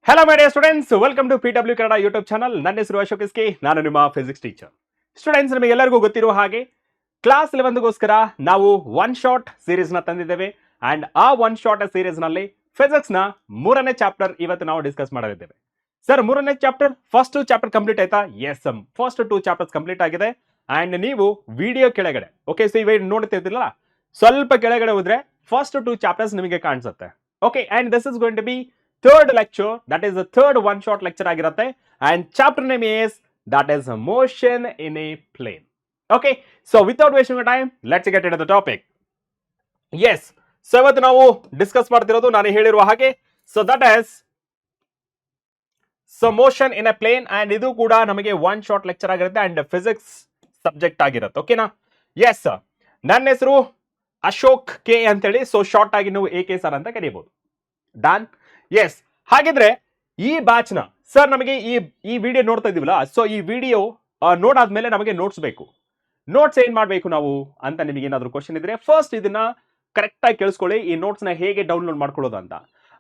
Hello my dear students, welcome to PW Kannada YouTube channel. ನನ್ನ ಹೆಸರು Ashok S K, ನಾನು ನಿಮ್ಮ ಫಿಸಿಕ್ಸ್ ಟೀಚರ್. ಸ್ಟೂಡೆಂಟ್ಸ್, ನಿಮಗೆಲ್ಲರಿಗೂ ಗೊತ್ತಿರುವ ಹಾಗೆ ಕ್ಲಾಸ್ 11ಗೋಸ್ಕರ ನಾವು ಒನ್ ಶಾಟ್ ಸೀರೀಸ್ ನ ತಂದಿದ್ದೇವೆ ಅಂಡ್ ಆ ಒನ್ ಶಾಟ್ ಸೀರೀಸ್ ನಲ್ಲಿ ಫಿಸಿಕ್ಸ್ ನ ಮೂರನೇ ಚಾಪ್ಟರ್ ಇವತ್ತು ನಾವು ಡಿಸ್ಕಸ್ ಮಾಡಲಿದ್ದೇವೆ. ಸರ್, ಮೂರನೇ ಚಾಪ್ಟರ್ ಫಸ್ಟ್ ಚಾಪ್ಟರ್ ಕಂಪ್ಲೀಟ್ ಆಯ್ತಾ? ಎಸ್, ಫಸ್ಟ್ 2 ಚಾಪ್ಟರ್ಸ್ ಕಂಪ್ಲೀಟ್ ಆಗಿದೆ ಅಂಡ್ ನೀವು ವಿಡಿಯೋ ಕೆಳಗಡೆ ಓಕೆ ಸೊ ಇವೆ ನೋಡ್ತಿದ್ದಿಲ್ಲ, ಸ್ವಲ್ಪ ಕೆಳಗಡೆ ಹೋದ್ರೆ ಫಸ್ಟ್ 2 ಚಾಪ್ಟರ್ಸ್ ನಿಮಗೆ ಕಾಣಿಸುತ್ತೆ. Okay, and this is going to be third lecture, that is the third one shot lecture ಆಗಿರುತ್ತೆ and chapter name is that is motion in a plane. Okay, so without wasting your time, let's get into the topic. Yes, so ಇವತ್ತು ನಾವು discuss ಮಾಡ್ತಿರೋದು ನಾನು ಹೇಳಿರುವ ಹಾಗೆ so that is motion in a plane and ಇದು ಕೂಡ ನಮಗೆ one shot lecture ಆಗಿರುತ್ತೆ and physics subject ಆಗಿರುತ್ತೆ. ಓಕೆನಾ? ಎಸ್, ನನ್ನ ಹೆಸರು ಅಶೋಕ್ ಕೆ ಅಂತೇಳಿ, ಸೊ ಶಾರ್ಟ್ ಆಗಿ ನೀವು AK ಸರ್ ಅಂತ ಕರೀಬಹುದು. ಡನ್? ಎಸ್, ಹಾಗಿದ್ರೆ ಈ ಬ್ಯಾಚ್ ನ ಸರ್ ನಮಗೆ ಈ ವಿಡಿಯೋ ನೋಡ್ತಾ ಇದೀವಲ್ಲ, ಸೊ ಈ ವಿಡಿಯೋ ನೋಡಾದ್ಮೇಲೆ ನಮಗೆ ನೋಟ್ಸ್ ಬೇಕು. ನೋಟ್ಸ್ ಏನ್ ಮಾಡ್ಬೇಕು ನಾವು ಅಂತ ನಿಮಗೆ ಏನಾದ್ರು ಕ್ವಶನ್ ಇದ್ರೆ ಫಸ್ಟ್ ಇದನ್ನ ಕರೆಕ್ಟ್ ಆಗಿ ಕೇಳಿಸ್ಕೊಳ್ಳಿ, ಈ ನೋಟ್ಸ್ ನ ಹೇಗೆ ಡೌನ್ಲೋಡ್ ಮಾಡ್ಕೊಳ್ಳೋದು ಅಂತ.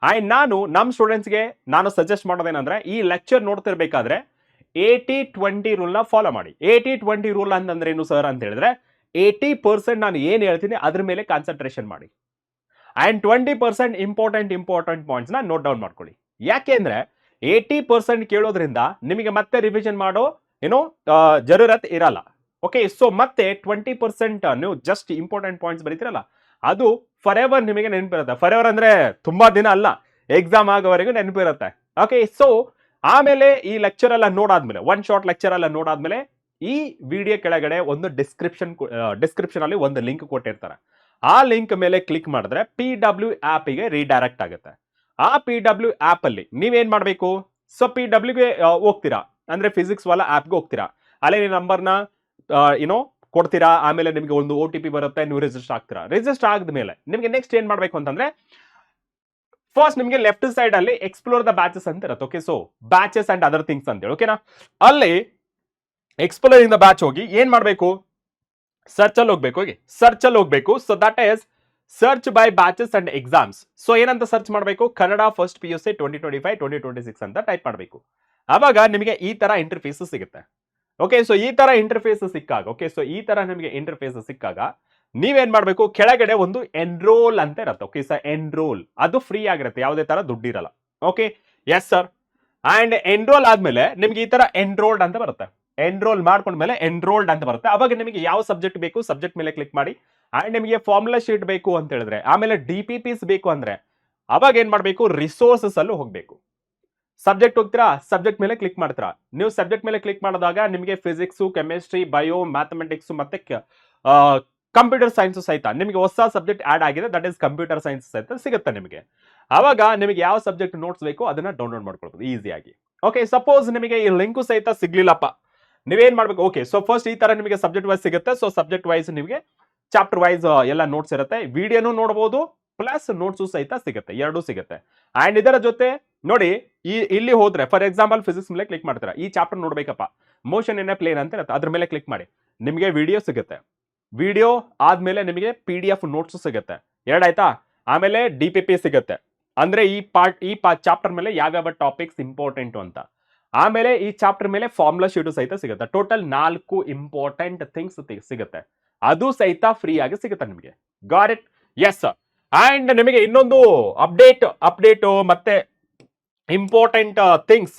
ಅಂಡ್ ನಾನು ನಮ್ಮ ಸ್ಟೂಡೆಂಟ್ಸ್ಗೆ ನಾನು ಸಜೆಸ್ಟ್ ಮಾಡೋದೇನಂದ್ರೆ, ಈ ಲೆಕ್ಚರ್ ನೋಡ್ತಿರ್ಬೇಕಾದ್ರೆ 80-20 ರೂಲ್ ನ ಫಾಲೋ ಮಾಡಿ. 80-20 ರೂಲ್ ಅಂತಂದ್ರೆ ಏನು ಸರ್ ಅಂತ ಹೇಳಿದ್ರೆ, 80% ನಾನು ಏನ್ ಹೇಳ್ತೀನಿ ಅದ್ರ ಮೇಲೆ ಕಾನ್ಸಂಟ್ರೇಷನ್ ಮಾಡಿ ಅಂಡ್ 20% ಇಂಪಾರ್ಟೆಂಟ್ ಪಾಯಿಂಟ್ಸ್ ನ ನೋಟ್ ಡೌನ್ ಮಾಡ್ಕೊಳ್ಳಿ. ಯಾಕೆಂದ್ರೆ 80% ಕೇಳೋದ್ರಿಂದ ನಿಮಗೆ ಮತ್ತೆ ರಿವಿಷನ್ ಮಾಡೋ ಜರೂರತ್ ಇರಲ್ಲ. ಓಕೆ, ಸೊ ಮತ್ತೆ 20% ನೀವು ಜಸ್ಟ್ ಇಂಪಾರ್ಟೆಂಟ್ ಪಾಯಿಂಟ್ಸ್ ಬರೀತಿರಲ್ಲ, ಅದು ಫಾರ್ ಎವರ್ ನಿಮಗೆ ನೆನಪಿರುತ್ತೆ. ಫಾರ್ ಎವರ್ ಅಂದ್ರೆ ತುಂಬಾ ದಿನ ಅಲ್ಲ, ಎಕ್ಸಾಮ್ ಆಗೋವರೆಗೂ ನೆನಪಿರುತ್ತೆ. ಓಕೆ, ಸೊ ಆಮೇಲೆ ಈ ಲೆಕ್ಚರ್ ಎಲ್ಲ ನೋಡಾದ್ಮೇಲೆ, ಒನ್ ಶಾರ್ಟ್ ಲೆಕ್ಚರ್ ಎಲ್ಲ ನೋಡಾದ್ಮೇಲೆ ಈ ವಿಡಿಯೋ ಕೆಳಗಡೆ ಒಂದು ಡಿಸ್ಕ್ರಿಪ್ಷನ್ ಅಲ್ಲಿ ಒಂದು ಲಿಂಕ್ ಕೊಟ್ಟಿರ್ತಾರೆ. ಆ ಲಿಂಕ್ ಮೇಲೆ ಕ್ಲಿಕ್ ಮಾಡಿದ್ರೆ PW ಆಪ್ ಗೆ ರೀಡೈರೆಕ್ಟ್ ಆಗುತ್ತೆ. ಆ PW ಆಪ್ ಅಲ್ಲಿ ನೀವೇನ್ ಮಾಡ್ಬೇಕು, ಸೊ PW ಗೆ ಹೋಗ್ತೀರಾ ಅಂದ್ರೆ ಫಿಸಿಕ್ಸ್ ವಾಲ ಆಪ್ ಗೆ ಹೋಗ್ತೀರಾ, ಅಲ್ಲಿ ನೀವು ನಂಬರ್ನ ಕೊಡ್ತೀರಾ, ಆಮೇಲೆ ನಿಮಗೆ ಒಂದು OTP ಬರುತ್ತೆ, ನೀವು ರಿಜಿಸ್ಟರ್ ಆಗ್ತೀರಾ. ರಿಜಿಸ್ಟರ್ ಆದ್ಮೇಲೆ ನಿಮಗೆ ನೆಕ್ಸ್ಟ್ ಏನ್ ಮಾಡ್ಬೇಕು ಅಂತಂದ್ರೆ, ಫಸ್ಟ್ ನಿಮಗೆ ಲೆಫ್ಟ್ ಸೈಡ್ ಅಲ್ಲಿ ಎಕ್ಸ್ಪ್ಲೋರ್ ದ ಬ್ಯಾಚಸ್ ಅಂತ ಇರುತ್ತೆ. Okay, so batches and other things ಅಂತ ಹೇಳಿ, ಓಕೆನಾ? ಅಲ್ಲಿ ಎಕ್ಸ್ಪ್ಲೋರ್ ಇನ್ ದ ಬ್ಯಾಚ್ ಹೋಗಿ ಏನ್ ಮಾಡ್ಬೇಕು, ಸರ್ಚ್ ಅಲ್ಲಿ ಹೋಗ್ಬೇಕು. So that is search by batches and exams. So ಏನಂತ ಸರ್ಚ್ ಮಾಡಬೇಕು, ಕನ್ನಡ ಫಸ್ಟ್ PUC 2025-2026 ಅಂತ ಟೈಪ್ ಮಾಡಬೇಕು. ಅವಾಗ ನಿಮಗೆ ಈ ತರ ಇಂಟರ್ಫೇಸ್ ಸಿಗುತ್ತೆ. ಓಕೆ, ಸೊ ಈ ತರ ಇಂಟರ್ಫೇಸ್ ಸಿಕ್ಕಾಗ ನೀವೇನ್ ಮಾಡ್ಬೇಕು, ಕೆಳಗಡೆ ಒಂದು ಎನ್ರೋಲ್ ಅಂತ ಇರುತ್ತೆ. ಓಕೆ, ಸೊ ಎನ್ರೋಲ್ ಅದು ಫ್ರೀ ಆಗಿರುತ್ತೆ, ಯಾವುದೇ ತರ ದುಡ್ಡು ಇರಲ್ಲ. Okay, yes sir. And enrol ಆದ್ಮೇಲೆ ನಿಮ್ಗೆ ಈ ತರ ಎನ್ರೋಲ್ಡ್ ಅಂತ ಬರುತ್ತೆ. ಎನ್ರೋಲ್ ಮಾಡ್ಕೊಂಡ್ಮೇಲೆ ಎನ್ರೋಲ್ಡ್ ಅಂತ ಬರುತ್ತೆ. ಅವಾಗ ನಿಮಗೆ ಯಾವ ಸಬ್ಜೆಕ್ಟ್ ಬೇಕು, ಸಬ್ಜೆಕ್ಟ್ ಮೇಲೆ ಕ್ಲಿಕ್ ಮಾಡಿ. ಅಂಡ್ ನಿಮಗೆ ಫಾರ್ಮುಲಾ ಶೀಟ್ ಬೇಕು ಅಂತ ಹೇಳಿದ್ರೆ, ಆಮೇಲೆ DPPs ಬೇಕು ಅಂದ್ರೆ ಅವಾಗ ಏನ್ ಮಾಡ್ಬೇಕು, ರಿಸೋರ್ಸಸ್ ಅಲ್ಲೂ ಹೋಗ್ಬೇಕು. ಸಬ್ಜೆಕ್ಟ್ ಹೋಗ್ತೀರಾ, ಸಬ್ಜೆಕ್ಟ್ ಮೇಲೆ ಕ್ಲಿಕ್ ಮಾಡ್ತೀರಾ. ನೀವು ಸಬ್ಜೆಕ್ಟ್ ಮೇಲೆ ಕ್ಲಿಕ್ ಮಾಡಿದಾಗ ನಿಮಗೆ ಫಿಸಿಕ್ಸ್, ಕೆಮಿಸ್ಟ್ರಿ, ಬಯೋ, ಮ್ಯಾಥಮೆಟಿಕ್ಸ್ ಮತ್ತೆ ಕಂಪ್ಯೂಟರ್ ಸೈನ್ಸ್ ಸಹಿತ ನಿಮಗೆ ಹೊಸ ಸಬ್ಜೆಕ್ಟ್ ಆಡ್ ಆಗಿದೆ, ದಟ್ ಈಸ್ ಕಂಪ್ಯೂಟರ್ ಸೈನ್ಸ್ ಸಹಿತ ಸಿಗುತ್ತೆ ನಿಮಗೆ. ಅವಾಗ ನಿಮಗೆ ಯಾವ ಸಬ್ಜೆಕ್ಟ್ ನೋಟ್ಸ್ ಬೇಕು ಅದನ್ನ ಡೌನ್ಲೋಡ್ ಮಾಡ್ಕೊಳ್ಬೋದು ಈಸಿಯಾಗಿ. ಓಕೆ, ಸಪೋಸ್ ನಿಮಗೆ ಈ ಲಿಂಕು ಸಹಿತ ಸಿಗ್ಲಿಲ್ಲಪ್ಪ, ನೀವೇನ್ ಮಾಡ್ಬೇಕು, ಓಕೆ ಸೊ ಫಸ್ಟ್ ಈ ತರ ನಿಮಗೆ ಸಬ್ಜೆಕ್ಟ್ ವೈಸ್ ಸಿಗುತ್ತೆ. ಸೊ ಸಬ್ಜೆಕ್ಟ್ ವೈಸ್ ನಿಮಗೆ ಚಾಪ್ಟರ್ ವೈಸ್ ಎಲ್ಲ ನೋಟ್ಸ್ ಇರುತ್ತೆ, ವಿಡಿಯೋನು ನೋಡಬಹುದು ಪ್ಲಸ್ ನೋಟ್ಸ್ ಸಹಿತ ಸಿಗುತ್ತೆ, ಎರಡೂ ಸಿಗುತ್ತೆ. ಅಂಡ್ ಇದರ ಜೊತೆ ನೋಡಿ, ಇಲ್ಲಿ ಹೋದ್ರೆ ಫಾರ್ ಎಕ್ಸಾಂಪಲ್ ಫಿಸಿಕ್ಸ್ ಮೇಲೆ ಕ್ಲಿಕ್ ಮಾಡ್ತೀರಾ, ಈ ಚಾಪ್ಟರ್ ನೋಡ್ಬೇಕಪ್ಪ, ಮೋಷನ್ ಇನ್ ಎ ಪ್ಲೇನ್ ಅಂತ ಇರುತ್ತೆ, ಅದ್ರ ಮೇಲೆ ಕ್ಲಿಕ್ ಮಾಡಿ, ನಿಮಗೆ ವಿಡಿಯೋ ಸಿಗುತ್ತೆ. ವಿಡಿಯೋ ಆದ್ಮೇಲೆ ನಿಮಗೆ PDF ನೋಟ್ಸ್ ಸಿಗುತ್ತೆ, ಎರಡಾಯ್ತಾ. ಆಮೇಲೆ DPP ಸಿಗುತ್ತೆ, ಅಂದ್ರೆ ಈ ಚಾಪ್ಟರ್ ಮೇಲೆ ಯಾವ್ಯಾವ ಟಾಪಿಕ್ಸ್ ಇಂಪಾರ್ಟೆಂಟ್ ಅಂತ. ಆಮೇಲೆ ಈ ಚಾಪ್ಟರ್ ಮೇಲೆ ಫಾರ್ಮುಲಾ ಶೀಟು ಸಹಿತ ಸಿಗುತ್ತೆ. ಟೋಟಲ್ 4 ಇಂಪಾರ್ಟೆಂಟ್ ಥಿಂಗ್ಸ್ ಸಿಗುತ್ತೆ, ಅದು ಸಹಿತ ಫ್ರೀ ಆಗಿ ಸಿಗುತ್ತೆ ನಿಮಗೆ. Got it? ಎಸ್. ಅಂಡ್ ನಿಮಗೆ ಇನ್ನೊಂದು ಅಪ್ಡೇಟ್ ಮತ್ತೆ important things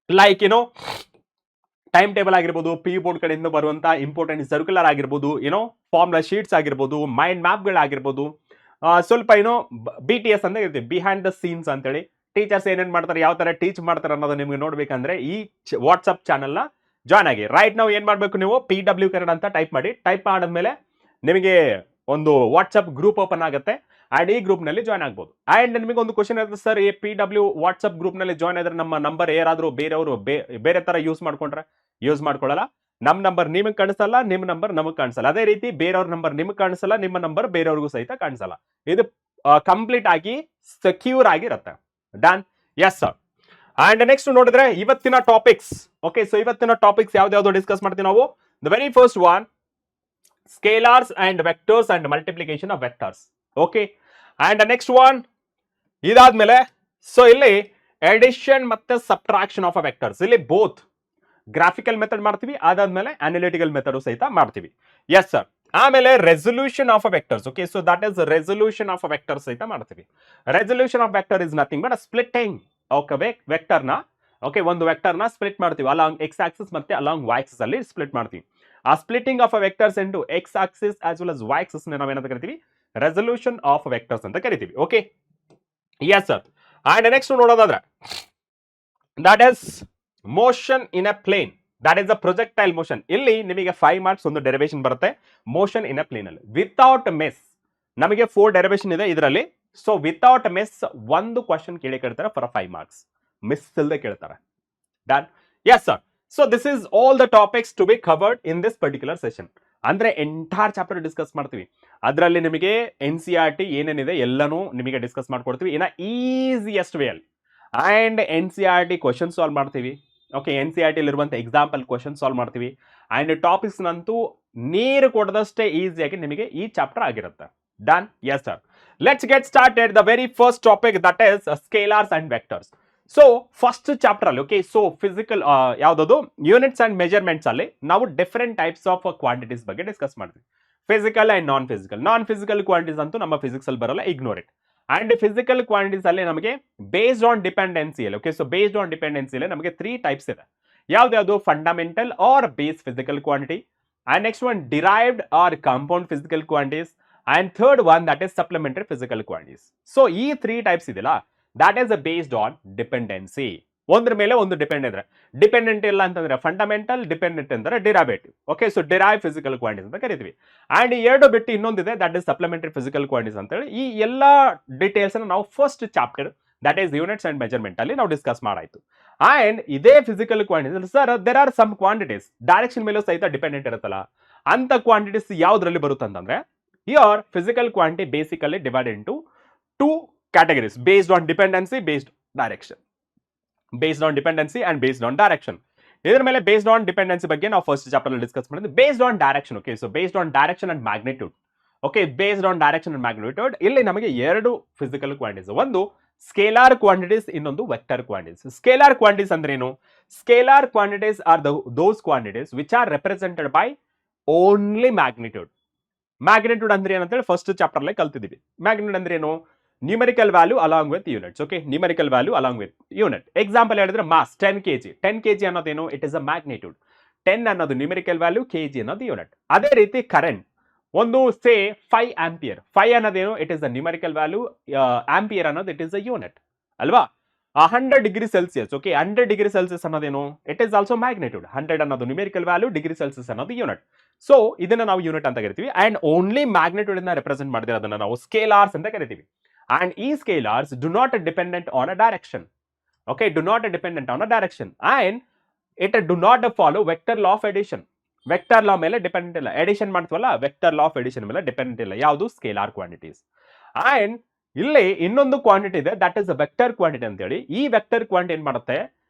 like time table ಆಗಿರ್ಬೋದು, PU ಬೋರ್ಡ್ ಕಡೆಯಿಂದ ಬರುವಂತ ಇಂಪಾರ್ಟೆಂಟ್ ಸರ್ಕ್ಯುಲರ್ ಆಗಿರ್ಬೋದು, ಫಾರ್ಮುಲಾ ಶೀಟ್ಸ್ ಆಗಿರ್ಬೋದು, ಮೈಂಡ್ ಮ್ಯಾಪ್ಗಳಾಗಿರ್ಬೋದು, ಸ್ವಲ್ಪ BTS ಅಂತ ಇರ್ತೀವಿ, ಬಿಹೈಂಡ್ ದ ಸೀನ್ಸ್ ಅಂತೇಳಿ. ಟೀಚರ್ಸ್ ಏನೇನ್ ಮಾಡ್ತಾರೆ, ಯಾವ ತರ ಟೀಚ್ ಮಾಡ್ತಾರೆ ಅನ್ನೋದು ನಿಮ್ಗೆ ನೋಡ್ಬೇಕಂದ್ರೆ ಈ ವಾಟ್ಸ್ಆಪ್ ಚಾನಲ್ ನ ಜಾಯ್ನ್ ಆಗಿ. ರೈಟ್ ನಾವು ಏನ್ ಮಾಡ್ಬೇಕು, ನೀವು PW ಕನ್ನಡ ಅಂತ ಟೈಪ್ ಮಾಡಿ. ಟೈಪ್ ಮಾಡಿದ್ಮೇಲೆ ನಿಮಗೆ ಒಂದು ವಾಟ್ಸ್ಆಪ್ ಗ್ರೂಪ್ ಓಪನ್ ಆಗುತ್ತೆ ಅಂಡ್ ಈ ಗ್ರೂಪ್ ನಲ್ಲಿ ಜಾಯ್ನ್ ಆಗ್ಬೋದು. ಅಂಡ್ ನಿಮಗೆ ಒಂದು ಕ್ವಶನ್ ಇರುತ್ತೆ, ಸರ್ ಈ PW ವಾಟ್ಸ್ಆಪ್ ಗ್ರೂಪ್ ನಲ್ಲಿ ಜಾಯ್ನ್ ಆದ್ರೆ ನಮ್ಮ ನಂಬರ್ ಯಾರಾದ್ರೂ ಬೇರೆಯವರು ಬೇರೆ ತರ ಯೂಸ್ ಮಾಡ್ಕೊಳ್ಳಲ್ಲ. ನಮ್ ನಂಬರ್ ನಿಮಗೆ ಕಾಣಿಸಲ್ಲ, ನಿಮ್ಮ ನಂಬರ್ ನಮಗೆ ಕಾಣಿಸಲ್ಲ. ಅದೇ ರೀತಿ ಬೇರೆಯವ್ರ ನಂಬರ್ ನಿಮಗೆ ಕಾಣಿಸಲ್ಲ, ನಿಮ್ಮ ನಂಬರ್ ಬೇರೆಯವ್ರಿಗೂ ಸಹಿತ ಕಾಣಿಸಲ್ಲ. ಇದು ಕಂಪ್ಲೀಟ್ ಆಗಿ ಸೆಕ್ಯೂರ್ ಆಗಿರುತ್ತೆ. Done? Yes sir. And next ನೋಡಿದ್ರೆ ಇವತ್ತಿನ ಟಾಪಿಕ್ಸ್. ಓಕೆ, ಸೊ ಇವತ್ತಿನ ಟಾಪಿಕ್ಸ್ ಯಾವ್ದು ಡಿಸ್ಕಸ್ ಮಾಡ್ತೀವಿ ನಾವು. The very first one, scalars and vectors and multiplication of vectors. Okay, and next one ಇದಾದ್ಮೇಲೆ ಸೊ ಇಲ್ಲಿ ಎಡಿಷನ್ ಮತ್ತೆ ಸಬ್ಟ್ರಾಕ್ಷನ್ ಆಫ್ ಅ ವೆಕ್ಟರ್ಸ್, ಇಲ್ಲಿ ಬೋತ್ ಗ್ರಾಫಿಕಲ್ ಮೆಥಡ್ ಮಾಡ್ತೀವಿ, ಅದಾದ್ಮೇಲೆ ಅನಾಲಿಟಿಕಲ್ ಮೆಥಡ್ ಸಹಿತ ಮಾಡ್ತೀವಿ. Yes sir. ಆಮೇಲೆ resolution of a vectors. Okay, so that is resolution of a vector ಸಹಿತ ಮಾಡ್ತೀವಿ. Resolution of vector is nothing but splitting. Okay, ವೆಕ್ಟರ್ನ okay ಒಂದು ವೆಕ್ಟರ್ನ ಸ್ಪ್ಲಿಟ್ ಮಾಡ್ತೀವಿ ಅಲಾಂಗ್ ಎಕ್ಸ್ ಆಕ್ಸಿಸ್ ಮತ್ತೆ ಅಲಾಂಗ್ ವೈ ಆಕ್ಸಿಸ್ ಅಲ್ಲಿ ಸ್ಪ್ಲಿಟ್ ಮಾಡ್ತೀವಿ. ಆ splitting of a vectors into X axis as well as Y axis ನಾವೇನಂತ ಕರಿತೀವಿ, ರೆಸೊಲ್ಯೂಷನ್ ಆಫ್ ವೆಕ್ಟರ್ಸ್ ಅಂತ ಕರಿತೀವಿ. Okay, yes sir. And next ನೋಡೋದಾದ್ರೆ that is motion in a plane, that is a projectile motion. ಇಲ್ಲಿ ನಿಮಗೆ 5 marks ಒಂದು derivation ಬರುತ್ತೆ motion in a plane ಅಲ್ಲಿ ವಿತೌಟ್ ಮಿಸ್. ನಮಗೆ 4 ಡೆರಿವೇಶನ್ ಇದೆ ಇದರಲ್ಲಿ. ಸೊ ವಿತೌಟ್ ಮಿಸ್ ಒಂದು ಕ್ವಶನ್ ಕೇಳಿ ಕೇಳ್ತಾರೆ ಫಾರ್ 5 ಮಾರ್ಕ್ಸ್, ಮಿಸ್ ಇಲ್ಲದೆ ಕೇಳ್ತಾರೆ. Done. Yes sir. So this is all the topics to be covered in this particular session. ಅಂದ್ರೆ ಎಂಟೈರ್ ಚಾಪ್ಟರ್ ಡಿಸ್ಕಸ್ ಮಾಡ್ತೀವಿ. ಅದರಲ್ಲಿ ನಿಮಗೆ NCERT ಏನೇನಿದೆ ಎಲ್ಲನೂ ನಿಮಗೆ ಡಿಸ್ಕಸ್ ಮಾಡ್ಕೊಡ್ತೀವಿ ಇನ್ ಈಸಿಯೆಸ್ಟ್ ವೇ ಅಲ್ಲಿ. ಅಂಡ್ NCERT ಕ್ವಶನ್ ಸಾಲ್ವ್ ಮಾಡ್ತೀವಿ. ಓಕೆ, NCERT ಇರುವಂತಹ ಎಕ್ಸಾಂಪಲ್ ಕ್ವಶನ್ ಸಾಲ್ವ್ ಮಾಡ್ತೀವಿ. ಅಂಡ್ ಟಾಪಿಕ್ಸ್ ನಂತೂ ನೀರು ಕೊಡದಷ್ಟೇ ಈಸಿಯಾಗಿ ನಿಮಗೆ ಈ ಚಾಪ್ಟರ್ ಆಗಿರುತ್ತೆ. Done. Yes sir. Let's get started the very first topic that is scalars and vectors. So first chapter ಅಲ್ಲಿ ಓಕೆ, ಸೊ ಫಿಸಿಕಲ್ ಯಾವ್ದು ಯೂನಿಟ್ಸ್ ಅಂಡ್ ಮೆಜರ್ಮೆಂಟ್ಸ್ ಅಲ್ಲಿ ನಾವು ಡಿಫರೆಂಟ್ ಟೈಪ್ಸ್ ಆಫ್ ಕ್ವಾಂಟಿಟೀಸ್ ಬಗ್ಗೆ ಡಿಸ್ಕಸ್ ಮಾಡ್ತೀವಿ. Physical and non physical. Non physical quantities ಅಂತೂ ನಮ್ಮ physics ಅಲ್ಲಿ ಬರಲ್ಲ, ignore it. And physical quantities ಅಲ್ಲಿ ನಮಗೆ ಬೇಸ್ಡ್ ಆನ್ ಡಿಪೆಂಡೆನ್ಸಿ ಅಲ್ಲಿ okay, so based on dependency ಅಲ್ಲಿ ನಮಗೆ 3 ಟೈಪ್ಸ್ ಇದೆ. ಯಾವ್ದು fundamental or base physical quantity, and next one derived or compound physical quantities, and third one that is supplementary physical quantities. So ಈ 3 types ಇದೆಯಲ್ಲ that is based on dependency. ಒಂದ್ರ ಮೇಲೆ ಒಂದು depend ಇದ್ರೆ, ಡಿಪೆಂಡೆಂಟ್ ಇಲ್ಲ ಅಂತಂದ್ರೆ ಫಂಡಮೆಂಟಲ್, ಡಿಪೆಂಡೆಂಟ್ ಅಂದ್ರೆ derivative. Okay, so derive physical quantities ಅಂತ ಕರಿತೀವಿ. ಅಂಡ್ ಈ ಎರಡು ಬಿಟ್ಟು ಇನ್ನೊಂದಿದೆ that is supplementary physical quantities ಅಂತ ಹೇಳಿ. ಈ ಎಲ್ಲ ಡೀಟೇಲ್ಸ್ ನಾವು first chapter that is units and measurement ಅಲ್ಲಿ ನಾವು ಡಿಸ್ಕಸ್ ಮಾಡಾಯ್ತು. ಅಂಡ್ ಇದೇ physical quantities sir there are some quantities direction ಮೇಲೂ ಸಹಿತ ಡಿಪೆಂಡೆಂಟ್ ಇರುತ್ತಲ್ಲ, ಅಂತ ಕ್ವಾಂಟಿಟೀಸ್ ಯಾವ್ದ್ರಲ್ಲಿ ಬರುತ್ತೆ ಅಂತಂದ್ರೆ here physical quantity basically divided into 2 categories based on dependency, based direction. Based on dependency and based on direction. ಇದರ ಮೇಲೆ ಬೇಸ್ಡ್ ಆನ್ ಡಿಪೆಂಡೆನ್ಸಿ ಬಗ್ಗೆ ನಾವು ಫಸ್ಟ್ ಚಾಪ್ಟರ್ ಅಲ್ಲಿ ಡಿಸ್ಕಸ್ ಮಾಡಿದ್ವಿ. Based on direction. Okay, so based on direction and magnitude. Okay, based on direction and magnitude ಇಲ್ಲಿ ನಮಗೆ 2 physical quantities, ಒಂದು scalar quantities, ಇನ್ನೊಂದು ವೆಕ್ಟರ್ ಕ್ವಾಂಟಿಟೀಸ್. ಸ್ಕೇಲಾರ್ ಕ್ವಾಂಟಿಟೀಸ್ ಅಂದ್ರೆ ಏನು? Scalar quantities are those quantities which are represented by only magnitude. Magnitude ಅಂದ್ರೆ ಏನಂತ ಹೇಳಿ first chapter ಅಲ್ಲಿ ಕಲ್ತಿದ್ದೀವಿ. ಮ್ಯಾಗ್ನಿಟ್ಯೂಡ್ ಅಂದ್ರೆ ಏನು? Numerical value along with units. Okay, numerical value along with unit. Example ಹೇಳಿದ್ರೆ ಮಾಸ್ 10 kg. 10 kg ಅನ್ನೋದೇನು? It is a magnitude. 10 ಅನ್ನೋದು ನ್ಯೂಮರಿಕಲ್ ವ್ಯಾಲ್ಯೂ, kg ಅನ್ನೋದು ಯೂನಿಟ್. ಅದೇ ರೀತಿ ಕರೆಂಟ್ ಒಂದು ಸೇ 5 ಆಂಪಿಯರ್. 5 ಅನ್ನೋದೇನು? It is a numerical value, ampere ಅನ್ನೋದು it is a unit ಅಲ್ವಾ? 100 degree Celsius. Okay, 100 degree Celsius ಅನ್ನೋದೇನು? It is also magnitude. 100 ಅನ್ನೋದು ನ್ಯೂಮರಿಕಲ್ ವ್ಯಾಲ್ಯೂ, ಡಿಗ್ರಿ ಸೆಲ್ಸಿಯಸ್ ಅನ್ನೋದು ಯೂನಿಟ್. ಸೊ ಇದನ್ನ ನಾವು ಯೂನಿಟ್ ಅಂತ ಕರಿತೀವಿ. ಅಂಡ್ ಓನ್ಲಿ ಮ್ಯಾಗ್ನಿಟ್ಯೂಡ್ ಅನ್ನ ರೆಪ್ರೆಸೆಂಟ್ ಮಾಡಿದ್ರೆ ಅದನ್ನ ನಾವು ಸ್ಕೇಲಾರ್ಸ್ ಅಂತ ಕರಿತೀವಿ. And these scalars do not dependent on a direction. Okay, do not dependent on a direction. And it do not follow vector law of addition. Vector law ಮೇಲೆ dependent ಇಲ್ಲ. Edition ಮಾಡ್ತೀವಲ್ಲ, vector law of edition ಮೇಲೆ dependent ಇಲ್ಲ. ಯಾವುದು? Scalar quantities. And ಇಲ್ಲಿ ಇನ್ನೊಂದು quantity ಇದೆ that is vector quantity ಅಂತ ಹೇಳಿ. ಈ ವೆಕ್ಟರ್ ಕ್ವಾಂಟಿಟಿ ಏನ್ ಮಾಡುತ್ತೆ?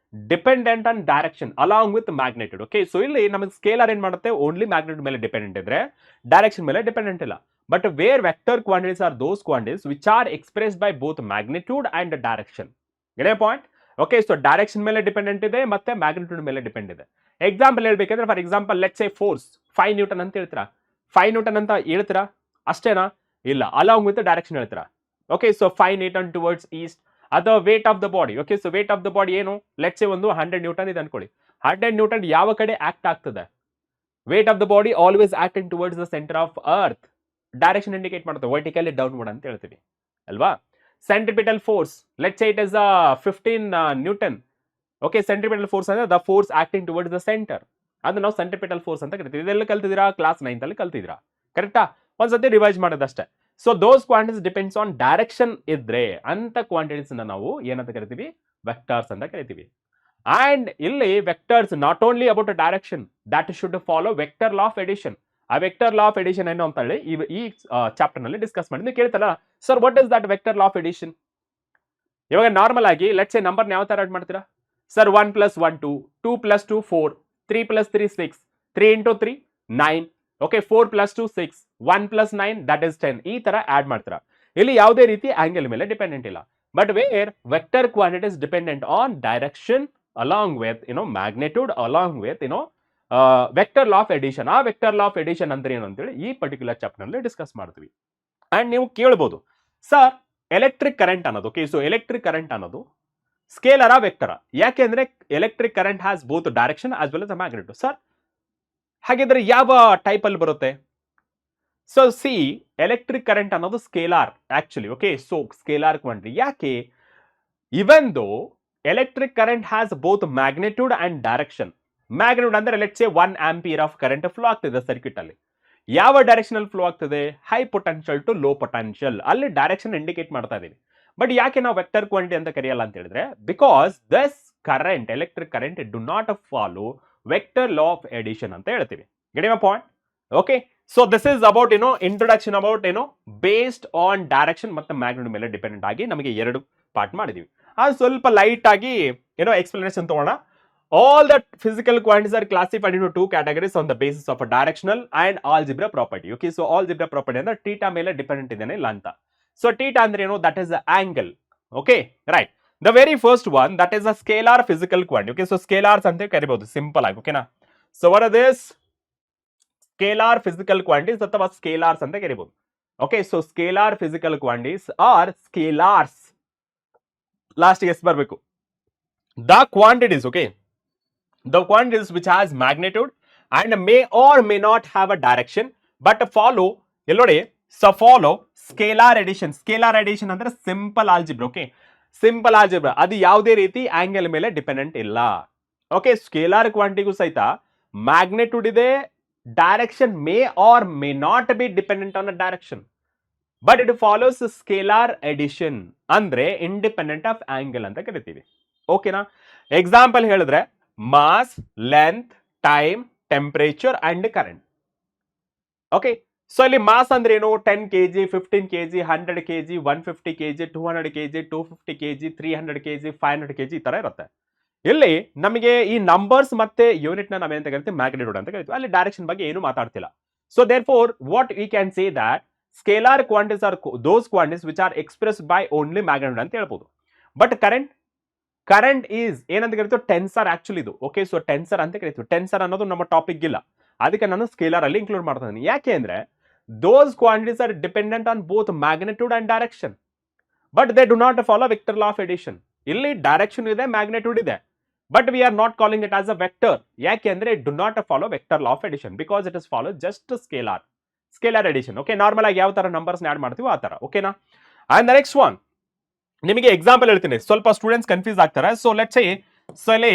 Dependent on direction along with magnitude. Okay, so ಇಲ್ಲಿ ನಮಗೆ ಸ್ಕೇಲಾರ್ ಏನ್ ಮಾಡುತ್ತೆ? ಓನ್ಲಿ ಮ್ಯಾಗ್ನಿಟ್ಯೂಡ್ ಮೇಲೆ ಡಿಪೆಂಡೆಂಟ್ ಇದ್ರೆ, ಡೈರೆಕ್ಷನ್ ಮೇಲೆ ಡಿಪೆಂಡೆಂಟ್ ಇಲ್ಲ. But where vector quantities are those quantities which are expressed by both magnitude and direction. Get a point? Okay, so direction ಮೇಲೆ dependent ಇದೆ ಮತ್ತೆ ಮ್ಯಾಗ್ನಿಟ್ಯೂಡ್ ಮೇಲೆ ಡಿಪೆಂಡ್ ಇದೆ. ಎಕ್ಸಾಂಪಲ್ ಹೇಳ್ಬೇಕಂದ್ರೆ for example let's say force 5 newton ಅಂತ ಹೇಳ್ತೀರಾ. 5 newton ಅಂತ ಹೇಳ್ತೀರಾ ಅಷ್ಟೇನಾ? ಇಲ್ಲ, ಅಲಾಂಗ್ ವಿತ್ ಡೈರೆಕ್ಷನ್ ಹೇಳ್ತೀರಾ. Okay, so 5 newton towards east. ಅಥವಾ weight of the body. Okay, so weight of the body ಏನು? ಲೆಟ್ಸ್ ಸೇ ಒಂದು 100 ನ್ಯೂಟನ್ ಇದೆ ಅನ್ಕೊಳ್ಳಿ. 100 ನ್ಯೂಟನ್ ಯಾವ ಕಡೆ ಆಕ್ಟ್ ಆಗ್ತದೆ? Weight of the body always acting towards the centre of earth. Direction indicate ಮಾಡುತ್ತೆ, vertically downward ಅಂತ ಹೇಳ್ತೀವಿ ಅಲ್ವಾ? Centripetal force let's say it is 15 newton. Okay, centripetal force ಅಂದ್ರೆ the force acting towards the centre. ಅದು ನಾವು centripetal force ಅಂತ ಕರಿತೀವಿ. ಇದೆಲ್ಲ ಕಲ್ತಿದ್ದೀರಾ? ಕ್ಲಾಸ್ 9th ಅಲ್ಲಿ ಕಲ್ತಿದ್ದೀರಾ, ಕರೆಕ್ಟಾ? ಒಂದ್ಸತಿ ರಿವೈಸ್ ಮಾಡೋದಷ್ಟೇ. So those quantities depends on direction ಇದ್ರೆ ಅಂತ ಕ್ವಾಂಟಿಟೀಸ್ ನಾವು ಏನಂತ ಕರಿತೀವಿ? ವೆಕ್ಟರ್ಸ್ ಅಂತ ಕರಿತೀವಿ. ಅಂಡ್ ಇಲ್ಲಿ vectors not only about a direction, that should follow vector law of addition. ಆ ವೆಕ್ಟರ್ ಲಾ ಆಫ್ ಎಡಿಷನ್ ಏನು ಅಂತ ಹೇಳಿ ಈ ಚಾಪ್ಟರ್ ನಲ್ಲಿ ಡಿಸ್ಕಸ್ ಮಾಡಿ. ನೀವು ಕೇಳ್ತಾರ sir what is that vector law of addition? ಇವಾಗ ನಾರ್ಮಲ್ ಆಗಿ ಲೆಟ್ಸ್ ಸೇ ನಂಬರ್ ಯಾವ ತರ ಆಡ್ ಮಾಡ್ತೀರಾ ಸರ್? 1 + 1 2, 2 + 2 4, 3 + 3 6, 3 × 3 9. Okay, 4 + 2 6, 1 + 9 that is 10. ಈ ತರ ಆಡ್ ಮಾಡ್ತೀರಾ. ಇಲ್ಲಿ ಯಾವುದೇ ರೀತಿ ಆಂಗಲ್ ಮೇಲೆ ಡಿಪೆಂಡೆಂಟ್ ಇಲ್ಲ. but where vector quantity is dependent on direction along with magnitude along with vector law of addition. ಆ vector law of addition ಅಂದ್ರೆ ಏನು ಅಂತೇಳಿ ಈ ಪರ್ಟಿಕ್ಯುಲರ್ ಚಾಪ್ಟರ್ ನಲ್ಲಿ ಡಿಸ್ಕಸ್ ಮಾಡ್ತೀವಿ. ಅಂಡ್ ನೀವು ಕೇಳಬಹುದು ಸರ್ ಎಲೆಕ್ಟ್ರಿಕ್ ಕರೆಂಟ್ ಅನ್ನೋದು ಓಕೆ ಸೊ ಎಲೆಕ್ಟ್ರಿಕ್ ಕರೆಂಟ್ ಅನ್ನೋದು ಸ್ಕೇಲರಾ ವೆಕ್ಟರಾ ಯಾಕೆಂದ್ರೆ electric current has both direction as well as a magnitude. Sir ಹಾಗಿದ್ರೆ ಯಾವ ಟೈಪ್ ಅಲ್ಲಿ ಬರುತ್ತೆ? ಸೊ ಸಿ ಎಲೆಕ್ಟ್ರಿಕ್ ಕರೆಂಟ್ ಅನ್ನೋದು scalar actually okay so scalar quantity. ಯಾಕೆ? Even though electric current has both magnitude and direction. Magnitude ಅಂದ್ರೆ let's say 1 ampere of current flow ಆಗ್ತಿದೆ circuit ಅಲ್ಲಿ. ಯಾವ ಡೈರೆಕ್ಷನ್ ಅಲ್ಲಿ ಫ್ಲೋ ಆಗ್ತದೆ? High potential to low potential. ಅಲ್ಲಿ direction indicate ಮಾಡ್ತಾ ಇದೀವಿ. ಬಟ್ ಯಾಕೆ ನಾವು ವೆಕ್ಟರ್ ಕ್ವಾಂಟಿಟಿ ಅಂತ ಕರೆಯಲ್ಲ ಅಂತ ಹೇಳಿದ್ರೆ because this current electric current do not follow vector law of addition ಅಂತ ಹೇಳ್ತೀವಿ. Get my point? Okay so this is about introduction about based on direction ಮತ್ತೆ ಮ್ಯಾಗ್ನಿಟ್ಯೂಡ್ ಮೇಲೆ ಡಿಪೆಂಡೆಂಟ್ ಆಗಿ ನಮಗೆ ಎರಡು ಪಾರ್ಟ್ ಮಾಡಿದೀವಿ. ಅದು ಸ್ವಲ್ಪ ಲೈಟ್ ಆಗಿ ಎಕ್ಸ್ಪ್ಲನೇಷನ್ ತಗೋಣ. All the physical quantities are classified into two categories on the basis of a directional and algebra property. Okay, so algebra property ಅಂದ್ರೆ theta ಮೇಲೆ ಡಿಪೆಂಡೆಂಟ್ ಇದೇನೆ ಇಲ್ಲ ಅಂತ. So theta ಅಂದ್ರೆ ಏನು? That is the angle. Okay, right. The very first one that is a scalar physical quantity. Okay, so scalars ಅಂತ ಕರಿಬಹುದು simple ಆಗಿ. ಓಕೆನಾ? So what are this? Scalar physical quantities ಅಥವಾ scalars ಅಂತ ಕರಿಬಹುದು. Okay, so scalar physical quantities are scalars. Last ಗೆ S ಬರಬೇಕು. The quantities, okay? The quantities which has magnitude and may or may not have a direction but follow follow scalar addition. Scalar addition ಅಂದ್ರೆ simple algebra. Okay simple algebra ಅದು ಯಾವುದೇ ರೀತಿ angle ಮೇಲೆ dependent ಇಲ್ಲ. Okay scalar ಕ್ವಾಂಟಿಟಿಗೂ ಸಹಿತ magnitude ಇದೆ, direction may or may not be dependent on a direction but it follows scalar addition ಅಂದ್ರೆ independent of angle ಅಂತ ಕರಿತೀವಿ. ಓಕೆನಾ? ಎಕ್ಸಾಂಪಲ್ ಹೇಳಿದ್ರೆ mass, length, time, temperature and current. Okay, so ಇಲ್ಲಿ mass ಅಂದ್ರೆ ಏನು? 10 kg, 15 kg, 100 kg, 150 kg, 200 kg, 250 kg, 300 kg, 500 kg ಈ ತರ ಇರುತ್ತೆ. ಇಲ್ಲಿ ನಮಗೆ ಈ ನಂಬರ್ಸ್ ಮತ್ತೆ ಯೂನಿಟ್ ನ ನಾವೇನಂತ ಕರಿತೀವಿ? ಮ್ಯಾಗ್ನಿಟ್ಯೂಡ್ ಅಂತ ಕರಿತೀವಿ. ಅಲ್ಲಿ ಡೈರೆಕ್ಷನ್ ಬಗ್ಗೆ ಏನು ಮಾತಾಡ್ತಿಲ್ಲ. So therefore what we can say that scalar quantities are those quantities which are expressed by only magnitude ಅಂತ ಹೇಳ್ಬೋದು. ಬಟ್ ಕರೆಂಟ್ ಈಸ್ ಏನಂತ ಕರಿತೀವಿ? ಟೆನ್ಸರ್ ಆಕ್ಚುಲಿ ಇದು. ಓಕೆ ಸೊ ಟೆನ್ಸರ್ ಅಂತ ಕರಿತೀವಿ. ಟೆನ್ಸರ್ ಅನ್ನೋದು ನಮ್ಮ ಟಾಪಿಕ್ ಇಲ್ಲ, ಅದಕ್ಕೆ ನಾನು ಸ್ಕೇಲಾರ್ ಅಲ್ಲಿ ಇನ್ಕ್ಲೂಡ್ ಮಾಡ್ತಾ ಇದ್ದೀನಿ. ಯಾಕೆ ಅಂದ್ರೆ those quantities are dependent on both magnitude and direction but they do not follow vector law of addition. ಇಲ್ಲಿ ಡೈರೆಕ್ಷನ್ ಇದೆ, ಮ್ಯಾಗ್ನಿಟ್ಯೂಡ್ ಇದೆ, but we are not calling it as a vector. ಯಾಕೆ ಅಂದ್ರೆ it do not follow vector law of addition because it is follow just scalar addition. Okay normal ಆಗಿ ಯಾವ ತರ numbers add ಮಾಡ್ತೀವಿ ಆ ತರ. ಓಕೆನಾ? ಅಂಡ್ ದ ನೆಕ್ಸ್ಟ್ ಒನ್ ನಿಮಗೆ ಎಕ್ಸಾಂಪಲ್ ಹೇಳ್ತೀನಿ, ಸ್ವಲ್ಪ ಸ್ಟೂಡೆಂಟ್ಸ್ ಕನ್ಫ್ಯೂಸ್ ಆಗ್ತಾರೆ. ಸೊ ಲೆಟ್ಸ್ ಸೇ ಸೊ ಇಲ್ಲಿ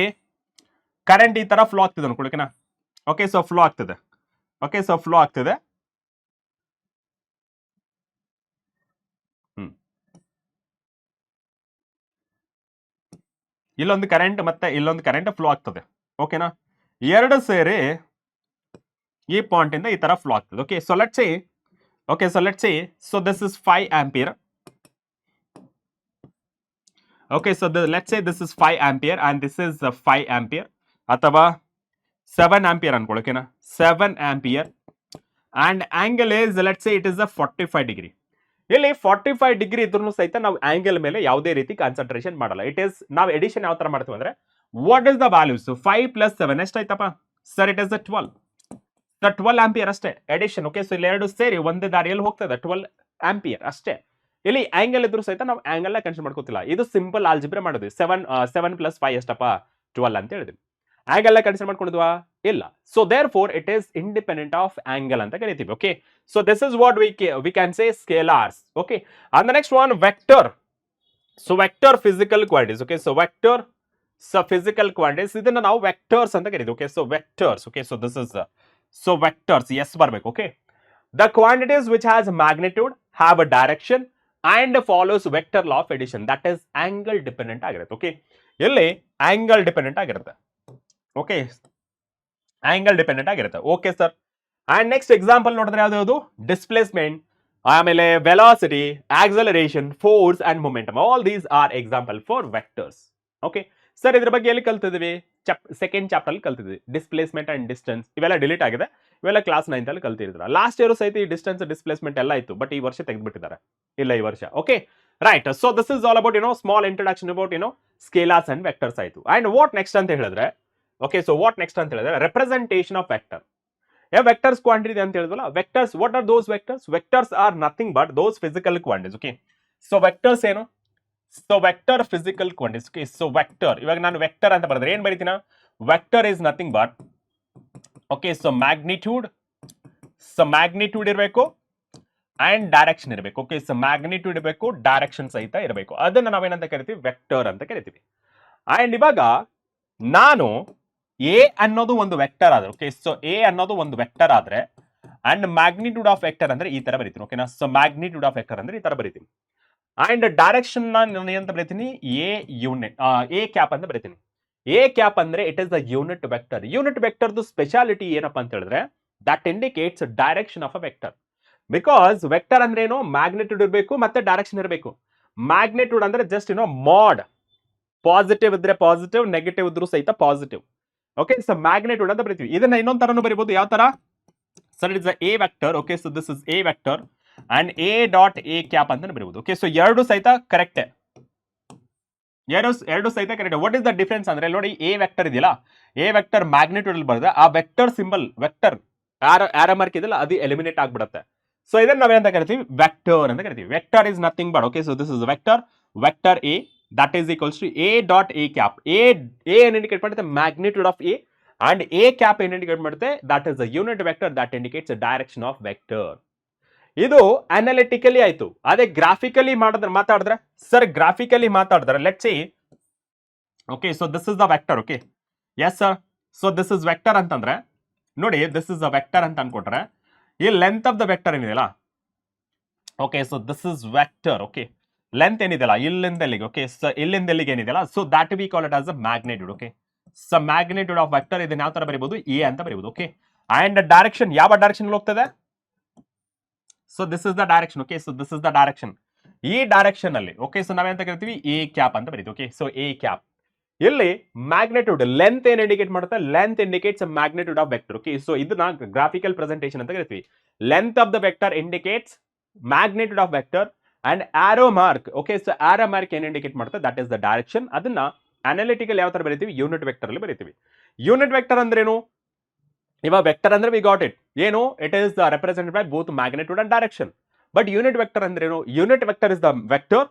ಕರೆಂಟ್ ಈ ತರ ಫ್ಲೋ ಆಗ್ತಿದೆ ಅನ್ಕೊಳ್ಳೋಕೆನಾ. ಓಕೆ ಸೊ ಫ್ಲೋ ಆಗ್ತಿದೆ. ಓಕೆ ಸೊ ಫ್ಲೋ ಆಗ್ತಿದೆ. ಇಲ್ಲೊಂದು ಕರೆಂಟ್ ಮತ್ತೆ ಇಲ್ಲೊಂದು ಕರೆಂಟ್ ಫ್ಲೋ ಆಗ್ತದೆ. ಓಕೆನಾ? ಎರಡು ಸೇರಿ ಈ ಪಾಯಿಂಟ್ ಇಂದ ಈ ತರ ಫ್ಲೋ ಆಗ್ತದೆ. Okay so let's say so this is 5 ampere. Okay, so let's say this is 5 ampere and this is 5 ampere ಅಥವಾ 7 ampere ಅನ್ಕೊಳ್ಳೋಕೆನಾ. 7 ampere and angle is let's say it is a 45 degree. ಇಲ್ಲಿ 45 degree ಇದ್ರೂ ಸಹಿತ ನಾವು angle ಮೇಲೆ ಯಾವುದೇ ರೀತಿ concentration ಮಾಡಲ್ಲ. It is ನಾವು ಎಡಿಷನ್ ಯಾವ ತರ ಮಾಡ್ತೀವಿ ಅಂದ್ರೆ ವಾಟ್ ಇಸ್ ದ ವ್ಯಾಲ್ಯೂಸ್ 5 + 7 ಎಷ್ಟಾಯ್ತಪ್ಪ ಸರ್? ಇಟ್ ಇಸ್ 12 ಆಂಪಿಯರ್ ಅಷ್ಟೇ ಎಡಿಷನ್. ಓಕೆ ಸೊ ಇಲ್ಲಿ ಎರಡು ಸೇರಿ ಒಂದೇ ದಾರಿಯಲ್ಲಿ ಹೋಗ್ತದೆ 12 ಆಂಪಿಯರ್ ಅಷ್ಟೇ. ಇಲ್ಲಿ ಆಂಗಲ್ ಇದ್ರೂ ಸಹಿತ ನಾವು ಆಂಗಲ್ ನ ಕನ್ಸಿಡರ್ ಮಾಡ್ಕೋತಿಲ್ಲ. ಇದು ಸಿಂಪಲ್ ಆಲ್ಜಿಬ್ರಾ ಮಾಡಿದ್ವಿ. 7 + 5 ಎಷ್ಟಪ್ಪ? 12 ಅಂತ ಹೇಳಿದ್ವಿ. ಆಂಗಲ್ ನ ಕನ್ಸಿಡರ್ ಮಾಡ್ಕೊಂಡಿದ್ವಾ? ಇಲ್ಲ. So therefore it is independent of angle ಅಂತ ಕರಿತೀವಿ. Okay so this is what we can say scalars. Okay and the next one vector. So vector physical quantities. Okay so vector physical quantities ಇದನ್ನ ನಾವು vectors ಅಂತ ಕರಿತೀವಿ. Okay so vectors. Okay so this is so vectors S ಬರಬೇಕು. Okay the quantities which has magnitude have a direction and follows vector law of addition that is angle dependent ಆಗಿರುತ್ತೆ. Okay ಇಲ್ಲಿ angle dependent ಆಗಿರುತ್ತೆ. Okay angle dependent ಆಗಿರುತ್ತೆ. Okay sir and next example ನೋಡಿದ್ರೆ ಯಾವ್ದು? Displacement, ಆಮೇಲೆ velocity, acceleration, force and momentum. All these are example for vectors. Okay sir ಇದ್ರ ಬಗ್ಗೆ ಎಲ್ಲಿ ಕಲ್ತಿದ್ವಿ? ಸೆಕೆಂಡ್ ಚಾಪ್ಟರ್ ಅಲ್ಲಿ ಕಲ್ತಿದ್ವಿ. ಡಿಸ್ಪ್ಲೇಸ್ಮೆಂಟ್ ಅಂಡ್ ಡಿಸ್ಟೆನ್ಸ್ ಇವೆಲ್ಲ ಡಿಲೀಟ್ ಆಗಿದೆ. ಇವೆಲ್ಲ ಕ್ಲಾಸ್ 9th ಅಲ್ಲಿ ಕಲ್ತಿದ್ರ. ಲಾಸ್ಟ್ ಇಯರ್ ಸಹಿತ ಈ ಡಿಸ್ಟೆನ್ಸ್ ಡಿಸ್ಪ್ಲೇಸ್ಮೆಂಟ್ ಎಲ್ಲ ಇತ್ತು, ಬಟ್ ಈ ವರ್ಷ ತೆಗೆದ್ಬಿಟ್ಟಿದ್ದಾರೆ. ಇಲ್ಲ ಈ ವರ್ಷ. Okay right. So this is all about small introduction about scalars and vectors ಆಯ್ತು. ಅಂಡ್ ವಾಟ್ ನೆಕ್ಸ್ಟ್ ಅಂತ ಹೇಳಿದ್ರೆ, ಓಕೆ, ಸೊ ವಾಟ್ ನೆಕ್ಸ್ಟ್ ಅಂತ ಹೇಳಿದ್ರೆ representation of vector. Vectors quantity ಅಂತ ಹೇಳಿದ್ವಲ್ಲ, vectors, what are those vectors? Vectors are nothing but those physical quantities. Okay, so vectors ಏನು? So vector physical quantities. Okay, so vector, ಇವಾಗ ನಾನು vector ಅಂತ ಬರೆದ್ರೆ ಏನ್ ಬರೀತೀನ? Vector is nothing but, okay, so magnitude ಇರಬೇಕು ಅಂಡ್ ಡೈರೆಕ್ಷನ್ ಇರಬೇಕು. Okay, so magnitude ಇರಬೇಕು, ಡೈರೆಕ್ಷನ್ ಸಹಿತ ಇರಬೇಕು. ಅದನ್ನ ನಾವೇನಂತ ಕರಿತೀವಿ? ವೆಕ್ಟರ್ ಅಂತ ಕರಿತೀವಿ. ಅಂಡ್ ಇವಾಗ ನಾನು ಎ ಅನ್ನೋದು ಒಂದು ವೆಕ್ಟರ್ ಆದ್ರೆ, ಓಕೆ, ಸೊ ಎ ಅನ್ನೋದು ಒಂದು ವೆಕ್ಟರ್ ಆದ್ರೆ ಅಂಡ್ ಮ್ಯಾಗ್ನಿಟ್ಯೂಡ್ ಆಫ್ ವೆಕ್ಟರ್ ಅಂದ್ರೆ ಈ ತರ ಬರೀತೀನಿ. ಓಕೆನಾ? ಸೊ ಮ್ಯಾಗ್ನಿಟ್ಯೂಡ್ ಆಫ್ ವೆಕ್ಟರ್ ಅಂದ್ರೆ ಈ ತರ ಬರೀತೀನಿ. ಅಂಡ್ ಡೈರೆಕ್ಷನ್ ನಾನು ಏನಂತ ಬರೀತೀನಿ? ಎ ಕ್ಯಾಪ್ ಅಂತ ಬರೀತೀನಿ. ಎ ಕ್ಯಾಪ್ ಅಂದ್ರೆ it is the unit vector. Unit ವೆಕ್ಟರ್ದು ಸ್ಪೆಷಾಲಿಟಿ ಏನಪ್ಪಾ ಅಂತ ಹೇಳಿದ್ರೆ that indicates direction of a vector. Because vector ಅಂದ್ರೆ ಏನು? ಮ್ಯಾಗ್ನಿಟ್ಯೂಡ್ ಇರಬೇಕು ಮತ್ತೆ ಡೈರೆಕ್ಷನ್ ಇರಬೇಕು. ಮ್ಯಾಗ್ನಿಟ್ಯೂಡ್ ಅಂದ್ರೆ ಜಸ್ಟ್ ಮಾಡ್, ಪಾಸಿಟಿವ್ ಇದ್ರೆ ಪಾಸಿಟಿವ್, ನೆಗೆಟಿವ್ ಇದ್ರು ಸಹಿತ ಪಾಸಿಟಿವ್. ಓಕೆ, ಸೊ ಮ್ಯಾಗ್ನಿಟ್ಯೂಡ್ ಅಂತ ಬರೀತೀವಿ. ಇದನ್ನ ಇನ್ನೊಂದು ತರನು ಬರೀಬಹುದು. ಯಾವ ತರ? Sir it's A vector. Okay, so this is A vector and A dot A cap ಅಂತ ಬರೀಬಹುದು. ಓಕೆ, ಸೊ ಎರಡು ಸಹಿತ ಕರೆಕ್ಟ್, ಎರಡು ಸಹಿತ correct. What is the difference ಅಂದ್ರೆ ನೋಡಿ, ಎ ವೆಕ್ಟರ್ ಇದೆಯಲ್ಲ, ಎ ವೆಕ್ಟರ್ ಮ್ಯಾಗ್ನಿಟ್ಯೂಡ್ ಅಲ್ಲಿ ಬರೆದ್ರೆ ಆ vector symbol, vector arrow mark ಇದೆಯಲ್ಲ, ಅದು ಎಲಿಮಿನೇಟ್ ಆಗ್ಬಿಡುತ್ತೆ. ಸೊ ಇದನ್ನ ನಾವೇನಂತ ಕರಿತೀವಿ? ವೆಕ್ಟರ್ ಅಂತ ಕರಿತೀವಿ. Vector is nothing but, okay, so this is vector A that is equals to a dot a cap. a ಏನು ಇಂಡಿಕೇಟ್ ಮಾಡುತ್ತೆ? Magnitude of A. And A cap ಏನು ಇಂಡಿಕೇಟ್ ಮಾಡುತ್ತೆ? That is the unit vector that indicates direction of vector. ಇದು analytically ಆಯ್ತು. ಅದೇ graphically ಮಾತಾಡಿದ್ರೆ, sir graphically ಮಾತಾಡಿದ್ರೆ let's see, okay, so this is the vector. Okay, yes sir, so this is vector ಅಂತಂದ್ರೆ ನೋಡಿ, this is the vector ಅಂತ ಅನ್ಕೊಟ್ರೆ ಈ length of the vector ಏನಿದೆಯಲ್ಲ, okay, so this is vector. Okay, length ಏನಿದೆಯಲ್ಲ ಇಲ್ಲಿಂದ ಎಲ್ಲಿಗೆ, okay, so ಇಲ್ಲಿಂದ ಎಲ್ಲಿಗೆ ಏನಿದೆಯಲ್ಲ, so that we call it as a magnitude. Okay, so magnitude of vector ಇದನ್ನ ಯಾವ ತರ ಬರೀಬಹುದು? ಎ ಅಂತ ಬರೀಬಹುದು. ಓಕೆ, ಅಂಡ್ ಡೈರೆಕ್ಷನ್ ಯಾವ ಡೈರೆಕ್ಷನ್ ಹೋಗ್ತದೆ? So this is the direction. Okay, so this is the direction. ಈ ಡೈರೆಕ್ಷನ್ ಅಲ್ಲಿ, ಓಕೆ, ಸೊ ನಾವೇಂತ ಕರಿತೀವಿ? ಎ ಕ್ಯಾಪ್ ಅಂತ ಬರೀತೀವಿ. Okay, so A cap. ಇಲ್ಲಿ ಮ್ಯಾಗ್ನಿಟ್ಯೂಡ್, ಲೆಂತ್ ಏನ್ ಇಂಡಿಕೇಟ್ ಮಾಡುತ್ತೆ? Length indicates magnitude of vector. Okay, so ಇದನ್ನ ಗ್ರಾಫಿಕಲ್ ಪ್ರೆಸೆಂಟೇಷನ್ ಅಂತ ಕರಿತೀವಿ. Length of the vector indicates magnitude of vector and arrow mark. Okay, so arrow mark ಏನ್ indicate ಮಾಡುತ್ತೆ? That is the direction. ಅದನ್ನ analytical ಯಾವ ತರ ಬರೀತೀವಿ? Unit vector ಅಲ್ಲಿ ಬರೀತೀವಿ. Unit vector ಅಂದ್ರೇನು? ಇವಾಗ ವೆಕ್ಟರ್ ಅಂದ್ರೆ ವಿ ಗಾಟ್ ಇಟ್, ಏನು? It is represented by both magnitude and direction. But unit vector ಅಂದ್ರೇನು? Unit vector is the vector,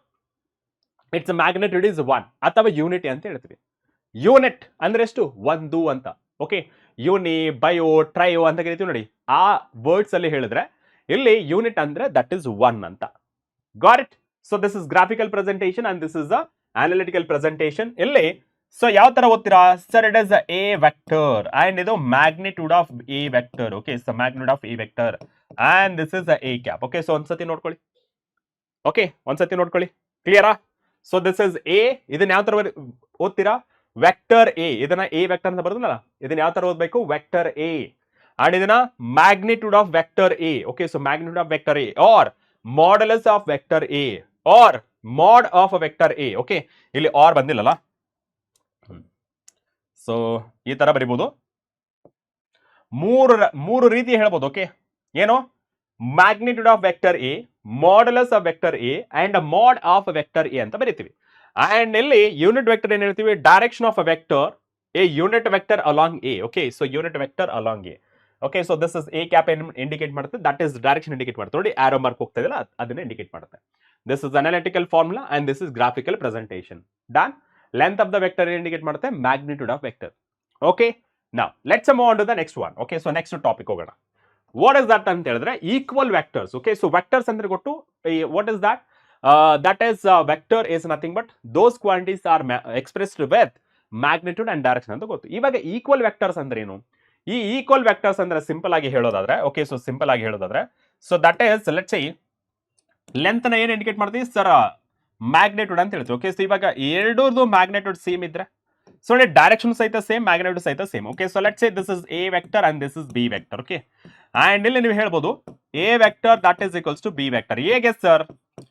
it's magnitude is 1 ಅಥವಾ ಯೂನಿಟಿ ಅಂತ ಹೇಳ್ತೀವಿ. ಯೂನಿಟ್ ಅಂದ್ರೆ ಎಷ್ಟು? ಒಂದು ಅಂತ. ಓಕೆ, ಯೂನಿ, ಬಯೋ, ಟ್ರಯೋ ಅಂತ ಕರಿತೀವಿ ನೋಡಿ. ಆ ವರ್ಡ್ಸ್ ಅಲ್ಲಿ ಹೇಳಿದ್ರೆ ಇಲ್ಲಿ ಯೂನಿಟ್ ಅಂದ್ರೆ ದಟ್ ಇಸ್ 1 ಅಂತ. Got it? So this is graphical presentation and this is the analytical presentation. ಇಲ್ಲಿ ಸೊ ಯಾವ ತರ ಓದ್ತೀರಾ? Sir it is A vector and ಇದು magnitude of A vector. Okay, so magnitude of A vector and this is A cap. Okay, so ಒಂದ್ಸತಿ ನೋಡ್ಕೊಳ್ಳಿ. Okay, ಒಂದ್ಸತಿ ನೋಡ್ಕೊಳ್ಳಿ. ಕ್ಲಿಯರಾ? So this is A. ಇದನ್ನ ಯಾವ ತರ ಓದ್ತೀರಾ? Vector A. ಇದನ್ನ ಎ ವೆಕ್ಟರ್ ಅಂತ ಬರೋದಲ್ಲ, ಇದನ್ನ ಯಾವ ತರ ಓದ್ಬೇಕು? Vector A. ಅಂಡ್ ಇದನ್ನ magnitude of vector A. Okay, so magnitude of vector A or modulus of vector A or mod of vector A. Okay, ಇಲ್ಲಿ ಆರ್ ಬಂದಿಲ್ಲಲ್ಲ, ಸೊ ಈ ತರ ಬರೀಬಹುದು. ಮೂರು ರೀತಿ ಹೇಳ್ಬೋದು. ಓಕೆ, ಏನು? Magnitude of vector A, modulus of vector A and mod of vector A ಅಂತ ಬರೀತೀವಿ. ಅಂಡ್ ಇಲ್ಲಿ ಯೂನಿಟ್ ವೆಕ್ಟರ್ ಏನ್ ಹೇಳ್ತೀವಿ? Direction of a vector, A unit vector along A. Okay, so unit vector along A. Okay, so this is A cap indicate ಮಾಡುತ್ತೆ, that is direction indicate ಮಾಡುತ್ತೆ. ನೋಡಿ arrow mark ಹೋಗ್ತಾ ಇದೆಯಲ್ಲ, ಅದನ್ನ indicate ಮಾಡುತ್ತೆ. This is analytical formula and this is graphical presentation. Done. Length of the vector indicate ಮಾಡುತ್ತೆ, magnitude of vector. Okay, now let's move on to the next one. Okay, so next topic ಹೋಗೋಣ. What is that ಅಂತ ಹೇಳಿದ್ರೆ equal vectors. Okay, so vectors ಅಂದ್ರೆ ಗೊತ್ತು. What is that? That is vector is nothing but those quantities are expressed with magnitude and direction ಅಂತ ಗೊತ್ತು. ಇವಾಗ equal vectors ಅಂದ್ರೆ ಏನು? ಈ ಈಕ್ವಲ್ ವೆಕ್ಟರ್ಸ್ ಅಂದ್ರೆ ಸಿಂಪಲ್ ಆಗಿ ಹೇಳೋದಾದ್ರೆ, ಓಕೆ, ಸೊ ಸಿಂಪಲ್ ಆಗಿ ಹೇಳೋದಾದ್ರೆ, so that is let's say length ನ ಏನು ಇಂಡಿಕೇಟ್ ಮಾಡ್ತೀವಿ? ಸರ್ ಮ್ಯಾಗ್ನಿಟ್ಯೂಡ್ ಅಂತ ಹೇಳ್ತೀವಿ. ಓಕೆ, ಸೊ ಇವಾಗ ಎರಡೂರ್ದು ಮ್ಯಾಗ್ನಿಟ್ಯೂಡ್ ಸೇಮ್ ಇದ್ರೆ, ಸೊ ಡೈರೆಕ್ಷನ್ ಸಹಿತ ಸೇಮ್, ಮ್ಯಾಗ್ನಿಟ್ಯೂಡ್ ಸಹಿತ same. Okay, so let's say this is A vector and this is B vector. Okay, and ಇಲ್ಲಿ ನೀವು ಹೇಳ್ಬೋದು A vector that is equals to B vector. ಹೇಗೆ sir?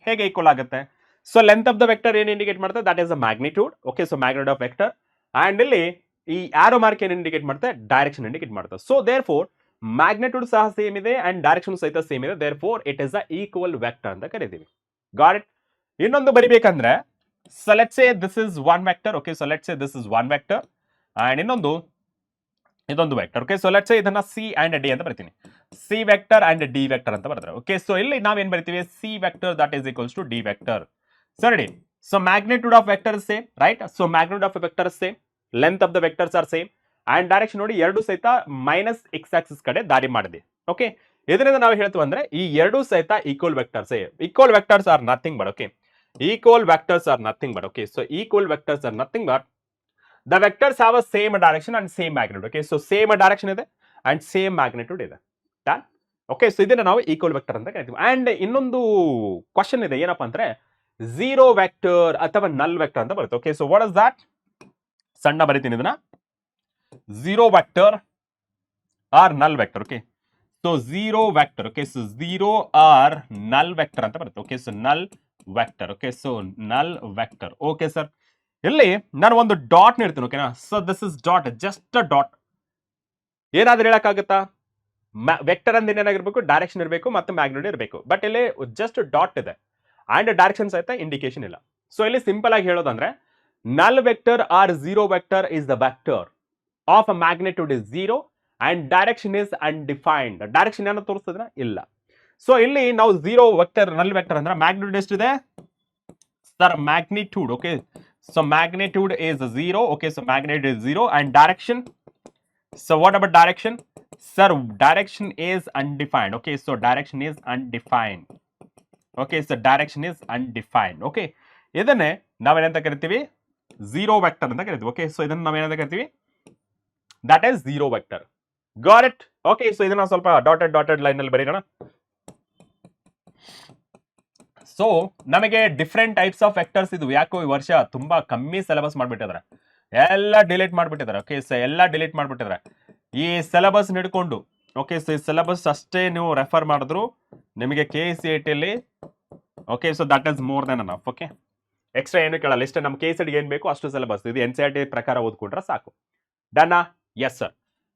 ಹೇಗೆ equal ಆಗುತ್ತೆ? So length of the vector ಏನು indicate ಮಾಡುತ್ತೆ? That is a magnitude. Okay, so magnitude of vector. And ಇಲ್ಲಿ ಈ ಆರೋ ಮಾರ್ಕ್ ಏನು ಇಂಡಿಕೇಟ್ ಮಾಡುತ್ತೆ? ಡೈರೆಕ್ಷನ್ ಇಂಡಿಕೇಟ್ ಮಾಡುತ್ತೆ. ಸೊ ದೇರ್ ಫೋರ್ ಮ್ಯಾಗ್ನಿಟ್ಯೂಡ್ ಸಹ ಸೇಮ್ ಇದೆ ಅಂಡ್ ಡೈರೆಕ್ಷನ್ ಸಹಿತ ಸೇಮ್ ಇದೆ. Therefore it is a equal vector ಅಂತ ಕರಿತೀವಿ. Got it? ಇನ್ನೊಂದು ಬರಿಬೇಕಂದ್ರೆ so let's say this is one vector. Okay, so let's say this is one vector and ಇನ್ನೊಂದು ಇದೊಂದು vector. Okay, so let's say ಇದನ್ನ C and D ಅಂತ ಬರ್ತೀನಿ. C vector and D vector ಅಂತ ಬರ್ತಾರೆ. Okay, so ಇಲ್ಲಿ ನಾವೇನ್ ಬರ್ತೀವಿ, C vector that is equals to D vector. ಸರಿ, so magnitude of vector same, right? So magnitude of vector same, length of the vectors are same and direction ನೋಡಿ ಎರಡು ಸಹಿತ minus X axis ಕಡೆ ದಾರಿ ಮಾಡಿದೆ. ಓಕೆ, ಇದರಿಂದ ನಾವು ಹೇಳ್ತೀವಿ ಅಂದ್ರೆ ಈ ಎರಡು ಸಹಿತ equal vectors. Equal vectors are nothing but, okay, equal vectors are nothing but, okay, so equal vectors are nothing but the vectors have a same direction and same magnitude. Okay, so same direction ಇದೆ and same magnitude ಇದೆ. Done? Okay, so ಇದನ್ನ ನಾವು equal vector ಅಂತ ಕರಿತೀವಿ. and ಇನ್ನೊಂದು question ಇದೆ, ಏನಪ್ಪಾ ಅಂದ್ರೆ zero vector ಅಥವಾ null vector ಅಂತ ಬರುತ್ತೆ. Okay, so what is that? ಸಣ್ಣ ಬರಿತೀನಿ ಇದನ್ನ, zero vector or null vector. Okay, so zero vector. Okay, so zero or null vector ಅಂತ ಬರುತ್ತೆ. Okay, so null vector. Okay, so null vector. Okay sir, ಇಲ್ಲಿ ನಾನು ಒಂದು ಡಾಟ್ ನೀಡ್ತೀನಿ. ಓಕೆನಾ, so this is dot, just a dot. ಏನಾದ್ರೂ ಹೇಳಕ್ಕಾಗತ್ತಾ? Vector ಅಂದ್ರೆ ಏನಾಗಿರ್ಬೇಕು, direction ಇರಬೇಕು ಮತ್ತೆ ಮ್ಯಾಗ್ನಿಟ್ಯೂಡ್ ಇರಬೇಕು. ಬಟ್ ಇಲ್ಲಿ ಜಸ್ಟ್ ಡಾಟ್ ಇದೆ ಅಂಡ್ ಡೈರೆಕ್ಷನ್ ಸಹಿತ ಇಂಡಿಕೇಶನ್ ಇಲ್ಲ. ಸೊ ಇಲ್ಲಿ ಸಿಂಪಲ್ ಆಗಿ ಹೇಳೋದಂದ್ರೆ null vector or zero vector is the vector of a magnitude is zero and direction is undefined. Direction ಏನೋ ತೋರಿಸ್ತದ್ರ ಇಲ್ಲ. ಸೊ ಇಲ್ಲಿ ನಾವು ಝೀರೋ ವೆಕ್ಟರ್, ನಲ್ ವೆಕ್ಟರ್ ಅಂದ್ರೆ ಮ್ಯಾಗ್ನಿಟ್ಯೂಡ್ ಎಷ್ಟಿದೆ sir? Magnitude. Okay, so magnitude is 0. Okay, so magnitude is 0 and direction. So what about direction? Sir, direction is undefined. Okay, so direction is undefined. Okay, so direction is undefined. Okay, ಇದನ್ನೇ ನಾವೇನಂತ ಕರಿತೀವಿ, zero vector ಅಂತ ಕರಿತೀವಿ. Okay, so ಇದನ್ನ ನಾವೇನಂತ ಕರಿತೀವಿ, that is zero vector. Got it? Okay, so ಇದನ್ನ ಸ್ವಲ್ಪ ಡಾಟೆಡ್ ಲೈನ್ ಅಲ್ಲಿ ಬರೀರೋಣ. ಸೊ ನಮಗೆ ಡಿಫ್ರೆಂಟ್ ಟೈಪ್ಸ್ ಆಫ್ ವೆಕ್ಟರ್ಸ್ ಇದು. ಯಾಕೋ ಈ ವರ್ಷ ತುಂಬಾ ಕಮ್ಮಿ ಸಿಲೆಬಸ್ ಮಾಡ್ಬಿಟ್ಟಿದ್ದಾರೆ, ಎಲ್ಲ ಡಿಲೀಟ್ ಮಾಡ್ಬಿಟ್ಟಿದ್ದಾರೆ. ಓಕೆ, ಸೊ ಎಲ್ಲ ಡಿಲೀಟ್ ಮಾಡ್ಬಿಟ್ಟಿದ್ದಾರೆ. ಈ ಸಿಲೆಬಸ್ ಹಿಡ್ಕೊಂಡು, ಓಕೆ, ಸೊ ಈ ಸಿಲೆಬಸ್ ಅಷ್ಟೇ ನೀವು ರೆಫರ್ ಮಾಡಿದ್ರು ನಿಮಗೆ KCET ಅಲ್ಲಿ. Okay, so that is more then enough. Okay, extra ಏನು ಕೇಳಲ್ಲ, ಇಷ್ಟೇ ನಮ್ಮ KCET ಗೆ ಏನ್ ಬೇಕು ಅಷ್ಟು ಸಿಲೆಬಸ್ ಇದು. NCERT ಪ್ರಕಾರ ಓದ್ಕೊಂಡ್ರೆ ಸಾಕು. ಡನ್ನಾ? Yes sir.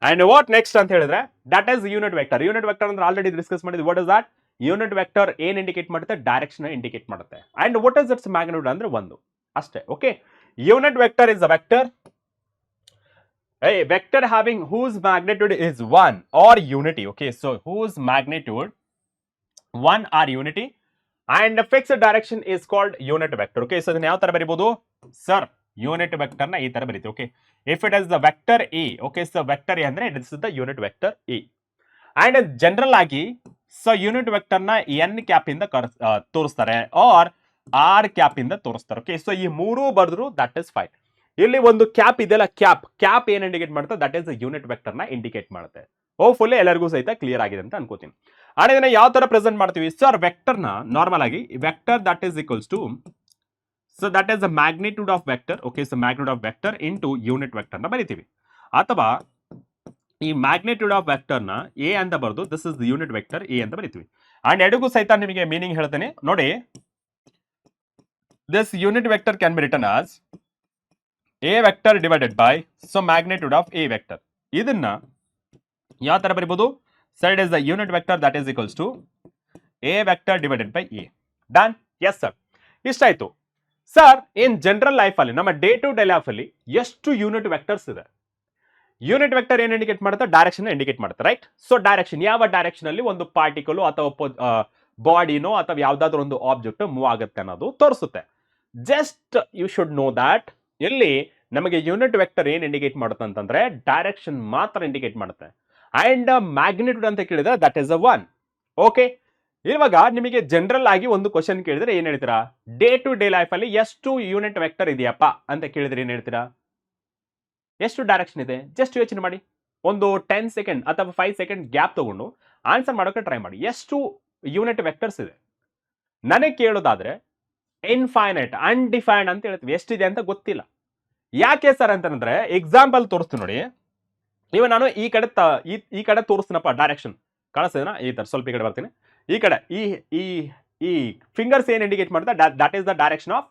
And what next ಅಂತ ಹೇಳಿದ್ರೆ that is unit vector. Unit vector ಅಂದ್ರೆ ಆಲ್ರೆಡಿ ಡಿಸ್ಕಸ್ ಮಾಡಿದ್ವಿ. What is that? Unit vector ಏನ್ ಇಂಡಿಕೇಟ್ ಮಾಡುತ್ತೆ? ಡೈರೆಕ್ಷನ್ ಇಂಡಿಕೇಟ್ ಮಾಡುತ್ತೆ. And what is its magnitude ಅಂದ್ರೆ ಒಂದು ಅಷ್ಟೇ. Okay, unit vector is a vector, a vector having whose magnitude is 1 or unity. Okay, so whose magnitude 1 or unity and fixed direction is called unit vector. Okay, so ಇದನ್ನ ಯಾವ ತರ ಬರಿಬಹುದು sir? Unit vector ನ ಈ ತರ ಬರೀತೀವಿ. Okay, if it is the vector A, okay, so vector A ಅಂದ್ರೆ it is the unit vector A. And general ಆಗಿ ಸೊ ಯೂನಿಟ್ ವೆಕ್ಟರ್ ನ ಎನ್ ಕ್ಯಾಪ್ ಇಂದ ತೋರಿಸ್ತಾರೆ ಆರ್ ಆರ್ ಕ್ಯಾಪ್ ಇಂದ ತೋರಿಸ್ತಾರೆ. ಓಕೆ, ಸೊ ಈ ಮೂರು ಬರೆದ್ರು ದಟ್ ಇಸ್ ಫೈನ್. ಇಲ್ಲಿ ಒಂದು ಕ್ಯಾಪ್ ಇದೆಯಲ್ಲ, ಕ್ಯಾಪ್ ಏನ್ ಇಂಡಿಕೇಟ್ ಮಾಡುತ್ತೆ? ದಟ್ ಇಸ್ ಯೂನಿಟ್ ವೆಕ್ಟರ್ ನ ಇಂಡಿಕೇಟ್ ಮಾಡುತ್ತೆ. ಹೋಪ್ಫುಲ್ಲಿ ಎಲ್ಲರಿಗೂ ಸಹಿತ ಕ್ಲಿಯರ್ ಆಗಿದೆ ಅಂತ ಅನ್ಕೋತೀನಿ. ಅಂಡ್ ಇದನ್ನ ಯಾವ ತರ ಪ್ರೆಸೆಂಟ್ ಮಾಡ್ತೀವಿ ಸರ್? ವೆಕ್ಟರ್ ನ ನಾರ್ಮಲ್ ಆಗಿ vector that is equals to, so that is the magnitude of vector. Okay, so magnitude of vector into unit vector ನ ಬರಿತೀವಿ. ಅಥವಾ ಈ ಮ್ಯಾಗ್ನಿಟ್ಯೂಡ್ ಆಫ್ ವೆಕ್ಟರ್ ನ ಎ ಅಂತ ಬರೆದು this is unit vector A ಅಂತ ಬರಿತೀವಿ. ಅಂಡ್ ಎರಡಿಗೂ ಸಹಿತ ನಿಮಗೆ ಮೀನಿಂಗ್ ಹೇಳ್ತೇನೆ ನೋಡಿ. This unit vector can be written as A vector divided by so magnitude of A vector. ಇದನ್ನ ಯಾವ ತರ ಬರಿಬಹುದು sir? It is the unit vector that is equals to A vector divided by A. Done? Yes sir. ಇಷ್ಟ ಆಯ್ತು sir. In general life ಅಲ್ಲಿ, ನಮ್ಮ day to day life ಅಲ್ಲಿ ಎಷ್ಟು ಯೂನಿಟ್ ವೆಕ್ಟರ್ಸ್ ಇದೆ? ಯೂನಿಟ್ ವೆಕ್ಟರ್ ಏನ್ ಇಂಡಿಕೇಟ್ ಮಾಡುತ್ತೆ? Direction indicate ಮಾಡುತ್ತೆ, ರೈಟ್? ಸೊ ಡೈರೆಕ್ಷನ್, ಯಾವ ಡೈರೆಕ್ಷನ್ ಅಲ್ಲಿ ಒಂದು ಪಾರ್ಟಿಕಲ್ ಅಥವಾ ಬಾಡಿನೋ ಅಥವಾ ಯಾವ್ದಾದ್ರು ಒಂದು ಆಬ್ಜೆಕ್ಟ್ ಮೂವ್ ಆಗುತ್ತೆ ಅನ್ನೋದು ತೋರಿಸುತ್ತೆ. Just you should know that ಇಲ್ಲಿ ನಮಗೆ ಯೂನಿಟ್ ವೆಕ್ಟರ್ ಏನ್ ಇಂಡಿಕೇಟ್ ಮಾಡುತ್ತೆ ಅಂತಂದ್ರೆ ಡೈರೆಕ್ಷನ್ ಮಾತ್ರ ಇಂಡಿಕೇಟ್ ಮಾಡುತ್ತೆ. ಅಂಡ್ ಮ್ಯಾಗ್ನಿಟ್ಯೂಡ್ ಅಂತ ಕೇಳಿದ್ರೆ ದಟ್ ಇಸ್ ಅ 1. ಓಕೆ, ಇವಾಗ ನಿಮಗೆ ಜನರಲ್ ಆಗಿ ಒಂದು ಕ್ವಶನ್ ಕೇಳಿದ್ರೆ ಏನ್ ಹೇಳ್ತೀರಾ? ಡೇ ಟು ಡೇ ಲೈಫ್ ಅಲ್ಲಿ ಎಷ್ಟು ಯೂನಿಟ್ ವೆಕ್ಟರ್ ಇದೆಯಪ್ಪ ಅಂತ ಕೇಳಿದ್ರೆ ಏನ್ ಹೇಳ್ತೀರಾ? ಎಷ್ಟು ಡೈರೆಕ್ಷನ್ ಇದೆ? ಜಸ್ಟ್ ಯೋಚನೆ ಮಾಡಿ. ಒಂದು 10 ಸೆಕೆಂಡ್ ಅಥವಾ 5 ಸೆಕೆಂಡ್ ಗ್ಯಾಪ್ ತಗೊಂಡು ಆನ್ಸರ್ ಮಾಡೋಕೆ ಟ್ರೈ ಮಾಡಿ. ಎಷ್ಟು ಯೂನಿಟ್ ವೆಕ್ಟರ್ಸ್ ಇದೆ? ನನಗೆ ಕೇಳೋದಾದ್ರೆ ಇನ್ಫೈನೈಟ್, ಅನ್ಡಿಫೈನ್ಡ್ ಅಂತ ಹೇಳ್ತೀವಿ. ಎಷ್ಟಿದೆ ಅಂತ ಗೊತ್ತಿಲ್ಲ. ಯಾಕೆ ಸರ್ ಅಂತಂದ್ರೆ ಎಕ್ಸಾಂಪಲ್ ತೋರಿಸ್ತೀನಿ ನೋಡಿ. ಇವ ನಾನು ಈ ಕಡೆ ತೋರಿಸ್ತೀನಪ್ಪ ಡೈರೆಕ್ಷನ್, ಕಾಣಿಸ್ತಿದೆನಾ? ಈ ತರ ಸ್ವಲ್ಪ ಈ ಕಡೆ ಬರ್ತೀನಿ. ಈ ಕಡೆ ಈ ಫಿಂಗರ್ಸ್ ಏನ್ ಇಂಡಿಕೇಟ್ ಮಾಡುತ್ತೆ? That is the direction of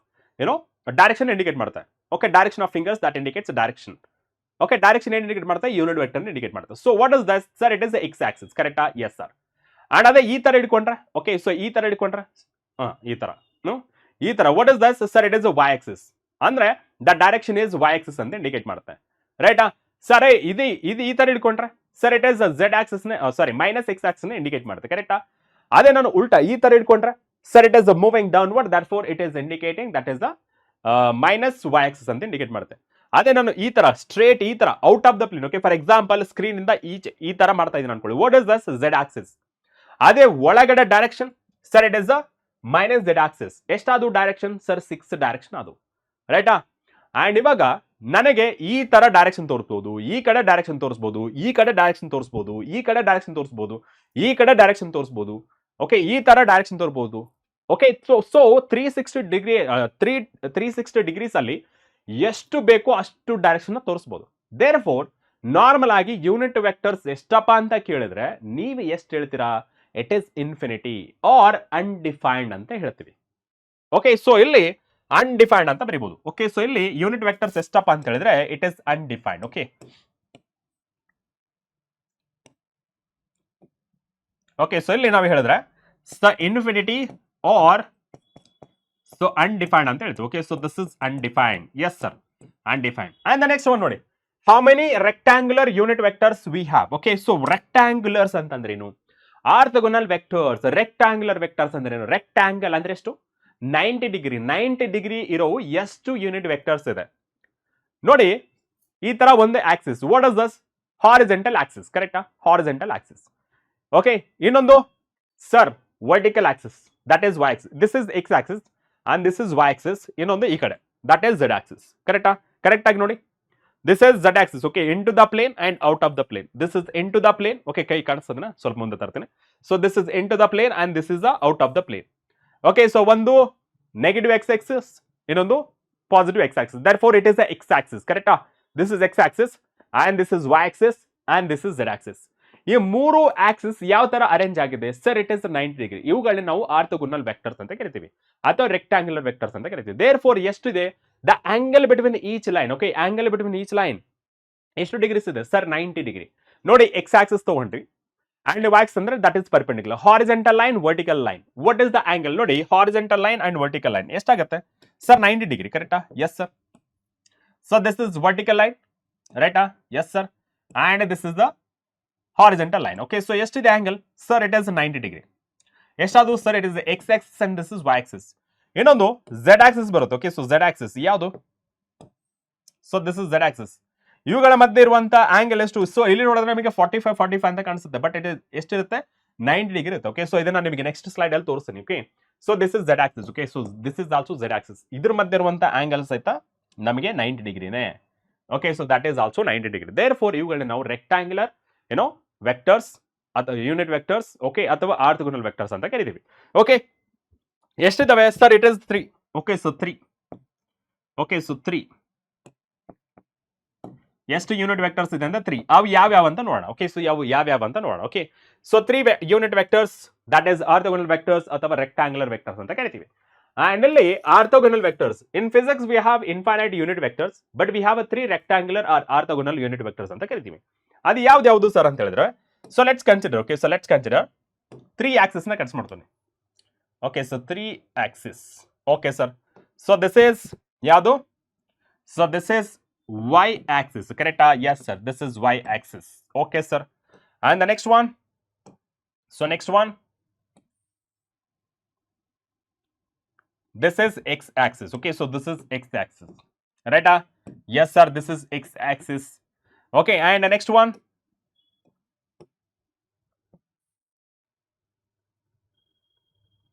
direction indicate ಮಾಡುತ್ತೆ. Okay, direction of fingers that indicates direction. Okay, direction ಏನ್ ಇಂಡಿಕೇಟ್ ಮಾಡುತ್ತೆ? ಯೂನಿಟ್ ವೆಕ್ಟರ್ ಇಂಡಿಕೇಟ್ ಮಾಡುತ್ತೆ. So what is that sir? It is the X axis. ಕರೆಕ್ಟಾ? Yes sir. And ಅದೇ ಈ ತರ ಹಿಡ್ಕೊಂಡ್ರೆ, okay, so ಈ ತರ ಹಿಡ್ಕೊಂಡ್ರೆ ಈ ತರ ಈ ತರ. What is this sir? It is Y axis. ಅಂದ್ರೆ the direction is Y axis ಅಂತ ಇಂಡಿಕೇಟ್ ಮಾಡುತ್ತೆ, ರೈಟಾ? ಸರ್ ಇದು ಇದು ಈ ತರ ಇಟ್ಕೊಂಡ್ರೆ sir it is Z axis sorry minus X axis indicate ಮಾಡುತ್ತೆ, ಕರೆಕ್ಟಾ? ಅದೇ ನಾನು ಉಲ್ಟಾ ಈ ತರ ಇಟ್ಕೊಂಡ್ರೆ sir it is moving downward, that for it is indicating that is the minus Y axis ಅಂತ ಇಂಡಿಕೇಟ್ ಮಾಡುತ್ತೆ. ಅದೇ ನಾನು ಈ ತರ ಸ್ಟ್ರೇಟ್ ಈ ತರ out of the plane, okay, for example screen ಇಂದ ಈ ತರ ಮಾಡ್ತಾ ಇದ್ದೀನಿ ಅನ್ಕೊಳ್ಳಿ. What is this Z axis. ಅದೇ ಒಳಗಡೆ direction sir it is the minus Z axis. ಎಷ್ಟಾದ್ರು ಡೈರೆಕ್ಷನ್ ಸರ್ 6 ಡೈರೆಕ್ಷನ್ ಅದು, ರೈಟಾ? ಅಂಡ್ ಇವಾಗ ನನಗೆ ಈ ತರ ಡೈರೆಕ್ಷನ್ ತೋರಿಸಬಹುದು, ಈ ಕಡೆ ಡೈರೆಕ್ಷನ್ ತೋರಿಸಬಹುದು, ಈ ಕಡೆ ಡೈರೆಕ್ಷನ್ ತೋರಿಸಬಹುದು, ಈ ಕಡೆ ಡೈರೆಕ್ಷನ್ ತೋರಿಸಬಹುದು, ಈ ಕಡೆ ಡೈರೆಕ್ಷನ್ ತೋರಿಸಬಹುದು, ಓಕೆ, ಈ ತರ ಡೈರೆಕ್ಷನ್ ತೋರಿಸಬಹುದು, ಓಕೆ. ಸೊ 360 ಡಿಗ್ರಿ 360 ಡಿಗ್ರೀಸ್ ಅಲ್ಲಿ ಎಷ್ಟು ಬೇಕೋ ಅಷ್ಟು ಡೈರೆಕ್ಷನ್ ತೋರಿಸಬಹುದು. ದೇರ್ ಫೋರ್ ನಾರ್ಮಲ್ ಆಗಿ ಯೂನಿಟ್ ವೆಕ್ಟರ್ಸ್ ಎಷ್ಟಪ್ಪ ಅಂತ ಕೇಳಿದ್ರೆ ನೀವು ಎಷ್ಟು ಹೇಳ್ತೀರಾ? It is infinity or undefined ಅಂತ ಹೇಳ್ತೀವಿ, ಓಕೆ. ಸೊ ಇಲ್ಲಿ ಅನ್ಡಿಫೈನ್ಡ್ ಅಂತ ಬರೀಬಹುದು, ಓಕೆ. ಸೊ ಇಲ್ಲಿ ಯೂನಿಟ್ ವೆಕ್ಟರ್ಸ್ ಎಷ್ಟಪ್ಪ ಅಂತ ಹೇಳಿದ್ರೆ it is undefined, okay. Okay, so ಇಲ್ಲಿ ನಾವು ಹೇಳಿದ್ರೆ ಇನ್ಫಿನಿಟಿ ಆರ್ ಸೊ ಅನ್ಡಿಫೈನ್ಡ್ ಅಂತ ಹೇಳ್ತೀವಿ, okay. So this is undefined, yes sir, undefined. And the next one ನೋಡಿ, how many rectangular unit vectors we have, okay. So ರೆಕ್ಟಾಂಗ್ಯುಲರ್ಸ್ ಅಂತಂದ್ರೇನು? Orthogonal vectors. Rectangular vectors ಅಂದ್ರೇನು? Rectangle ಅಂದ್ರೆ ಎಷ್ಟು? 90 ಡಿಗ್ರಿ. 90 ಡಿಗ್ರಿ ಇರೋ ಎಷ್ಟು unit vectors ಇದೆ ನೋಡಿ. ಈ ತರ ಒಂದು axis, what is this? Horizontal axis, ಕರೆಕ್ಟಾ? Horizontal axis, okay. ಇನ್ನೊಂದು sir vertical axis, that is Y axis. This is X axis and this is Y axis. ಇನ್ನೊಂದು ಈ ಕಡೆ ದಟ್ ಇಸ್ ಝೆಡ್ ಆಕ್ಸಿಸ್, ಕರೆಕ್ಟಾ? ಕರೆಕ್ಟ್ ಆಗಿ ನೋಡಿ, this is Z axis, okay, into the plane and out of the plane. This is into the plane, okay, ಕೈ ಕಾಣಿಸ್ತದನ್ನ ಸ್ವಲ್ಪ ಮುಂದೆ ತರ್ತೇನೆ. So this is into the plane and this is the out of the plane, okay. So ಒಂದು negative X axis, ಇನ್ನೊಂದು positive X axis. Therefore it is the X axis, ಕರೆಕ್ಟಾ? This is X axis and this is Y axis and this is Z axis. ಈ ಮೂರು Axis ಯಾವ ತರ arrange ಆಗಿದೆ sir? It is 90 degree. ಇವುಗಳನ್ನ ನಾವು orthogonal vectors ಅಂತ ಕರಿತೀವಿ ಅಥವಾ ರೆಕ್ಟಾಂಗ್ಯುಲರ್ ವೆಕ್ಟರ್ಸ್ ಅಂತ ಕರಿತೀವಿ. ದೇರ್ ಫೋರ್ ಎಷ್ಟಿದೆ? The angle between each line, okay, angle between each line ಎಷ್ಟು ಡಿಗ್ರೀಸ್ ಇದೆ ಸರ್? 90 ಡಿಗ್ರಿ. ನೋಡಿ, ಎಕ್ಸ್ ಆಕ್ಸಿಸ್ ತಗೊಂಡ್ವಿ ಅಂಡ್ ವೈ ಆಕ್ಸಿಸ್ ಅಂದ್ರೆ that is perpendicular. Horizontal line, vertical line, what is the angle? ನೋಡಿ, horizontal line and vertical line ಎಷ್ಟಾಗುತ್ತೆ sir? 90 degree, ಕರೆಕ್ಟಾ? Yes sir. So this is vertical line, ರೈಟಾ? Yes sir. And this is the horizontal line, okay. So ಎಷ್ಟಿದೆ angle sir? It is 90 degree. ಎಷ್ಟಾದ್ರು sir? It is X axis and this is Y axis. ಇನ್ನೊಂದು Z axis ಬರುತ್ತೆ, okay. So Z axis ಯಾವುದು? So this is Z axis. ಇವುಗಳ ಮಧ್ಯೆ ಇರುವಂತ angle ಎಷ್ಟು? So ಇಲ್ಲಿ ನೋಡಿದ್ರೆ ನಮಗೆ 45 ಅಂತ ಕಾಣಿಸುತ್ತೆ, ಬಟ್ ಇಟ್ ಇಸ್ ಎಷ್ಟಿರುತ್ತೆ? 90 ಡಿಗ್ರಿ ಇರುತ್ತೆ, ಓಕೆ. ಸೊ ಇದನ್ನ ನಿಮಗೆ ನೆಕ್ಸ್ಟ್ ಸ್ಲೈಡ್ ಅಲ್ಲಿ ತೋರಿಸ್ತೀನಿ, okay. So this is Z axis, okay. So this is also Z axis. ಇದ್ರ ಮಧ್ಯೆ ಇರುವಂತ ಆಂಗಲ್ ಸಹಿತ ನಮಗೆ 90 ಡಿಗ್ರಿನೇ, okay. So that is also 90 degree. Therefore ಇವುಗಳನ್ನ ನಾವು ರೆಕ್ಟಾಂಗ್ಯುಲರ್ ಏನೋ ವೆಕ್ಟರ್ಸ್ ಅಥವಾ ಯೂನಿಟ್ ವೆಕ್ಟರ್ಸ್, ಓಕೆ, ಅಥವಾ ಆರ್ಥೋಗೋನಲ್ ವೆಕ್ಟರ್ಸ್ ಅಂತ ಕರಿತೀವಿ, ಓಕೆ. ಎಷ್ಟಿದಾವೆ sir? It is 3, okay. So 3, okay. So 3 ಎಷ್ಟು ಯೂನಿಟ್ ವೆಕ್ಟರ್ಸ್ ಇದೆ ಅಂದ್ರೆ 3. ಅವು ಯಾವ್ಯಾವ ಅಂತ ನೋಡೋಣ, ಓಕೆ. ಸೊ ಯಾವ್ಯಾವ ಅಂತ ನೋಡೋಣ, okay. So 3 unit vectors, that is orthogonal vectors ಅಥವಾ ರೆಕ್ಟಾಂಗ್ಯುಲರ್ ವೆಕ್ಟರ್ಸ್ ಅಂತ ಕರಿತೀವಿ. ಅಂಡ್ ಇಲ್ಲಿ orthogonal vectors, in physics we have infinite unit vectors, but we have 3 rectangular or orthogonal unit vectors ಅಂತ ಕರಿತೀವಿ. ಅದು ಯಾವ್ದು ಸರ್ ಅಂತ ಹೇಳಿದ್ರೆ, so let's consider, okay. So let's consider 3 axis ನ ಕನ್ಸಿಡರ್ ಮಾಡ್ತೀನಿ, okay. So 3 axis, okay sir. So this is ಯಾವುದು? So this is y axis, correct? Yes sir, this is y axis, okay sir. And the next one, so next one, this is x axis, okay. So this is x axis, right? Yes sir, this is x axis, okay. And the next one,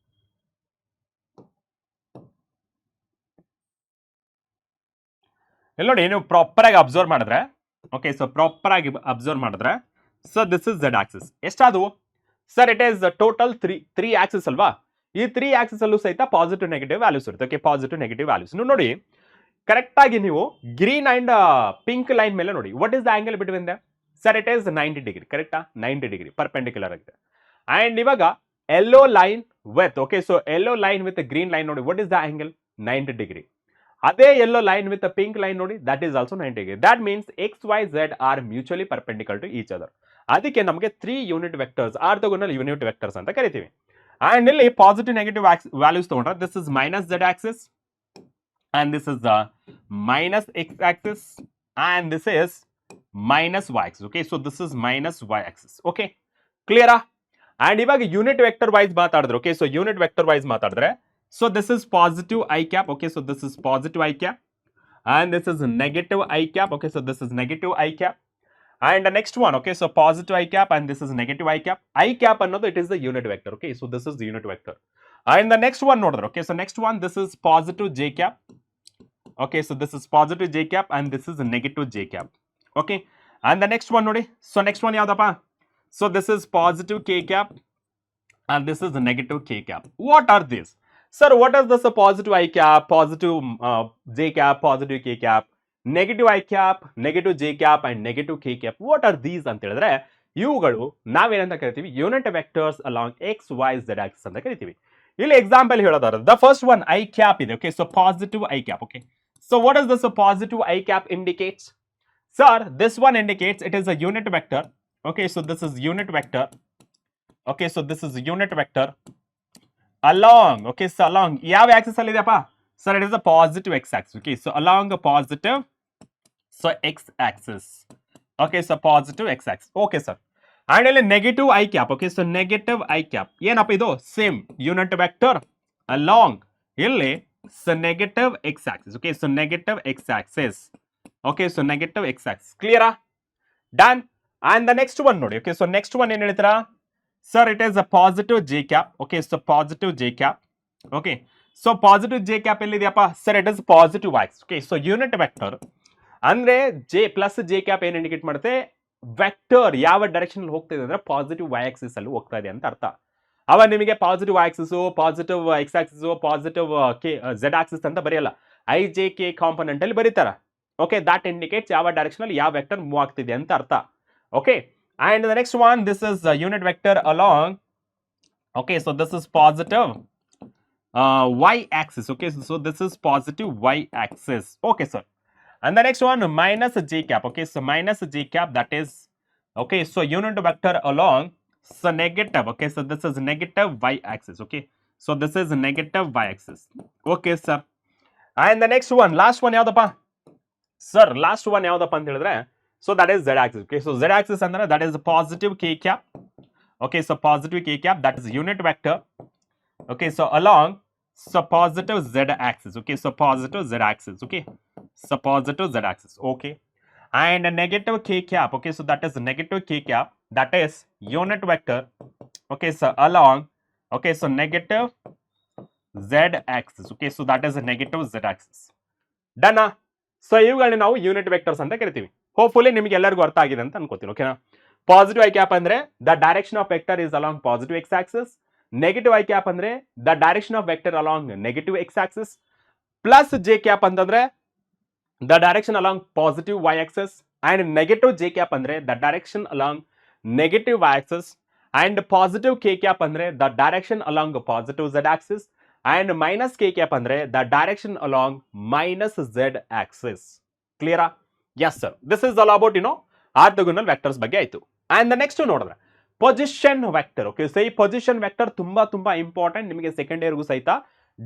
ಇಲ್ಲಿ ನೋಡಿ, ನೀವು proper ಆಗಿ observe ಮಾಡಿದ್ರೆ, okay. So proper ಆಗಿ observe ಮಾಡಿದ್ರೆ, so this is Z axis. ಎಷ್ಟಾದವು sir? It is total 3 axis ಅಲ್ವಾ? ಈ 3 ಆಕ್ಸಿಸ್ ಅಲ್ಲೂ ಸಹಿತ ಪಾಸಿಟಿವ್ ನೆಗೆಟಿವ್ ವ್ಯಾಲ್ಯೂಸ್ ಇರುತ್ತೆ, ಓಕೆ. ಪಾಸಿಟಿವ್ ನೆಗೆಟಿವ್ ವ್ಯಾಲ್ಯೂಸ್ ನೋಡಿ. ಕರೆಕ್ಟ್ ಆಗಿ ನೀವು ಗ್ರೀನ್ ಅಂಡ್ ಪಿಂಕ್ ಲೈನ್ ಮೇಲೆ ನೋಡಿ, what is the angle between the sir? It is 90 degree, ಕರೆಕ್ಟಾ? 90 ಡಿಗ್ರಿ ಪರ್ಪೆಂಡಿಕ್ಯುಲರ್ ಆಗಿದೆ. ಅಂಡ್ ಇವಾಗ yellow line with, okay. So yellow line with green line ನೋಡಿ, what is the angle? 90 degree. ಅದೇ yellow line with pink line ನೋಡಿ, that is also 90 degree. That means x y z are mutually perpendicular to each other. ಅದಕ್ಕೆ ನಮಗೆ 3 unit vectors, orthogonal unit vectors ಅಂತ ಕರಿತೀವಿ. And ಇಲ್ಲಿ positive negative values ತಗೊಂಡ್ರೆ this is minus z ಆಕ್ಸಿಸ್ and this is the minus x axis and this is minus y axis. Okay, so this is minus y axis. Okay, clear? And ಇವಾಗ unit vector wise ಮಾತಾಡಿದ್ರೆ, okay, so unit vector wise ಮಾತಾಡಿದ್ರೆ, so this is positive I cap. Okay, so this is positive I cap and this is negative I cap. Okay, so this is negative I cap. And the next one, okay, so positive I cap and this is negative I cap. I cap ಅನ್ನೋದು it is the unit vector. Okay, so this is the unit vector. And the next one ನೋಡಿದ್ರೆ, okay, so next one, this is positive j cap. Okay, so this is positive j cap and this is a negative j cap. Okay, and the next one ನೋಡಿ, so next one ಯಾವ್ದಪ್ಪ, so this is positive k cap and this is a negative k cap. What are these? Sir, what is this? A positive I cap, positive j cap, positive k cap, negative I cap, negative j cap and negative k cap. What are these ಅಂತ ಹೇಳಿದ್ರೆ, ಇವುಗಳು ನಾವೇನಂತ ಕರಿತೀವಿ, unit vectors along x y z axis ಅಂತ ಕರಿತೀವಿ. ಇಲ್ಲಿ example ಹೇಳೋದಾದ್ರೆ, the first one i cap ಇದೆ. Okay, so positive I cap. Okay, so what does this positive I cap indicates? Sir, this one indicates it is a unit vector. Okay, so this is unit vector. Okay, so this is unit vector along, okay, so along ಯಾವ Axis ಅಲ್ಲಿ ಇದೆಯಪ್ಪ? Sir, it is a positive x axis. Okay, so along a positive, so x axis. Okay, so positive x axis. Okay, sir. And ಇಲ್ಲಿ negative I cap. Okay, so negative I cap ಏನಪ್ಪ ಇದು? Same unit vector along ಇಲ್ಲಿ so negative x axis. Okay, so negative x axis. Okay, so negative x axis. Clear? Done. And the next one ನೋಡಿ. Okay, so next one ಏನು ಹೇಳ್ತೀರಾ? Sir, it is a positive j cap. Okay, so positive j cap. Okay, so positive j cap ಎಲ್ಲಿದೆಯಪ್ಪ? Sir, it is positive y axis. Okay, so unit vector ಅಂದ್ರೆ j plus j cap ಏನು indicate ಮಾಡುತ್ತೆ? Vector ಯಾವ direction ಅಲ್ಲಿ ಹೋಗ್ತಾ ಇದೆ ಅಂದ್ರೆ positive y axis ಅಲ್ಲಿ ಹೋಗ್ತಾ ಇದೆ ಅಂತ ಅರ್ಥ. ಅವ ನಿಮಗೆ positive y axis, positive x axis, positive z axis ಅಂತ ಬರೆಯಲ್ಲ, ಐ ಜೆ ಕೆ ಕಾಂಪೊನೆಂಟ್ ಅಲ್ಲಿ ಬರೀತಾರ. ಓಕೆ, ದಟ್ ಇಂಡಿಕೇಟ್ಸ್ ಯಾವ ಡೈರೆಕ್ಷನ್ ಅಲ್ಲಿ ಯಾವ ವೆಕ್ಟರ್ ಮೂವ್ ಆಗ್ತಿದೆ ಅಂತ ಅರ್ಥ. Okay, and the next one, this is a unit vector along, okay, so this is positive y axis. Okay, so this is positive y axis. Okay, sir. And the next one, minus j cap. Okay, so minus j cap, that is, okay, so unit vector along, so negative. Okay, so this is negative y axis. Okay, so this is negative y axis. Okay, sir. And the next one, last one ಯಾವ್ದಪ್ಪ? Sir, last one ಯಾವ್ದಪ್ಪ ಅಂತ ಹೇಳಿದ್ರೆ, so that is z axis. Okay, so z axis ಅಂದ್ರೆ that is positive k cap. Okay, so positive k cap, that is unit vector. Okay, so along, so positive z axis. Okay, so positive z axis. Okay, so positive z axis. Okay, and a negative k cap. Okay, so that is negative k cap, that is unit vector. Okay, so along, okay, so negative z axis. Okay, so that is a negative z axis. Done. So ಇವುಗಳನ್ನ ನಾವು unit vectors ಅಂತ ಕರಿತೀವಿ. Hopefully ನಿಮಗೆ ಎಲ್ಲರಿಗೂ ಅರ್ಥ ಆಗಿದೆ ಅಂತ ಅನ್ಕೋತೀನಿ. ಓಕೆನಾ? ಪಾಸಿಟಿವ್ ಐ ಕ್ಯಾಪ್ ಅಂದ್ರೆ the direction of vector is along positive X axis. Negative i cap ಅಂದ್ರೆ the direction of vector along negative X axis. Plus j cap ಅಂತಂದ್ರೆ the direction along positive y axis. And negative j cap ಅಂದ್ರೆ the direction along negative y axis. And positive k cap ಅಂದ್ರೆ the direction along positive z axis. And minus k cap andre the direction along minus z axis. Clear? Yes, sir. This is all about, orthogonal vectors ಬಗ್ಗೆ ಆಯ್ತು. And the next ನೋಡಿದ್ರೆ position vector. Okay, so ಈ position vector ತುಂಬಾ important. ನಿಮಗೆ second ಇಯರ್ಗೂ ಸಹಿತ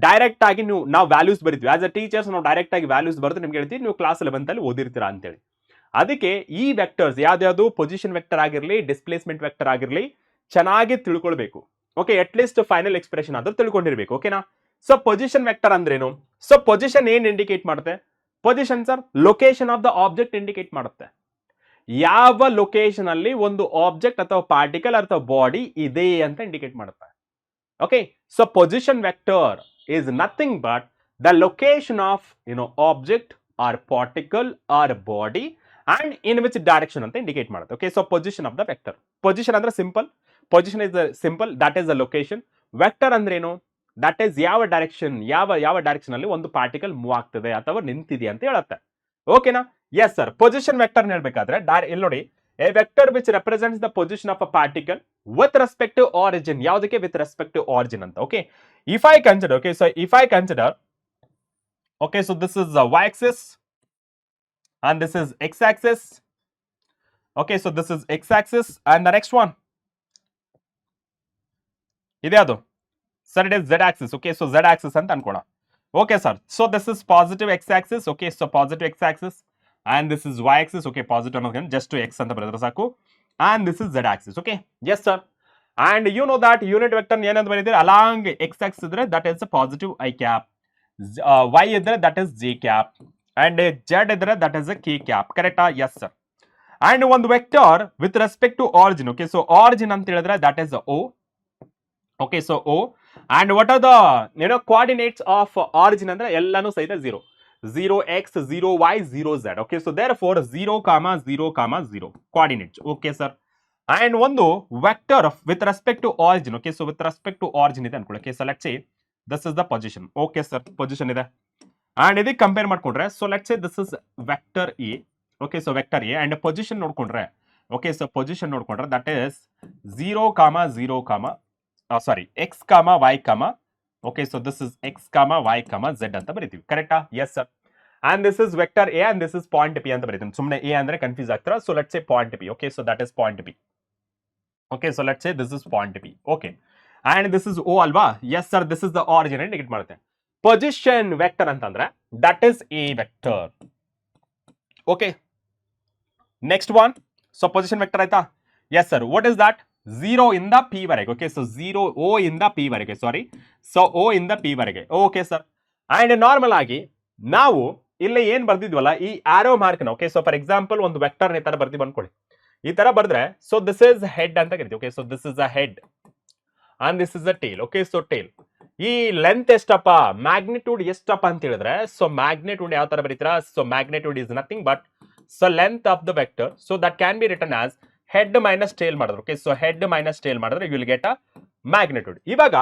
direct ಆಗಿ ನಾವು values ಬರಿತೀವಿ. ಆಸ್ ಅ ಟೀಚರ್ಸ್ ನಾವು ಡೈರೆಕ್ಟ್ ಆಗಿ ವ್ಯಾಲ್ಯೂಸ್ ಬರೆದು ನಿಮ್ಗೆ ಹೇಳ್ತೀವಿ, ನೀವು ಕ್ಲಾಸ್ 11 ಅಲ್ಲಿ ಓದಿರ್ತೀರಾ ಅಂತೇಳಿ. ಅದಕ್ಕೆ ಈ ವೆಕ್ಟರ್ಸ್ ಯಾವ್ದು ಪೊಸಿಷನ್ ವೆಕ್ಟರ್ ಆಗಿರಲಿ, ಡಿಸ್ಪ್ಲೇಸ್ಮೆಂಟ್ ವೆಕ್ಟರ್ ಆಗಿರಲಿ, ಚೆನ್ನಾಗಿ ತಿಳ್ಕೊಳ್ಬೇಕು. Okay, at least final expression ಆದ್ರೂ ತಿಳ್ಕೊಂಡಿರ್ಬೇಕು. ಓಕೆನಾ? ಸೊ ಪೊಸಿಷನ್ ವೆಕ್ಟರ್ ಅಂದ್ರೇನು? ಸೊ ಪೊಸಿಷನ್ ಏನ್ ಇಂಡಿಕೇಟ್ ಮಾಡುತ್ತೆ? Position sir location of the object indicate ಮಾಡುತ್ತೆ. ಯಾವ ಲೊಕೇಶನ್ ಅಲ್ಲಿ ಒಂದು ಆಬ್ಜೆಕ್ಟ್ ಅಥವಾ ಪಾರ್ಟಿಕಲ್ ಅಥವಾ ಬಾಡಿ ಇದೆ ಅಂತ ಇಂಡಿಕೇಟ್ ಮಾಡುತ್ತೆ. Okay, so position vector is nothing but the location of object or particle or body and in which direction ಅಂತ ಇಂಡಿಕೇಟ್ ಮಾಡುತ್ತೆ. Okay, so position of the vector. Position ಅಂದ್ರೆ simple, position is simple, that is the location. Vector ಅಂದ್ರೆ ಏನು? That is ಯಾವ direction, ಯಾವ direction ಅಲ್ಲಿ ಒಂದು particle move ಆಗ್ತದೆ ಅಥವಾ ನಿಂತಿದೆ ಅಂತ ಹೇಳುತ್ತೆ. ಓಕೆನಾ? Yes sir. ಪೊಸಿಷನ್ ವೆಕ್ಟರ್ ಹೇಳ್ಬೇಕಾದ್ರೆ ಇಲ್ಲಿ ನೋಡಿ, A vector which represents the position of a particle with respect to origin. ಯಾವುದಕ್ಕೆ? ವಿತ್ ರೆಸ್ಪೆಕ್ಟ್ ಟು ಆರಿಜಿನ್ ಅಂತ. Okay, if I consider, okay, so if I consider, okay, so this is y axis and this is x axis. Okay, so this is x axis and the next one ಇದೆ ಅದು sir it is z axis. Okay, so z axis ಅಂತ ಅನ್ಕೋಣ. Okay sir, so this is positive x axis. Okay, so positive x axis and this is y axis. Okay, positive ಅನ್ನೋದಕ್ಕೆ just to x ಅಂತ ಬರೆದ್ರೆ ಸಾಕು, and this is z axis. Okay, yes sir, and you know that unit vector ಏನಂತ ಬರೀತೀರಿ, along x axis ಇದ್ರೆ that is a positive I cap, y ಇದ್ರೆ that is j cap, and z ಇದ್ರೆ that is a k cap. ಕರೆಕ್ಟಾ? yes sir. And ಒಂದು vector with respect to origin. Okay, so origin ಅಂತ ಹೇಳಿದ್ರೆ that is o. Okay, so o, and what are the coordinates of origin ಅಂದ್ರೆ ಎಲ್ಲಾನು ಸಹಿತ 0x 0y 0z. Okay, so therefore 0, 0, 0 coordinates. Okay sir, and ಒಂದು vector with respect to origin. Okay, so with respect to origin ಇದೆ ಅನ್ಕೊಳ್ಳಿ. Okay, so let's say this is the position. Okay sir, position ಇದೆ, and ಇದಕ್ಕೆ compare ಮಾಡ್ಕೊಂಡ್ರೆ, so let's say this is vector a. Okay, so vector a and position ನೋಡ್ಕೊಂಡ್ರೆ, okay, so position ನೋಡ್ಕೊಂಡ್ರೆ that is 0, 0, sorry, x, y, okay, so this is x, y, z ಅಂತ ಬರೀತೀವಿ. ಕರೆಕ್ಟಾ? yes sir, and this is vector a and this is point p ಅಂತ ಬರೀತೀನಿ. ಸುಮ್ಮನೆ a ಅಂದ್ರೆ confuse ಆಗ್ತೀರಾ, so let's say point p. Okay, so that is point p. Okay, so let's say this is point p. Okay, and this is o ಅಲ್ವಾ? yes sir, this is the origin and negate ಮಾಡುತ್ತೆ. position vector ಅಂತಂದ್ರೆ that is a vector. Okay, next one, so position vector ಆಯ್ತಾ? yes sir, what is that? 0 ಇಂದ p ವರೆಗೆ. Okay, so 0 o ಇಂದ p ವರೆಗೆ, ಸಾರಿ, so o ಇಂದ p ವರೆಗೆ. okay sir, and normal ಆಗಿ ನಾವು ಇಲ್ಲಿ ಏನ್ ಬರ್ದಿದ್ವಲ್ಲ ಈ ಆರೋ ಮಾರ್ಕ್ ನ, okay, so for example ಒಂದು ವೆಕ್ಟರ್ ಈ ತರ ಬರ್ದಿವಿ ಅನ್ಕೊಳ್ಳಿ, ಈ ತರ ಬರ್ದ್ರೆ, so this is head ಅಂತ ಕರಿತೀವಿ. okay, so this is a head and this is a tail. okay, so tail, ಈ ಲೆಂತ್ ಎಷ್ಟಪ್ಪ, ಮ್ಯಾಗ್ನಿಟ್ಯೂಡ್ ಎಷ್ಟಪ್ಪ ಅಂತ ಹೇಳಿದ್ರೆ, ಸೊ ಮ್ಯಾಗ್ನಿಟ್ಯೂಡ್ ಯಾವ ತರ ಬರೀತೀರಾ, so magnitude is nothing but so length of the vector, so that can be written as head minus tail ಮಾಡಿದ್ರೆ. Okay, so head minus tail ಮಾಡಿದ್ರೆ you will get a magnitude. ಇವಾಗ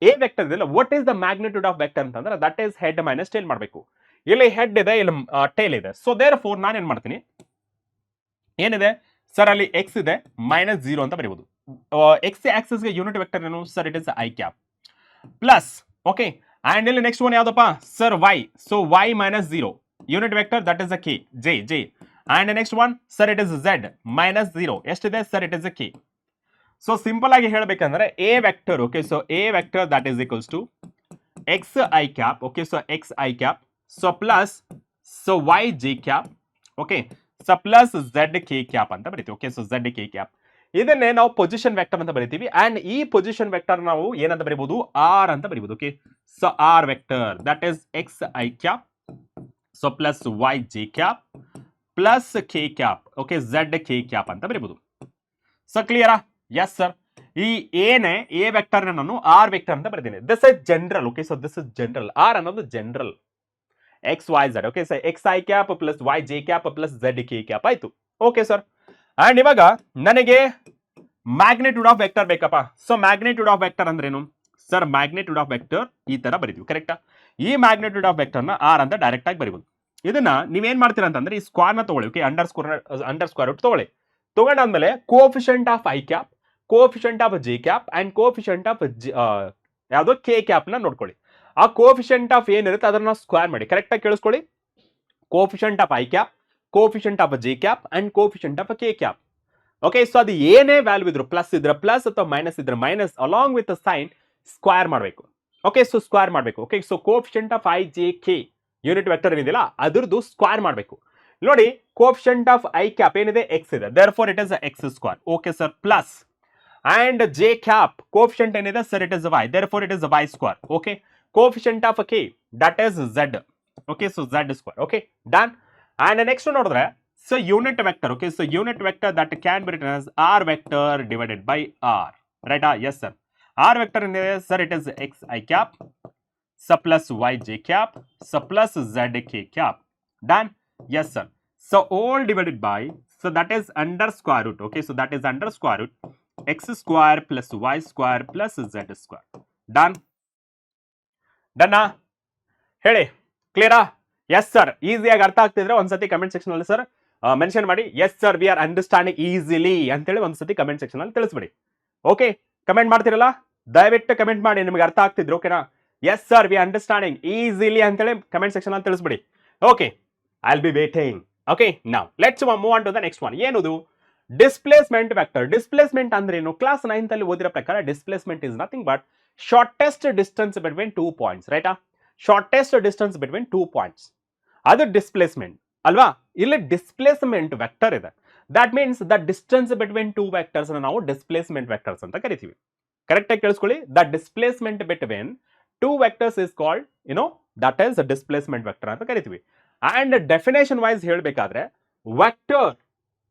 a vector ಇದೆಲ್ಲ, what is the magnitude of vector ಅಂತಂದ್ರೆ that is head minus tail ಮಾಡಬೇಕು. ಇಲ್ಲಿ head ಇದೆ, ಇಲ್ಲಿ tail ಇದೆ, ಸೊ ದೇರ್ ಫೋರ್ ನಾನು ಏನ್ ಮಾಡ್ತೀನಿ, ಏನಿದೆ ಸರ್ ಅಲ್ಲಿ ಎಕ್ಸ್ ಇದೆ ಮೈನಸ್ 0 ಅಂತ ಬರೀಬಹುದು. ಎಕ್ಸ್ ಆಕ್ಸಿಸ್ ಗೆ ಯೂನಿಟ್ ವೆಕ್ಟರ್ ಏನು sir, it is I cap plus. Okay, and ಇಲ್ಲಿ ನೆಕ್ಸ್ಟ್ ಒನ್ ಯಾವ್ದಪ್ಪ sir Y, so Y minus 0 unit vector that is a K, J. And next one sir it is Z minus 0 ಎಷ್ಟಿದೆ sir, it is a K. So simple ಆಗಿ ಹೇಳ್ಬೇಕಂದ್ರೆ A vector, okay, so A vector that is equals to X I cap. Okay, so x I cap, so plus so y J cap, okay, so plus z k cap ಅಂತ ಬರೀತೀವಿ. Okay, so z k cap, ಇದನ್ನೇ ನಾವು position vector ಅಂತ ಬರೀತೀವಿ. And ಈ position vector ನಾವು ಏನಂತ ಬರೀಬಹುದು, ಆರ್ ಅಂತ ಬರೀಬಹುದು. Okay, so R vector that is X I cap, so plus y J cap plus k cap, okay, z k cap ಅಂತ ಬರೀಬಹುದು. ಸೊ ಕ್ಲಿಯರಾ? Yes sir. ಈ ಏನೇ ಎ ವೆಕ್ಟರ್ ನಾನು ಆರ್ ವೆಕ್ಟರ್ ಅಂತ ಬರೀತೀನಿ. This is general. Okay, so this is general. R ಅನ್ನೋದು general, x y z. Okay, so x I cap plus y J cap plus z k cap ಆಯ್ತು. Okay sir. And ಇವಾಗ ನನಗೆ magnitude of vector ಬೇಕಪ್ಪ. So magnitude of vector ಅಂದ್ರೇನು sir, magnitude of vector ಈ ತರ ಬರೀತೀವಿ. ಕರೆಕ್ಟಾ? ಈ ಮ್ಯಾಗ್ನಿಟ್ಯೂಡ್ ಆಫ್ ವೆಕ್ಟರ್ ನ ಆರ್ ಅಂತ ಡೈರೆಕ್ಟ್ ಆಗಿ ಬರೀಬಹುದು. ಇದನ್ನ ನೀವೇನ್ ಮಾಡ್ತೀರಾ ಅಂತಂದ್ರೆ ಈ ಸ್ಕ್ವೇರ್ ನ ತಗೊಳ್ಳಿ. ಓಕೆ, ಅಂಡರ್ ಸ್ಕ್ವೇರ್ ರೂಟ್ ತಗೊಳ್ಳಿ. ತಗೊಂಡಾದ್ಮೇಲೆ coefficient of i cap, coefficient of j cap and coefficient of ಯಾವ್ದೋ ಕೆ ಕ್ಯಾಪ್ ನ ನೋಡ್ಕೊಳ್ಳಿ. ಆ ಕೋಫಿಷಿಯಂಟ್ ಆಫ್ ಏನಿರುತ್ತೆ ಅದನ್ನ ಸ್ಕ್ವೇರ್ ಮಾಡಿ. ಕರೆಕ್ಟ್ ಆಗಿ ಕೇಳಿಸ್ಕೊಳ್ಳಿ. Coefficient of i cap, coefficient of j cap and coefficient of K cap. Okay, so ಅದು ಏನೇ ವ್ಯಾಲ್ಯೂ ಇದ್ರು, ಪ್ಲಸ್ ಇದ್ರೆ ಪ್ಲಸ್ ಅಥವಾ ಮೈನಸ್ ಇದ್ರೆ minus, along with sign square ಮಾಡಬೇಕು. ಓಕೆ, ಸೊ ಸ್ಕ್ವೇರ್ ಮಾಡಬೇಕು. Okay, so coefficient of i j k unit vector ಏನಿದೆಯಲ್ಲ ಅದ್ರದ್ದು ಸ್ಕ್ವೇರ್ ಮಾಡಬೇಕು. ನೋಡಿ, ಕೋಫಿಷಿಯಂಟ್ ಆಫ್ ಐ ಕ್ಯಾಪ್ ಏನಿದೆ ಎಕ್ಸ್ ಇದೆ, therefore it is x square. Okay sir, plus and j cap coefficient ಏನಿದೆ sir it is y, therefore it is y square. Okay, coefficient of k that is z. Okay, so z square. Okay, done. And next ನೋಡಿದ್ರೆ so unit vector. Okay, so unit vector that can be written as r vector divided by r. ರೈಟಾ? Yes sir. R vector ಏನಿದೆ sir it is x I cap, so plus y j cap, so plus z k cap. Done? Yes sir. So all divided by, so that is under square root. Okay, so that is under square root x square plus y square plus z square. Done? Done? ಹೇಳಿ, ಕ್ಲಿಯರಾ? Yes sir. ಈಸಿಯಾಗಿ ಅರ್ಥ ಆಗ್ತಿದ್ರೆ ಒಂದ್ಸತಿ comment section ಅಲ್ಲಿ sir mention ಮಾಡಿ, yes sir we are understanding easily ಅಂತೇಳಿ ಒಂದ್ಸತಿ ಕಮೆಂಟ್ ಸೆಕ್ಷನ್ ಅಲ್ಲಿ ತಿಳಿಸ್ಬಿಡಿ. ಓಕೆ, ಕಮೆಂಟ್ ಮಾಡ್ತಿರಲ್ಲ, ದಯವಿಟ್ಟು ಕಮೆಂಟ್ ಮಾಡಿ ನಿಮಗೆ ಅರ್ಥ ಆಗ್ತಿದ್ರು. ಓಕೆನಾ? Yes sir we understanding easily ಅಂತೇಳಿ ಕಮೆಂಟ್ ಸೆಕ್ಷನ್ ಅಲ್ಲಿ ತಿಳಿಸ್ಬಿಡಿ. Okay, I will be waiting. Okay, now let's move on to the next one. ಏನದು? Displacement vector. ಡಿಸ್ಪ್ಲೇಸ್ಮೆಂಟ್ ಅಂದ್ರೇನು? ಕ್ಲಾಸ್ 9th ಅಲ್ಲಿ ಓದಿರೋ ಪ್ರಕಾರ displacement is nothing but shortest distance between 2 points, ರೈಟಾ? Shortest distance between 2 points, ಅದು displacement ಅಲ್ವಾ? ಇಲ್ಲಿ displacement vector ಇದೆ. That means the distance between 2 vectors ನಾವು ಡಿಸ್ಪ್ಲೇಸ್ಮೆಂಟ್ ವೆಕ್ಟರ್ಸ್ ಅಂತ ಕರಿತೀವಿ. ಕರೆಕ್ಟ್ ಆಗಿ ಕೇಳಿಸ್ಕೊಳ್ಳಿ, the displacement between 2 vectors is called that is displacement vector ಅಂತ ಕರಿತೀವಿ. ಅಂಡ್ ಡೆಫಿನೇಷನ್ ವೈಸ್ ಹೇಳಬೇಕಾದ್ರೆ vector,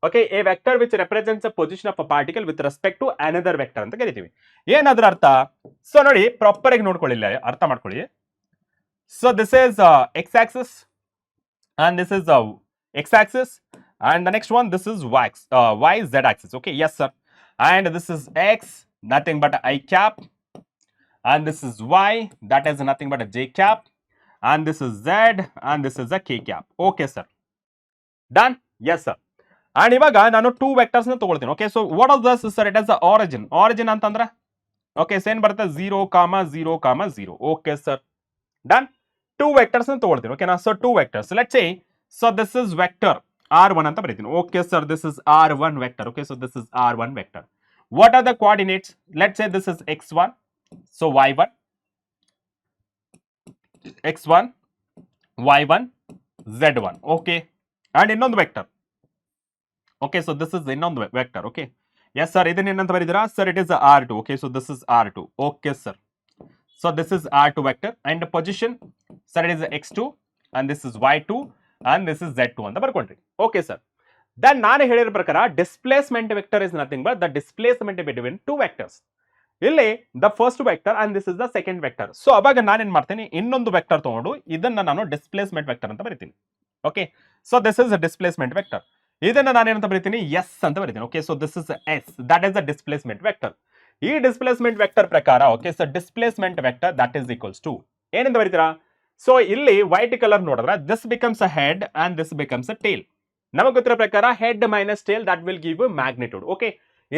okay, a vector which represents a position of a particle with respect to another vector ಅಂತ ಕರಿತೀವಿ. ಏನಾದ್ರ ಅರ್ಥ? ಸೊ ನೋಡಿ, ಪ್ರಾಪರ್ ಆಗಿ ನೋಡ್ಕೊಳ್ಳಿ, ಅರ್ಥ ಮಾಡ್ಕೊಳ್ಳಿ. So this is X Axis and this is x axis, and the next one this is y z axis. Okay, yes sir. And this is x, nothing but I cap, and this is y, that is nothing but a j cap, and this is z, and this is a k cap. Okay sir, done? Yes sir. And ivaga nanu two vectors na tagoltini. Okay, so what is this sir? It has the origin antandre, okay, so ಏನು ಬರುತ್ತೆ 0, 0, 0. Okay sir, done. Two vectors na ತಗೊಳ್ತೀನಿ. Okay na, so two vectors, let's say, so this is vector r1 ಅಂತ ಬರೀತೀನಿ. Okay sir, this is r1 vector. Okay, so this is r1 vector. What are the coordinates? Let's say this is x1, so y1, x1, y1, z1. Okay, and ಇನ್ನೊಂದು vector. Okay, so this is ಇನ್ನೊಂದು vector. Okay, yes sir, ಇದನ್ನ ಏನಂತ ಬರೀತೀರಾ? Sir, it is r2. Okay, so this is r2. Okay sir, so this is r2 vector, and the position, sir, it is x2, and this is y2, and this is z2 ಅಂತ ಬರ್ಕೊಂಡ್ರಿ. Okay sir, then ನಾನು ಹೇಳಿರೋ ಪ್ರಕಾರ displacement vector is nothing but the displacement between two vectors. ಇಲ್ಲಿ the first vector and this is the second vector. So ಅವಾಗ ನಾನು ಏನು ಮಾಡ್ತೀನಿ, ಇನ್ನೊಂದು ವೆಕ್ಟರ್ ತಗೊಂಡು ಇದನ್ನ ನಾನು ಡಿಸ್ಪ್ಲೇಸ್ಮೆಂಟ್ ವೆಕ್ಟರ್ ಅಂತ ಬರೀತೀನಿ. Okay, so this is a displacement vector. ಇದನ್ನ ನಾನು ಏನಂತ ಬರೀತೀನಿ? ಎಸ್ ಅಂತ ಬರೀತೀನಿ. Okay, so this is s, that is the displacement vector. ಈ ಡಿಸ್ಪ್ಲೇಸ್ಮೆಂಟ್ ವೆಕ್ಟರ್ ಪ್ರಕಾರ, okay, so displacement vector that is equals to ಏನಂತ ಬರೀತೀರಾ? ಸೊ ಇಲ್ಲಿ ವೈಟ್ ಕಲರ್ ನೋಡಿದ್ರೆ this becomes a head and this becomes a tail. ನಮಗೆ ಗೊತ್ತಿರೋ ಪ್ರಕಾರ head minus tail that will give magnitude. Okay,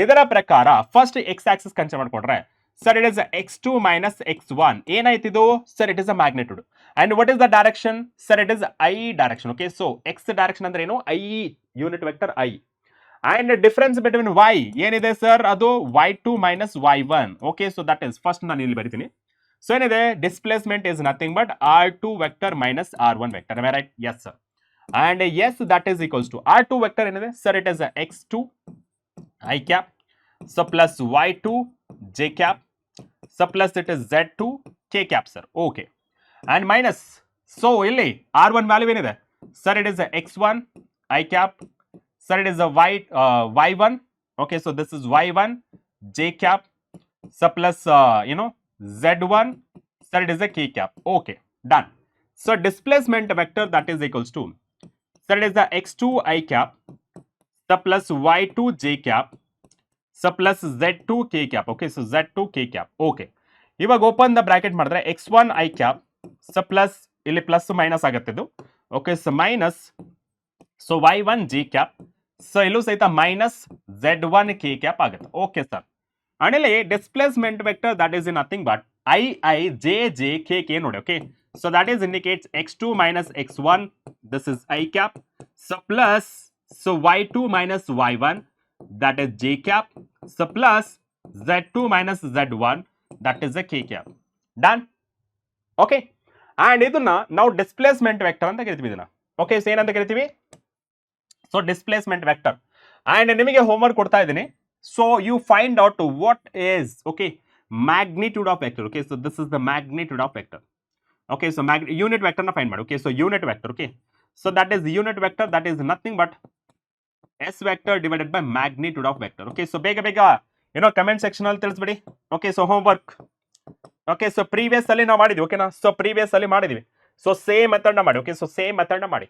ಇದರ ಪ್ರಕಾರ ಫಸ್ಟ್ ಎಕ್ಸ್ ಆಕ್ಸಿಸ್ ಕನ್ಸಿಡರ್ ಮಾಡ್ಕೊಂಡ್ರೆ sir it is x2 minus x1. ಏನಾಯ್ತಿದು? Sir it is a magnitude. And what is the direction? Sir it is I direction. Okay, so x direction ಅಂದ್ರೆ ಏನು? I unit vector i. And difference between y ಏನಿದೆ sir? ಅದು y2 minus y1. Okay, so that is first ನಾನು ಇಲ್ಲಿ ಬರೀತೀನಿ. So ಏನಿದೆ? Displacement is nothing but r2 vector minus r1 vector. am I right? Yes sir. And yes, that is equals to r2 vector ಏನಿದೆ sir? It is x2 I cap, so plus y2 j cap, so plus it is z2 k cap sir. Okay, and minus, so ಇಲ್ಲಿ r1 value ಏನಿದೆ sir? It is x1 I cap, sir it is y1. Okay, so this is y1 j cap, so plus z1, sir it is a k cap. Okay, done. So displacement vector that is equals to, sir it is the x2 I cap, so plus y2 j cap, so plus z2 k cap. Okay, so z2 k cap. Okay, ಇವಾಗ open the bracket ಮಾಡಿದ್ರೆ x1 I cap, so plus ಇಲ್ಲಿ plus minus ಆಗುತ್ತೆ ಇದು. Okay, so minus, so y1 j cap, so ಇಲ್ಲೂ ಸಹಿತ minus z1 k cap ಆಗುತ್ತೆ. Okay sir, ಆಮೇಲೆ displacement vector that is nothing but I j j k k ನೋಡಿ. Okay, so that is indicates x2 minus x1, this is I cap, so plus, so y2 minus y1, that is j cap, so plus z2 minus z1, that is a k cap. Done? Okay, and ಇದನ್ನ ನಾವು displacement vector ಅಂತ ಕರಿತೀವಿ ಇದನ್ನ. Okay, so ಏನಂತ ಕರಿತೀವಿ? So displacement vector. And ನಿಮಗೆ homework ಕೊಡ್ತಾ ಇದ್ದೀನಿ. So you find out what is, okay, magnitude of vector. Okay, so this is the magnitude of vector. Okay, so unit vector na find ಮಾಡಿ. Okay, so unit vector. Okay, so that is the unit vector, that is nothing but s vector divided by magnitude of vector. Okay, so ಬೇಗ comment section ಅಲ್ಲಿ ತಿಳಿಸ್ಬಿಡಿ. Okay, so homework. Okay, so previous ಅಲ್ಲಿ ನಾವು ಮಾಡಿದ್ವಿ. ಓಕೆನಾ, so previous ಅಲ್ಲಿ ಮಾಡಿದ್ವಿ. So same method ನ ಮಾಡಿ. ಓಕೆ, ಸೊ ಸೇಮ್ ಮೆಥಡ್ ನ ಮಾಡಿ.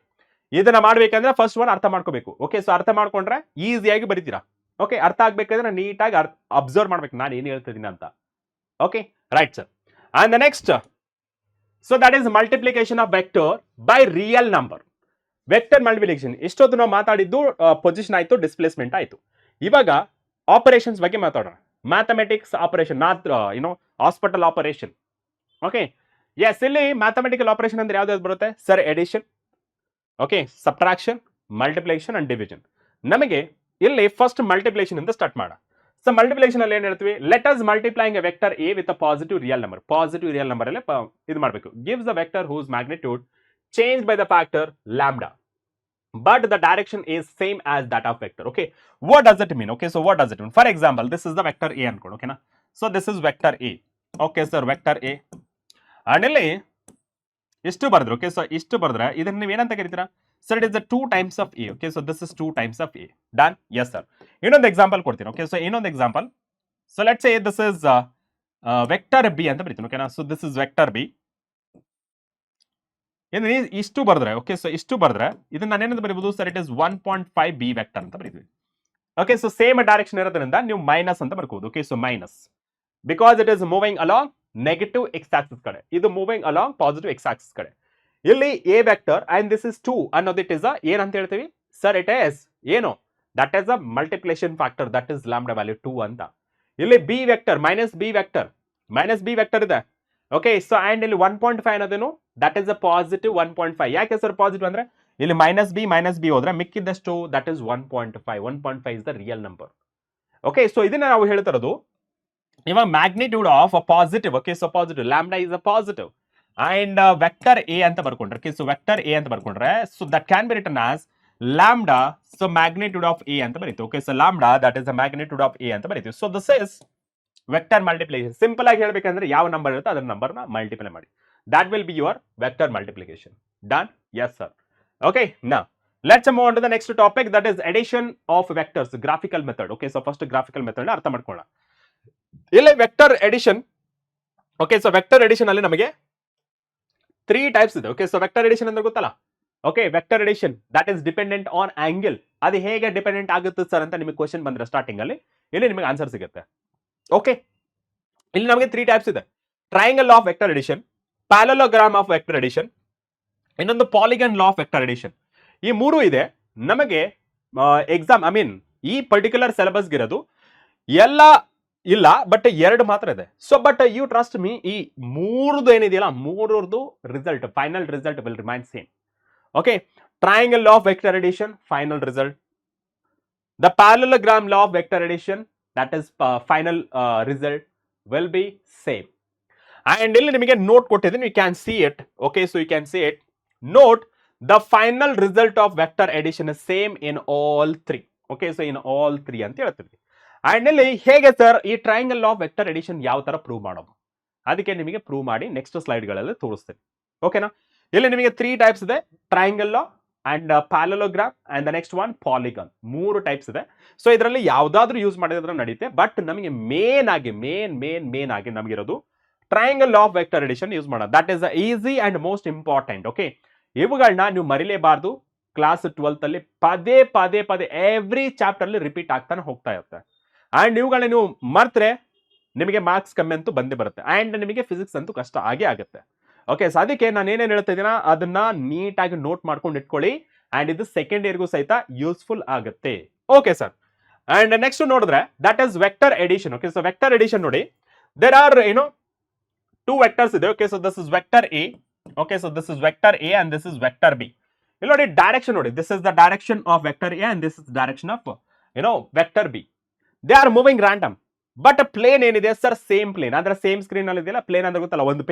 ಇದನ್ನ ಮಾಡ್ಬೇಕಂದ್ರೆ ಫಸ್ಟ್ ಒನ್ ಅರ್ಥ ಮಾಡ್ಕೋಬೇಕು. ಓಕೆ, ಸೊ ಅರ್ಥ ಮಾಡ್ಕೊಂಡ್ರೆ ಈಸಿಯಾಗಿ ಬರೀತೀರಾ. ಓಕೆ, ಅರ್ಥ ಆಗ್ಬೇಕಂದ್ರೆ ನೀಟಾಗಿ ಅಬ್ಸರ್ವ್ ಮಾಡ್ಬೇಕು ನಾನು ಏನು ಹೇಳ್ತಿದ್ದೀನಿ ಅಂತ. Okay, right sir. And the next, so that is multiplication of vector by real number. Vector multiplication. ಇಷ್ಟೊತ್ತು ನಾವು ಮಾತಾಡಿದ್ದು ಪೊಸಿಷನ್ ಆಯ್ತು, ಡಿಸ್ಪ್ಲೇಸ್ಮೆಂಟ್ ಆಯ್ತು. ಇವಾಗ ಆಪರೇಷನ್ಸ್ ಬಗ್ಗೆ ಮಾತಾಡೋಣ. Mathematics operation, not hospital operation. Okay, yes, ಇಲ್ಲಿ ಮ್ಯಾಥಮೆಟಿಕಲ್ ಆಪರೇಷನ್ ಅಂದ್ರೆ ಯಾವ್ದು ಬರುತ್ತೆ sir? Addition, okay, subtraction, multiplication and division. ನಮಗೆ ಇಲ್ಲಿ ಫಸ್ಟ್ ಮಲ್ಟಿಪ್ಲಿಕೇಶನ್ ಇಂದ ಸ್ಟಾರ್ಟ್ ಮಾಡೋಣ. ಸೊ ಮಲ್ಟಿಪ್ಲಿಕೇಶನ್ ಅಲ್ಲಿ ಏನ್ ಹೇಳ್ತೀವಿ, let us multiplying a vector A with a positive real number. Positive real number ಅಲ್ಲೇ ಇದು ಮಾಡಬೇಕು. Gives a vector whose magnitude change by the factor lambda, but the direction is same as that of vector. Okay, what does it mean? Okay, so what does it mean? For example, this is the vector a ankod. Okay na, so this is vector a. Okay sir, vector a and ಇಲ್ಲಿ ಇಷ್ಟು ಬರೆದ್ರು. Okay, so ಇಷ್ಟು ಬರೆದ್ರೆ ಇದನ್ನ ನೀವು ಏನಂತ ಕರಿತೀರಾ sir? It is the 2 times of A. Okay, so this is 2 times of a. Done? Yes sir. ಇನ್ನೊಂದು ಎಕ್ಸಾಂಪಲ್ ಕೊಡ್ತೀನಿ. ಓಕೆ, ಸೊ ಇನ್ನೊಂದು example. So let's say this is vector b ಅಂತ ಬರೀತೀನಿ. ಓಕೆನಾ, so this is vector b. ಏನು ಇಷ್ಟು ಬರೆದ್ರೆ, okay, so ಇಷ್ಟು ಬರೆದ್ರೆ ಇದನ್ನ ನಾನೇನಂತ ಬರೀಬಹುದು sir? It is 1.5 b vector ಅಂತ ಬರೀತೀವಿ. ಓಕೆ, ಸೊ ಸೇಮ್ ಡೈರೆಕ್ಷನ್ ಇರೋದ್ರಿಂದ ನೀವು ಮೈನಸ್ ಅಂತ ಬರ್ಕೋಬಹುದು. Okay, so minus because it is moving along negative X axis ಕಡೆ, ಇದು moving along positive X axis ಕಡೆ. ಇಲ್ಲಿ a vector and this is 2 ಅನ್ನೋದು ಇಟ್ ಇಸ್ ಏನಂತ ಹೇಳ್ತೀವಿ ಸರ್? ಇಟ್ ಇಸ್ ಏನು? That is a multiplication factor, that is lambda value 2 ಅಂತ. ಇಲ್ಲಿ b vector minus B vector ಇದೆ. ಓಕೆ, ಸೊ ಅಂಡ್ ಇಲ್ಲಿ 1.5 ಅನ್ನೋದೇನು? That is a positive 1.5. ಯಾಕೆ ಸರ್ ಪಾಸಿಟಿವ್ ಅಂದ್ರೆ ಇಲ್ಲಿ ಮೈನಸ್ ಬಿ ಹೋದ್ರೆ ಮಿಕ್ಕಿದಷ್ಟು that is 1.5 is the real number. Okay, so ಇದನ್ನ ನಾವು ಹೇಳ್ತಾ ಇರೋದು ಇವಾಗ magnitude of a positive. Okay, so positive lambda is a positive and vector A ಅಂತ ಬರ್ಕೊಂಡ್ರೆ, ಓಕೆ, ಸೊ ವೆಕ್ಟರ್ ಎ ಅಂತ ಬರ್ಕೊಂಡ್ರೆ so that can be written as lambda so magnitude of a ಅಂತ ಬರೀತೀವಿ. Okay, so lambda that is a magnitude of a ಅಂತ ಬರೀತೀವಿ. So this is vector multiplication. Simple ಆಗಿ ಹೇಳ್ಬೇಕಂದ್ರೆ ಯಾವ ನಂಬರ್ ಇರುತ್ತೆ ಅದನ್ನ ನಂಬರ್ನ ಮಲ್ಟಿಪ್ಲೈ ಮಾಡಿ, that will be your vector multiplication. Done? Yes sir. Okay, now let's move on to the next topic, that is addition of vectors, graphical method. Okay, so first graphical method na artha madkolla. Ille vector addition. Okay, so vector addition alli namage 3 types ide. Okay, so vector addition andre gottalla. Okay, vector addition that is dependent on angle. adu hege dependent agutte sir anta nimage question bandre starting alli illi nimage answer sigutte. Okay, illi namage 3 types ide: triangle of vector addition, parallelogram of vector addition, ಇನ್ನೊಂದು polygon law of vector addition. ಈ ಮೂರು ಇದೆ ನಮಗೆ exam. I mean ಈ particular ಸಿಲೆಬಸ್ಗೆ ಇರೋದು ಎಲ್ಲ ಇಲ್ಲ, but 2 ಮಾತ್ರ ಇದೆ. So but you trust me, ಈ ಮೂರದು ಏನಿದೆಯಲ್ಲ ಮೂರದು result, final result will remain same. Okay, triangle law of vector addition final result, the parallelogram law of vector addition that is final result will be same. And ಇಲ್ಲಿ ನಿಮಗೆ note ಕೊಟ್ಟಿದ್ದೀನಿ, you can see it. Okay, so you can see it. Note, the final result of vector addition is same in all 3. Okay, so in all 3 ಅಂತ ಹೇಳ್ತೀವಿ. And ಇಲ್ಲಿ ಹೇಗೆ sir ಈ triangle of vector addition ಯಾವ ತರ prove ಮಾಡೋದು ಅದಕ್ಕೆ ನಿಮಗೆ ಪ್ರೂವ್ ಮಾಡಿ ನೆಕ್ಸ್ಟ್ ಸ್ಲೈಡ್ಗಳಲ್ಲಿ ತೋರಿಸ್ತೀನಿ. ಓಕೆನಾ, ಇಲ್ಲಿ ನಿಮಗೆ 3 ಟೈಪ್ಸ್ ಇದೆ: triangle law and parallelogram and the next one polygon. 3 types ಇದೆ. ಸೊ ಇದರಲ್ಲಿ ಯಾವ್ದಾದ್ರು ಯೂಸ್ ಮಾಡಿದ್ರೆ ನಡೆಯುತ್ತೆ, ಬಟ್ ನಮಗೆ ಮೇನ್ ಆಗಿ ನಮಗಿರೋದು triangle of vector addition use ಮಾಡೋದು. That is easy and most important. Okay, ಇವುಗಳನ್ನ ನೀವು ಮರಿಲೇಬಾರ್ದು. ಕ್ಲಾಸ್ 12th ಅಲ್ಲಿ ಪದೇ ಎವ್ರಿ ಚಾಪ್ಟರ್ ಅಲ್ಲಿ ರಿಪೀಟ್ ಆಗ್ತಾನೆ ಹೋಗ್ತಾ ಇರುತ್ತೆ. ಅಂಡ್ ಇವುಗಳನ್ನ ನೀವು ಮರ್ತ್ರೆ ನಿಮಗೆ ಮಾರ್ಕ್ಸ್ ಕಮ್ಮಿ ಅಂತೂ ಬಂದೇ ಬರುತ್ತೆ, ಅಂಡ್ ನಿಮಗೆ ಫಿಸಿಕ್ಸ್ ಅಂತೂ ಕಷ್ಟ ಆಗೇ ಆಗುತ್ತೆ. ಓಕೆ, ಸೊ ಅದಕ್ಕೆ ನಾನು ಏನೇನು ಹೇಳ್ತಾ ಇದ್ದೀನ ಅದನ್ನ ನೀಟಾಗಿ ನೋಟ್ ಮಾಡ್ಕೊಂಡು ಇಟ್ಕೊಳ್ಳಿ, ಅಂಡ್ ಇದು ಸೆಕೆಂಡ್ ಇಯರ್ಗೂ ಸಹಿತ ಯೂಸ್ಫುಲ್ ಆಗುತ್ತೆ. ಓಕೆ ಸರ್, ಅಂಡ್ ನೆಕ್ಸ್ಟ್ ನೋಡಿದ್ರೆ that is vector addition. Okay, so vector addition ನೋಡಿ, ದೇರ್ ಆರ್ 2 vectors ಇದೆ. Okay, so this is vector A. Okay, so this is vector A and this is vector B. ಇಲ್ಲಿ ನೋಡಿ direction ನೋಡಿ, this is the direction of vector A and this is the direction of vector B. They are moving random, but plane ಏನಿದೆ sir? Same plane. ಅಂದ್ರೆ same screen ಅಲ್ಲಿ ಇದೆಯಲ್ಲ, plane ಅಂದ್ರೆ ಗೊತ್ತಲ್ಲ, ಒಂದು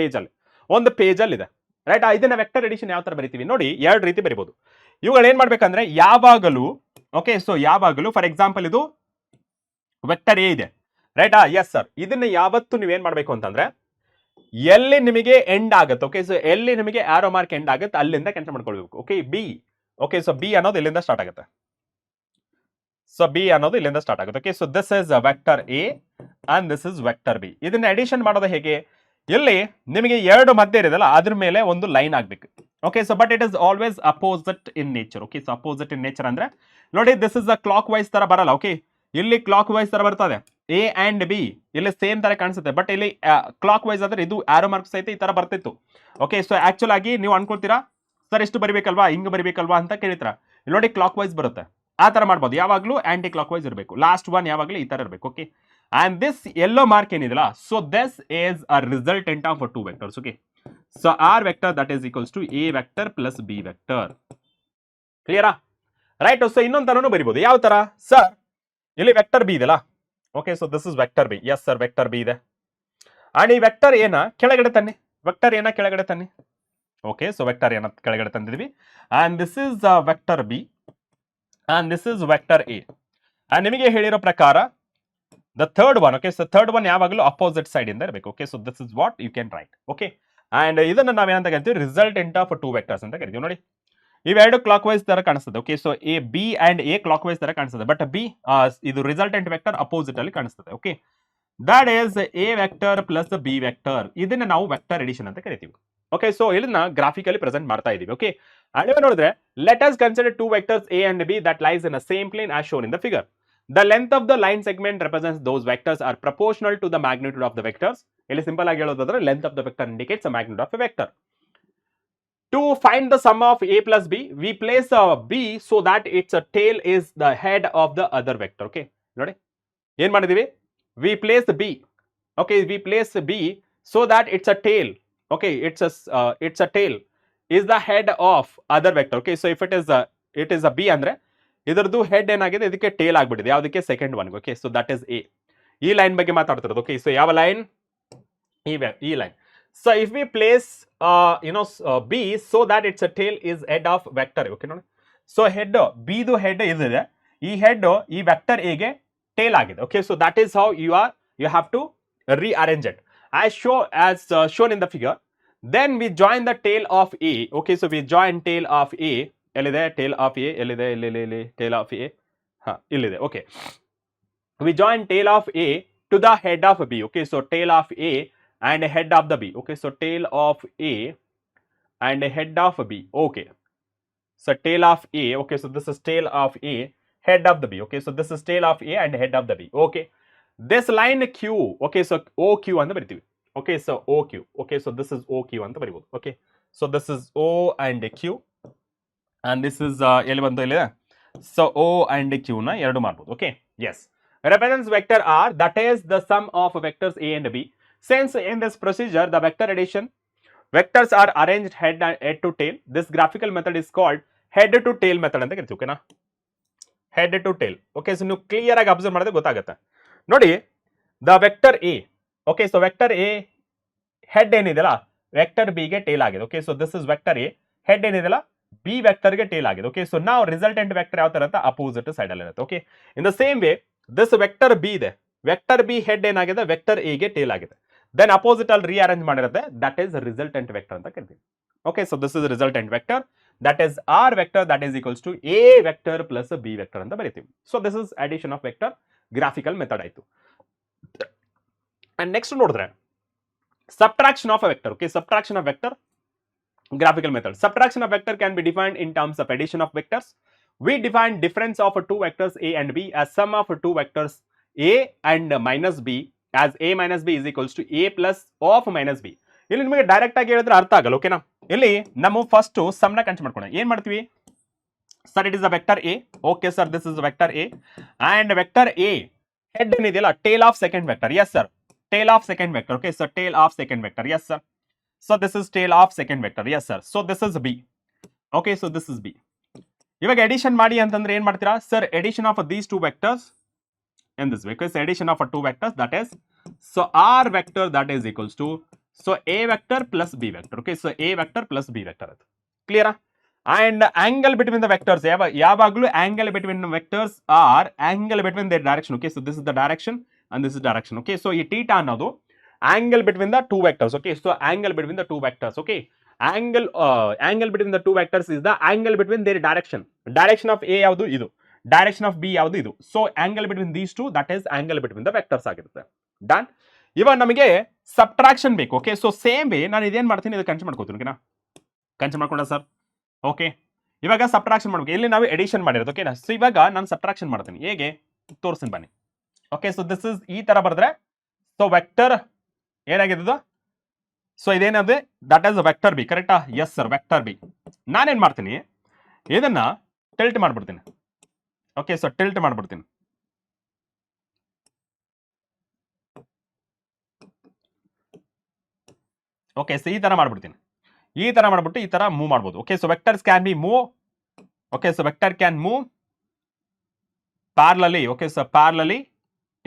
ಪೇಜ್ ಅಲ್ಲಿ ಇದೆ, ರೈಟ್? ಇದನ್ನ ವೆಕ್ಟರ್ ಎಡಿಷನ್ ಯಾವ ತರ ಬರಿತೀವಿ ನೋಡಿ, 2 ರೀತಿ ಬರಿಬಹುದು. ಇವುಗಳು ಏನ್ ಮಾಡ್ಬೇಕಂದ್ರೆ ಯಾವಾಗಲೂ, ಓಕೆ, ಸೊ ಯಾವಾಗಲೂ ಫಾರ್ ಎಕ್ಸಾಂಪಲ್ ಇದು ವೆಕ್ಟರ್ ಎ ಇದೆ, ರೈಟ್? ಎಸ್ ಸರ್, ಇದನ್ನ ಯಾವತ್ತು ನೀವೇನ್ ಮಾಡ್ಬೇಕು ಅಂತಂದ್ರೆ ಎಲ್ಲಿ ನಿಮಗೆ ಎಂಡ್ ಆಗುತ್ತೆ, ಓಕೆ, ಸೊ ಎಲ್ಲಿ ನಿಮಗೆ ಆರೋ ಮಾರ್ಕ್ ಎಂಡ್ ಆಗುತ್ತೆ ಅಲ್ಲಿಂದ ಕ್ಯಾನ್ಸಲ್ ಮಾಡ್ಕೊಳ್ಬೇಕು. Okay, B. Okay, so B ಅನ್ನೋದು ಇಲ್ಲಿಂದ ಸ್ಟಾರ್ಟ್ ಆಗುತ್ತೆ. Okay, so this is vector A and this is vector B. ಇದನ್ನ ಅಡಿಷನ್ ಮಾಡೋದು ಹೇಗೆ? ಇಲ್ಲಿ ನಿಮಗೆ 2 ಮಧ್ಯೆ ಇರೋದಲ್ಲ, ಅದ್ರ ಮೇಲೆ ಒಂದು ಲೈನ್ ಆಗ್ಬೇಕು. Okay, so but it is always opposite in nature. Okay, so opposite in nature ಅಂದ್ರೆ ನೋಡಿ, this is a clockwise ತರ ಬರಲ್ಲ. ಓಕೆ, ಇಲ್ಲಿ ಕ್ಲಾಕ್ ವೈಸ್ ತರ ಬರ್ತದೆ, ಎ ಅಂಡ್ ಬಿ ಇಲ್ಲಿ ಸೇಮ್ ತರ ಕಾಣಿಸುತ್ತೆ, ಬಟ್ ಇಲ್ಲಿ ಕ್ಲಾಕ್ ವೈಸ್ ಆದ್ರೆ ಇದು ಆರೋ ಮಾರ್ಕ್ಸ್ ಸಹಿತ ಈ ತರ ಬರ್ತಿತ್ತು. ಓಕೆ, ಸೊ ಆಕ್ಚುಲ್ ಆಗಿ ನೀವು ಅನ್ಕೊಳ್ತೀರಾ ಸರ್ ಎಷ್ಟು ಬರಿಬೇಕಲ್ವಾ, ಹಿಂಗ್ ಬರಿಬೇಕಲ್ವಾ ಅಂತ ಕೇಳ್ತೀರಾ. ಇಲ್ಲಿ ನೋಡಿ ಕ್ಲಾಕ್ ವೈಸ್ ಬರುತ್ತೆ, ಆ ತರ ಮಾಡ್ಬೋದು. ಯಾವಾಗ್ಲೂ ಆಂಟಿ ಕ್ಲಾಕ್ ವೈಸ್ ಇರಬೇಕು, ಲಾಸ್ಟ್ ಒನ್ ಯಾವಾಗ್ಲೂ ಈ ತರ ಇರಬೇಕು. Okay, and this yellow mark ಏನಿದೆಲ್ಲ, so this is a resultant of 2 vectors. Okay, so R vector that is equals to A vector plus B vector. ಕ್ಲಿಯರಾ? ರೈಟ್. ಸೊ ಇನ್ನೊಂದು ತರನು ಬರಿಬಹುದು. ಯಾವ ತರ ಸರ್? ಇಲ್ಲಿ ವೆಕ್ಟರ್ ಬಿ ಇದೆಲ್ಲ, okay so this is vector B. Yes sir vector B ಇದೆ. And ಈ ವೆಕ್ಟರ್ ಏನ ಕೆಳಗಡೆ ತನ್ನಿ, ವೆಕ್ಟರ್ ಏನ ಕೆಳಗಡೆ ತನ್ನಿ. ಓಕೆ ಸೊ ವೆಕ್ಟರ್ ಏನ ಕೆಳಗಡೆ ತಂದಿದ್ವಿ. And this is vector B and this is vector A. And ನಿಮಗೆ ಹೇಳಿರೋ ಪ್ರಕಾರ the third one, okay so third one ಯಾವಾಗಲೂ ಅಪೋಸಿಟ್ ಸೈಡ್ ಇಂದ ಇರಬೇಕು. Okay so this is what you can write. Okay and ಇದನ್ನ ನಾವೇನಂತ ಕರಿತೀವಿ, ರಿಸಲ್ಟೆಂಟ್ ಆಫ್ ಟೂ ವೆಕ್ಟರ್ಸ್ ಅಂತ ಕರಿತೀವಿ. ನೋಡಿ ಇವೆರಡು ಕ್ಲಾಕ್ ವೈಸ್ ತರ ಕಾಣಿಸ್ತದೆ. Okay so A B and A clockwise ತರ ಕಾಣಿಸ್ತದೆ, ಬಟ್ ಬಿ ಇದು ರಿಸಲ್ಟೆಂಟ್ ವೆಕ್ಟರ್ ಅಪೋಸಿಟ್ ಅಲ್ಲಿ ಕಾಣಿಸ್ತದೆ. Okay that is A vector plus B vector. ಇದನ್ನ ನಾವು ವೆಕ್ಟರ್ ಎಡಿಷನ್ ಅಂತ ಕರಿತೀವಿ. ಓಕೆ ಸೊ ಇದನ್ನ ಗ್ರಾಫಿಕಲಿ ಪ್ರೆಸೆಂಟ್ ಮಾಡ್ತಾ ಇದೀವಿ. ಓಕೆ ಅಂಡ್ ನೋಡಿದ್ರೆ let us consider two vectors A and B that lies in a same plane as shown in the figure. The length of the line segment represents those vectors are proportional to the magnitude of the vectors. ಇಲ್ಲಿ simple ಆಗಿ ಹೇಳೋದಾದ್ರೆ length of the vector indicates the magnitude of a vector. To find the sum of a plus b, we place b so that its tail is the head of the other vector. Okay, ನೋಡಿ ಏನ್ ಮಾಡಿದೀವಿ, we place b. Okay, we place b so that it's a tail. Okay, it's a tail is the head of other vector. Okay, so if it is a b ಅಂದ್ರೆ ಇದರದ್ದು head ಏನಾಗಿದೆ, ಇದಕ್ಕೆ tail ಆಗ್ಬಿಟ್ಟಿದೆ. ಯಾವುದಕ್ಕೆ, second one. Okay so that is A. ಈ line ಬಗ್ಗೆ ಮಾತಾಡ್ತಿರೋದು. Okay so ಯಾವ ಲೈನ್, ಈ line. So if we place B so that it's a tail is head of vector. Okay ನೋಡಿ, ಸೊ ಹೆಡ್ ಬಿದು ಹೆಡ್ ಇದಿದೆ, ಈ ಹೆಡ್ ಈ ವೆಕ್ಟರ್ ಎಗೆ ಟೇಲ್ ಆಗಿದೆ. Okay so that is how you have to rearrange it as shown in the figure. Then we join the tail of a. Okay, so we join tail of a. ಎಲ್ಲಿದೆ tail of A, ಎಲ್ಲಿದೆ, ಇಲ್ಲಿ tail of A, ಇಲ್ಲಿದೆ. Okay we join tail of A to the head of B. Okay so tail of A and head of the B. Okay so tail of A and head of B. Okay so tail of A. Okay so this is tail of A, head of the B. Okay so this is tail of A and head of the B. Okay this line Q. Okay so O Q ಅಂತ ಬರಿತೀವಿ. Okay so O Q. Okay so this is O Q ಅಂತ ಬರಿಬೋದು. Okay so this is O and Q and this is ಎಲ್ಲಿ ಬಂತು, ಇಲ್ಲಿದೆ. So O and Q ನ ಎರಡು ಮಾಡ್ಬೋದು. Okay yes represents vector r, that is the sum of vectors a and b. Since in this procedure the vector addition vectors are arranged head to tail, this graphical method is called head to tail method ಅಂತ ಕರಿತೀವಿ. ಓಕೆನಾ, head to tail. Okay so ನೀವು clear ಆಗಿ observe ಮಾಡಿದ್ರೆ ಗೊತ್ತಾಗುತ್ತೆ. ನೋಡಿ the vector A. Okay so vector A head ಏನಿದೆಯಲ್ಲ vector B ಗೆ ಟೇಲ್ ಆಗಿದೆ. Okay so this is vector A, head ಏನಿದೆಯಲ್ಲ ಬಿ ವೆಕ್ಟರ್ ಗೆ ಟೇಲ್ ಆಗಿದೆ. ಓಕೆ ಸೊ ನಾವು ರಿಸಲ್ಟೆಂಟ್ ವೆಕ್ಟರ್ ಯಾವ ತರ ಅಂತ ಅಪೋಸಿಟ್ ಸೈಡ್ ಅಲ್ಲಿ ಇರುತ್ತೆ. Okay in the same way this vector B ಇದೆ, ವೆಕ್ಟರ್ ಬಿ ಹೆಡ್ ಏನಾಗಿದೆ, ವೆಕ್ಟರ್ ಎ ಗೆ ಟೇಲ್ ಆಗಿದೆ. ದೆನ್ ಅಪೋಸಿಟ್ ಅಲ್ಲಿ ರೀಅರೇಂಜ್ ಮಾಡಿರುತ್ತೆ, ದಟ್ ಈಸ್ ರಿಸಲ್ಟೆಂಟ್ ವೆಕ್ಟರ್ ಅಂತ ಕರಿತೀವಿ. Okay so this is resultant vector, that is R vector, that is equals to A vector plus B vector ಅಂತ ಬರೀತೀವಿ. So this is addition of vector, graphical method ಆಯ್ತು. And next ನೋಡಿದ್ರೆ subtraction of a vector. Okay, subtraction of vector, graphical method. Subtraction of vector can be defined in terms of addition of vectors. We define difference of two vectors a and b as sum of two vectors a and minus b, as a minus b is equals to a plus of minus b. ಇಲ್ಲಿ ನಿಮಗೆ direct ಆಗಿ ಹೇಳಿದ್ರೆ ಅರ್ಥ ಆಗಲ್ಲ. ಓಕೆನಾ, ಇಲ್ಲಿ ನಾವು first some ನ ಕನ್ಸಿಡರ್ ಮಾಡ್ಕೊಳ್ಳೋಣ. ಏನ್ ಮಾಡ್ತೀವಿ sir, it is a vector A. Okay sir, this is vector A and vector A head ಏನಿದೆಯಲ್ಲ tail of second vector. Yes sir, tail of second vector. Okay, so tail of second vector. Yes sir, so this is tail of second vector. Yes sir, so this is b. Okay, so this is b. ಇವಾಗ addition ಮಾಡಿ ಅಂತಂದ್ರೆ ಏನ್ ಮಾಡ್ತೀರಾ sir, addition of these two vectors in this way. Okay, so addition of two vectors, that is, so r vector that is equals to, so a vector plus b vector. Okay, so a vector plus b vector. Clear? And angle between the vectors, ಯಾವಾಗಲೂ angle between the vectors are angle between their direction. Okay, so this is the direction and this is direction. Okay, so ಈ theta ಅನ್ನೋದು angle between the two vectors. Okay, so angle between the two vectors. Okay, angle between the two vectors is the angle between their direction. Direction of a ಯಾವುದು ಇದು, direction of b ಯಾವುದು ಇದು. So angle between these two, that is angle between the vectors ಆಗಿರುತ್ತೆ. Done. ಇವಾಗ ನಮಗೆ subtraction ಬೇಕು. Okay, so same way ನಾನು ಇದೇನ್ ಮಾಡ್ತೀನಿ, ಇದು ಕನ್ಸಿಡರ್ ಮಾಡ್ಕೋತೀನಿ. ಓಕೆನಾ, ಕನ್ಸಿಡರ್ ಮಾಡ್ಕೊಂಡ ಸರ್. ಓಕೆ, ಇವಾಗ ಸಬ್ಟ್ರಾಕ್ಷನ್ ಮಾಡ್ಬೇಕು. ಇಲ್ಲಿ ನಾವು ಎಡಿಷನ್ ಮಾಡಿರೋದು. ಓಕೆನಾ, ಸೊ ಇವಾಗ ನಾನು ಸಬ್ಟ್ರಾಕ್ಷನ್ ಮಾಡ್ತೀನಿ. ಹೇಗೆ ತೋರಿಸ್ತೀನಿ ಬನ್ನಿ. ಓಕೆ, ಸೊ ದಿಸ್ ಇಸ್ ಈ ತರ ಬರೆದ್ರೆ, ಸೊ ವೆಕ್ಟರ್ ಏನಾಗಿದೆ, ಸೊ ಇದೇನದು, ದಟ್ ಇಸ್ ವೆಕ್ಟರ್ ಬಿ. ಕರೆಕ್ಟಾ? Yes sir, vector B. ನಾನೇನ್ ಮಾಡ್ತೀನಿ, ಇದನ್ನ ಟಿಲ್ಟ್ ಮಾಡ್ಬಿಡ್ತೀನಿ. ಓಕೆ, ಸೊ ಟಿಲ್ಟ್ ಮಾಡ್ಬಿಡ್ತೀನಿ. ಓಕೆ, ಸೊ ಈ ತರ ಮಾಡ್ಬಿಡ್ತೀನಿ. ಈ ತರ ಮಾಡ್ಬಿಟ್ಟು ಈ ತರ ಮೂವ್ ಮಾಡ್ಬೋದು. Okay, so vectors can be move. Okay, so vector can move parallelly. Okay, so parallelly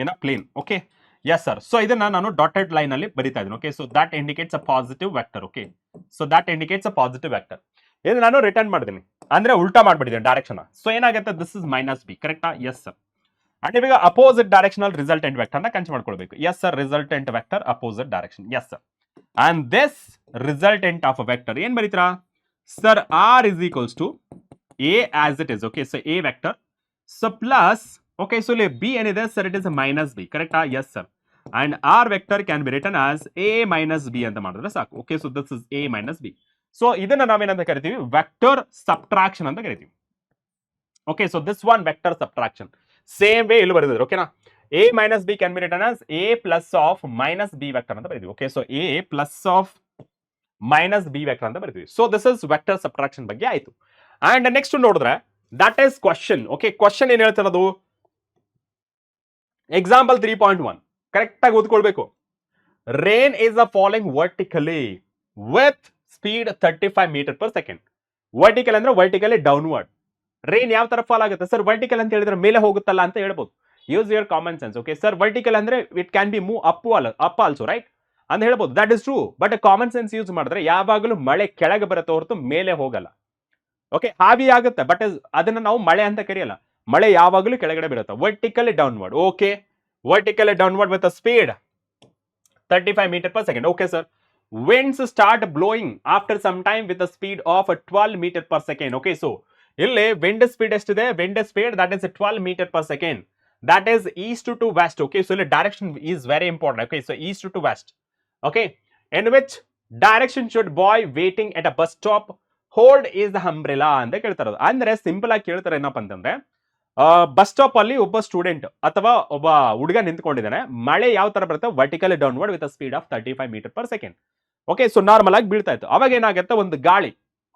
in a plane. Okay, yes sir. So ಇದನ್ನ ನಾನು ಡಾಟೆಡ್ ಲೈನ್ ಅಲ್ಲಿ ಬರಿತಾ ಇದ್ದೀನಿ. Okay, so that indicates a positive vector. Okay, so that indicates a positive vector. ಇದು ನಾನು return ಮಾಡಿದ್ದೀನಿ, ಅಂದ್ರೆ ಉಲ್ಟಾ ಮಾಡ್ಬಿಟ್ಟಿದ್ದೀನಿ ಡೈರೆಕ್ಷನ್. ಸೊ ಏನಾಗುತ್ತೆ, ದಿಸ್ ಇಸ್ ಮೈನಸ್ ಬಿ, ಕರೆಕ್ಟಾ? Yes sir. ಅಂಡ್ ಇವಾಗ ಅಪೋಸಿಟ್ ಡೈರೆಕ್ಷನಲ್ ರಿಸಲ್ಟೆಂಟ್ ವೆಕ್ಟರ್ ನ ಕನ್ಸಿಡರ್ ಮಾಡ್ಕೊಳ್ಬೇಕು. Yes sir, resultant vector opposite direction. Yes sir. And this resultant of a vector ಏನ್ ಬರೀತೀರಾ sir? R is equals to A as it is. Okay, so A vector. So plus, okay, so ಇಲ್ಲಿ B ಏನಿದೆ sir, it is minus B, ಕರೆಕ್ಟಾ? Yes sir. And R vector can be return as A minus B ಅಂತ ಮಾಡಿದ್ರೆ ಸಾಕು. Okay, so this is A minus B. So ಇದನ್ನ ನಾವೇನಂತ ಕರಿತೀವಿ? Vector subtraction ಅಂತ ಕರಿತೀವಿ. Okay, so this one vector subtraction. Same way ಇಲ್ಲಿ ಬರೆದಿದ್ರು. ಓಕೆನಾ? A minus B can be return as A plus of minus B vector ಅಂತ ಬರೀತೀವಿ. Okay, so A plus of minus B vector ಅಂತ ಬರೀತೀವಿ. So this is vector subtraction ಬಗ್ಗೆ ಆಯ್ತು. And next ನೋಡಿದ್ರೆ that is question. Okay, question ಏನ್ ಹೇಳ್ತಿರೋದು? Example 3.1 correct ಆಗಿ ಓದ್ಕೊಳ್ಬೇಕು. Rain is a following vertically with speed 35 metre per second. Vertical ಅಂದ್ರೆ ವರ್ಟಿಕಲಿ ಡೌನ್ವರ್ಡ್. ರೇನ್ ಯಾವ ತರ ಫಾಲ್ ಆಗುತ್ತೆ ಸರ್? ವರ್ಟಿಕಲ್ ಅಂತ ಹೇಳಿದ್ರೆ ಮೇಲೆ ಹೋಗುತ್ತಲ್ಲ ಅಂತ ಹೇಳ್ಬೋದು. Use your common sense. Okay sir, vertical ಅಂದ್ರೆ it can be move up also, right ಅಂತ ಹೇಳ್ಬೋದು. That is true. But common sense use ಮಾಡಿದ್ರೆ ಯಾವಾಗಲೂ ಮಳೆ ಕೆಳಗೆ ಬರುತ್ತೆ ಹೊರತು ಮೇಲೆ ಹೋಗಲ್ಲ. ಓಕೆ, ಹಾವಿ ಆಗುತ್ತೆ, ಬಟ್ ಅದನ್ನ ನಾವು ಮಳೆ ಅಂತ ಕರೆಯಲ್ಲ. ಮಳೆ ಯಾವಾಗಲೂ ಕೆಳಗಡೆ ಬೀಳುತ್ತೆ. Vertically downward. Okay, vertically downward with a speed 35 meter per second. Okay, sir. Winds start blowing after some time with a speed of 12 meter per second. Okay, so ಇಲ್ಲಿ wind speed ಎಷ್ಟಿದೆ? Wind speed that is 12 meter per second. That is east to west. Okay, so the direction is very important. Okay, so east to west. Okay, in which direction should boy waiting at a bus stop hold is the umbrella ಅಂತ ಕೇಳ್ತಾರೆ. ಅಂದ್ರೆ simple ಆಗಿ ಕೇಳ್ತಾರೆ ಏನಪ್ಪ ಅಂತಂದ್ರೆ, bus stop ಅಲ್ಲಿ ಒಬ್ಬ student ಅಥವಾ ಒಬ್ಬ ಹುಡುಗ ನಿಂತ್ಕೊಂಡಿದ್ದಾನೆ. ಮಳೆ ಯಾವ ತರ ಬರುತ್ತೆ? Vertically downward with speed of 35 metre per second. Okay, so normal ಆಗಿ ಬೀಳ್ತಾ ಇತ್ತು. ಅವಾಗ ಏನಾಗುತ್ತೆ? ಒಂದು ಗಾಳಿ,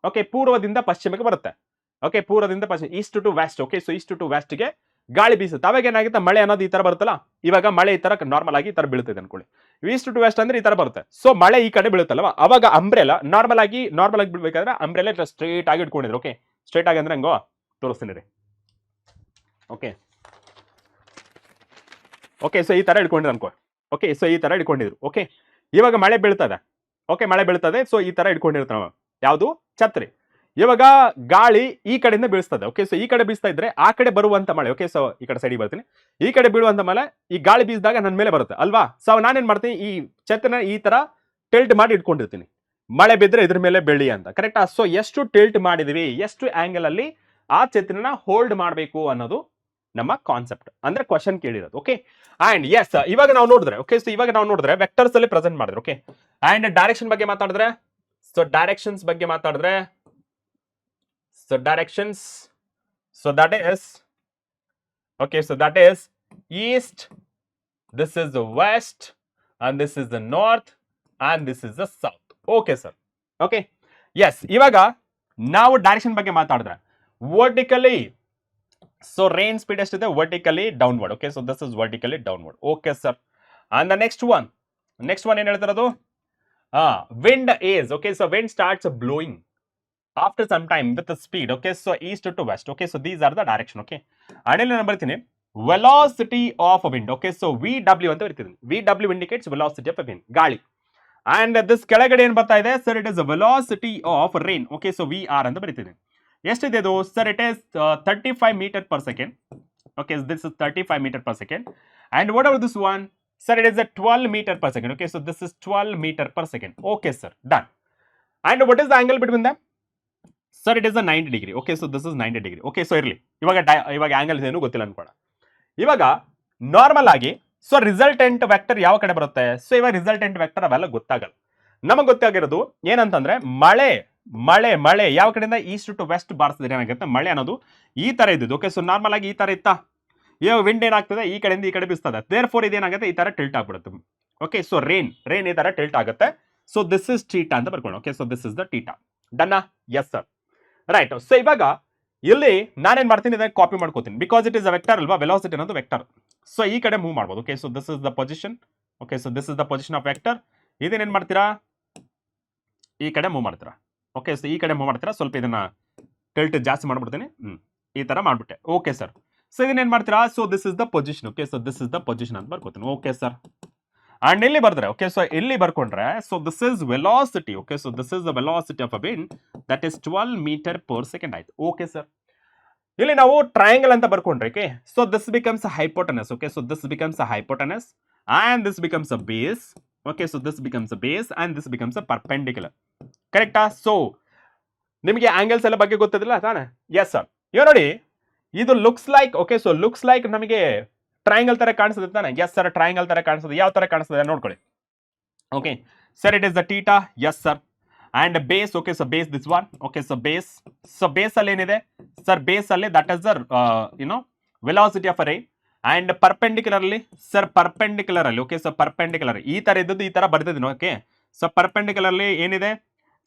ಓಕೆ, ಪೂರ್ವದಿಂದ ಪಶ್ಚಿಮಕ್ಕೆ ಬರುತ್ತೆ. ಓಕೆ, ಪೂರ್ವದಿಂದ ಪಶ್ಚಿಮ, east to west. Okay, so east to west ಗೆ ಗಾಳಿ ಬೀಸುತ್ತೆ. ಅವಾಗ ಏನಾಗುತ್ತೆ? ಮಳೆ ಅನ್ನೋದು ಈ ತರ ಬರುತ್ತಲ್ಲ. ಇವಾಗ ಮಳೆ ಈ ತರ ನಾರ್ಮಲ್ ಆಗಿ ಈ ತರ ಬೀಳ್ತಿದೆ ಅನ್ಕೊಳ್ಳಿ. ಈಸ್ಟ್ ಟು ವೆಸ್ಟ್ ಅಂದ್ರೆ ಈ ತರ ಬರುತ್ತೆ. ಸೊ ಮಳೆ ಈ ಕಡೆ ಬೀಳುತ್ತಲ್ವಾ, ಅವಾಗ ಅಂಬ್ರೆಲಾ ನಾರ್ಮಲ್ ಆಗಿ ಬೀಳ್ಬೇಕಾದ್ರೆ ಅಂಬ್ರೆಲಾ ಸ್ಟ್ರೇಟ್ ಆಗಿ ಇಟ್ಕೊಂಡಿದ್ರು. ಓಕೆ, ಸ್ಟ್ರೇಟ್ ಆಗಿ ಅಂದ್ರೆ ಹಂಗೋ ತೋರಿಸ್ತೀನಿ ರೀ. ಓಕೆ, ಓಕೆ, ಸೊ ಈ ತರ ಇಟ್ಕೊಂಡಿದ್ರು ಅನ್ಕೋ. ಓಕೆ, ಸೊ ಈ ತರ ಇಟ್ಕೊಂಡಿದ್ರು. ಓಕೆ, ಇವಾಗ ಮಳೆ ಬೀಳ್ತದೆ. ಓಕೆ, ಮಳೆ ಬೀಳ್ತದೆ. ಸೊ ಈ ತರ ಇಟ್ಕೊಂಡಿರ್ತಾವ. ಯಾವುದು? ಛತ್ರಿ. ಇವಾಗ ಗಾಳಿ ಈ ಕಡೆಯಿಂದ ಬೀಳಿಸ್ತದೆ. ಓಕೆ, ಸೊ ಈ ಕಡೆ ಬೀಸ್ತಾ ಇದ್ರೆ ಆ ಕಡೆ ಬರುವಂತ ಮಳೆ. ಓಕೆ, ಸೊ ಈ ಕಡೆ ಸೈಡಿಗೆ ಬರ್ತೀನಿ. ಈ ಕಡೆ ಬೀಳುವಂತ ಮಳೆ ಈ ಗಾಳಿ ಬೀಸಿದಾಗ ನನ್ನ ಮೇಲೆ ಬರುತ್ತೆ ಅಲ್ವಾ? ಸೊ ನಾನೇನ್ ಮಾಡ್ತೀನಿ? ಈ ಛತ್ರಿನ ಈ ತರ ಟಿಲ್ಟ್ ಮಾಡಿ ಇಟ್ಕೊಂಡಿರ್ತೀನಿ. ಮಳೆ ಬಿದ್ರೆ ಇದ್ರ ಮೇಲೆ ಬೆಳಿ ಅಂತ. ಕರೆಕ್ಟಾ? ಸೊ ಎಷ್ಟು ಟಿಲ್ಟ್ ಮಾಡಿದೀವಿ, ಎಷ್ಟು ಆಂಗಲ್ ಅಲ್ಲಿ ಆ ಛತ್ರಿನ ಹೋಲ್ಡ್ ಮಾಡಬೇಕು ಅನ್ನೋದು ನಮ್ಮ ಕಾನ್ಸೆಪ್ಟ್, ಅಂದ್ರೆ ಕ್ವಶನ್ ಕೇಳಿರೋದು. ಓಕೆ, ಅಂಡ್ ಎಸ್ ಇವಾಗ ನಾವು ನೋಡಿದ್ರೆ, ಓಕೆ, ಸೊ ಇವಾಗ ನಾವು ನೋಡಿದ್ರೆ ವೆಕ್ಟರ್ಸ್ ಅಲ್ಲಿ ಪ್ರೆಸೆಂಟ್ ಮಾಡಿದ್ರೆ. ಓಕೆ, ಅಂಡ್ ಡೈರೆಕ್ಷನ್ ಬಗ್ಗೆ ಮಾತಾಡಿದ್ರೆ, ಸೊ ಡೈರೆಕ್ಷನ್ಸ್ ಬಗ್ಗೆ ಮಾತಾಡಿದ್ರೆ, so directions, so that is, okay, so that is east, this is the west, and this is the north, and this is the south. Okay sir. Okay, yes ಇವಾಗ ನಾವು direction ಬಗ್ಗೆ ಮಾತಾಡಿದ್ರೆ vertically, so rain speed ಎಷ್ಟಿದೆ? vertically downward. Okay, so this is vertically downward. Okay sir. And the next one ಏನ್ ಹೇಳ್ತಿರೋದು? Wind is, okay, so wind starts blowing after some time with the speed. Okay, so east to west. Okay, so these are the direction. Okay, and ಇಲ್ಲಿ ನಾನು ಬರ್ತೀನಿ velocity of a wind. Okay, so VW ಅಂತ ಬರ್ತೀನಿ. VW indicates velocity of a wind, ಗಾಳಿ. And this ಕೆಳಗಡೆ ಏನ್ ಬರ್ತಾ ಇದೆ sir? it is the velocity of rain. Okay, so VR ಅಂತ ಬರೀತೀನಿ. ಎಷ್ಟಿದೆ ಇದು sir? It is 35 metre per second. Okay, this is 35 metre per second. And what are this one sir? It is 12 metre per second. Okay, so this is 12 metre per second. Okay sir, done. And what is the angle between them sir? It is 90 degree. Okay, so this is 90 degree. Okay, so ಇರಲಿ, ಇವಾಗ angle ಏನು ಗೊತ್ತಿಲ್ಲ ಅನ್ಕೋಣ. ಇವಾಗ normal ಆಗಿ so resultant vector ಯಾವ ಕಡೆ ಬರುತ್ತೆ? So ಇವಾಗ ರಿಸಲ್ಟೆಂಟ್ ವೆಕ್ಟರ್ ಅವೆಲ್ಲ ಗೊತ್ತಾಗಲ್ಲ. ನಮಗೆ ಗೊತ್ತಾಗಿರೋದು ಏನಂತಂದ್ರೆ ಮಳೆ ಯಾವ ಕಡೆಯಿಂದ ಈಸ್ಟ್ ಟು ವೆಸ್ಟ್ ಬಾರಿಸಿದ್ರೆ ಏನಾಗುತ್ತೆ? ಮಳೆ ಅನ್ನೋದು ಈ ತರ ಇದ್ದು. ಓಕೆ, ಸೊ ನಾರ್ಮಲ್ ಆಗಿ ಈ ತರ ಇತ್ತಾ? ಇವಾಗ ವಿಂಡ್ ಏನಾಗ್ತದೆ? ಈ ಕಡೆಯಿಂದ ಈ ಕಡೆ ಬೀಸ್ತದೆ. There four ಇದೇನಾಗುತ್ತೆ? ಈ ತರ ಟಿಲ್ಟ್ ಆಗ್ಬಿಡುತ್ತೆ. ಓಕೆ, ಸೊ ರೇನ್ ಈ ತರ ಟಿಲ್ಟ್ ಆಗುತ್ತೆ. ಸೊ ದಿಸ್ ಇಸ್ ಟೀಟಾ ಅಂತ ಬರ್ಕೊಂಡು. Okay, so this is the theta. ಡನ್ನಾ? Yes sir, right. ಸೊ ಇವಾಗ ಇಲ್ಲಿ ನಾನೇನ್ ಮಾಡ್ತೀನಿ? ಇದನ್ನ ಕಾಪಿ ಮಾಡ್ಕೋತೀನಿ. Because it is a vector ಅಲ್ವಾ? ವೆಲಾಸಿಟಿ ಅನ್ನೋದು ವೆಕ್ಟರ್. ಸೊ ಈ ಕಡೆ ಮೂವ್ ಮಾಡ್ಬೋದು. Okay, so this is the position. Okay, so this is the position of vector. ಇದನ್ನೇನ್ ಮಾಡ್ತೀರಾ? ಈ ಕಡೆ ಮೂವ್ ಮಾಡ್ತೀರಾ. ಓಕೆ, ಸೊ ಈ ಕಡೆ ಮೂವ್ ಮಾಡ್ತೀರಾ. ಸ್ವಲ್ಪ ಇದನ್ನ ಟಿಲ್ಟ್ ಜಾಸ್ತಿ ಮಾಡ್ಬಿಡ್ತೀನಿ. ಈ ತರ ಮಾಡ್ಬಿಟ್ಟೆ. Okay sir. ಸೊ ಇದನ್ನ ಏನ್ ಮಾಡ್ತೀರಾ, so this is the position. Okay, so this is the position ಅಂತ ಬರ್ಕೋತೀನಿ. ಓಕೆ ಸರ್, ಅಂಡ್ ಇಲ್ಲಿ ಬರ್ದ್ರೆ, ಓಕೆ, ಸೊ ಇಲ್ಲಿ ಬರ್ಕೊಂಡ್ರೆ, so this is velocity. Okay, so this is the velocity of a wind that is 12 metre per second ಆಯ್ತು. Okay sir, ಇಲ್ಲಿ ನಾವು triangle ಅಂತ ಬರ್ಕೊಂಡ್ರೆ, okay, so this becomes a hypotenuse. Okay, so this becomes a hypotenuse and this becomes a base. Okay, so this becomes a base and this becomes a perpendicular. ಕರೆಕ್ಟಾ? So ನಿಮಗೆ angles ಎಲ್ಲ ಬಗ್ಗೆ ಗೊತ್ತಿಲ್ಲ ತಾನೆ? Yes sir. ಇವಾಗ ನೋಡಿ, ಇದು looks like, okay, so looks like ನಮಗೆ ಟ್ರಯಾಂಗಲ್ ತರ ಕಾಣಿಸ್ತದೆ ತಾನೆ? ಎಸ್ ಸರ್, ಟ್ರಯಾಂಗಲ್ ತರ ಕಾಣಿಸ್ತದೆ. ಯಾವ ತರ ಕಾಣಿಸ್ತದೆ ನೋಡ್ಕೊಳ್ಳಿ. Okay sir, it is the theta. Yes sir. And base, okay, so base this one. Okay, so base, so base ಅಲ್ಲಿ ಏನಿದೆ ಸರ್? ಬೇಸ್ ಅಲ್ಲಿ that is the velocity of ಅ ರೇ. ಅಂಡ್ ಪರ್ಪೆಂಡಿಕ್ಯುಲರ್ಲಿ ಸರ್, ಪರ್ಪೆಂಡಿಕ್ಯುಲರ್ ಅಲ್ಲಿ, ಓಕೆ, ಸೊ ಪರ್ಪೆಂಡಿಕ್ಯುಲರ್ ಈ ತರ ಇದ್ದದ್ದು ಈ ತರ ಬರ್ತಿದ್ದೀನಿ. ಓಕೆ, ಸೊ ಪರ್ಪೆಂಡಿಕ್ಯುಲರ್ಲಿ ಏನಿದೆ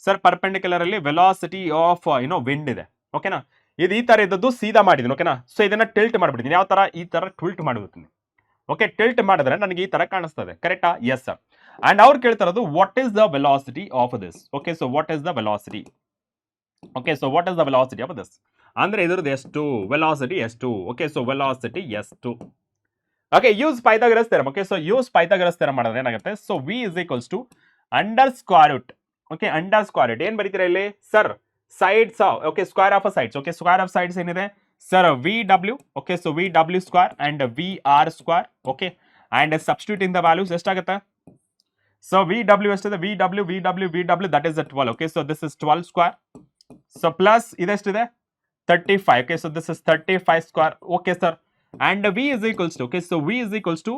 ಸರ್? ಪರ್ಪೆಂಡಿಕ್ಯುಲರ್ ಅಲ್ಲಿ ವೆಲಾಸಿಟಿ ಆಫ್ ವಿಂಡ್ ಇದೆ. ಓಕೆನಾ? ಇದು ಈ ತರ ಇದ್ದದ್ದು ಸೀದಾ ಮಾಡಿದ್ದೀನಿ. ಓಕೆನಾ? ಸೊ ಇದನ್ನ ಟಿಲ್ಟ್ ಮಾಡ್ಬಿಡ್ತೀನಿ. ಯಾವ ತರ? ಈ ತರ ಟಿಲ್ಟ್ ಮಾಡಿಬಿಡ್ತೀನಿ. ಓಕೆ, ಟಿಲ್ಟ್ ಮಾಡಿದ್ರೆ ನನಗೆ ಈ ತರ ಕಾಣಿಸ್ತದೆ. ಕರೆಕ್ಟಾ? Yes sir. ಅಂಡ್ ಅವ್ರು ಕೇಳ್ತಾರದು what is the velocity of this. Okay, so what is the velocity? Okay, so what is the velocity of this ಅಂದ್ರೆ ಇದ್ರದ್ದು ಎಷ್ಟು ವೆಲಾಸಿಟಿ ಎಷ್ಟು? ಓಕೆ, ಸೊ ವೆಲಾಸಿಟಿ ಎಷ್ಟು? Okay, use Pythagoras theorem. Okay, so use Pythagoras theorem ಮಾಡಿದ್ರೆ ಏನಾಗುತ್ತೆ? So V is equals to under square root. Okay, under square root ಏನ್ ಬರೀತೀರಾ ಇಲ್ಲಿ sir? sides of, okay, square of a sides. Okay, square of sides ಏನಿದೆ sir? VW. Okay, so VW square and VR square. Okay, and substituting the values ಎಷ್ಟಾಗುತ್ತೆ? So VW ಎಷ್ಟಿದೆ? VW that is the 12. Okay, so this is 12 square. So plus ಇದೆಷ್ಟಿದೆ? 35. Okay, so this is 35 square. Okay sir. And V is equals to, okay, so V is equals to,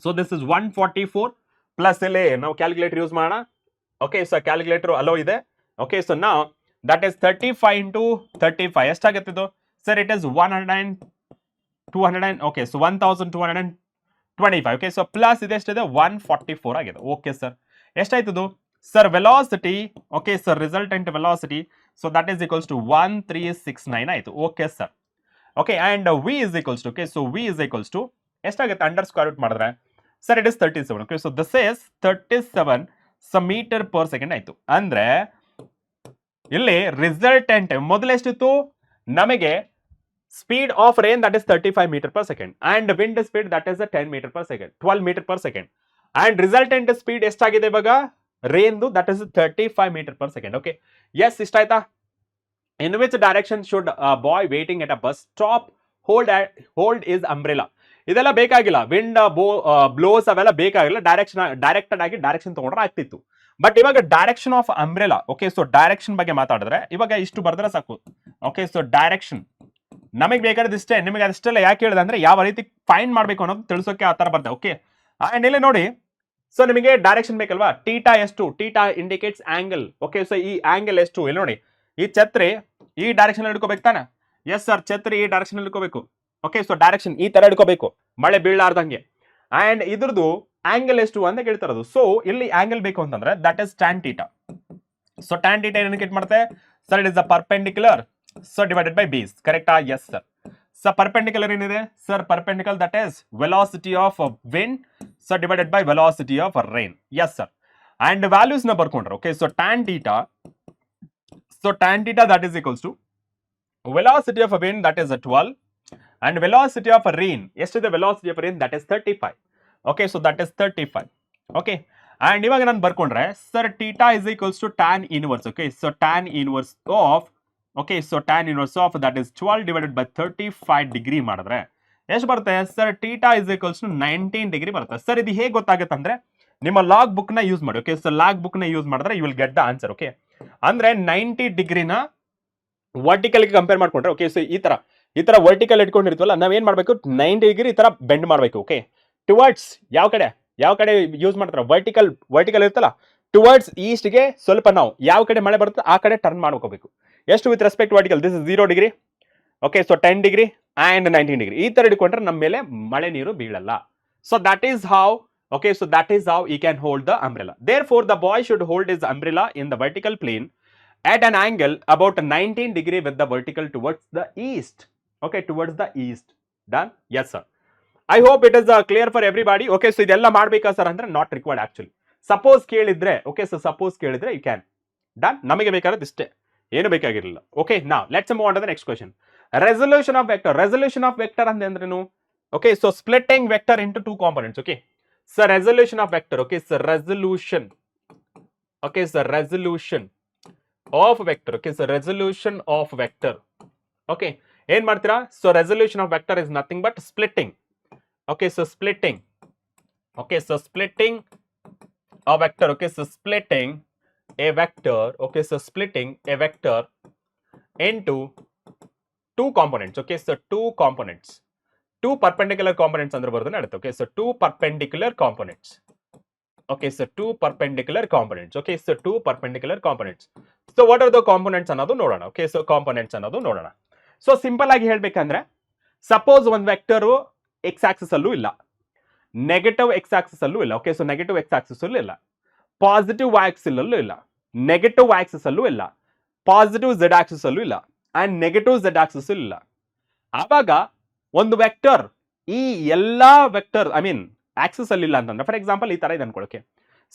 so this is 144 plus ಇಲ್ಲಿ ನಾವು calculator use ಮಾಡೋಣ. Okay, so calculator hello ಇದೆ. Okay, so now that is 35 into 35 ಎಷ್ಟಾಗುತ್ತೆ ಇದು sir? It is 200. Okay, so 1225. Okay, so plus ಇದೆಷ್ಟಿದೆ? 144 ಆಗಿದೆ. Okay sir, ಎಷ್ಟಾಯ್ತದು sir? Velocity, okay sir, resultant velocity, so that is equals to 1369 ಆಯ್ತು. Okay sir. Okay, and V is equals to, okay, so V is equals to ಎಷ್ಟಾಗುತ್ತೆ under square root ಮಾಡಿದ್ರೆ sir? It is 37. Okay, so this is 37 metre per second ಆಯ್ತು. ಅಂದ್ರೆ ಇಲ್ಲಿ resultant ಮೊದಲೆಷ್ಟಿತ್ತು ನಮಗೆ? Speed of rain that is 35 metre per second and wind speed that is 10 metre per second, 12 metre per second. And resultant speed ಎಷ್ಟಾಗಿದೆ ಇವಾಗ ರೇನ್ದು? That is 35 metre per second. Okay, yes, ಇಷ್ಟ ಆಯ್ತಾ? In which direction should boy waiting at a bus stop hold his umbrella? ಇದೆಲ್ಲ ಬೇಕಾಗಿಲ್ಲ. Wind blows ಅವೆಲ್ಲ ಬೇಕಾಗಿಲ್ಲ. Directed ಆಗಿ ಡೈರೆಕ್ಷನ್ ತಗೊಂಡ್ರೆ ಆಗ್ತಿತ್ತು. ಬಟ್ ಇವಾಗ direction of umbrella. Okay, so direction ಬಗ್ಗೆ ಮಾತಾಡಿದ್ರೆ ಇವಾಗ ಇಷ್ಟು ಬರ್ದ್ರೆ ಸಾಕು. ಓಕೆ, ಸೊ ಡೈರೆಕ್ಷನ್ ನಮಗೆ ಬೇಕಾದ್ರೆ ಇಷ್ಟೇ. ನಿಮಗೆ ಅಷ್ಟೆಲ್ಲ ಯಾಕೆ ಹೇಳಿದೆ ಅಂದ್ರೆ ಯಾವ ರೀತಿ ಫೈಂಡ್ ಮಾಡಬೇಕು ಅನ್ನೋದು ತಿಳಿಸೋಕೆ ಆ ತರ ಬರ್ತದೆ. ಓಕೆ, ಅಂಡ್ ಇಲ್ಲಿ ನೋಡಿ, ಸೊ ನಿಮಗೆ ಡೈರೆಕ್ಷನ್ ಬೇಕಲ್ವಾ? ಟೀಟಾ ಎಷ್ಟು? Theta indicates angle. Okay, so ಈ ಆಂಗಲ್ ಎಷ್ಟು? ಇಲ್ಲಿ ನೋಡಿ, ಈ ಛತ್ರಿ ಈ ಡೈರೆಕ್ಷನ್ ಹಿಡ್ಕೋಬೇಕು ತಾನೆ? ಎಸ್ ಸರ್, ಛತ್ರಿ ಈ ಡೈರೆಕ್ಷನ್ ಹಿಡ್ಕೋಬೇಕು. ಓಕೆ, ಸೊ ಡೈರೆಕ್ಷನ್ ಈ ತರ ಹಿಡ್ಕೋಬೇಕು, ಮಳೆ ಬೀಳಾರ್ದಂಗೆ. ಅಂಡ್ ಇದ್ರದ್ದು ಆಂಗಲ್ ಎಷ್ಟು ಅಂತ ಕೇಳ್ತಾರದು. ಸೊ ಇಲ್ಲಿ ಆಂಗಲ್ ಬೇಕು ಅಂತಂದ್ರೆ that is tan theta. So tan theta indicate ಮಾಡುತ್ತೆ sir? It is the perpendicular, so divided by base. ಕರೆಕ್ಟಾ? Yes sir. ಸೊ ಪರ್ಪೆಂಡಿಕ್ಯುಲರ್ ಏನಿದೆ sir? Perpendicular that is velocity of wind, so divided by velocity of rain. Yes sir. And values ನ ಬರ್ಕೊಂಡ್ರೆ, okay, so tan theta, so tan theta that is equals to velocity of a wind that is a 12 and velocity of a rain ಎಷ್ಟಿದೆ? velocity of a rain that is 35. Okay, so that is 35. Okay, and ಇವಾಗ ನಾನು ಬರ್ಕೊಂಡ್ರೆ sir theta is equals to tan inverse. Okay, so tan inverse of, okay, so tan inverse of that is 12 divided by 35 degree ಮಾಡಿದ್ರೆ ಎಷ್ಟು ಬರುತ್ತೆ sir? theta is equals to 19 degree ಬರುತ್ತೆ. Sir ಇದು ಹೇಗೆ ಗೊತ್ತಾಗುತ್ತೆ ಅಂದ್ರೆ ನಿಮ್ಮ ಲಾಗ್ ಬುಕ್ ನ ಯೂಸ್ ಮಾಡಿ. ಓಕೆ, ಸೊ ಲಾಗ್ ಬುಕ್ ನ ಯೂಸ್ ಮಾಡಿದ್ರೆ you will get the answer. Okay, ಅಂದ್ರೆ 90 ಡಿಗ್ರಿನ ವರ್ಟಿಕಲ್ ಕಂಪೇರ್ ಮಾಡ್ಕೊಂಡ್ರೆ, ಓಕೆ, ಸೊ ಈ ತರ ವರ್ಟಿಕಲ್ ಇಟ್ಕೊಂಡಿರ್ತೀವಲ್ಲ, ನಾವೇನ್ ಮಾಡ್ಬೇಕು? 90 ಡಿಗ್ರಿ ಈ ತರ ಬೆಂಡ್ ಮಾಡ್ಬೇಕು. ಓಕೆ, ಟುವರ್ಡ್ಸ್ ಯಾವ ಕಡೆ ಯೂಸ್ ಮಾಡ್ತಾರೆ? ವರ್ಟಿಕಲ್ ಇರ್ತಲ್ಲ, ಟುವರ್ಡ್ಸ್ ಈಸ್ಟ್ ಗೆ ಸ್ವಲ್ಪ ನಾವು ಯಾವ ಕಡೆ ಮಳೆ ಬರುತ್ತೆ ಆ ಕಡೆ ಟರ್ನ್ ಮಾಡ್ಕೋಬೇಕು. ಎಷ್ಟು? With respect vertical, this is 0 degree. Okay, so 10 degree and 19 degree ಈ ತರ ಇಟ್ಕೊಂಡ್ರೆ ನಮ್ಮ ಮೇಲೆ ಮಳೆ ನೀರು ಬೀಳಲ್ಲ. So that is how, okay, so that is how he can hold the umbrella. Therefore the boy should hold his umbrella in the vertical plane at an angle about 19 degree with the vertical towards the east. Okay, towards the east. Done? Yes sir. I hope it is clear for everybody. Okay, so idella ಮಾಡಬೇಕಾ sir ಅಂದ್ರೆ not required actually. Suppose ಕೇಳಿದ್ರೆ, okay, so suppose ಕೇಳಿದ್ರೆ you can. Done? ನಮಗೆ ಬೇಕಾಗಿರೋದು ಇಷ್ಟೇ, ಏನು ಬೇಕಾಗಿರಲಿಲ್ಲ. Okay, now let's move on to the next question. resolution of vector. Resolution of vector ಅಂದ್ರೇನು? Okay, so splitting vector into two components. Okay, so resolution of vector. Okay, so resolution. Okay, so resolution of vector. Okay, so resolution of vector. Okay, ಏನ್ ಮಾಡ್ತೀರಾ? So resolution of vector is nothing but splitting. Okay, so splitting. Okay, so splitting a vector. Okay, so splitting a vector. Okay, so splitting a vector into two components. Okay, so two components. Two perpendicular components ಅಂದ್ರೆ ಬರೋದು ನಡೆಯುತ್ತೆ. Okay, so two perpendicular components. Okay, so two perpendicular components. Okay, so two perpendicular components. So what are the components ಅನ್ನೋದು ನೋಡೋಣ. Okay, so components ಅನ್ನೋದು ನೋಡೋಣ. So simple ಆಗಿ ಹೇಳ್ಬೇಕಂದ್ರೆ suppose ಒಂದು ವೆಕ್ಟರ್ ಎಕ್ಸ್ ಆಕ್ಸಿಸ್ ಅಲ್ಲೂ ಇಲ್ಲ, ನೆಗೆಟಿವ್ ಎಕ್ಸ್ ಆಕ್ಸಿಸ್ ಅಲ್ಲೂ ಇಲ್ಲ. Okay, so negative X axis ಅಲ್ಲೂ ಇಲ್ಲ, ಪಾಸಿಟಿವ್ ವೈ ಆಕ್ಸಿಸ್ ಅಲ್ಲೂ ಇಲ್ಲ, ನೆಗೆಟಿವ್ ವೈ ಆಕ್ಸಿಸ್ ಅಲ್ಲೂ ಇಲ್ಲ, ಪಾಸಿಟಿವ್ ಝೆಡ್ ಆಕ್ಸಿಸ್ ಅಲ್ಲೂ ಇಲ್ಲ, ಅಂಡ್ ನೆಗೆಟಿವ್ ಝೆಡ್ ಆಕ್ಸಿಸ್ ಇಲ್ಲ. ಆವಾಗ ಒಂದು ವೆಕ್ಟರ್ ಈ ಎಲ್ಲಾ ವೆಕ್ಟರ್ ಐ ಮೀನ್ ಆಕ್ಸಿಸ್ ಅಲ್ಲಿ ಇಲ್ಲ ಅಂತಂದ್ರೆ, ಫಾರ್ ಎಕ್ಸಾಂಪಲ್ ಈ ತರ ಇದೆ ಅನ್ಕೊಳ್ಳೋಕೆ.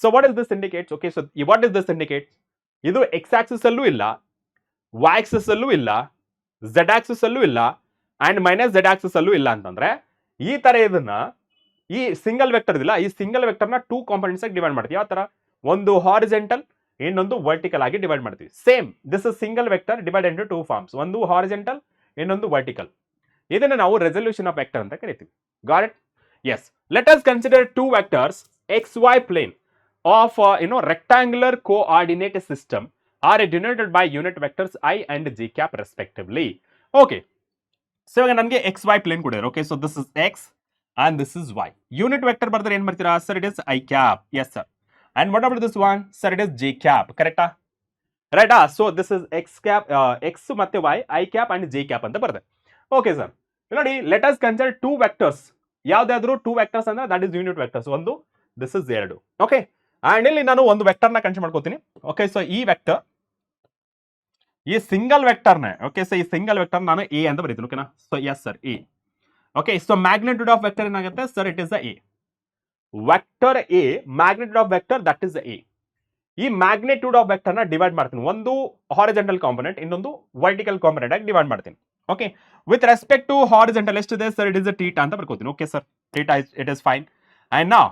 So what is this indicates? Okay, so what is this indicates? ಇದು ಎಕ್ಸ್ ಆಕ್ಸಿಸ್ ಅಲ್ಲೂ ಇಲ್ಲ, ವೈ ಆಕ್ಸಿಸ್ ಅಲ್ಲೂ ಇಲ್ಲ, ಝೆಡ್ ಆಕ್ಸಿಸ್ ಅಲ್ಲೂ ಇಲ್ಲ, ಅಂಡ್ ಮೈನಸ್ ಝೆಡ್ ಆಕ್ಸಿಸ್ ಅಲ್ಲೂ ಇಲ್ಲ ಅಂತಂದ್ರೆ ಈ ತರ ಇದನ್ನ ಈ ಸಿಂಗಲ್ ವೆಕ್ಟರ್ ಇದಿಲ್ಲ, ಈ ಸಿಂಗಲ್ ವೆಕ್ಟರ್ನ ಟೂ ಕಾಂಪೊನೆಂಟ್ಸ್ ಆಗಿ ಡಿವೈಡ್ ಮಾಡ್ತೀವಿ. ಯಾವ ತರ? ಒಂದು ಹಾರಿಜೆಂಟಲ್, ಇನ್ನೊಂದು ವರ್ಟಿಕಲ್ ಆಗಿ ಡಿವೈಡ್ ಮಾಡ್ತೀವಿ. Same this is single vector divide into two forms, ಒಂದು ಹಾರಿಜೆಂಟಲ್, ಇನ್ನೊಂದು ವರ್ಟಿಕಲ್. ಇದನ್ನ ನಾವು ರೆಸಲ್ಯೂಷನ್ ಆಫ್ ವೆಕ್ಟರ್ ಅಂತ ಕರಿತೀವಿ. Got it? Yes. Let us consider two vectors X Y plane of rectangular coordinate system are denoted by unit vectors I and j cap respectively. Okay, so ಇವಾಗ ನನಗೆ X Y plane ಕೊಡಿದ್ರು. Okay, so this is X and this is y. Unit vector ಬರ್ತಾರೆ ಏನು ಮಾಡ್ತೀರಾ? Sir it is i cap. Yes sir. And what about this one? Sir it is j cap. ಕರೆಕ್ಟಾ? ರೈಟಾ? So this is X cap, X ಮತ್ತೆ y, i cap and j cap ಅಂತ ಬರುತ್ತೆ. Okay sir, ನೋಡಿ let us consider two vectors. ಯಾವ್ದಾದ್ರು two vectors ಅಂದ್ರೆ that is unit vectors. ಒಂದು, this is ಎರಡು. ಓಕೆ, ಅಂಡ್ ಇಲ್ಲಿ ನಾನು ಒಂದು ವೆಕ್ಟರ್ನ ಕನ್ಸಿಡರ್ ಮಾಡ್ಕೋತೀನಿ. ಓಕೆ, ಸೊ ಈ ವೆಕ್ಟರ್, ಈ ಸಿಂಗಲ್ ವೆಕ್ಟರ್ನ, ಓಕೆ, ಸೊ ಈ ಸಿಂಗಲ್ ವೆಕ್ಟರ್ ನಾನು ಎ ಅಂತ ಬರೀತೀನಿ. ಓಕೆನಾ? So S sir, A. Okay, so magnitude of vector ಏನಾಗುತ್ತೆ? Sir it is A. Vector A, magnitude of vector that is A. ಈ ಮ್ಯಾಗ್ನಿಟ್ಯೂಡ್ ಆಫ್ ವೆಕ್ಟರ್ ನ ಡಿವೈಡ್ ಮಾಡ್ತೀನಿ, ಒಂದು ಹಾರಿಜೆಂಟಲ್ ಕಾಂಪೊನೆಂಟ್, ಇನ್ನೊಂದು ವರ್ಟಿಕಲ್ ಕಾಂಪೊನೆಂಟ್ ಆಗಿ ಡಿವೈಡ್ ಮಾಡ್ತೀನಿ. Okay, with respect to horizontal ಎಷ್ಟಿದೆ? Sir it is theta ಅಂತ ಬರ್ಕೋತೀನಿ. Okay sir, theta it is fine. And now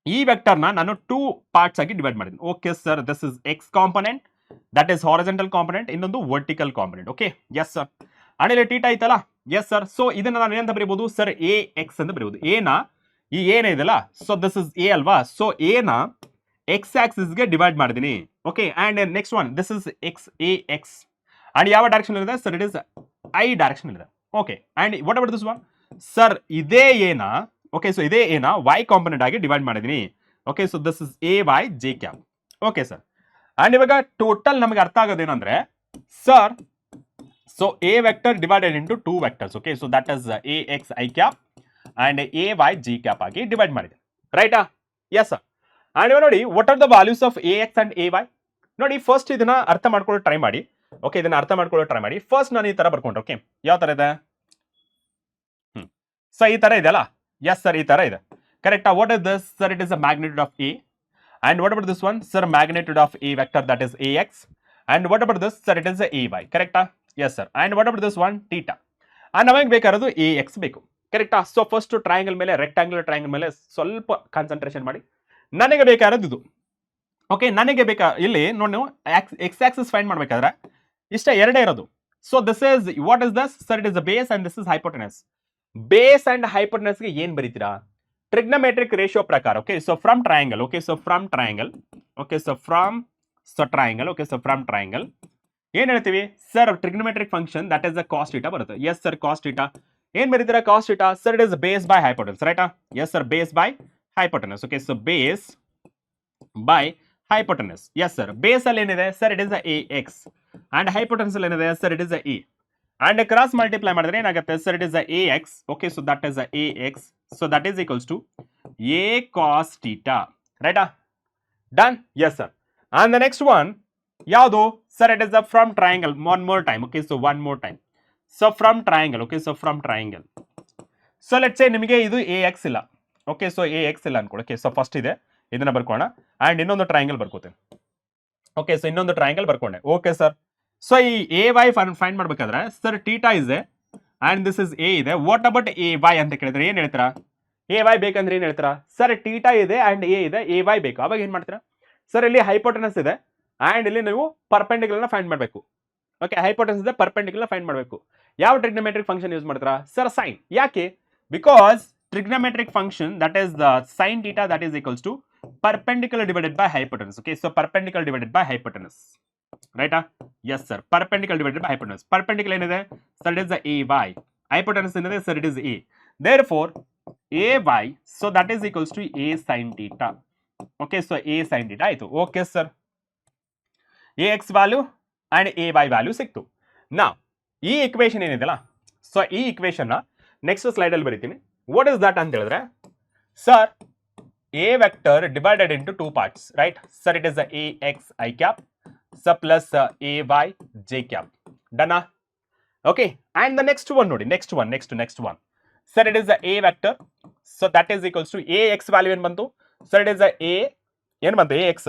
ಈ ವೆಕ್ಟರ್ನ ನಾನು ಟೂ ಪಾರ್ಟ್ಸ್ ಆಗಿ ಡಿವೈಡ್ ಮಾಡಿದ್ದೀನಿ. Okay sir, this is X component that is horizontal component, ಇನ್ನೊಂದು vertical component. Okay, yes sir. And ಇಲ್ಲಿ theta ಐತಲ್ಲ? S sir. ಸೊ ಇದನ್ನ ನಾನು ಏನಂತ ಬರೀಬಹುದು? ಸರ್ ಎ ಎಕ್ಸ್ ಅಂತ ಬರೀಬಹುದು. ಎನ, ಈ ಏನ ಇದೆಲ್ಲ, ಸೊ ದಿಸ್ ಇಸ್ ಎ ಅಲ್ವಾ? ಸೊ ಎನ ಎಕ್ಸ್ ಆಕ್ಸಿಸ್ ಗೆ ಡಿವೈಡ್ ಮಾಡಿದೀನಿ. Okay, and next one this is X, A X. And ಯಾವ ಡೈರೆಕ್ಷನ್ ಇದೆ? Sir it is I direction ಇದೆ. Okay, and what about this one? Sir ಇದೇ ಏನ, okay, so ಇದೇ ಏನ ವೈ ಕಾಂಪೊನೆಂಟ್ ಆಗಿ ಡಿವೈಡ್ ಮಾಡಿದೀನಿ. Okay, so this is A Y J cap. Okay sir, and ಇವಾಗ ಟೋಟಲ್ ನಮಗೆ ಅರ್ಥ ಆಗೋದೇನಂದ್ರೆ, sir so a vector divided into two vectors. Okay, so that is ax I cap and ay g cap ಆಗಿ divide ಮಾಡಿದೆ. ರೈಟಾ? Yes sir. And ಇವಾಗ ನೋಡಿ, what are the values of ax and ay? ನೋಡಿ first ಇದನ್ನ ಅರ್ಥ ಮಾಡ್ಕೊಳ್ಳೋ try ಮಾಡಿ. ಓಕೆ, ಇದನ್ನ ಅರ್ಥ ಮಾಡ್ಕೊಳ್ಳೋ ಟ್ರೈ ಮಾಡಿ. ಫಸ್ಟ್ ನಾನು ಈ ತರ ಬರ್ಕೊಂಡ್ರೆ, ಓಕೆ, ಯಾವ ತರ ಇದೆ? ಸೊ ಈ ತರ ಇದೆ ಅಲ್ಲ? ಎಸ್ ಸರ್, ಈ ತರ ಇದೆ. ಕರೆಕ್ಟಾ? What is this? Sir it is a magnitude of a. And what about this one? Sir magnitude of a vector that is ax. And what about this? Sir it is ay. ಕರೆಕ್ಟಾ? Yes sir. And what about this one? Theta. And ನಮಗೆ ಬೇಕಾಗಿರೋದು A X ಬೇಕು. ಕರೆಕ್ಟಾ? So first triangle ಮೇಲೆ, rectangular triangle ಮೇಲೆ ಸ್ವಲ್ಪ concentration ಮಾಡಿ. ನನಗೆ ಬೇಕಾಗಿರೋದು ಇದು. ಓಕೆ, ನನಗೆ ಬೇಕಾ ಇಲ್ಲಿ ನೋಡಿ, ನೀವು ಎಕ್ಸ್ ಆಕ್ಸಿಸ್ ಫೈಂಡ್ ಮಾಡ್ಬೇಕಾದ್ರೆ ಇಷ್ಟ ಎರಡೇ ಇರೋದು. So this is what is this? Sir it is base and this is hypotenuse. Base and hypotenuse ಗೆ ಏನ್ ಬರೀತೀರಾ? ಟ್ರಿಗ್ನೋಮೆಟ್ರಿಕ್ ರೇಷಿಯೋ ಪ್ರಕಾರ. Okay, so from triangle. Okay, so from triangle. Okay, so from triangle. Okay, so from triangle ಏನ್ ಹೇಳ್ತೀವಿ? Sir trigonometric function that is a cos theta ಬರುತ್ತೆ. Yes sir, cos theta. ಏನ್ ಬರೀತೀರಾ? Cos theta. Sir it is base by hypotenuse. ರೈಟಾ? Yes sir, base by hypotenuse. Okay, so base by hypotenuse. Yes sir, base ಅಲ್ಲಿ ಏನಿದೆ? Sir it is A X. And hypotenuse ಅಲ್ಲಿ ಏನಿದೆ? Sir it is A. And cross multiply ಮಾಡಿದ್ರೆ ಏನಾಗುತ್ತೆ? Sir it is A X. Okay, so that is A X. So that is equals to A cos theta. ರೈಟಾ? Done? Yes sir. And the next one ಯಾವುದು? Sir it is the from triangle. One more time. Okay, so one more time. So from triangle. Okay, so from triangle. So let's ಸೇ ನಿಮಗೆ ಇದು A X ಇಲ್ಲ. Okay, so A X ಇಲ್ಲ ಅನ್ಕೊಳ್ಳಿ. Okay, so first ಇದೆ, ಇದನ್ನ ಬರ್ಕೋಣ. And ಇನ್ನೊಂದು triangle ಬರ್ಕೋತೇನೆ. Okay, so ಇನ್ನೊಂದು triangle ಬರ್ಕೊಂಡೆ. Okay sir, so ಈ ಎ ವೈ ಫೈಂಡ್ ಮಾಡ್ಬೇಕಾದ್ರೆ ಸರ್ ಟೀಟಾ ಇದೆ ಅಂಡ್ ದಿಸ್ ಇಸ್ ಎ ಇದೆ, ವಾಟ್ ಅಬೌಟ್ ಎ ವೈ ಅಂತ ಕೇಳಿದ್ರೆ ಏನ್ ಹೇಳ್ತೀರಾ? ಎ ವೈ ಬೇಕಂದ್ರೆ ಏನ್ ಹೇಳ್ತೀರಾ? ಸರ್ ಟೀಟಾ ಇದೆ ಅಂಡ್ ಎ ಇದೆ, ಎ ವೈ ಬೇಕು. ಅವಾಗ ಏನ್ ಮಾಡ್ತೀರಾ? ಸರ್ ಇಲ್ಲಿ ಹೈಪೋಟೆನಸ್ ಇದೆ ಅಂಡ್ ಇಲ್ಲಿ ನೀವು ಪರ್ಪೆಂಡಿಕ್ಯುಲರ್ ಫೈಂಡ್ ಮಾಡಬೇಕು. ಓಕೆ, ಹೈಪೋಟೆನಸ್ ಇದೆ, ಪರ್ಪೆಂಡಿಕ್ಯುಲರ್ ಫೈಂಡ್ ಮಾಡಬೇಕು. ಯಾವ ಟ್ರಿಗ್ನೋಮೆಟ್ರಿಕ್ ಫಂಕ್ಷನ್ ಯೂಸ್ ಮಾಡ್ತೀರಾ? Sir sine. ಯಾಕೆ? Because trigonometric function, that is the sin theta, that is equals to perpendicular divided by hypotenuse. Okay, so perpendicular divided by hypotenuse, right? Yes sir, perpendicular divided by hypotenuse. Perpendicular ಏನಿದೆ sir, it is the ay. Hypotenuse ಏನಿದೆ sir, it is a. Therefore ay, so that is equals to a sin theta. Okay, so a sin theta ಆಯ್ತು. Okay sir, ax value and ay value ಸಿಕ್ತು. Now ಈ equation ಏನಿದೆಲ್ಲ, so ಈ equation ನ next slide ಅಲ್ಲಿ ಬರೀತೀನಿ. What is that ಅಂತ ಹೇಳಿದ್ರೆ, sir a vector divided into two parts, right? Sir, it is the ax I cap, so plus ay j cap. Done? Okay, and the next one nodi, next one. Sir, it is the a vector, so that is equals to ax value en bantu. Sir, it is the a en bantu,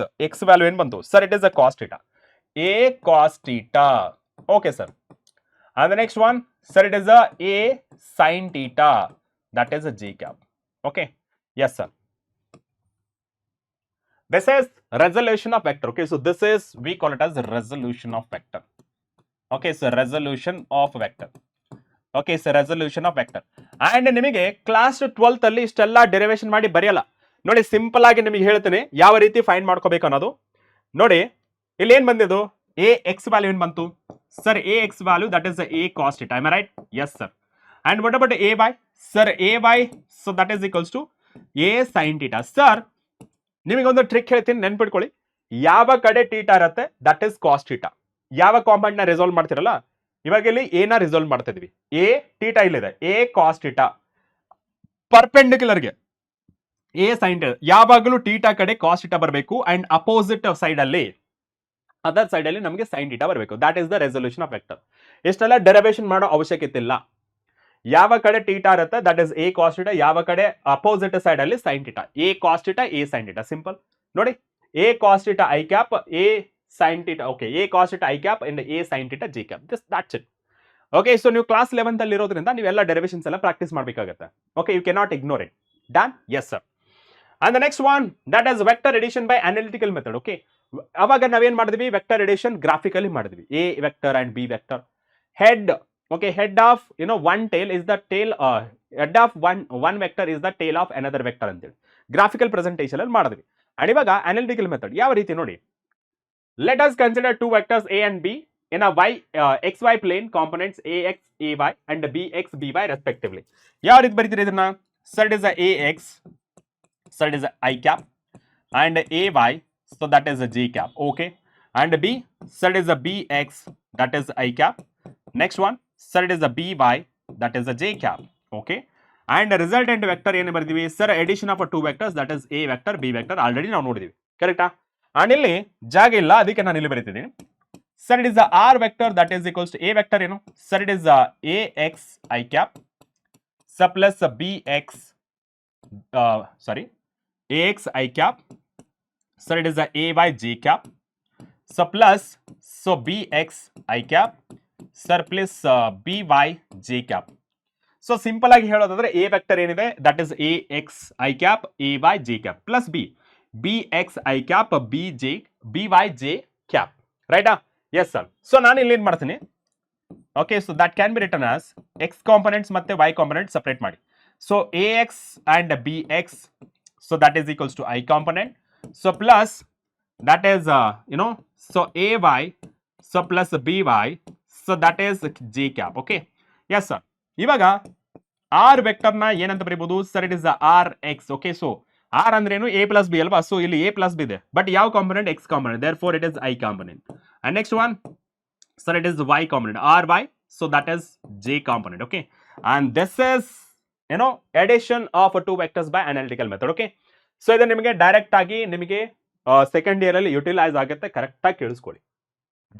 x value en bantu. Sir, it is the cos theta, a cos theta. Okay sir, and the next one, sir, it is the a sin theta, that is a j cap. Okay, yes sir. This is resolution of vector. Okay, so this is, we call it as resolution of vector. Okay, so resolution of vector. Okay, so resolution of vector. And ನಿಮಗೆ class 12th ಅಲ್ಲಿ ಇಷ್ಟೆಲ್ಲ derivation ಮಾಡಿ ಬರೆಯಲ್ಲ ನೋಡಿ. Simple ಆಗಿ ನಿಮಗೆ ಹೇಳ್ತೀನಿ ಯಾವ ರೀತಿ ಫೈಂಡ್ ಮಾಡ್ಕೋಬೇಕು ಅನ್ನೋದು. ನೋಡಿ ಇಲ್ಲಿ ಏನ್ ಬಂದಿದ್ದು, ಎ ಎಕ್ಸ್ ವ್ಯಾಲ್ಯೂ ಏನ್ ಬಂತು sir? A X value, that is A cos theta. I am right? Yes sir. And what about A Y? Sir A Y, so that is equals to A sine theta. Sir ನಿಮಗೊಂದು trick ಹೇಳ್ತೀನಿ, ನೆನ್ಪಿಟ್ಕೊಳ್ಳಿ. ಯಾವ ಕಡೆ theta ಇರುತ್ತೆ that is cos theta. ಯಾವ compound ನ resolve ಮಾಡ್ತಿರಲ್ಲ, ಇವಾಗ ಇಲ್ಲಿ ಎ ನ ರಿಸಾಲ್ವ್ ಮಾಡ್ತಾ ಇದೀವಿ. ಎ ಟೀಟಾ ಇಲ್ಲಿದೆ, ಎ ಕಾಸ್ ಥೀಟಾ. ಪರ್ಪೆಂಡಿಕ್ಯುಲರ್ಗೆ ಎ ಸೈನ್ ಥೀಟಾ, ಯಾವಾಗಲೂ ಟೀಟಾ ಕಡೆ ಕಾಸ್ ಥೀಟಾ ಬರಬೇಕು ಅಂಡ್ ಅಪೋಸಿಟ್ ಸೈಡ್ ಅಲ್ಲಿ, ಅದರ್ ಸೈಡ್ ಅಲ್ಲಿ ನಮಗೆ ಸೈನ್ ಥೀಟಾ ಬರಬೇಕು. That is the resolution of vector. ಇಷ್ಟೆಲ್ಲ ಡೆರಿವೇಶನ್ ಮಾಡೋ ಅವಶ್ಯಕತೆ ಇಲ್ಲ. ಯಾವ ಕಡೆ ಟೀಟಾ ಇರುತ್ತೆ that is A cos theta, ಯಾವ ಕಡೆ ಅಪೋಸಿಟ್ ಸೈಡ್ ಅಲ್ಲಿ sine theta. A cos theta, A sine theta, simple. ನೋಡಿ, A cos theta I cap, A sine theta. Okay, A cos theta I cap and A sine theta J cap. That's it. Okay, so ನೀವು class 11th ಅಲ್ಲಿ ಇರೋದ್ರಿಂದ ನೀವೆಲ್ಲ derivations ಎಲ್ಲ practice ಮಾಡಬೇಕಾಗುತ್ತೆ. Okay, you can not ignore it. Done? Yes sir. And the next one, that is vector addition by analytical method. Okay, ಅವಾಗ ನಾವೇನ್ ಮಾಡಿದ್ವಿ? Vector addition graphically ಮಾಡಿದ್ವಿ. A vector and B vector. Head, okay, head of one tail is the tail, head of one vector is the tail of another vector ಅಂತ ಹೇಳಿ graphical presentation ಅಲ್ಲಿ ಮಾಡಿದ್ವಿ. And ಇವಾಗ analytical method ಯಾವ ರೀತಿ ನೋಡಿ. Let us consider two vectors a and b in a xy plane components ax ay and bx by respectively. ಯಾವ ರೀತಿ ಬರೀತೀರಿ ಇದನ್ನ? Sir it is ax, sir it is I cap and ay, so that is a j cap. Okay, and b, sir, is a bx, that is I cap. Next one, sir, it is a by, that is a j cap. Okay, and the resultant vector ಏನು ಬರ್ತೀವಿ sir? addition of two vectors, that is a vector b vector. Already ನಾವು ನೋಡಿದೀವಿ, ಕರೆಕ್ಟಾ? And ಇಲ್ಲಿ ಜಾಗ ಇಲ್ಲ, ಅದಕ್ಕೆ ನಾನು ಇಲ್ಲಿ ಬರೀತಿದ್ದೀನಿ. Sir it is r vector, that is equals to a vector ಏನು sir? It is ax I cap, so plus bx, sorry, ax I cap, sir, it is ay j cap, so plus, so bx I cap, sir, plus by j cap. So simple ಆಗಿ ಹೇಳೋದಾದ್ರೆ A vector ಏನಿದೆ that is A X I cap, A Y J cap, plus B, B X I cap, B Y J cap. ರೈಟಾ? Yes sir. So ನಾನು ಇಲ್ಲಿ ಏನ್ ಮಾಡ್ತೀನಿ, okay, so that can be return as X components ಮತ್ತೆ Y component separate ಮಾಡಿ. So A X and B X, so that is equals to I component, so plus that is so A Y, so plus B Y, so that is J cap. Okay, yes sir. ಇವಾಗ R vector ನ ಏನಂತ ಬರೀಬಹುದು sir? It is R X. Okay, so R ಅಂದ್ರೆ ಏನು? A plus B ಅಲ್ವಾ? So ಇಲ್ಲಿ A plus B ಇದೆ, but ಯಾವ component? X component. Therefore it is I component. And next one, sir it is Y component, R Y, so that is J component. Okay, and this is addition of two vectors by analytical method. Okay, so ಇದು ನಿಮಗೆ direct ಆಗಿ ನಿಮಗೆ second year ಅಲ್ಲಿ utilise ಆಗುತ್ತೆ. Correct ಆಗಿ ಕೇಳಿಸ್ಕೊಳ್ಳಿ.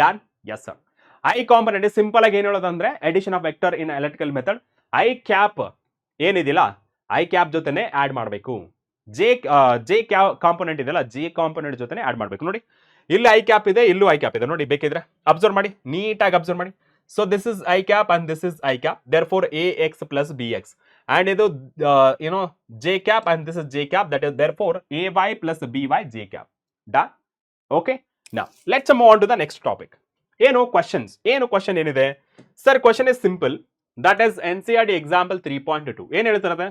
Done? Yes sir. I component simple ಆಗಿ ಏನ್ ಹೇಳೋದಂದ್ರೆ addition of vector in analytical method. I cap ಏನಿದಿಲ್ಲ, ಐ ಕ್ಯಾಪ್ ಜೊತೆನೆ ಆಡ್ ಮಾಡಬೇಕು. ಜೆ ಕಾಂಪೊನೆಂಟ್ ಇದೆಯಲ್ಲ, ಜೆ ಕಾಂಪೊನೆಂಟ್ ಜೊತೆನೆ ಆಡ್ ಮಾಡಬೇಕು. ನೋಡಿ, ಇಲ್ಲಿ ಐ ಕ್ಯಾಪ್ ಇದೆ, ಇಲ್ಲೂ ಐ ಕ್ಯಾಪ್ ಇದೆ ನೋಡಿ, ಬೇಕಿದ್ರೆ ಅಬ್ಸರ್ವ್ ಮಾಡಿ, ನೀಟಾಗಿ ಅಬ್ಸರ್ವ್ ಮಾಡಿ. So this is I cap and this is I cap, therefore A X plus B X, and ಇದು ಏನೋ J cap and this is J cap, that is therefore A Y plus B Y J cap. ಡಾ okay. ನಾ let's move on to the next topic. ಏನು question ಏನಿದೆ sir? Question is simple, that is NCERT example 3.2. ಏನ್ ಹೇಳ್ತಿರುತ್ತೆ?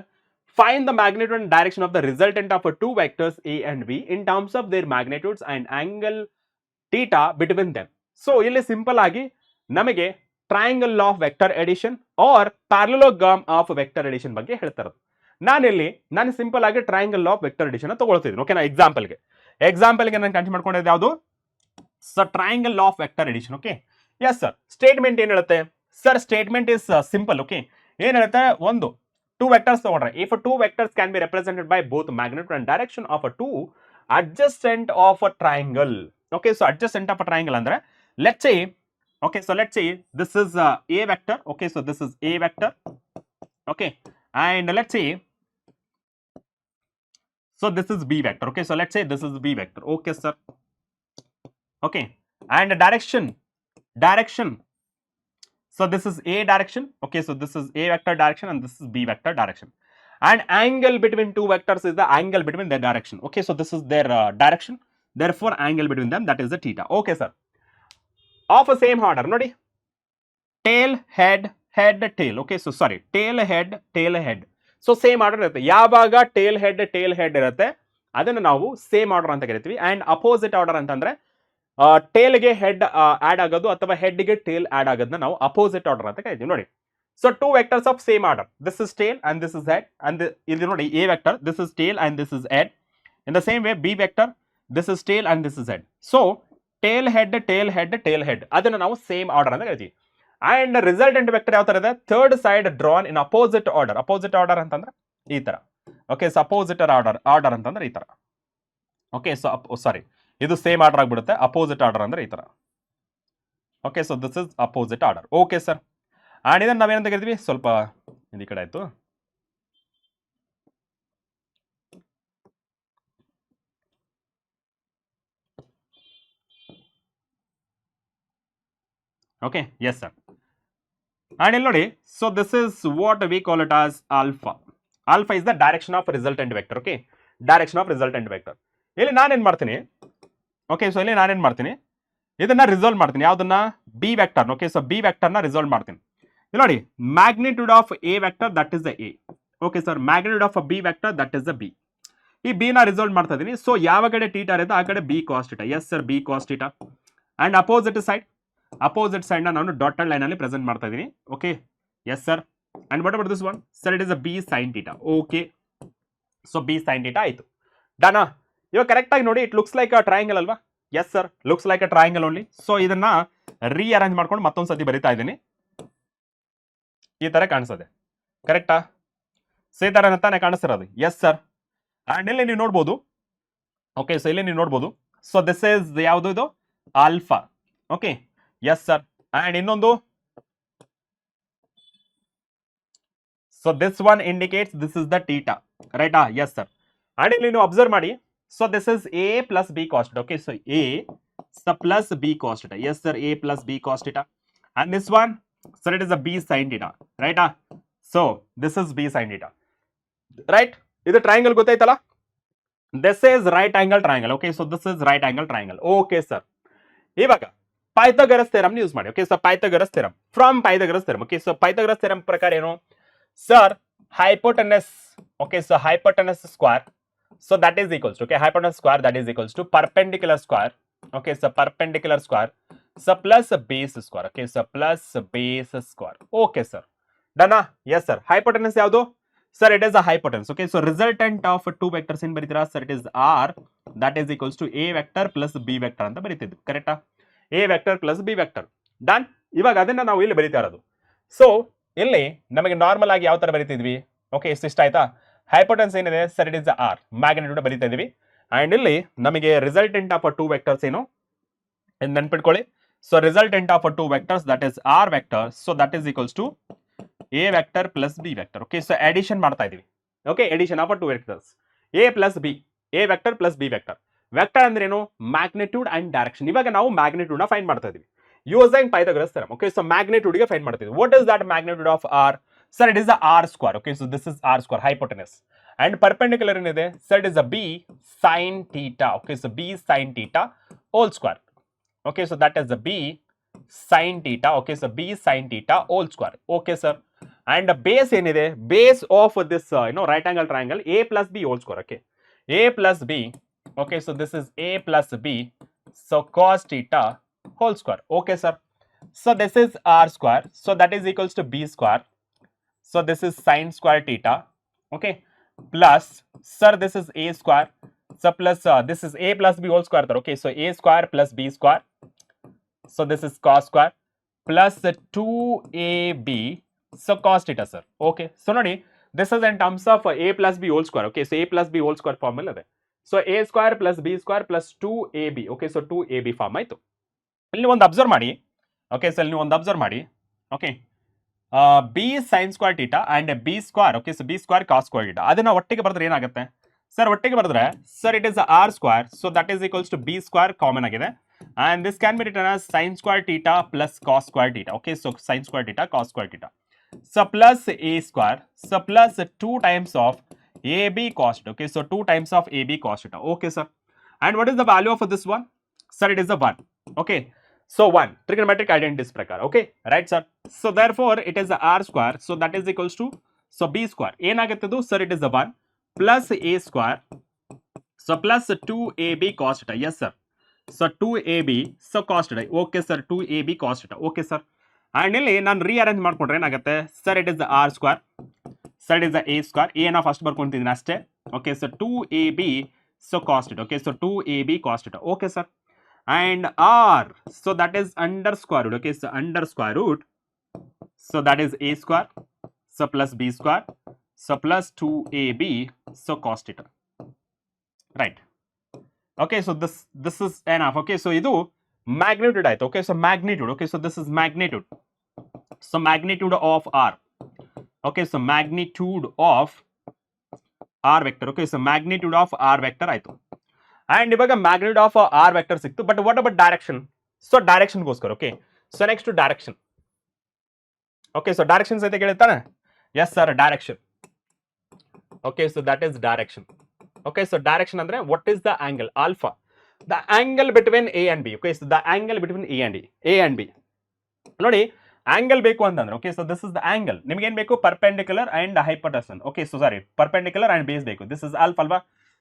Find the magnitude and direction of the resultant of two vectors A and B in terms of their magnitudes and angle theta between them. So ಇಲ್ಲಿ simple ಆಗಿ ನಮಗೆ triangle of vector addition or parallelogram of vector addition ಬಗ್ಗೆ ಹೇಳ್ತಾ ಇರೋದು. ನಾನು simple ಆಗಿ triangle of vector addition ತಗೊಳ್ತಿದ್ದೀನಿ. ಓಕೆನಾ? ಎಕ್ಸಾಂಪಲ್ಗೆ ನಾನು ಕನ್ಸಿಡರ್ ಮಾಡ್ಕೊಂಡಿದ್ದು ಯಾವುದು? Sir triangle of vector addition. Okay, yes sir. Statement ಏನ್ ಹೇಳುತ್ತೆ sir? Statement is simple. Okay, ಏನ್ ಹೇಳುತ್ತೆ? ಒಂದು two vectors ತಗೊಂಡ್ರೆ, if two vectors can be represented by both magnitude and direction of a two adjacent of a triangle. Okay, so adjacent of a triangle ಅಂದ್ರೆ let's say this is a vector. Okay, so this is a vector. Okay, and let's say so this is b vector. Okay, so let's say this is b vector. Okay sir. Okay, and direction, so this is a direction. Okay, so this is a vector direction and this is b vector direction, and angle between two vectors is the angle between their direction. Okay, so this is their direction, therefore angle between them, that is the theta. Okay sir. Of a same order ನೋಡಿ, tail head tail. Okay, so sorry, tail head. So same order ಇರುತ್ತೆ. ಯಾವಾಗ tail head ಇರುತ್ತೆ ಅದನ್ನು ನಾವು same order ಅಂತ ಕರಿತೀವಿ. And opposite order ಅಂತಂದ್ರೆ ಟೇಲ್ಗೆ head add ಆಗೋದು ಅಥವಾ ಹೆಡ್ಗೆ ಟೇಲ್ ಆಡ್ ಆಗೋದನ್ನ ನಾವು ಅಪೋಸಿಟ್ ಆರ್ಡರ್ ಅಂತ ಕರಿತೀವಿ ನೋಡಿ. So two vectors of same order, this is tail and this is head, and ಇಲ್ಲಿ ನೋಡಿ A vector, this is tail and this is head. In the same way B vector, this is tail and this is head. So tail head ಅದನ್ನು ನಾವು same order ಅಂತ ಕರಿತೀವಿ. And resultant vector ಯಾವ ತರ ಇದೆ? Third side drawn in opposite order ಅಂತಂದ್ರೆ ಈ ತರ. ಓಕೆ, ಸೊ ಅಪೋಸಿಟ್ ಆರ್ಡರ್ ಅಂತಂದ್ರೆ ಈ ತರ. ಓಕೆ, ಸೊ ಸಾರಿ, ಇದು ಸೇಮ್ ಆರ್ಡರ್ ಆಗ್ಬಿಡುತ್ತೆ. ಅಪೋಸಿಟ್ ಆರ್ಡರ್ ಅಂದ್ರೆ ಈ ತರ. Okay, so this is opposite order. Okay sir. And ಇದನ್ನ ನಾವೇನಂತ ಕರಿತೀವಿ? ಸ್ವಲ್ಪ ಈ ಕಡೆ ಆಯ್ತು. Okay, yes sir. ಅಂಡ್ ಇಲ್ಲಿ ನೋಡಿ, so this is what V call it as alpha. Alpha is the direction of resultant vector. Okay, direction of resultant vector. ಇಲ್ಲಿ ನಾನೇನ್ ಮಾಡ್ತೀನಿ? ಓಕೆ, ಸೊ ಇಲ್ಲಿ ನಾನೇನ್ ಮಾಡ್ತೀನಿ? ಇದನ್ನ ರಿಸಾಲ್ವ್ ಮಾಡ್ತೀನಿ. ಯಾವ್ದನ್ನ? B vector. Okay, so B ವೆಕ್ಟರ್ನ ರಿಸಾಲ್ವ್ ಮಾಡ್ತೀನಿ. ಇಲ್ಲಿ ನೋಡಿ, magnitude of A vector that is the A. Okay sir, magnitude of B vector that is the B. ಈ ಬಿ ನ ರಿಸಾಲ್ವ್ ಮಾಡ್ತಾ ಇದೀನಿ. ಸೊ ಯಾವ ಕಡೆ ಟೀಟಾ ಇರುತ್ತೆ ಆ ಕಡೆ B cos theta. Yes sir, B cos theta. And opposite side ನ ನಾನು ಡಾಟೆಡ್ ಲೈನ್ ಅಲ್ಲಿ ಪ್ರೆಸೆಂಟ್ ಮಾಡ್ತಾ ಇದೀನಿ. Okay, yes sir. And what about this one? Sir, it is a B sine theta. Okay, so B sine theta ಆಯ್ತು. ಡಾನಾ? ಇವಾಗ correct ಆಗಿ ನೋಡಿ, it looks like a triangle ಅಲ್ವಾ? Yes sir, looks like a triangle only. So ಇದನ್ನ rearrange ಮಾಡ್ಕೊಂಡು ಮತ್ತೊಂದು ಸತಿ ಬರಿತಾ ಇದ್ದೀನಿ. ಈ ತರ ಕಾಣಿಸ್ತದೆ, ಕರೆಕ್ಟಾ? ಸೊ ಈ ತರ ತಾನೇ ಕಾಣಿಸ್ತಿರೋದು. S sir. ಅಂಡ್ ಇಲ್ಲಿ ನೀವು ನೋಡ್ಬೋದು. ಓಕೆ, ಸೊ ಇಲ್ಲಿ ನೀವು ನೋಡ್ಬೋದು. ಸೊ ದಿಸ್ ಇಸ್ ಯಾವುದು? ಇದು alpha. Okay, yes sir. And ಇನ್ನೊಂದು, so this one indicates this is the theta, ರೈಟಾ? Yes sir. ಅಂಡ್ ಇಲ್ಲಿ ನೀವು ಅಬ್ಸರ್ವ್ ಮಾಡಿ. So this is A plus B cos theta. Okay, so A plus B cos theta. Yes sir, A plus B cos theta. And this one, sir, it is a B sine theta, ರೈಟಾ? So this is B sine theta, right? ಇದು triangle ಗೊತ್ತಾಯ್ತಲ್ಲ? This is right angle triangle. Okay, so this is right angle triangle. Okay sir. ಇವಾಗ Pythagoras theorem use ಮಾಡಿ. Okay, so Pythagoras theorem, from Pythagoras theorem. Okay, so Pythagoras theorem ಪ್ರಕಾರ ಏನು sir? hypotenuse. Okay, so hypotenuse square, so that is equals to, okay, hypotenuse square that is equals to perpendicular square. Okay, so perpendicular square, so plus base square. Okay, so plus base square. Okay sir, done? Yes sir. Hypotenuse ಯಾವುದು? Sir, it is a hypotenuse. Okay, so resultant of two vectors in ಬರಿತೀರಾ? Sir, it is r that is equals to a vector plus b vector ಅಂತ ಬರಿತಿದ್ವಿ, ಕರೆಕ್ಟಾ? a vector plus b vector. Done. ಇವಾಗ ಅದನ್ನ ನಾವು ಇಲ್ಲಿ ಬರಿತಾ ಇರೋದು. So ಇಲ್ಲಿ ನಮಗೆ ನಾರ್ಮಲ್ ಆಗಿ ಯಾವ ತರ ಬರೀತಿದ್ವಿ? ಓಕೆ, ಇಷ್ಟ ಆಯ್ತಾ? ಹೈಪೋಟೆನ್ಸ್ ಏನಿದೆ? Sir, it is R. Magnitude ಬರೀತಾ ಇದೀವಿ. ಅಂಡ್ ಇಲ್ಲಿ ನಮಗೆ ರಿಸಲ್ಟೆಂಟ್ ಆಫ್ ಟೂ ವೆಕ್ಟರ್ಸ್ ಏನು ನೆನ್ಪಿಟ್ಕೊಳ್ಳಿ. So resultant of two vectors that is R vector. So that is equals to A vector plus B vector. Okay, so addition ಮಾಡ್ತಾ ಇದೀವಿ. Okay, addition of two vectors, A plus B, A vector plus B vector. Vector ಅಂದ್ರೆ ಏನು? Magnitude and direction. ಇವಾಗ ನಾವು magnitude ನ find ಮಾಡ್ತಾ ಇದೀವಿ using Pythagoras theorem. Okay, so magnitude ಗೆ ಫೈಂಡ್ ಮಾಡ್ತಿದ್ವಿ. What is that magnitude of R? Sir it is the R square. Okay, so this is R square hypotenuse and perpendicular ಏನಿದೆ sir it is a B sine theta. Okay, so B sine theta whole square. Okay, so that is the b sin theta. Okay, so b sin theta whole square. Okay, sir. And the base ಏನಿದೆ, base of this right angle triangle a plus b whole square. Okay, a plus b. Okay, so this is a plus b. So cos theta whole square. Okay, sir. So this is r square. So that is equals to b square. So this is sin square theta. Okay, plus sir this is a square. So plus this is a plus b whole square. Okay, so a square plus b square. So this is cos square plus 2ab. So cos theta, sir. Okay, so nodi this is in terms of a plus b whole square. Okay, so a plus b whole square formula ಇದೆ. So a square plus b square plus 2ab. Okay, so 2ab form ಆಯ್ತು. ಇಲ್ಲಿ ಒಂದು observe ಮಾಡಿ. Okay, so ಇಲ್ಲಿ ಒಂದು observe ಮಾಡಿ. Okay, b sin square theta and b square. Okay, so b square cos square theta ಅದನ್ನ ಒಟ್ಟಿಗೆ ಬರೆದ್ರೆ ಏನಾಗುತ್ತೆ ಸರ್? ಒಟ್ಟಿಗೆ ಬರೆದ್ರೆ sir it is r square. So that is equals to b square common ಆಗಿದೆ. And this can be written as sin square theta plus cos square theta. Okay, so sin square theta cos square theta. So plus a square. So plus 2 times of ab cos theta. Okay, so 2 times of ab cos theta. Okay, sir. And what is the value of this one? Sir, it is the 1. Okay, so 1 trigonometric identities prakar. Okay, right, sir. So therefore it is the r square. So that is equals to so b square. ಏನಾಗುತ್ತದು sir? It is the 1 plus a square. So plus 2ab cos theta. Yes, sir. So 2ab so cos theta. Okay, sir. 2ab cos theta. Okay, sir. And ಇಲ್ಲಿ ನಾನು rearrange ಮಾಡ್ಕೊಂಡ್ರೆ ಏನಾಗುತ್ತೆ sir? It is the R square. Sir it is the A square. A ನ first ಬರ್ಕೊಂತಿದ್ದೀನಿ ಅಷ್ಟೇ. Okay, so 2ab so cos theta. Okay, so 2ab cos theta. Okay, sir. And r so that is under square root. Okay, so under square root. So that is a square. So plus b square. So plus 2ab so cos theta. Right. Okay, so this is enough. Okay, so ಇದು magnitude ಆಯ್ತು. Okay, so magnitude. Okay, so this is magnitude. So magnitude of r. Okay, so magnitude of r vector. Okay, so magnitude of r vector ಆಯ್ತು. And ಇವಾಗ magnitude of r vector ಸಿಕ್ತು. But what about direction? So direction ಗೋಸ್ಕರ. Okay, so next to direction. Okay, so direction ಸಹಿತ ಕೇಳಿರ್ತಾನೆ. Yes, sir, direction. Okay, so that is direction. Okay, so direction andre what is the angle? Alpha. The angle between a and b. Okay, so the angle between a and b. ನೋಡಿ angle ಬೇಕು ಅಂತಂದ್ರೆ okay, so this is the angle. ನಿಮಗೆ ಏನು ಬೇಕು? perpendicular and hypotenuse. Okay, so sorry, perpendicular and base ಬೇಕು. This is alpha ಅಲ್ವಾ?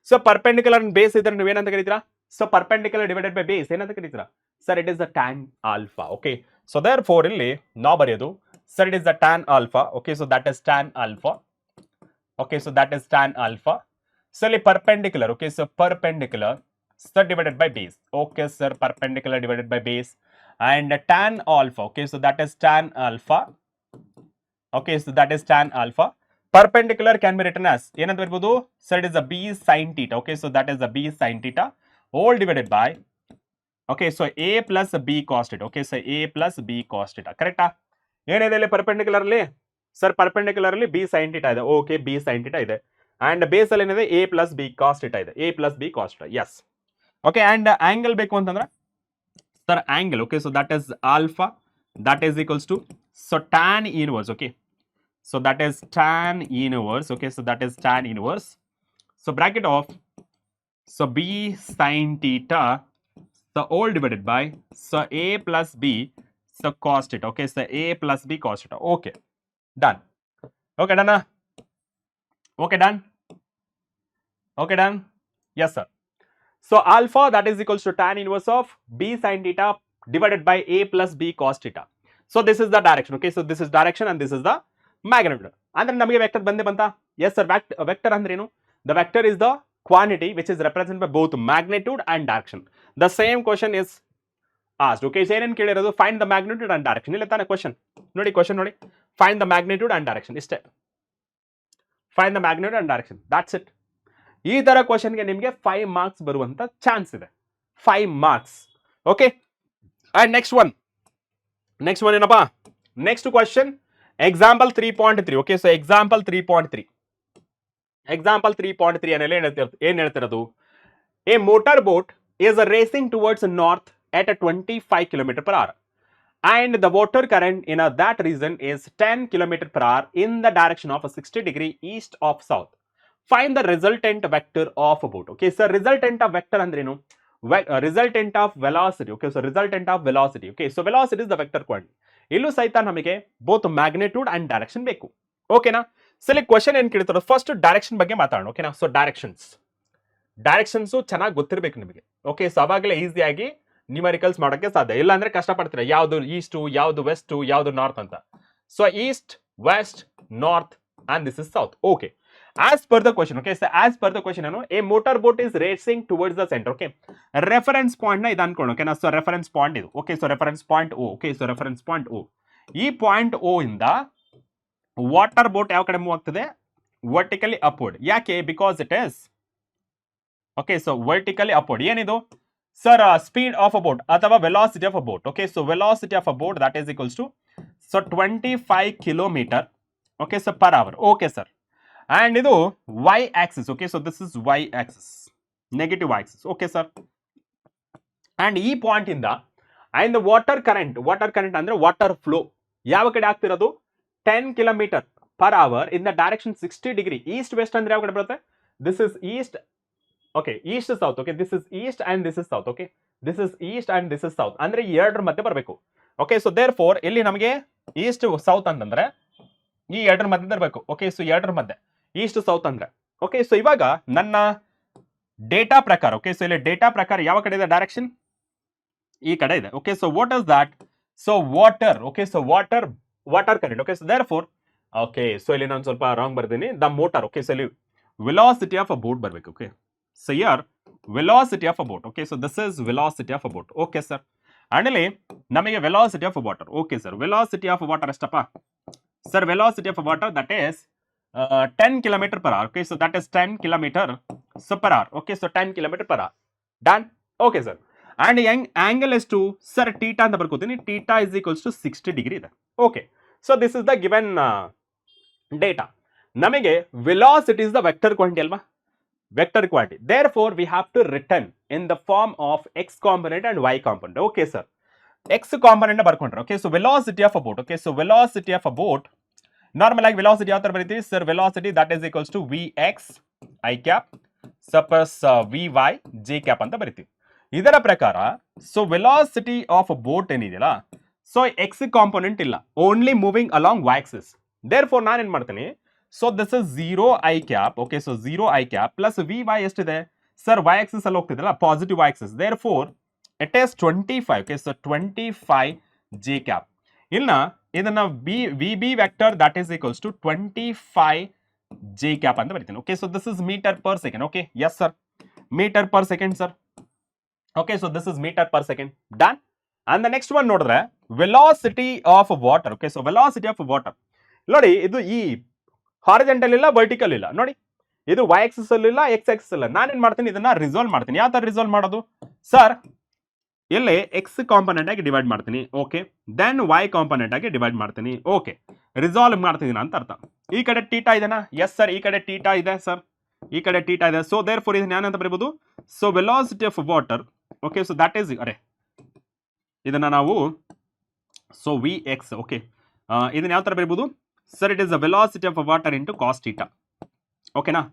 So perpendicular and base ಇದ್ರೆ ನೀವು ಏನಂತ ಕರೀತೀರಾ? So perpendicular divided by base ಏನಂತ ಕರೀತೀರಾ? Sir, it is the tan alpha. Okay, so therefore ಇಲ್ಲಿ ನಾವು ಬರೆಯೋದು sir it is the tan alpha. Okay, so that is tan alpha. Okay, so that is tan alpha. So perpendicular. Okay, so perpendicular so divided by base. Okay, sir, perpendicular divided by base and tan alpha. Okay, so that is tan alpha. Okay, so that is tan alpha. Perpendicular can be written as ಏನಂತ ಬರಬಹುದು sir? It is a b sin theta. Okay, so that is a b sin theta all divided by okay, so a plus b cos theta. Okay, so a plus b cos theta. ಕರೆಕ್ಟಾ? ಏನಿದೆ ಇಲ್ಲಿ perpendicular ಅಲ್ಲಿ sir? perpendicular ಅಲ್ಲಿ b sin theta ಇದೆ. Okay, b sin theta ಇದೆ. And base ಅಲ್ಲಿ ಏನಿದೆ? a plus b cos theta ಇದೆ. a plus b cos theta. Yes. Okay, and angle ಬೇಕು ಅಂತಂದ್ರೆ sir angle. Okay, so that is alpha. That is equals to so tan inverse. Okay, so that is tan inverse. Okay, so that is tan inverse. So bracket of so b sin theta so all divided by so a plus b so cos theta. Okay, so a plus b cos theta. Okay, done. Okay, done. Okay, done. Okay, done. Yes, sir. So alpha that is equals to tan inverse of b sin theta divided by a plus b cos theta. So this is the direction. Okay, so this is direction and this is the magnitude. ಅಂದ್ರೆ ನಮಗೆ vector ಬಂದೇ ಬಂತಾ? Yes, sir. Vector ಅಂದ್ರೆ ಏನು? The vector is the quantity which is represented by both magnitude and direction. The same question is asked. Okay, so ಏನೇನು ಕೇಳಿರೋದು? Find the magnitude and direction. ಇಲ್ಲ ತಾನೆ question. ನೋಡಿ question ನೋಡಿ. Find the magnitude and direction. ಇಷ್ಟೇ. Find the magnitude and direction. That's it. ಈ ತರ ಕ್ವಶನ್ಗೆ ನಿಮಗೆ 5 ಮಾರ್ಕ್ಸ್ ಬರುವಂತ ಚಾನ್ಸ್ ಇದೆ. 5 marks. Okay, and next one ಏನಪ್ಪಾ? Next question example 3.3. Okay, so example 3.3 ಏನ್ ಹೇಳ್ತಿರೋದು? A motorboat is racing towards north at a 25 km per hour, and the water current in that region is 10 km per hour in the direction of 60° east of south. Find the resultant vector of a boat. Okay, so resultant of vector andrenu? Resultant of velocity. Okay, so resultant of velocity. Okay, so velocity is the vector quantity. ಇಲ್ಲೂ ಸಹಿತ ನಮಗೆ both magnitude and direction ಬೇಕು. ಓಕೆನಾ? So ಇಲ್ಲಿ question ಏನು ಕೇಳ್ತಾರೆ, first direction ಬಗ್ಗೆ ಮಾತಾಡೋಣ. ಓಕೆನಾ? ಸೊ ಡೈರೆಕ್ಷನ್ಸ್ ಚೆನ್ನಾಗಿ ಗೊತ್ತಿರಬೇಕು ನಿಮಗೆ. ಓಕೆ, ಸೊ ಅವಾಗಲೇ ಈಸಿಯಾಗಿ ನ್ಯೂಮರಿಕಲ್ಸ್ ಮಾಡೋಕ್ಕೆ ಸಾಧ್ಯ. ಇಲ್ಲ ಅಂದ್ರೆ ಕಷ್ಟಪಡ್ತೀರಾ, ಯಾವುದು ಈಸ್ಟ್, ಯಾವುದು ವೆಸ್ಟ್, ಯಾವುದು ನಾರ್ತ್ ಅಂತ. So east, west, north and this is south. Okay, as per the question. Okay, so as per the question, a motorboat is racing towards the center. Okay, reference point na idu ankono. Okay na, so reference point idu. Okay, so reference point O. Okay, so reference point O. ಈ point O ಇಂದ water boat ಯಾವ ಕಡೆ move ಆಗ್ತದೆ? Vertically upward. ಯಾಕೆ? Because it is okay, so vertically upward. ಏನಿದು sir? Speed of a boat ಅಥವಾ velocity of a boat. Okay, so velocity of a boat that is equals to 25 kilometre. Okay, so per hour. Okay sir, and ಇದು y axis. okay, so this is y axis, negative axis. okay sir, and ಈ point ಇಂದ and the water current ಅಂದ್ರೆ water flow ಯಾವ ಕಡೆ ಆಗ್ತಿರೋದು? 10 km per hour in the direction 60°. East west ಅಂದ್ರೆ ಯಾವ ಕಡೆ ಬರುತ್ತೆ? this is east. okay, east south. okay, this is east and this is south. okay, this is east and this is south ಅಂದ್ರೆ ಈ ಎರಡರ ಮಧ್ಯೆ ಬರಬೇಕು. okay, so therefore ಇಲ್ಲಿ ನಮಗೆ ಈಸ್ಟ್ ಸೌತ್ ಅಂತಂದ್ರೆ ಈ ಎರಡರ ಮಧ್ಯೆ ಇರಬೇಕು. ಓಕೆ, ಸೊ ಎರಡರ ಮಧ್ಯೆ ಈಸ್ಟ್ ಸೌತ್ ಅಂದ್ರೆ. ಓಕೆ, ಸೊ ಇವಾಗ ನನ್ನ ಡೇಟಾ ಪ್ರಕಾರ, ಓಕೆ, ಸೊ ಇಲ್ಲಿ ಡೇಟಾ ಪ್ರಕಾರ ಯಾವ ಕಡೆ ಇದೆ ಡೈರೆಕ್ಷನ್? ಈ ಕಡೆ ಇದೆ. Okay, so what is that? So water. Okay, so water current. Okay, so therefore okay, so ಇಲ್ಲಿ ನಾನು ಸ್ವಲ್ಪ ರಾಂಗ್ ಬರ್ತೀನಿ. The motor. ಓಕೆ, ಸೊ ಇಲ್ಲಿ ವೆಲಾಸಿಟಿ ಆಫ್ ಅ ಬೋಟ್ ಬರಬೇಕು. Okay, so here velocity of a boat. Okay, so this is velocity of a boat. Okay sir, and ಇಲ್ಲಿ ನಮಗೆ velocity of water. Okay sir, velocity of water ಎಷ್ಟಪ್ಪ sir? Velocity of water that is 10 km per hour. okay, so that is 10 km per hour. okay, so 10 km per hour. done. okay sir, and angle is to sir theta ಅಂತ ಬರ್ಕೋತೀನಿ. theta is equals to 60° ಇದೆ. okay, so this is the given data. ನಮಗೆ velocity is the vector quantity ಅಲ್ವಾ? vector quantity. therefore we have to written in the form of x component and y component. okay sir, x component ಬರ್ಕೊಂಡ್ರೆ. okay, so velocity of a boat. okay, so velocity of a boat normal ಆಗಿ velocity ಯಾವ ತರ ಬರೀತೀವಿ sir? Velocity that is equals to vx i cap suppose vy j cap ಅಂತ ಬರೀತೀವಿ. ಇದರ ಪ್ರಕಾರ so velocity of boat ಏನಿದೆಯಲ್ಲ, so X component ಇಲ್ಲ, only moving along y axis. Therefore ನಾನು ಏನ್ ಮಾಡ್ತೀನಿ, so this is 0 i cap. Okay, so 0 i cap plus vy ಎಷ್ಟಿದೆ ಸರ್? y ಆಕ್ಸಿಸ್ ಅಲ್ಲಿ ಹೋಗ್ತಿದೆಯಲ್ಲ, positive y axis. Therefore it is 25. Okay, so 25 j cap. ಇನ್ನ ಇದನ್ನ V B vector that is equals to 25 J cap ಅಂತ ಬರೀತೀನಿ. Okay, so this is metre per second. Okay, yes sir, metre per second sir. Okay, so this is metre per second. Done. And the next one ನೋಡಿದ್ರೆ velocity of water. Okay, so velocity of water ನೋಡಿ, ಇದು ಈ horizontal ಇಲ್ಲ, vertical ಇಲ್ಲ. ನೋಡಿ, ಇದು y axis ಅಲ್ಲಿ ಇಲ್ಲ, x ಆಕ್ಸಿಸ್ ಇಲ್ಲ. ನಾನೇನ್ ಮಾಡ್ತೀನಿ, ಇದನ್ನ ರಿಸಾಲ್ವ್ ಮಾಡ್ತೀನಿ. ಯಾವ ತರ ರಿಸಾಲ್ವ್ ಮಾಡೋದು ಸರ್? ಇಲ್ಲಿ ಎಕ್ಸ್ ಕಾಂಪೊನೆಂಟ್ ಆಗಿ ಡಿವೈಡ್ ಮಾಡ್ತೀನಿ. ಓಕೆ, ದೆನ್ y ಕಾಂಪೊನೆಂಟ್ ಆಗಿ ಡಿವೈಡ್ ಮಾಡ್ತೀನಿ. ಓಕೆ, ರಿಸಾಲ್ವ್ ಮಾಡ್ತಿದ್ದೀನಿ ಅಂತ ಅರ್ಥ. ಈ ಕಡೆ ಟೀಟಾ ಇದೆನಾ? ಎಸ್ ಸರ್, ಈ ಕಡೆ ಟೀಟಾ ಇದೆ ಸರ್, ಈ ಕಡೆ ಟೀಟಾ ಇದೆ. ಸೊ ದೇರ್ ಫೋರ್ ಇದನ್ನ ಏನಂತ ಬರೀಬಹುದು? So velocity of water. Okay, so that is ಇದನ್ನ ನಾವು ಸೊ ವಿ ಎಕ್ಸ್. ಓಕೆ, ಇದನ್ನ ಯಾವ ತರ ಬರೀಬಹುದು sir? It is the velocity of water into cos theta. ಓಕೆನಾ?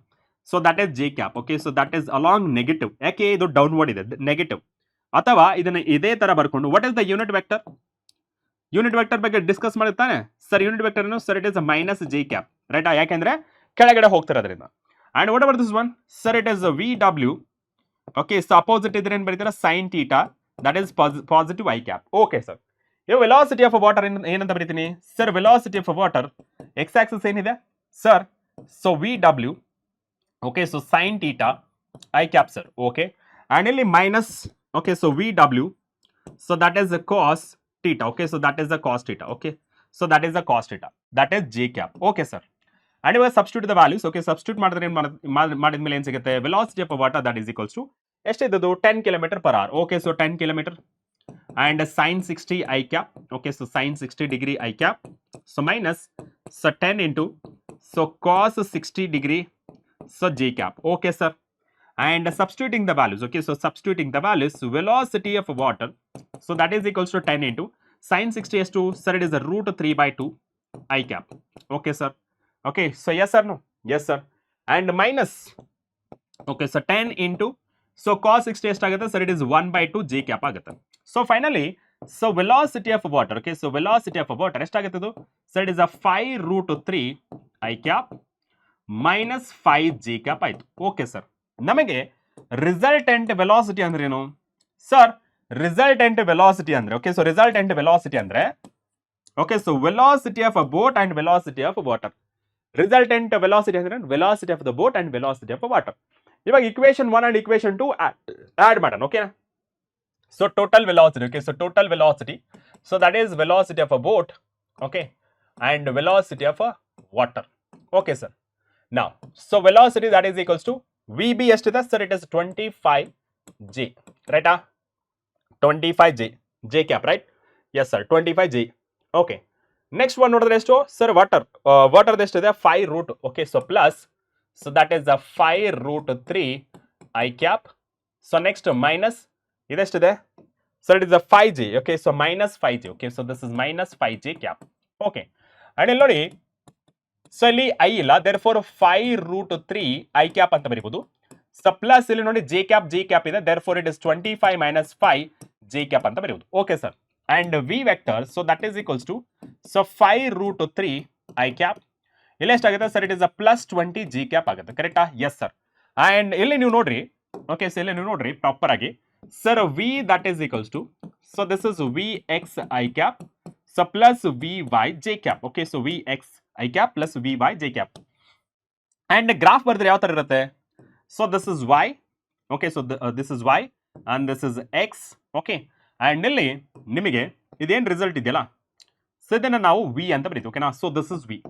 So that is J cap. Okay, so that is along negative. ಯಾಕೆ ಇದು downward ಇದೆ, ನೆಗೆಟಿವ್. ಅಥವಾ ಇದನ್ನ ಇದೇ ತರ ಬರ್ಕೊಂಡು what is the unit vector? Unit vector ಬಗ್ಗೆ ಡಿಸ್ಕಸ್ ಮಾಡಿರ್ತಾನೆ ಸರ್. ಯೂನಿಟ್ ವೆಕ್ಟರ್ ಏನು sir? It is minus J cap, right? ಯಾಕೆಂದ್ರೆ ಕೆಳಗಡೆ ಹೋಗ್ತಿರೋದ್ರಿಂದ. And what about this one sir? It is V W. Okay, so opposite ಇದ್ರೆ ಏನ್ ಬರೀತೀರಾ? Sine theta that is positive I cap. Okay sir, ಇವಾಗ velocity of water ಏನಂತ ಬರೀತೀನಿ sir? Velocity of water X axis ಏನಿದೆ sir? So V W. Okay, so sine theta I cap sir. Okay, and ಇಲ್ಲಿ minus. okay, so vw, so that is the cos theta. okay, so that is the cos theta. okay, so that is the cos theta, that is j cap. okay sir, and we substitute the values. okay, substitute ಮಾಡಿದ್ರೆ ಮಾಡಿದ್ಮೇಲೆ ಏನು ಸಿಗುತ್ತೆ? velocity of water that is equals to ಎಷ್ಟಿದ್ದು 10 km per hour. okay, so 10 km and sin 60 i cap. okay, so sin 60° i cap, so minus, so 10 into, so cos 60°, so j cap. okay sir, and substituting the values. Okay, so substituting the values, velocity of water, so that is equals to 10 into sine 60s to, sir, it is the root 3 by 2 I cap. Okay, sir. Okay, so yes or no? Yes, sir. And minus, okay, so 10 into, so cos 60 ಎಷ್ಟಾಗುತ್ತೆ, sir, it is 1 by 2 j cap ಆಗುತ್ತೆ. So finally, so velocity of water, okay, so velocity of water ಎಷ್ಟಾಗುತ್ತೆ ಇದು, sir, it is a 5 root 3 I cap minus 5 j cap ಆಯ್ತು. Okay sir, ನಮಗೆ resultant velocity ಅಂದ್ರೆ ಏನು sir? Resultant velocity ಅಂದ್ರೆ, okay, so resultant velocity ಅಂದ್ರೆ, okay, so velocity of a boat and velocity of water. Resultant velocity ಅಂದ್ರೆ velocity of the boat and velocity of water. ಇವಾಗ equation 1 and equation 2 add ಮಾಡೋಣ. Okay, so total velocity, okay, so total velocity, so that is velocity of a boat, okay, and velocity of a water. Okay sir, now so velocity that is equals to vb ಎಷ್ಟಿದೆ sir? It is 25 g, right? 25 j cap, right? Yes sir, 25 g. Okay, next one ನೋಡಿದ್ರೆ ಎಷ್ಟು sir? water ಎಷ್ಟಿದೆ? 5 root, okay, so plus, so that is the 5 root 3 I cap. So next minus, ಇದೆಷ್ಟಿದೆ sir? It is the 5j, okay, so minus 5j, okay, so this is minus 5j cap. Okay, and ಇಲ್ಲಿ ನೋಡಿ, so ಇಲ್ಲಿ I ಇಲ್ಲ, therefore 5 root 3 I cap ಅಂತ ಬರೀಬಹುದು. So plus ಇಲ್ಲಿ ನೋಡಿ J cap ಇದೆ, therefore it is 25 minus 5 J cap ಅಂತ ಬರೀಬಹುದು. Okay sir, and V vector, so that is equals to, so 5 root 3 I cap, ಇಲ್ಲಿ ಎಷ್ಟಾಗುತ್ತೆ sir? It is a plus 20 J cap ಆಗುತ್ತೆ, ಕರೆಕ್ಟಾ? Yes sir. And ಇಲ್ಲಿ ನೀವು ನೋಡ್ರಿ, okay, so ಇಲ್ಲಿ ನೀವು ನೋಡ್ರಿ ಪ್ರಾಪರ್ ಆಗಿ, sir V that is equals to, so this is V X I cap, so plus V Y J cap. Okay, so V X I cap plus v by j cap. And graph ಬರೆದ್ರೆ ಯಾವ ತರ ಇರುತ್ತೆ? So this is y, okay, so this is y and this is x, okay, and ಇಲ್ಲಿ ನಿಮಗೆ ಇದೇನ್ result ಇದೆಯಲ್ಲ, so ಇದನ್ನ ನಾವು v ಅಂತ ಬರೀತೀವಿ, ಓಕೆನಾ? So this is v,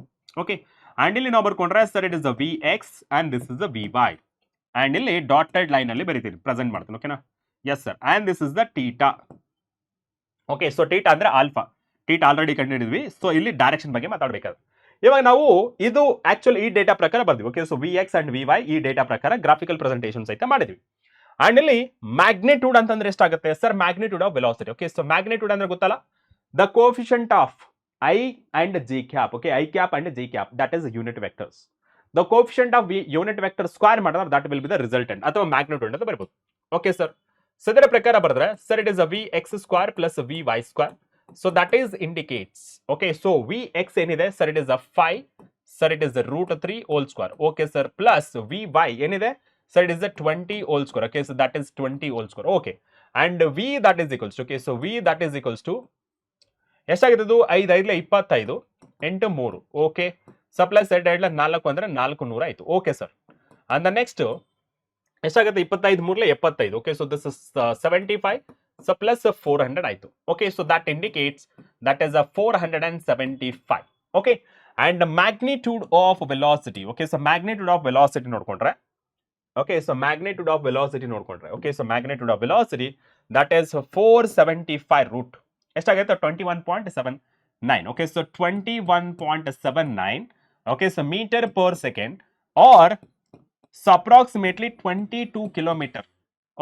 okay, and ಇಲ್ಲಿ ನಾವು ಬರ್ಕೊಂಡ್ರೆ sir it is a vx and this is a vy, and ಇಲ್ಲಿ ಡಾಟೆಡ್ ಲೈನ್ ಅಲ್ಲಿ ಬರೀತೀವಿ, ಪ್ರೆಸೆಂಟ್ ಮಾಡ್ತೀನಿ, ಓಕೆನಾ? yes sir, and this is the theta. okay, so theta ಅಂದ್ರೆ ಆಲ್ಫಾ, theta ಆಲ್ರೆಡಿ ಕಂಡುಹಿಡಿದ್ವಿ. ಸೊ ಇಲ್ಲಿ direction ಬಗ್ಗೆ ಮಾತಾಡಬೇಕಾದ್ರೆ, ಇವಾಗ ನಾವು ಇದು ಆಕ್ಚುಲಿ ಈ ಡೇಟಾ ಪ್ರಕಾರ ಬರ್ತೀವಿ. Okay, so V X and V Y ಈ ಡೇಟಾ ಪ್ರಕಾರ ಗ್ರಾಫಿಕಲ್ ಪ್ರೆಸೆಂಟೇಷನ್ ಸಹಿತ ಮಾಡಿದ್ವಿ. ಅಂಡ್ ಇಲ್ಲಿ ಮ್ಯಾಗ್ನಿಟ್ಯೂಡ್ ಅಂತಂದ್ರೆ ಎಷ್ಟಾಗುತ್ತೆ sir? Magnitude of velocity. Okay, so magnitude ಅಂದ್ರೆ ಗೊತ್ತಲ್ಲ, the coefficient of I and J cap, okay, I cap and J cap, that is unit vectors. The coefficient of unit vector square ಮಾಡಿದ್ರೆ that will be the resultant ಅಥವಾ magnitude ಅಂತ ಬರ್ಬೋದು. Okay sir, so ಇದರ ಪ್ರಕಾರ ಬರೆದ್ರೆ sir it is a V X square plus V Y square. So that is indicates, okay, so vx ಏನಿದೆ sir? It is a 5, sir it is root 3 whole square. Okay sir, plus vy ಏನಿದೆ sir? It is 20 whole square. Okay, so that is 20 whole square. Okay, and v that is equals to, okay, so v that is equals to ಎಷ್ಟಾಗಿದೆ? 5 5 25 8 3, okay, so plus 2 2 4 ಅಂದ್ರೆ 400 ಆಯ್ತು. Okay sir, and next ಎಷ್ಟಾಗುತ್ತೆ? 25 3 75. Okay, so this is 75, so plus 400 ಆಯ್ತು. okay, so that indicates that is a 475. okay, and magnitude of velocity, okay, so magnitude of velocity ನೋಡ್ಕೊಂಡ್ರೆ, okay, so magnitude of velocity ನೋಡ್ಕೊಂಡ್ರೆ, okay, so magnitude of velocity that is 475 root ಎಷ್ಟಾಗುತ್ತೆ? 21.79. okay, so 21.79, okay, so meter per second or so approximately 22 kilometer.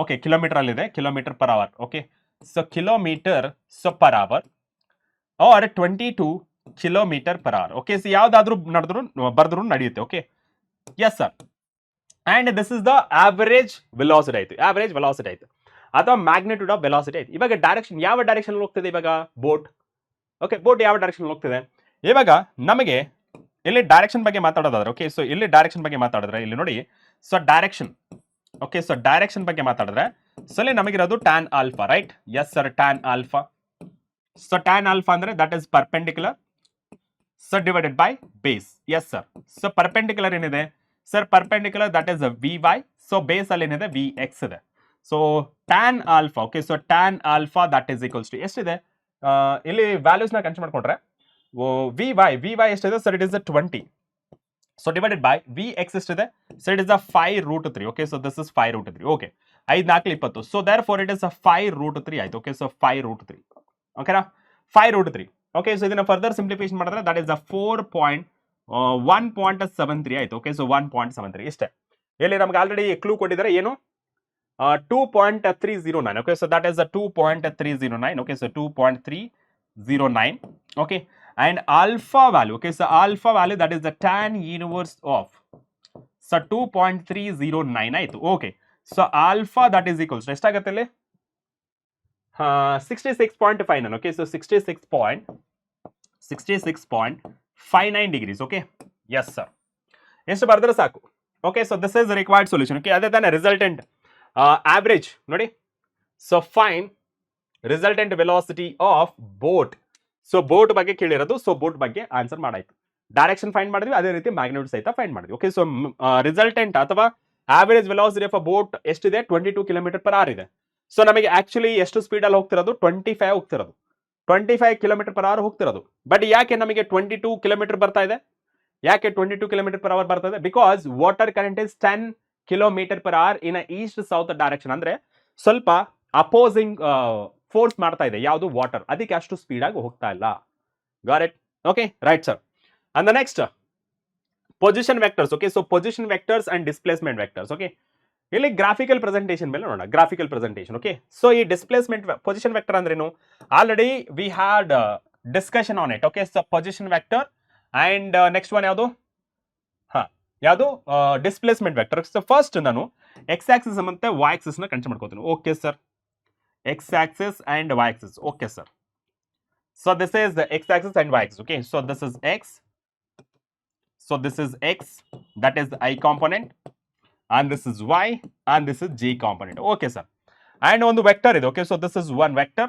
Okay, kilometer ಅಲ್ಲಿದೆ, kilometer per hour. Okay, so kilometer so per hour or 22 kilometer per hour. Okay, so ಯಾವ್ದಾದ್ರು ಬರೆದ್ರು ನಡೆಯುತ್ತೆ. Okay, yes sir, and this is the average velocity ಆಯ್ತು, average velocity ಆಯ್ತು ಅಥವಾ magnitude of velocity ಆಯ್ತು. ಇವಾಗ direction ಯಾವ ಡೈರೆಕ್ಷನ್ ಹೋಗ್ತಿದೆ ಇವಾಗ? ಬೋಟ್. ಓಕೆ, ಬೋಟ್ ಯಾವ ಡೈರೆಕ್ಷನ್ ಹೋಗ್ತಿದೆ? ಇವಾಗ ನಮಗೆ ಇಲ್ಲಿ ಡೈರೆಕ್ಷನ್ ಬಗ್ಗೆ ಮಾತಾಡೋದಾದ್ರೆ, ಓಕೆ, ಸೊ ಇಲ್ಲಿ ಡೈರೆಕ್ಷನ್ ಬಗ್ಗೆ ಮಾತಾಡಿದ್ರೆ ಇಲ್ಲಿ ನೋಡಿ, so direction, okay, so direction ಬಗ್ಗೆ ಮಾತಾಡಿದ್ರೆ ಸೊ ಇಲ್ಲಿ ನಮಗಿರೋದು tan alpha, right? Yes sir, tan alpha. So tan alpha ಅಂದ್ರೆ that is perpendicular, so divided by base. Yes sir, so perpendicular ಏನಿದೆ sir? Perpendicular that is V Y, so base ಅಲ್ಲಿ ಏನಿದೆ? V X ಇದೆ. So tan alpha, okay, so tan alpha that is equals to ಎಷ್ಟಿದೆ? ಇಲ್ಲಿ values ನ consider ಮಾಡ್ಕೊಂಡ್ರೆ V Y ಎಷ್ಟಿದೆ sir? It is 20. So divided by vx ಎಷ್ಟಿದೆ? So it is a 5 root 3. Okay, so this is 5 root 3. Okay, 5 4 20. So therefore it is a 5 root 3 ಆಯ್ತು. Okay, so 5 root 3. Okay ನಾ? 5 root 3. Okay, so ಇದನ್ನ further simplification ಮಾಡಿದ್ರೆ that is a 1.73 ಆಯ್ತು. Okay, so 1.73 ಇಷ್ಟೇ. ಇಲ್ಲಿ ನಮ್ಗೆ already clue ಕೊಟ್ಟಿದ್ದಾರೆ ಏನು 2.309. okay, so that is a 2.309. okay, so 2.309. okay, and alpha value, okay, so alpha value, that is the tan inverse of, so 2.309 ಆಯ್ತು. okay, so alpha that is equals to ಎಷ್ಟಾಗುತ್ತೆ ಇಲ್ಲಿ 66.59. okay, so 66.59 degrees. okay, yes sir, ಎಷ್ಟು ಬರೆದ್ರೆ ಸಾಕು. okay, so this is the required solution. okay, ಅದೇ ತಾನೇ resultant average ನೋಡಿ. so find resultant velocity of boat. so boat ಬಗ್ಗೆ ಕೇಳಿರೋದು, so boat ಬಗ್ಗೆ ಆನ್ಸರ್ ಮಾಡಾಯ್ತು. ಡೈರೆಕ್ಷನ್ ಫೈಂಡ್ ಮಾಡಿದ್ವಿ, ಅದೇ ರೀತಿ ಮ್ಯಾಗ್ನಿಟ್ಯೂಡ್ ಸಹಿತ ಫೈಂಡ್ ಮಾಡಿದ್ವಿ. ಓಕೆ, ಸೊ ರಿಸಲ್ಟೆಂಟ್ ಅಥವಾ average velocity of a boat ಎಷ್ಟಿದೆ 22 km/h ಇದೆ. ಸೊ ನಮಗೆ ಆಕ್ಚುಲಿ ಎಷ್ಟು ಸ್ಪೀಡಲ್ಲಿ ಹೋಗ್ತಿರೋದು 25 ಹೋಗ್ತಿರೋದು, 25 km/h ಹೋಗ್ತಿರೋದು. ಬಟ್ ಯಾಕೆ ನಮಗೆ 22 km ಬರ್ತಾ ಇದೆ, ಯಾಕೆ 22 km/h ಬರ್ತಾ ಇದೆ? Because water current is 10 km/h in East south direction. ಅಂದ್ರೆ ಸ್ವಲ್ಪ ಅಪೋಸಿಂಗ್ ಫೋರ್ಸ್ ಮಾಡ್ತಾ ಇದೆ ಯಾವುದು, ವಾಟರ್, ಅದಕ್ಕೆ ಅಷ್ಟು ಸ್ಪೀಡ್ ಆಗಿ ಹೋಗ್ತಾ ಇಲ್ಲ. Got it? Okay, right sir. And the next position vectors. Okay, so position vectors and displacement vectors. Okay, ಇಲ್ಲಿ ಗ್ರಾಫಿಕಲ್ ಪ್ರೆಸೆಂಟೇಷನ್ ಮೇಲೆ ನೋಡೋಣ. Graphical presentation. ಓಕೆ, ಸೊ ಈ ಡಿಸ್ಪ್ಲೇಸ್ಮೆಂಟ್ ಪೊಸಿಷನ್ ವೆಕ್ಟರ್ ಅಂದ್ರೇನು, already we had discussion on it. Okay, so position vector and next one ಯಾವುದು, ಯಾವುದು displacement vector. So first ನಾನು X axis ಮತ್ತೆ Y axis ನ ಕನ್ಸಿಡರ್ ಮಾಡ್ಕೋತೀನಿ. Okay sir, X axis and Y axis. Okay sir, so this is the x axis and y axis. okay, so this is x, so this is x, that is the I component, and this is y, and this is j component. okay sir, and one vector is, okay, so this is one vector.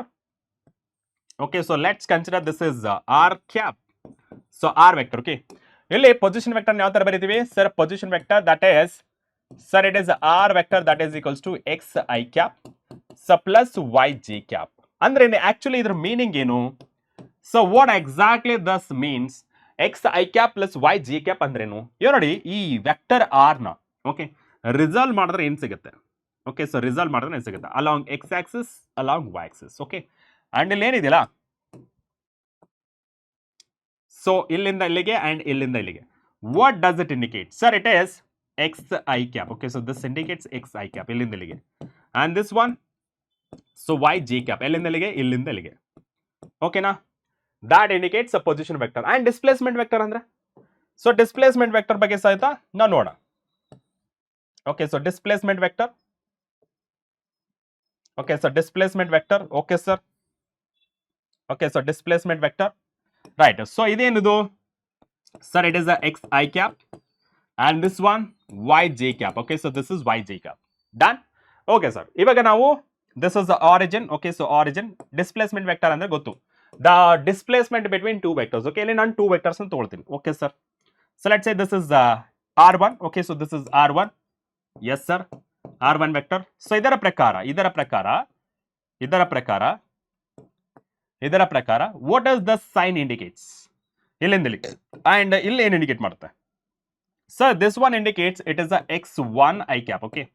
okay, so let's consider this is r cap, so r vector. okay, ಇಲ್ಲಿ position vector ಯಾವ ತರ ಬರೀತೀವಿ sir? position vector that is, sir, it is r vector that is equals to x I cap, so plus y j cap. ಅಂದ್ರೆ actually ಇದ್ರ meaning ಏನು? So what exactly does means X I cap plus Y G cap ಅಂದ್ರೇನು? ಇವ್ ನೋಡಿ, ಈ vector R ನ okay resolve ಮಾಡಿದ್ರೆ ಏನ್ ಸಿಗುತ್ತೆ? ಓಕೆ, ಸೊ ರಿಸಾಲ್ವ್ ಮಾಡಿದ್ರೆ ಏನ್ ಸಿಗುತ್ತೆ? Along X axis, along Y axis. Okay, and ಇಲ್ಲಿ ಏನಿದೆಯಲ್ಲ, ಸೊ ಇಲ್ಲಿಂದ ಇಲ್ಲಿಗೆ ಅಂಡ್ ಇಲ್ಲಿಂದ ಇಲ್ಲಿಗೆ, what does it indicate sir? It is X I cap. Okay, so this indicates X I cap ಇಲ್ಲಿಂದ ಇಲ್ಲಿಗೆ, and this one so Y G cap ಎಲ್ಲಿಂದ ಇಲ್ಲಿಗೆ, ಇಲ್ಲಿಂದ ಇಲ್ಲಿಗೆ. ಓಕೆನಾ? that indicates a position vector. and displacement vector ಅಂದ್ರೆ, so displacement vector ಬಗ್ಗೆ ಸಹಿತ ನಾವು ನೋಡೋಣ. okay, so displacement vector. okay, so displacement vector. okay sir, okay, so displacement vector, right. so ಇದೇನಿದು sir? it is a x I cap and this one y j cap. okay, so this is y j cap. done. okay sir, ಇವಾಗ ನಾವು this is the origin. okay, so origin displacement vector ಅಂದ್ರೆ ಗೊತ್ತು, the displacement between two vectors. okay, ಇಲ್ಲಿ ನಾನು 2 vectors ಅನ್ನು ತಗೊಳ್ತೀನಿ. okay sir, so let's say this is r1. okay, so this is r1. yes sir, r1 vector. so ಇದರ ಪ್ರಕಾರ what does the sign indicates? ಇಲ್ಲಿಂದ ಇಲ್ಲಿಗೆ and ಇಲ್ಲಿ ಏನು ಇಂಡಿಕೇಟ್ ಮಾಡುತ್ತೆ sir? this one indicates it is a x1 I cap. okay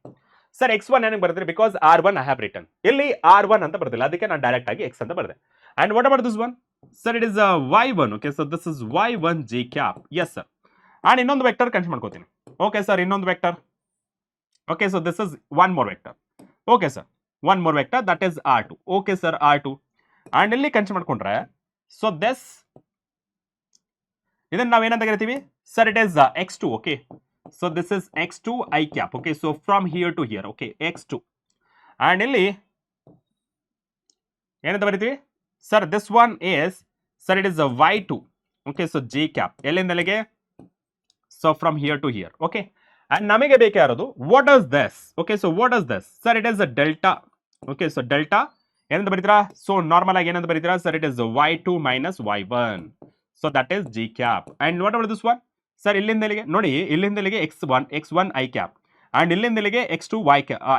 sir, x1 ಏನಕ್ಕೆ ಬರೆದ್ರಿ? because r1 I have written, ಇಲ್ಲಿ r1 ಅಂತ ಬರ್ದಿಲ್ಲ, ಅದಕ್ಕೆ ನಾನು ಡೈರೆಕ್ಟ್ ಆಗಿ x ಅಂತ ಬರೆದೆ. and what about this one? sir, it is a y1. okay, so this is y1 j cap. yes sir, and ಇನ್ನೊಂದು vector consider ಮಾಡ್ಕೋತೀನಿ. okay sir, ಇನ್ನೊಂದು vector. okay, so this is one more vector. okay sir, one more vector, that is r2. okay sir, r2, and ಇಲ್ಲಿ consider ಮಾಡ್ಕೊಂಡ್ರೆ so this ಇದನ್ನ ನಾವು ಏನಂತ ಕರಿತೀವಿ sir? it is x2. okay, so this is x2 I cap. okay, so from here to here. okay, x2, and ಇಲ್ಲಿ ಏನಂತ ಬರಿತೀವಿ sir? this one is, sir, it is a y2. okay, so j cap ಎಲ್ಲಿಂದ ಎಲ್ಲಿಗೆ, so from here to here. okay, and ನಮಗೆ ಬೇಕಾಗಿರೋದು what does this? okay, so what does this? sir, it is a delta. okay, so delta ಏನಂತ ಬರೀತೀರಾ? so normal ಆಗಿ ಏನಂತ ಬರೀತೀರಾ sir? it is y2 minus y1, so that is j cap. and what about this one? sir, ಇಲ್ಲಿಂದ ಇಲ್ಲಿಗೆ ನೋಡಿ, ಇಲ್ಲಿಂದ ಇಲ್ಲಿಗೆ x1 I cap, and ಇಲ್ಲಿಂದ ಇಲ್ಲಿಗೆ x2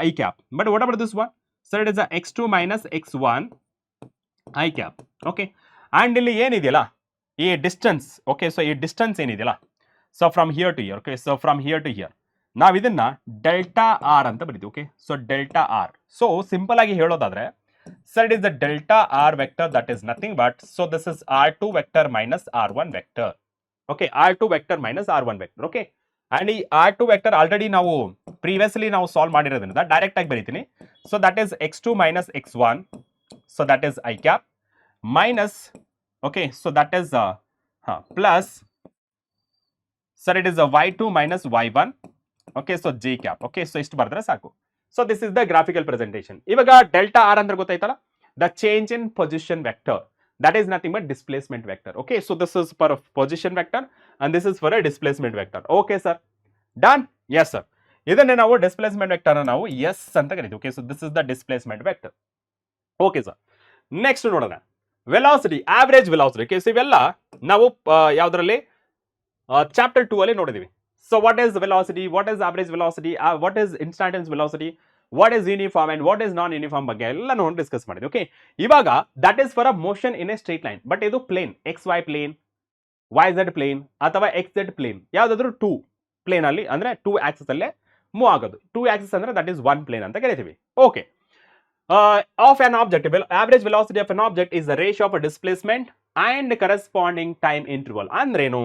I cap. but what about this one? sir, it is a x2 minus x1 I cap. okay, and ಇಲ್ಲಿ ಏನಿದೆಯಲ್ಲ ಈ ಡಿಸ್ಟೆನ್ಸ್. okay, so ಈ ಡಿಸ್ಟೆನ್ಸ್ ಏನಿದೆಯಲ್ಲ, so from here to here. okay, so from here to here ನಾವು ಇದನ್ನ delta R ಅಂತ ಬರೀತೀವಿ. okay, so delta R. so simple ಆಗಿ ಹೇಳೋದಾದ್ರೆ sir, it is the delta r vector, that is nothing but, so this is r2 vector minus r1 vector. okay, r2 vector minus r1 vector. okay, and ಈ r2 vector already ನಾವು previously ನಾವು solve ಮಾಡಿರೋದ್ರಿಂದ direct ಆಗಿ ಬರೀತೀನಿ. So that is x2 minus x1, so that is I cap minus, okay, so that is plus, sir, it is a y2 minus y1, okay, so j cap, okay, so ಇಷ್ಟು ಬರೆದ್ರೆ ಸಾಕು. So this is the graphical presentation. ಇವಾಗ delta R ಅಂದ್ರೆ ಗೊತ್ತಾಯ್ತಲ್ಲ, the change in position vector, that is nothing but displacement vector. Okay, so this is for a position vector and this is for a displacement vector. Okay sir, done? Yes sir. ಇದನ್ನೇ ನಾವು displacement vector ನಾವು S ಅಂತ ಕರಿತೀವಿ. Okay, so this is the displacement vector. Okay sir, next ನೋಡೋಣ velocity, average velocity. Okay, so ಇವೆಲ್ಲ ನಾವು ಯಾವುದರಲ್ಲಿ chapter 2 ಅಲ್ಲಿ ನೋಡಿದೀವಿ. So what is velocity, what is average velocity, what is instantaneous velocity, what is uniform and what is non uniform ಬಗ್ಗೆ ಎಲ್ಲ ನಾವು discuss ಮಾಡಿದ್ವಿ. ಓಕೆ, ಇವಾಗ that is for a motion in a straight line, but ಇದು plane, X Y plane, Y Z plane ಅಥವಾ X Z plane, ಯಾವುದಾದ್ರೂ 2 plane ಅಲ್ಲಿ ಅಂದ್ರೆ 2 ಆಕ್ಸಿಸ್ ಅಲ್ಲೇ ಮೂವ್ ಆಗೋದು. 2 ಆಕ್ಸಿಸ್ ಅಂದ್ರೆ ದಟ್ ಈಸ್ 1 ಪ್ಲೇನ್ ಅಂತ ಕರಿತೀವಿ. Okay, of an object, average velocity of an object is the ratio of displacement and corresponding time interval. ಅಂದ್ರೇನು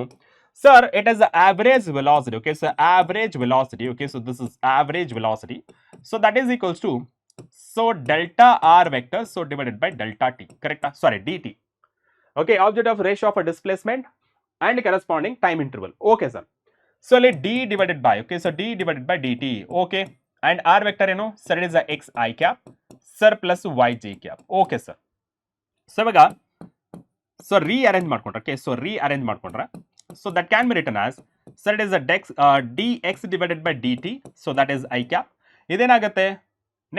sir? It is average velocity. Okay, so average velocity. Okay, so this is average velocity. So that is equals to, so delta R vector, so divided by delta T, ಕರೆಕ್ಟಾ? Sorry, D T. Okay, object of ratio of displacement and corresponding time interval. Okay sir, so let d divided by, okay, so d divided by dt, okay, and r vector ಏನು sir? it is a x I cap sir plus y j cap. okay sir, so ಇವಾಗ so rearrange ಮಾಡ್ಕೊಂಡ್ರೆ, okay, so rearrange ಮಾಡ್ಕೊಂಡ್ರೆ, so that can be written as, sir, it is a dx divided by dt, so that is I cap. ಇದೇನಾಗುತ್ತೆ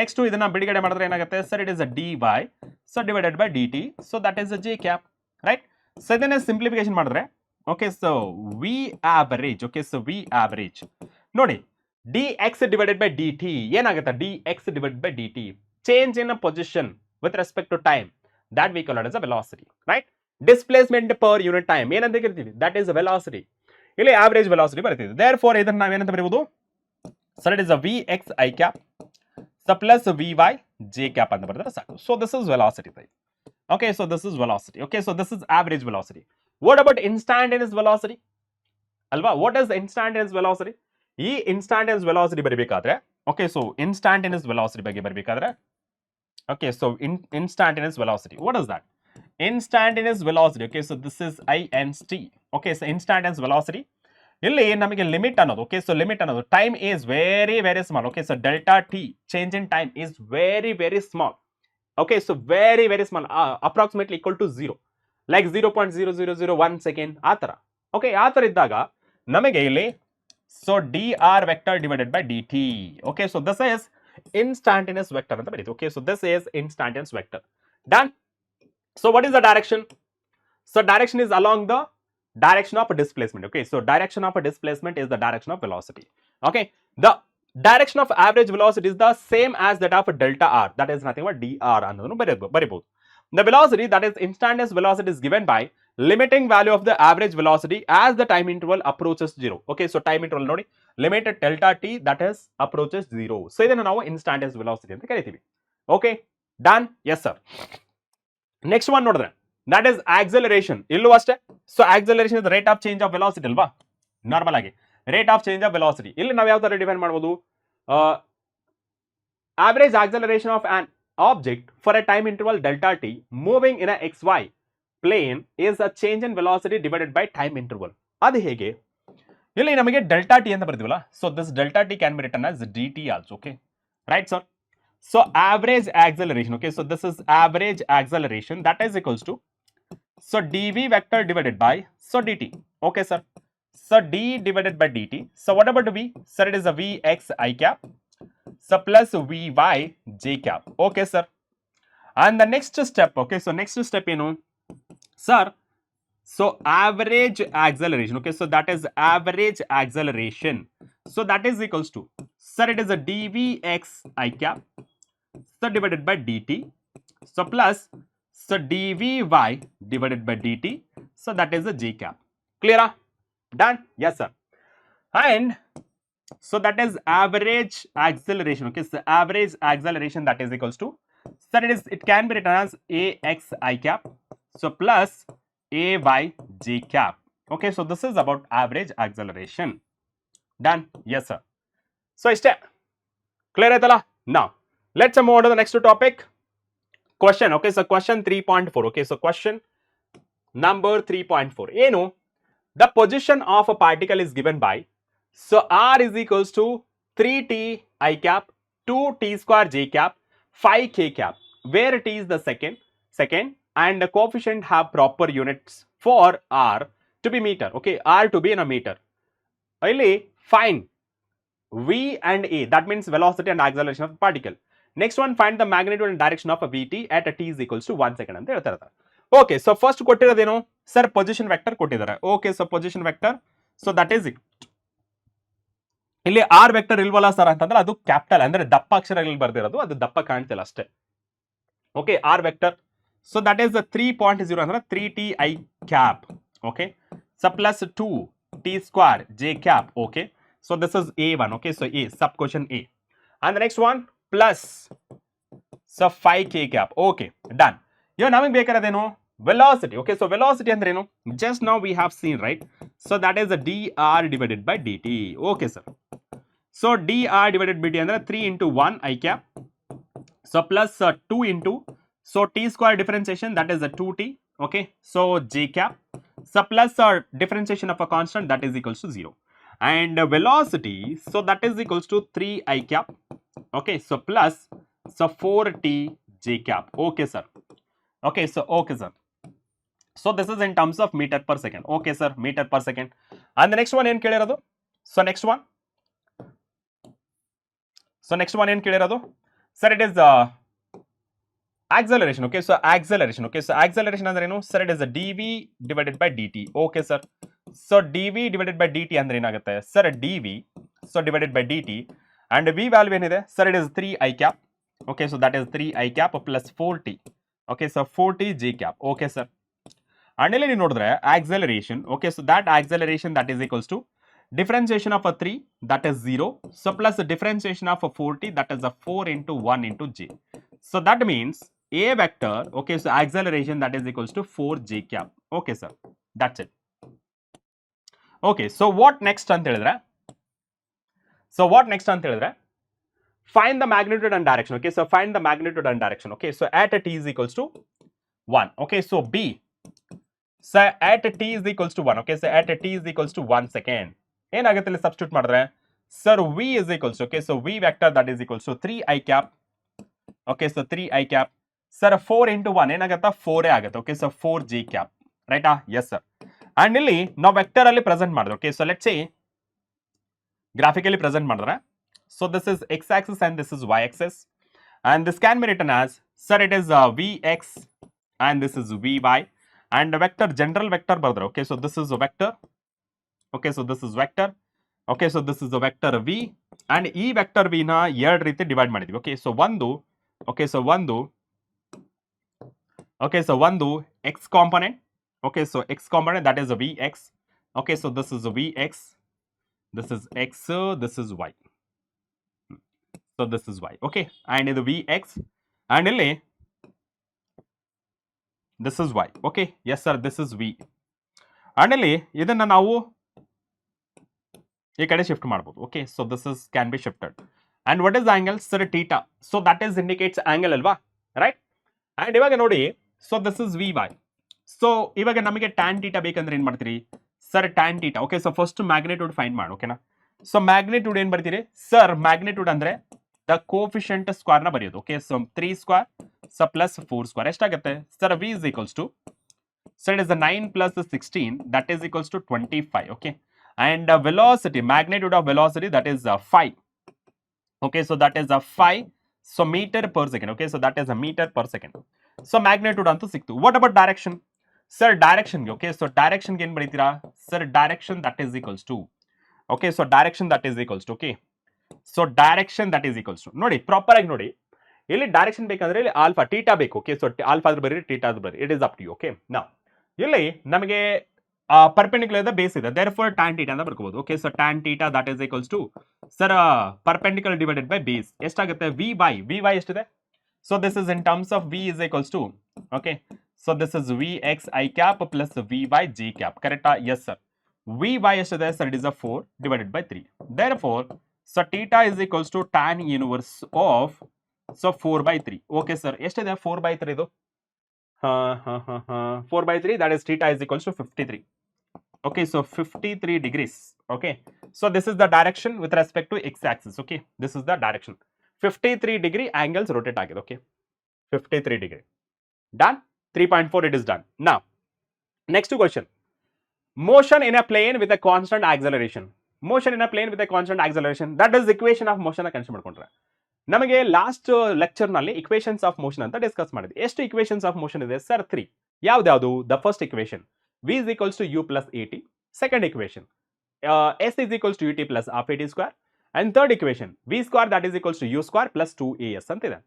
next, ಇದನ್ನ ಬಿಡುಗಡೆ ಮಾಡಿದ್ರೆ ಏನಾಗುತ್ತೆ sir? it is a dy so divided by dt, so that is a j cap, right? so ಇದನ್ನ simplification ಮಾಡಿದ್ರೆ, okay, so v average, okay, so v average ನೋಡಿ, dx divided by dt ಏನಾಗುತ್ತೆ? dx divided by dt, change in a position with respect to time, that we call it as a velocity, right? displacement per unit time ಏನಂತ ಕರಿತೀವಿ? that is a velocity. ಇಲ್ಲಿ average velocity ಬರುತ್ತಿದೆ. therefore ಇದನ್ನ ನಾವು ಏನಂತ ಬರೆಯಬಹುದು sir? it is a vx I cap so plus vy j cap ಅಂತ ಬರೆದ್ರೆ ಸಾಕು. so this is velocity. okay, so this is velocity. okay, so this is average velocity. what about instantaneous velocity ಅಲ್ವಾ? what is the instantaneous velocity? ಈ instantaneous velocity ಬರಬೇಕಾದ್ರೆ, okay, so instantaneous velocity ಬಗ್ಗೆ ಬರಬೇಕಾದ್ರೆ, okay, so instantaneous velocity, what is that? instantaneous velocity, okay, so this is inst. okay, so instantaneous velocity ಇಲ್ಲಿ ನಮಗೆ limit ಅನ್ನೋದು, okay, so limit ಅನ್ನೋದು time is very very small. okay, so delta t change in time is very very small. okay, so very very small, approximately equal to 0, like 0.0001 second ಆ ತರ. Okay, ಆ ತರ ಇದ್ದಾಗ ನಮಗೆ ಇಲ್ಲಿ so dr vector divided by dt. okay, so this is instantaneous vector ಅಂತ ಬರೀತೀವಿ. okay, so this is instantaneous vector. done. so what is the direction? so direction is along the direction of a displacement. okay, so direction of a displacement is the direction of velocity. okay, the direction of average velocity is the same as that of delta r, that is nothing but dr ಅನ್ನೋದನ್ನು ಬರೀಬಹುದು. the velocity, that is instantaneous velocity, is given by limiting value of the average velocity as the time interval approaches 0. okay, so time interval ನೋಡಿ, limited delta t that is approaches 0. so ಇದನ್ನು ನಾವು instantaneous velocity ಅಂತ ಕರಿತೀವಿ. okay, done. yes sir. next one ನೋಡಿದ್ರೆ, that is acceleration. ಇಲ್ಲೂ ಅಷ್ಟೇ. so acceleration is the rate of change of velocity ಅಲ್ವಾ? Normal ಆಗಿ rate of change of velocity. ಇಲ್ಲಿ ನಾವು ಯಾವ ತರ ಡಿಫೈನ್ ಮಾಡಬಹುದು? average acceleration of an object for a time interval delta t moving in a xy plane is a change in velocity divided by time interval. ಅದು ಹೇಗೆ? ಇಲ್ಲಿ ನಮಗೆ delta T ಅಂತ ಬರ್ತೀವಲ್ಲ, so this delta t can be written as dt also. okay, right sir? so average acceleration, okay, so this is average acceleration, that is equals to, so dv vector divided by, so dt. okay sir, so d divided by dt. so what about v? sir, it is a vx I cap so plus vy j cap. okay sir, and the next step, okay, so next step ಏನು sir? so average acceleration, okay, so that is average acceleration, so that is equals to, sir, it is a dvx I cap so divided by dt, so plus, so dvy divided by dt, so that is a j cap. clear? done. yes sir. and so that is average acceleration. okay, so average acceleration, that is equals to, sir, it can be written as ax I cap so plus ay j cap. okay, so this is about average acceleration. done. yes sir. So ಇಷ್ಟೇ clear ಆಯ್ತಲ್ಲ. ನಾ let's move on to the next topic question. Okay so question 3.4. Okay so question number 3.4 ಏನು, the position of a particle is given by, so r is equals to 3t I cap 2t square j cap 5k cap, where t is the second and the coefficient have proper units for r to be meter. Okay, r to be in a meter. ಇಲ್ಲಿ find v and a, that means velocity and acceleration of the particle. Next one, find the magnitude and direction of a vt at a t is equals to 1 second ಅಂತ ಹೇಳ್ತಾ ಇರ್ತಾರೆ. Okay so first ಕೊಟ್ಟಿರೋದೇನು sir, position vector ಕೊಟ್ಟಿದ್ದಾರೆ. Okay so position vector, so that is it. ಇಲ್ಲಿ R vector ಇಲ್ವಲ್ಲ sir ಅಂತಂದ್ರೆ ಅದು capital ಅಂದ್ರೆ ದಪ್ಪ ಅಕ್ಷರಗಳಲ್ಲಿ ಬರ್ದಿರೋದು, ಅದು ದಪ್ಪ ಕಾಣ್ತಿಲ್ಲ ಅಷ್ಟೇ. Okay r vector, so that is 3.0 ಅಂದ್ರೆ 3t I cap. Okay so plus 2t square j cap. Okay so this is a1. Okay so a sub question a, and the next one plus so 5k cap. Okay done. ಇವಾಗ ನಮಗೆ ಬೇಕಾಗಿರೋದೇನು velocity. Okay, so velocity ಅಂದ್ರೆ ಏನು, just now we have seen, right? So that is a dr divided by dt. Okay sir, so dr divided by dt ಅಂದ್ರೆ 3 into 1 I cap, so plus 2 into, so t square differentiation, that is a 2t. Okay, so j cap, so plus differentiation of a constant, that is equals to 0, and velocity, so that is equals to 3 I cap. Okay, so plus so 4t j cap. Okay sir, okay so okay sir, so this is in terms of meter per second. Okay sir, meter per second. And the next one ಏನು ಕೇಳಿರೋದು, so next one ಏನು ಕೇಳಿರೋದು sir, it is acceleration. Okay, so acceleration. Okay, so acceleration ಅಂದ್ರೆ ಏನು sir, it is a dv divided by dt. Okay sir, so dv divided by dt ಅಂದ್ರೆ ಏನಾಗುತ್ತೆ sir, dv so divided by dt, and v value ಏನಿದೆ sir, it is 3 I cap. Okay, so that is 3 I cap plus 4t. Okay, so 4t j cap. Okay sir, and ಇಲ್ಲಿ ನೀವು ನೋಡಿದ್ರೆ acceleration. Okay, so that acceleration, that is equals to differentiation of a 3, that is 0, so plus the differentiation of a 4t, that is a 4 into 1 into j. So that means a vector, okay, so acceleration, that is equals to 4 j cap. Okay sir, that's it. Okay, so what next ಅಂತ ಹೇಳಿದ್ರೆ, find the magnitude and direction. Okay, so find the magnitude and direction. Okay, so at a t is equals to 1. Okay, so b, so at t is equals to 1. Okay, so at t is equals to 1 second. ಏನಾಗುತ್ತೆ ಇಲ್ಲಿ substitute ಮಾಡಿದ್ರೆ sir v is equals to, okay, so v vector, that is equals to 3 I cap. Okay, so 3 I cap, sir 4 into 1 ಏನಾಗುತ್ತೆ 4 ಆಗುತ್ತೆ. Okay, so 4 j cap, ರೈಟಾ? Yes sir. And ಇಲ್ಲಿ ನಾವು vector ಅಲ್ಲಿ present ಮಾಡಿದ್ರೆ, okay so let's say graphically present ಮಾಡಿದ್ರೆ, so this is x axis and this is y axis, and this can be written as, sir it is vx and this is vy, and vector general vector bardre. Okay, so this is a vector. Okay, so this is vector. Okay, so this is the vector v, and e vector v na ಎರಡು ರೀತಿ divide ಮಾಡಿದ್ವಿ. Okay, so ಒಂದು, okay, so ಒಂದು, okay, so ಒಂದು x component. Okay, so x component, that is a vx. Okay, so this is a vx, this is x, this is y, so this is y. Okay, and ಇದು vx, and ಇಲ್ಲಿ this is y. Okay, yes sir, this is v, and ಇಲ್ಲಿ ಇದನ್ನ ನಾವು ಈ ಕಡೆ shift ಮಾಡಬಹುದು. Okay, so this is can be shifted, and what is the angle sir, theta, so that is indicates angle ಅಲ್ವಾ, right? and ಇವಾಗ ನೋಡಿ, so this is vy, so ಇವಾಗ ನಮಗೆ tan theta ಬೇಕಂದ್ರೆ ಏನು ಮಾಡ್ತೀರಿ sir, tan theta. Okay, so first magnitude find ಮಾಡಿ. ಓಕೆನಾ? ಸೊ magnitude ಏನು ಬರ್ತೀರಿ ಸರ್, magnitude ಅಂದ್ರೆ the coefficient square ನ ಬರೆಯೋದು. Okay, so 3 square, so plus 4 square ಎಷ್ಟಾಗುತ್ತೆ sir, v is equals to, so it is the 9 plus 16, that is equals to 25. Okay, and velocity, magnitude of velocity, that is 5. Okay, so that is a 5, so meter per second. Okay, so that is a meter per second. So magnitude ಅಂತೂ ಸಿಕ್ತು. What about direction sir? Direction ಗೆ, okay, so direction ಗೆ ಏನು ಬರೀತೀರಾ sir, direction, that is equals to, okay, so direction, that is equals to, okay, so direction, that is equals to, ನೋಡಿ proper ಆಗಿ ನೋಡಿ, ಇಲ್ಲಿ direction ಬೇಕಂದ್ರೆ ಇಲ್ಲಿ ಆಲ್ಫಾ ಟೀಟಾ ಬೇಕು. ಓಕೆ, ಸೊ ಆಲ್ಫಾ ಆದ್ರೂ ಬರೀರಿ, ಟೀಟಾ ಆದ್ರೂ ಬರೀರಿ, it is up to you. Okay, ನಾ ಇಲ್ಲಿ ನಮಗೆ ಪರ್ಪೆಂಡಿಕ್ಯುಲರ್ ಇದೆ, ಬೇಸ್ ಇದೆ, ದೇರ್ ಫಾರ್ ಟ್ಯಾನ್ ಟೀಟಾ ಅಂತ ಬರ್ಕೋಬಹುದು. Okay, so tan theta, that is equals to sir perpendicular divided by base ಎಷ್ಟಾಗುತ್ತೆ ವಿ ವೈ ಎಷ್ಟಿದೆ, so this is in terms of V is equals to, okay, so this is V X I cap plus V Y G cap, ಕರೆಕ್ಟಾ? Yes sir. V Y ಎಷ್ಟಿದೆ sir, it is a 4 divided by 3, therefore so theta is equals to tan inverse of so 4/3. Okay sir, ಎಷ್ಟಿದೆ 4/3 ಇದು? 4/3, that is theta is equals to 53. Okay, so 53 degrees. Okay, so this is the direction with respect to x-axis. Okay, this is the direction. 53 degree angles rotate agide. Okay, 53 degree. Done. 3.4 it is done. Now, next question. Motion in a plane with a constant acceleration. Motion in a plane with a constant acceleration. That is equation of motion consider ಮಾಡ್ಕೊಂಡ್ರೆ ನಮಗೆ last lecture ನಲ್ಲಿ equations of motion ಅಂತ discuss ಮಾಡಿದ್ವಿ. ಎಷ್ಟು equations of motion ಇದೆ sir? 3. ಯಾವ್ದು? The first equation v is equals to u plus at. Second equation s is equals to ut plus half at square. And third equation v square that is equals to u square plus 2as ಅಂತಿದೆ.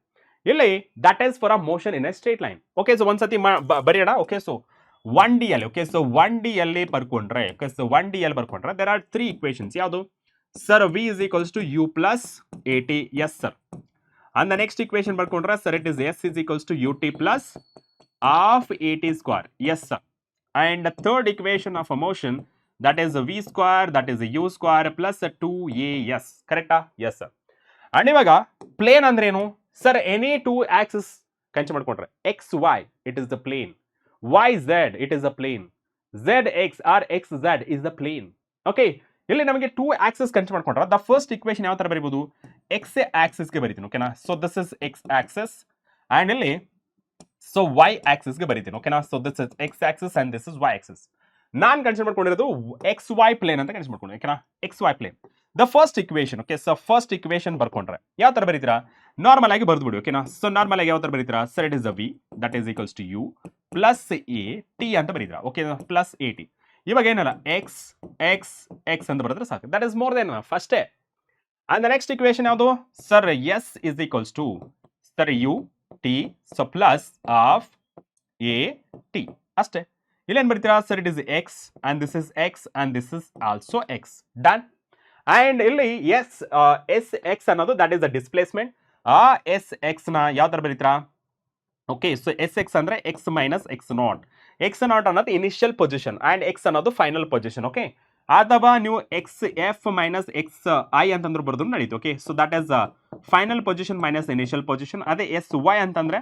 ಇಲ್ಲಿ that is for a motion in a straight line. Okay, so ಒಂದ್ಸತಿ ಬರೆಯೋಣ. Okay, so 1D ಅಲ್ಲಿ. Okay, so 1D ಅಲ್ಲಿ ಬರ್ಕೊಂಡ್ರೆ, okay, so 1D ಅಲ್ಲಿ ಬರ್ಕೊಂಡ್ರೆ there are 3 equations. ಯಾವುದು sir? v is equals to u plus at. Yes sir. And the next equation ಬರ್ಕೊಂಡ್ರೆ sir, it is s is equals to ut plus half at square. Yes sir. And the third equation of a motion, that is v square, that is u square plus 2as. Correct? Yes sir. And ಇವಾಗ plane ಅಂದ್ರೆ ಏನು sir? Any two axes consider ಮಾಡ್ಕೊಂಡ್ರೆ x y it is the plane, y z it is a plane, z x or x z is the plane. Okay, ಇಲ್ಲಿ ನಮಗೆ two axis consider ಮಾಡ್ಕೊಂಡ್ರೆ the first equation ಯಾವ ತರ ಬರೀಬಹುದು? X axis ಗೆ ಬರೀತೀನಿ. ಓಕೆನಾ? So this is X axis and ಇಲ್ಲಿ ಸೊ ವೈ ಆಕ್ಸಿಸ್ ಗೆ ಬರೀತೀನಿ. ಓಕೆನಾ? So this is X axis and this is Y axis. ನಾನು ಕನ್ಸಿಡರ್ ಮಾಡ್ಕೊಂಡಿರೋದು ಎಕ್ಸ್ ವೈ ಪ್ಲೇನ್ ಅಂತ ಕನ್ಸಿಡರ್ ಮಾಡ್ಕೊಂಡು. ಓಕೆನಾ? X Y plane the first equation. Okay, so first equation ಬರ್ಕೊಂಡ್ರೆ ಯಾವ ತರ ಬರೀತೀರಾ? ನಾರ್ಮಲ್ ಆಗಿ ಬರ್ದು ಬಿಡಿ. ಓಕೆನಾ? ಸೊ ನಾರ್ಮಲ್ ಆಗಿ ಯಾವ ತರ ಬರೀತೀರಾ? Sir it is V that is equals to you plus A T ಅಂತ ಬರೀತೀರಾ. Okay, plus A T. ಇವಾಗ ಏನಲ್ಲ ಎಕ್ಸ್ ಎಕ್ಸ್ ಎಕ್ಸ್ ಅಂತ ಬರೆದ್ರೆ ಸಾಕು. ದಟ್ ಇಸ್ ಮೋರ್ ದೆನ್ ಫಸ್ಟೇ. ಅಂಡ್ ದ ನೆಕ್ಸ್ಟ್ ಇಕ್ವೇಶನ್ ಯಾವುದು sir? S is equals to sir U T so plus half A T ಅಷ್ಟೇ. ಇಲ್ಲೇನು ಬರೀತೀರಾ? Sir it is X and this is X and this is also X. Done. And ಇಲ್ಲಿ S S X ಅನ್ನೋದು that is the displacement. ಆ S X ನ ಯಾವ ತರ ಬರೀತೀರಾ? Okay, so S X ಅಂದ್ರೆ X minus X not. X not ಅನ್ನೋದು initial position and X ಅನ್ನೋದು final position. Okay, ಅಥವಾ ನೀವು X F minus X I ಅಂತಂದ್ರೆ ಬರೆದ್ರು ನಡೀತು. Okay, so that is final position minus initial position. ಅದೇ S Y ಅಂತಂದ್ರೆ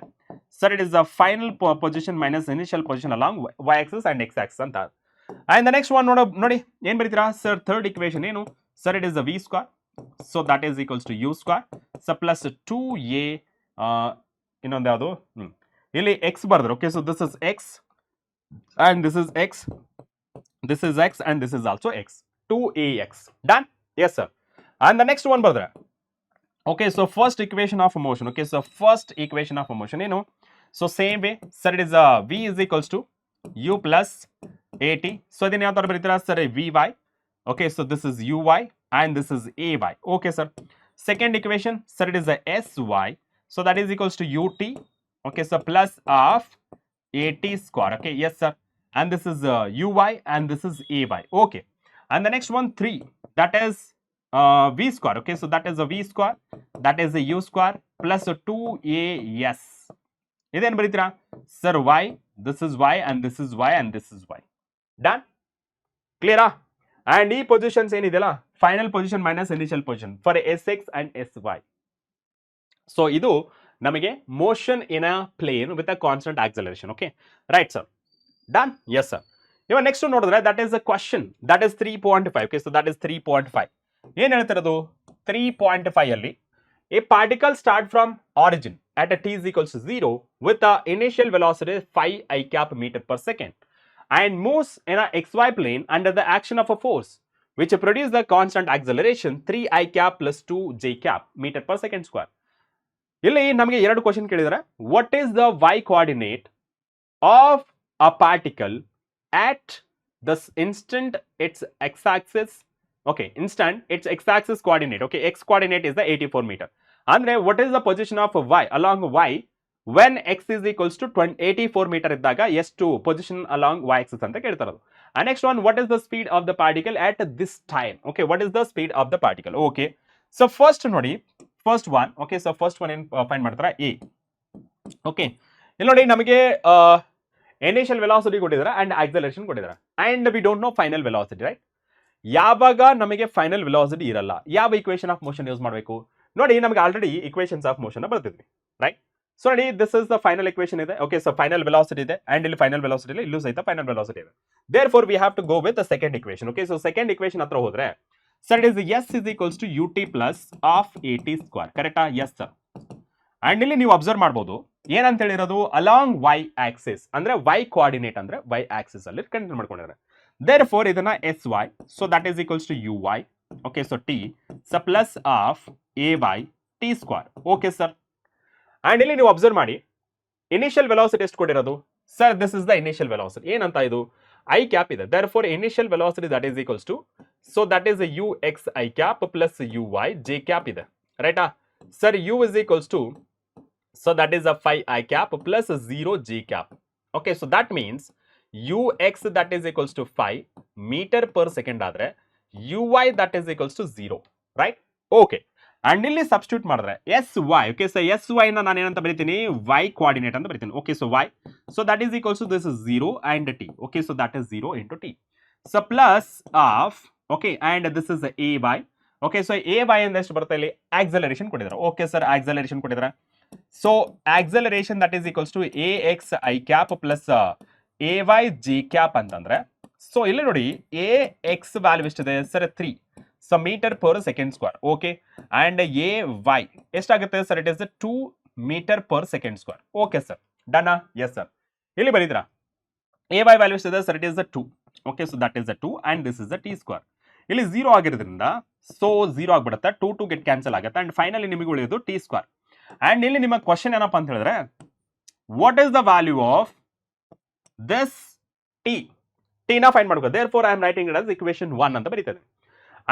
sir it is the final position minus initial position along Y axis and x axis ಅಂತ. And the next one ನೋಡಿ ಏನ್ ಬರೀತೀರಾ? Sir third equation ಏನು? Sir it is the v square so that is equals to u square so plus 2a ಇನ್ನೊಂದು ಯಾವುದು ಇಲ್ಲಿ x ಬರೆದ್ರು. Okay, so this is X and this is x, this is x and this is also x, 2ax. Done? Yes sir. And the next one brother. Okay, so first equation of a motion. Okay, so first equation of a motion, you know, so same way sir it is v is equals to u plus at. so then yav tar baritira sir vy. Okay, so this is uy and this is ay. Okay sir. Second equation sir it is sy, so that is equals to ut. Okay, so plus of at square. Okay, yes sir. And this is uy and this is ay. Okay, and the next one 3, that is v square. Okay, so that is a v square, that is a u square plus 2as. Idhen baritira sir y, this is y and this is y and this is y. Done? Clear? And e positions enidella final position minus initial position for sx and sy. So idu ನಮಗೆ motion in a plane with a constant acceleration. Okay, right sir. Done? Yes sir. ಇವಾಗ next ನೋಡಿದ್ರೆ that is a question that is 3.5. Okay, so that is 3.5. ಏನು ಹೇಳ್ತಿರೋದು 3.5 ಅಲ್ಲಿ A particle start from origin at a t is equals to 0 with a initial velocity 5 I cap meter per second and moves in a xy plane under the action of a force which produces the constant acceleration 3 I cap plus 2 j cap meter per second square. ಇಲ್ಲಿ ನಮಗೆ ಎರಡು question ಕೇಳಿದರೆ what is the y coordinate of a particle at the instant its x-axis. Okay, instant its x-axis coordinate. Okay, x coordinate is the 84 meter. ಅಂದ್ರೆ what is the position of y along y when x is equals to 84 meter ಇದ್ದಾಗ ಎಷ್ಟು position along y axis ಅಂತ ಕೇಳ್ತಾರದು. And next one, what is the speed of the particle at this time? Okay, what is the speed of the particle? Okay, so first ನೋಡಿ first one. Okay, so first one ಏನು find ಮಾಡ್ತಾರ? A. Okay, ಇಲ್ಲಿ ನೋಡಿ ನಮಗೆ initial velocity ಕೊಟ್ಟಿದ್ದಾರೆ and acceleration ಕೊಟ್ಟಿದ್ದಾರೆ and we don't no final velocity, right? ಯಾವಾಗ ನಮಗೆ ಫೈನಲ್ ವೆಲಾಸಿಟಿ ಇರಲ್ಲ, ಯಾವ ಇಕ್ವೇಷನ್ ಆಫ್ ಮೋಷನ್ ಯೂಸ್ ಮಾಡಬೇಕು ನೋಡಿ. ನಮಗೆ ಆಲ್ರೆಡಿ ಇಕ್ವೇಷನ್ಸ್ ಆಫ್ ಮೋಷನ್ ಬರ್ತಿದ್ವಿ, ರೈಟ್? ಸೊ ನೋಡಿ, this is the final equation ಇದೆ. ಓಕೆ, ಸೊ ಫೈನಲ್ ವೆಲಾಸಿಟಿ ಇದೆ ಅಂಡ್ ಇಲ್ಲಿ ಫೈನಲ್ ವೆಲಾಸಿಟಿ ಇದೆ, ಇಲ್ಲೂ ಸಹಿತ ಫೈನಲ್ ವೆಲಾಸಿಟಿ ಇದೆ. Therefore we have to go with the second equation. Okay, so second equation ಹತ್ರ ಹೋದ್ರೆ sir it is S is equals to U T plus half A T square, ಕರೆಕ್ಟಾ? Yes sir. And ಇಲ್ಲಿ ನೀವು observe ಮಾಡಬಹುದು ಏನಂತ ಹೇಳಿರೋದು, along Y axis ಅಂದ್ರೆ Y coordinate ಅಂದ್ರೆ ವೈ ಆಕ್ಸಿಸ್ ಅಲ್ಲಿ ಕಂಟಿನ್ಯೂ ಮಾಡ್ಕೊಂಡಿದ್ದಾರೆ. ದೇರ್ ಫೋರ್ ಇದನ್ನ S Y, so that is equals to you Y. Okay, so T ಸ plus half A Y T square. Okay sir. And ಇಲ್ಲಿ ನೀವು observe ಮಾಡಿ, initial velocity ಎಷ್ಟು ಕೊಟ್ಟಿರೋದು sir? This is the initial velocity. ಏನಂತ ಇದು I cap ಇದೆ. Therefore initial velocity that is equals to, so that is you x I cap plus u y J cap ಇದೆ, ರೈಟಾ sir? U is equals to, so that is a phi I cap plus 0 G cap. Okay, so that means ux that is equals to 5 meter per second ಆದ್ರೆ uy that is equals to 0, right? Okay, and ಇಲ್ಲಿ substitute ಮಾಡಿದ್ರೆ sy. Okay, so sy ನ ನಾನು ಏನಂತ ಬರೀತೀನಿ, y coordinate ಅಂತ ಬರೀತೀನಿ. Okay, so y, so that is equals to this is 0 and t. Okay, so that is 0 into t. So plus of, okay, and this is ay. Okay, so ay ಅಂದ್ರೆ ಎಷ್ಟು ಬರುತ್ತೆ ಇಲ್ಲಿ? acceleration ಕೊಟ್ಟಿದ್ದಾರೆ. Okay sir, acceleration ಕೊಟ್ಟಿದ್ದಾರೆ. So acceleration that is equals to ax I cap plus ay g cap ಅಂತಂದ್ರೆ, so ಇಲ್ಲಿ ನೋಡಿ ax value ಎಷ್ಟಿದೆ sir? 3, so metre per second square. Okay, and ay ಎಷ್ಟಾಗುತ್ತೆ sir? It is 2 meter per second square. Okay sir, done? Yes sir. ಇಲ್ಲಿ ಬರೀದ್ರಾ ay value ಎಷ್ಟಿದೆ sir? It is 2. Okay, so that is 2 and this is t square. ಇಲ್ಲಿ 0 ಆಗಿರೋದ್ರಿಂದ so 0 ಆಗ್ಬಿಡುತ್ತೆ, 2 2 get cancel ಆಗುತ್ತೆ and finally ನಿಮಗೆ ಉಳಿಯೋದು T square. And ಇಲ್ಲಿ ನಿಮ್ಮ ಕ್ವಶನ್ ಏನಪ್ಪಾ ಅಂತ ಹೇಳಿದ್ರೆ, what is the value of this T? ಟಿನ ಫೈಂಡ್ ಮಾಡ್ಕೋ. Therefore I am writing it as equation 1 ಅಂತ ಬರೀತೇನೆ.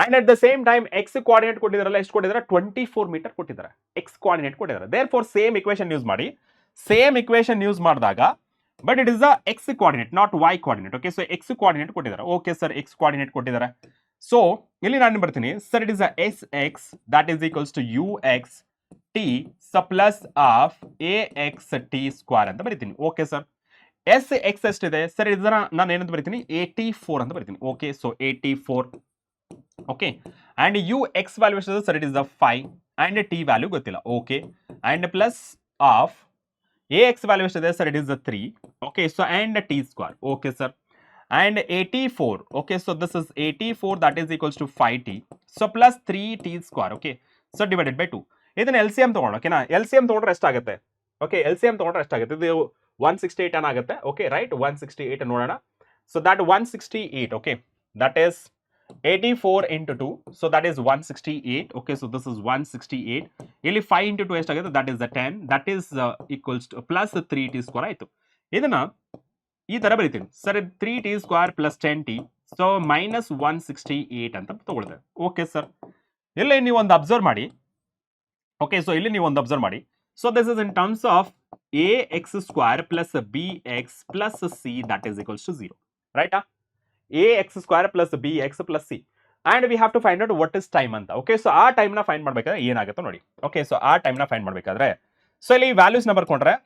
And at the same time X coordinate ಕೊಟ್ಟಿದ್ದಾರಲ್ಲ, ಎಷ್ಟು ಕೊಟ್ಟಿದ್ದಾರೆ? 24 ಮೀಟರ್ ಕೊಟ್ಟಿದ್ದಾರೆ. ಎಕ್ಸ್ ಕೋಆರ್ಡಿನೇಟ್ ಕೊಟ್ಟಿದ್ದಾರೆ. Therefore same equation use ಮಾಡಿ. ಸೇಮ್ ಇಕ್ವೇಷನ್ ಯೂಸ್ ಮಾಡಿದಾಗ, but it is the X coordinate not Y coordinate. Okay, so X coordinate ಕೊಟ್ಟಿದ್ದಾರೆ. Okay sir, X coordinate ಕೊಟ್ಟಿದ್ದಾರೆ. So ಇಲ್ಲಿ ನಾನು ಬರ್ತೀನಿ sir, it is S X that is equals to you X T ಸ plus half A X T square ಅಂತ ಬರೀತೀನಿ. Okay sir. S X ಎಷ್ಟಿದೆ sir? ಇದನ್ನ ನಾನು ಏನಂತ ಬರೀತೀನಿ? 84 ಅಂತ ಬರೀತೀನಿ. Okay, so 84. Okay, and you X value ಎಷ್ಟಿದೆ sir? It is 5 and T value ಗೊತ್ತಿಲ್ಲ. Okay, and plus half A X value ಎಷ್ಟಿದೆ sir? It is 3. Okay, so and T square. Okay sir, and 84. Okay, so this is 84 that is equals to 5t, so plus 3t square. Okay, so divided by 2. ಇದನ್ನ LCM ತಗೊಂಡು, ಓಕೆನಾ? LCM ತಗೊಂಡ್ರೆ ಎಷ್ಟಾಗುತ್ತೆ? Okay, LCM ತಗೊಂಡ್ರೆ ಎಷ್ಟಾಗುತ್ತೆ? ಇದು 168 ಅನ್ನ ಆಗುತ್ತೆ. ಓಕೆ, ರೈಟ್, 168 ನೋಡೋಣ. So that 168. Okay, that is 84 into 2, so that is 168. Okay, so this is 168. ಇಲ್ಲಿ 5 into 2 ಎಷ್ಟಾಗುತ್ತೆ? That is 10. That is equals to plus 3t square ಆಯ್ತು. ಇದನ್ನ ಈ ತರ ಬರೀತೀನಿ sir, 3t square plus 10t, so minus 168 ಅಂತ ತಗೊಳ್ತೇವೆ. Okay sir, ಇಲ್ಲಿ ನೀವು ಒಂದು ಅಬ್ಸರ್ವ್ ಮಾಡಿ. ಓಕೆ, ಸೊ ಇಲ್ಲಿ ನೀವು ಒಂದು ಅಬ್ಸರ್ವ್ ಮಾಡಿ. So this is in terms of A x square plus B x plus c that is equals to 0, ರೈಟಾ? A x square plus B x plus c and we have to find out what is time ಅಂತ. Okay, so ಆ ಟೈಮ್ನ find ಮಾಡ್ಬೇಕಾದ್ರೆ ಏನಾಗುತ್ತೆ ನೋಡಿ. Okay, so ಆ ಟೈಮ್ನ find ಮಾಡ್ಬೇಕಾದ್ರೆ, ಸೊ ಇಲ್ಲಿ ವ್ಯಾಲ್ಯೂಸ್ನ ಬರ್ಕೊಂಡ್ರೆ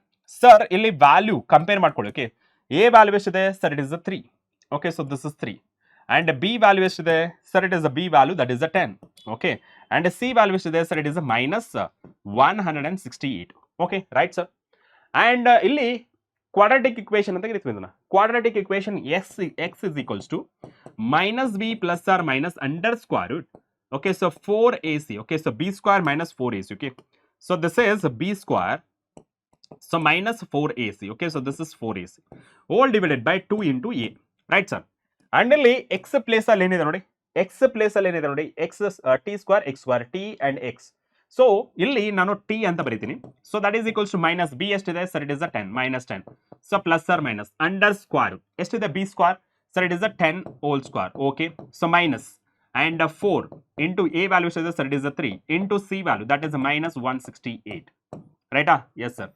ಸರ್, ಇಲ್ಲಿ ವ್ಯಾಲ್ಯೂ ಕಂಪೇರ್ ಮಾಡ್ಕೊಳ್ಳಿ. ಓಕೆ, A value ಎಷ್ಟಿದೆ sir? It is 3. Okay, so this is 3 and B value ಎಷ್ಟಿದೆ sir? It is B value that is 10. Okay, and C value ಎಷ್ಟಿದೆ sir? It is minus 168. Okay, right sir. And ಇಲ್ಲಿ quadratic equation ಅಂತ ಕರಿತೀವಿ ಇದನ್ನ. Quadratic equation X is equals to minus B plus R minus under square root. Okay, so 4ac. Okay, so b square minus 4ac. Okay, so this is b square, so minus 4ac. Okay, so this is 4ac all divided by 2 into a, right sir? And ಇಲ್ಲಿ x place ಅಲ್ಲಿ ಏನಿದೆ ನೋಡಿ, x place ಅಲ್ಲಿ ಏನಿದೆ ನೋಡಿ, x t square x square t and x. So ಇಲ್ಲಿ ನಾನು t ಅಂತ ಬರೀತೀನಿ. So that is equals to minus b ಎಷ್ಟಿದೆ sir? It is 10 minus 10, so plus R minus under square ಎಷ್ಟಿದೆ? b square sir? It is 10 whole square. Okay, so minus and 4 into a value ಎಷ್ಟಿದೆ sir? It is 3 into c value that is minus 168, ರೈಟಾ? Yes sir.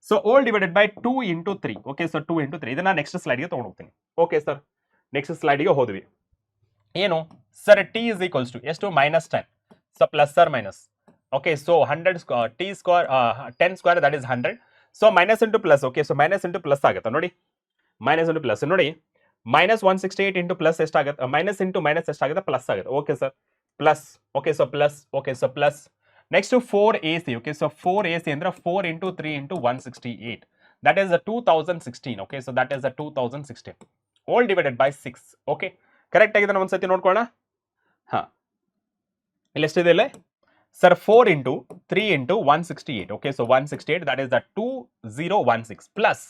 So all divided by 2 into 3. Okay, so 2 into 3 ಇದನ್ನ next ಸ್ಲೈಡ್ಗೆ ತಗೊಂಡು ಹೋಗ್ತೀನಿ. Okay sir, next ಸ್ಲೈಡ್ಗೆ ಹೋದ್ವಿ. ಏನು sir? T is equals to ಎಷ್ಟು? Minus 10, so plus R minus. Okay, so 100 T square 10 square that is 100, so minus into plus. Okay, so minus into plus ಆಗುತ್ತೆ ನೋಡಿ, minus into plus ನೋಡಿ, minus 168 into plus ಎಷ್ಟಾಗುತ್ತೆ minus into minus ಎಷ್ಟಾಗುತ್ತೆ plus ಆಗುತ್ತೆ okay sir plus okay so plus okay so plus next to 4AC okay so 4AC ಅಂದ್ರೆ 4 into 3 into 168 that is a 2016 okay so that is a 2016 all divided by 6 okay correct ಆಗಿದೆ ಒಂದ್ಸತಿ ನೋಡ್ಕೊಳ್ಳೋಣ ಹಾ ಇಲ್ಲಿ ಎಷ್ಟಿದೆ ಇಲ್ಲಿ sir 4 into 3 into 168 okay so 168 that is the 2016 plus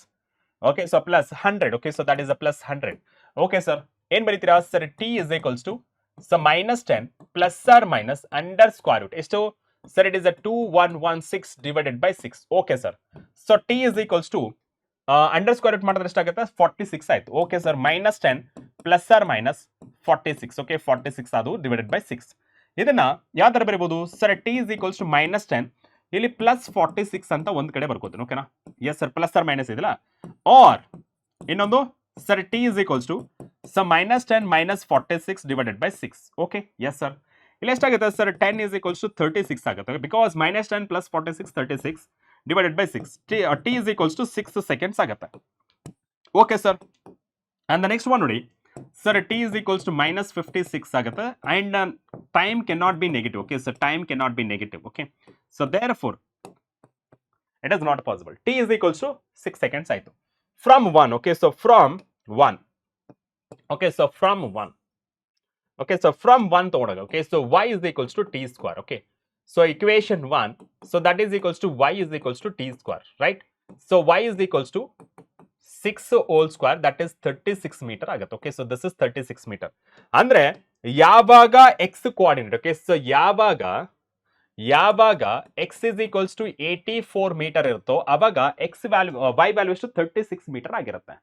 okay so plus 100 okay so that is a plus 100 okay sir ಏನ್ ಬರೀತೀರಾ sir t is equals to so minus 10 plus or minus under square root ಎಷ್ಟು sir it is a 2116 divided by 6 okay sir so t is equals to under square root ಮಾಡಿದ್ರೆ ಎಷ್ಟಾಗುತ್ತೆ 46 ಆಯ್ತು okay sir minus 10 plus or minus 46 okay 46 ಅದು divided by 6 ಇದನ್ನ ಯಾವ ತರ ಬರೀಬಹುದು sir t is equals to minus 10 ಇಲ್ಲಿ plus 46 ಅಂತ ಒಂದ್ ಕಡೆ ಬರ್ಕೋತೀನಿ ಓಕೆನಾ yes sir plus R minus ಇದಲ್ಲ ಆರ್ ಇನ್ನೊಂದು sir t is equals to so minus 10 minus 46 divided by 6 okay yes sir ಇಲ್ಲಿ ಎಷ್ಟಾಗುತ್ತೆ ಸರ್ 10 is equals to 36 ಆಗುತ್ತೆ because minus 10 plus 46 36 divided by 6 t is equals to 6 seconds ಆಗುತ್ತೆ okay sir and the next one ನೋಡಿ sir t is equals to minus 56 ಆಗುತ್ತೆ and time cannot be negative okay so time cannot be negative okay so therefore it is not possible t is equals to 6 seconds ಆಯ್ತು from 1 okay so from 1 okay so from 1 okay so from 1 ತಗೊಂಡಾಗ okay so y is equals to t square okay so equation 1 so that is equals to y is equals to t square right so y is equals to 6 whole square that is 36 meter ಆಗುತ್ತೆ okay so this is 36 meter ಅಂದ್ರೆ ಯಾವಾಗ x coordinate okay so ಯಾವಾಗ x is equals to 84 meter ಇರುತ್ತೋ ಅವಾಗ x value y value ಎಷ್ಟು 36 meter ಆಗಿರುತ್ತೆ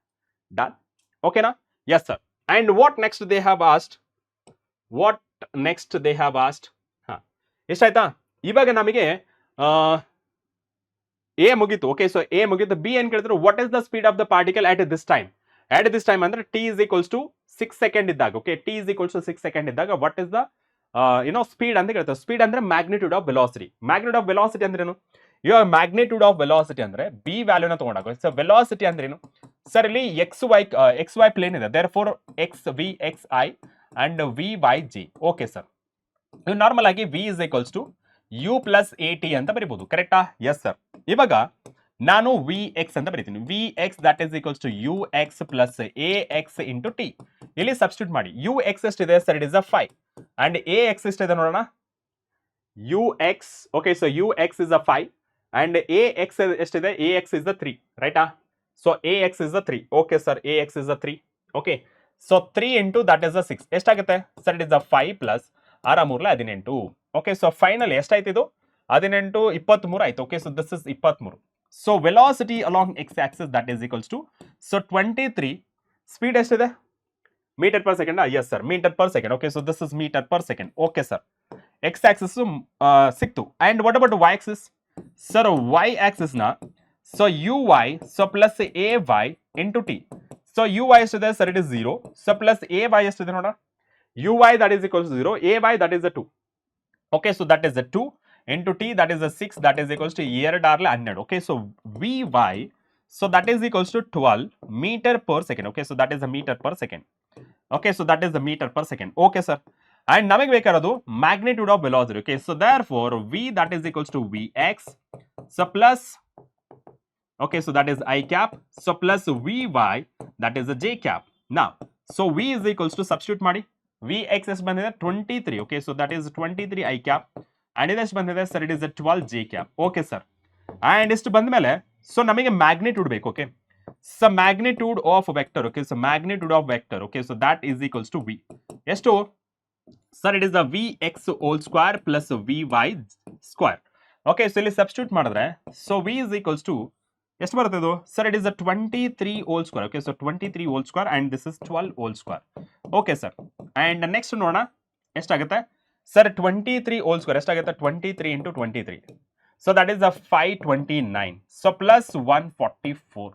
done okay na yes sir and what next they have asked ಹಾ ಎಷ್ಟಾಯ್ತಾ ಇವಾಗ ನಮಗೆ ಎ ಮುಗೀತು ಓಕೆ ಸೊ ಎ ಮುಗೀತು ಬಿ ಏನ್ ಕೇಳಿದ್ರು what is the speed of the particle at this time ಅಂದ್ರೆ T is equals to 6 second ಇದ್ದಾಗ okay T is equals to 6 second ಇದ್ದಾಗ ವಾಟ್ ಇಸ್ ದ ಸ್ಪೀಡ್ ಅಂತ ಕೇಳ್ತಾರೆ ಸ್ಪೀಡ್ ಅಂದ್ರೆ ಮ್ಯಾಗ್ನಿಟ್ಯೂಡ್ ಆಫ್ ವೆಲಾಸಿಟಿ ಅಂದ್ರೇನು ಇವಾಗ ಮ್ಯಾಗ್ನಿಟ್ಯೂಡ್ ಆಫ್ ವೆಲಾಸಿಟಿ ಅಂದ್ರೆ B ವ್ಯಾಲ್ಯೂನ ತಗೊಂಡಾಗ ಸೊ ವೆಲಾಸಿಟಿ ಅಂದ್ರೇನು ಸರ್ ಇಲ್ಲಿ ಎಕ್ಸ್ ವೈ ಪ್ಲೇನ್ ಇದೆ therefore X V X i and V Y g okay sir ನೀವು ನಾರ್ಮಲ್ ಆಗಿ v is equals to you plus A T ಅಂತ ಬರೀಬಹುದು ಕರೆಕ್ಟಾ ಎಸ್ ಸರ್ ಇವಾಗ ನಾನು ವಿ ಎಕ್ಸ್ ಅಂತ ಬರೀತೀನಿ v X that is equals to you x plus a x into t ಇಲ್ಲಿ ಸಬ್ಸ್ಟಿಟ್ಯೂಟ್ ಮಾಡಿ ಯು ಎಕ್ಸ್ ಎಷ್ಟಿದೆ sir it is a 5 and a x ಎಷ್ಟಿದೆ ನೋಡೋಣ u x okay so u x is a 5 and a x ಎಷ್ಟಿದೆ a x is a 3 ರೈಟಾ so A x is a 3 okay sir A x is a 3 okay so 3 into that is a 6 ಎಷ್ಟಾಗುತ್ತೆ sir it is a 5 plus 6 ಮೂರ್ಲೆ 18 okay so finally ಎಷ್ಟಾಯ್ತು ಇದು 18 23 ಆಯ್ತು okay so this is 23 so velocity along X axis that is equals to so 23 speed ಎಷ್ಟಿದೆ metre per second yes sir metre per second okay so this is metre per second okay sir X axis ಸಿಕ್ತು and what about y axis sir y axis ನ so u y so plus A y into T so u y ಎಷ್ಟಿದೆ sir it is 0 so plus A y ಎಷ್ಟಿದೆ ನೋಡ uy that is equals to 0 ay that is a 2 okay so that is a 2 into t that is a 6 that is equals to 2 12 okay so vy so that is equals to 12 meter per second okay so that is a meter per second okay so that is the meter per second okay sir and ನಮಗೆ ಬೇಕಾಗಿರೋದು magnitude of velocity okay so therefore v that is equals to vx so plus okay so that is I cap so plus vy that is a j cap now so v is equals to substitute ಮಾಡಿ vx ಎಷ್ಟು ಬಂದಿದೆ 23 okay so that is 23 I cap and ಇದೆಷ್ಟು ಬಂದಿದೆ sir it is 12 j cap okay sir and ಇಷ್ಟು ಬಂದ ಮೇಲೆ so ನಮಗೆ magnitude ಬೇಕು okay so magnitude of vector okay so magnitude of vector okay so that is equals to v ಎಷ್ಟು sir it is the vx whole square plus vy square okay so ಇಲ್ಲಿ substitute ಮಾಡಿದ್ರೆ so v is equals to ಎಷ್ಟು ಬರುತ್ತೆ ಇದು sir it is 23 whole square okay so 23 whole square and this is 12 whole square okay sir and next ನೋಡೋಣ ಎಷ್ಟಾಗುತ್ತೆ sir 23 whole square ಎಷ್ಟಾಗುತ್ತೆ 23 into 23 so that is a 529 so plus 144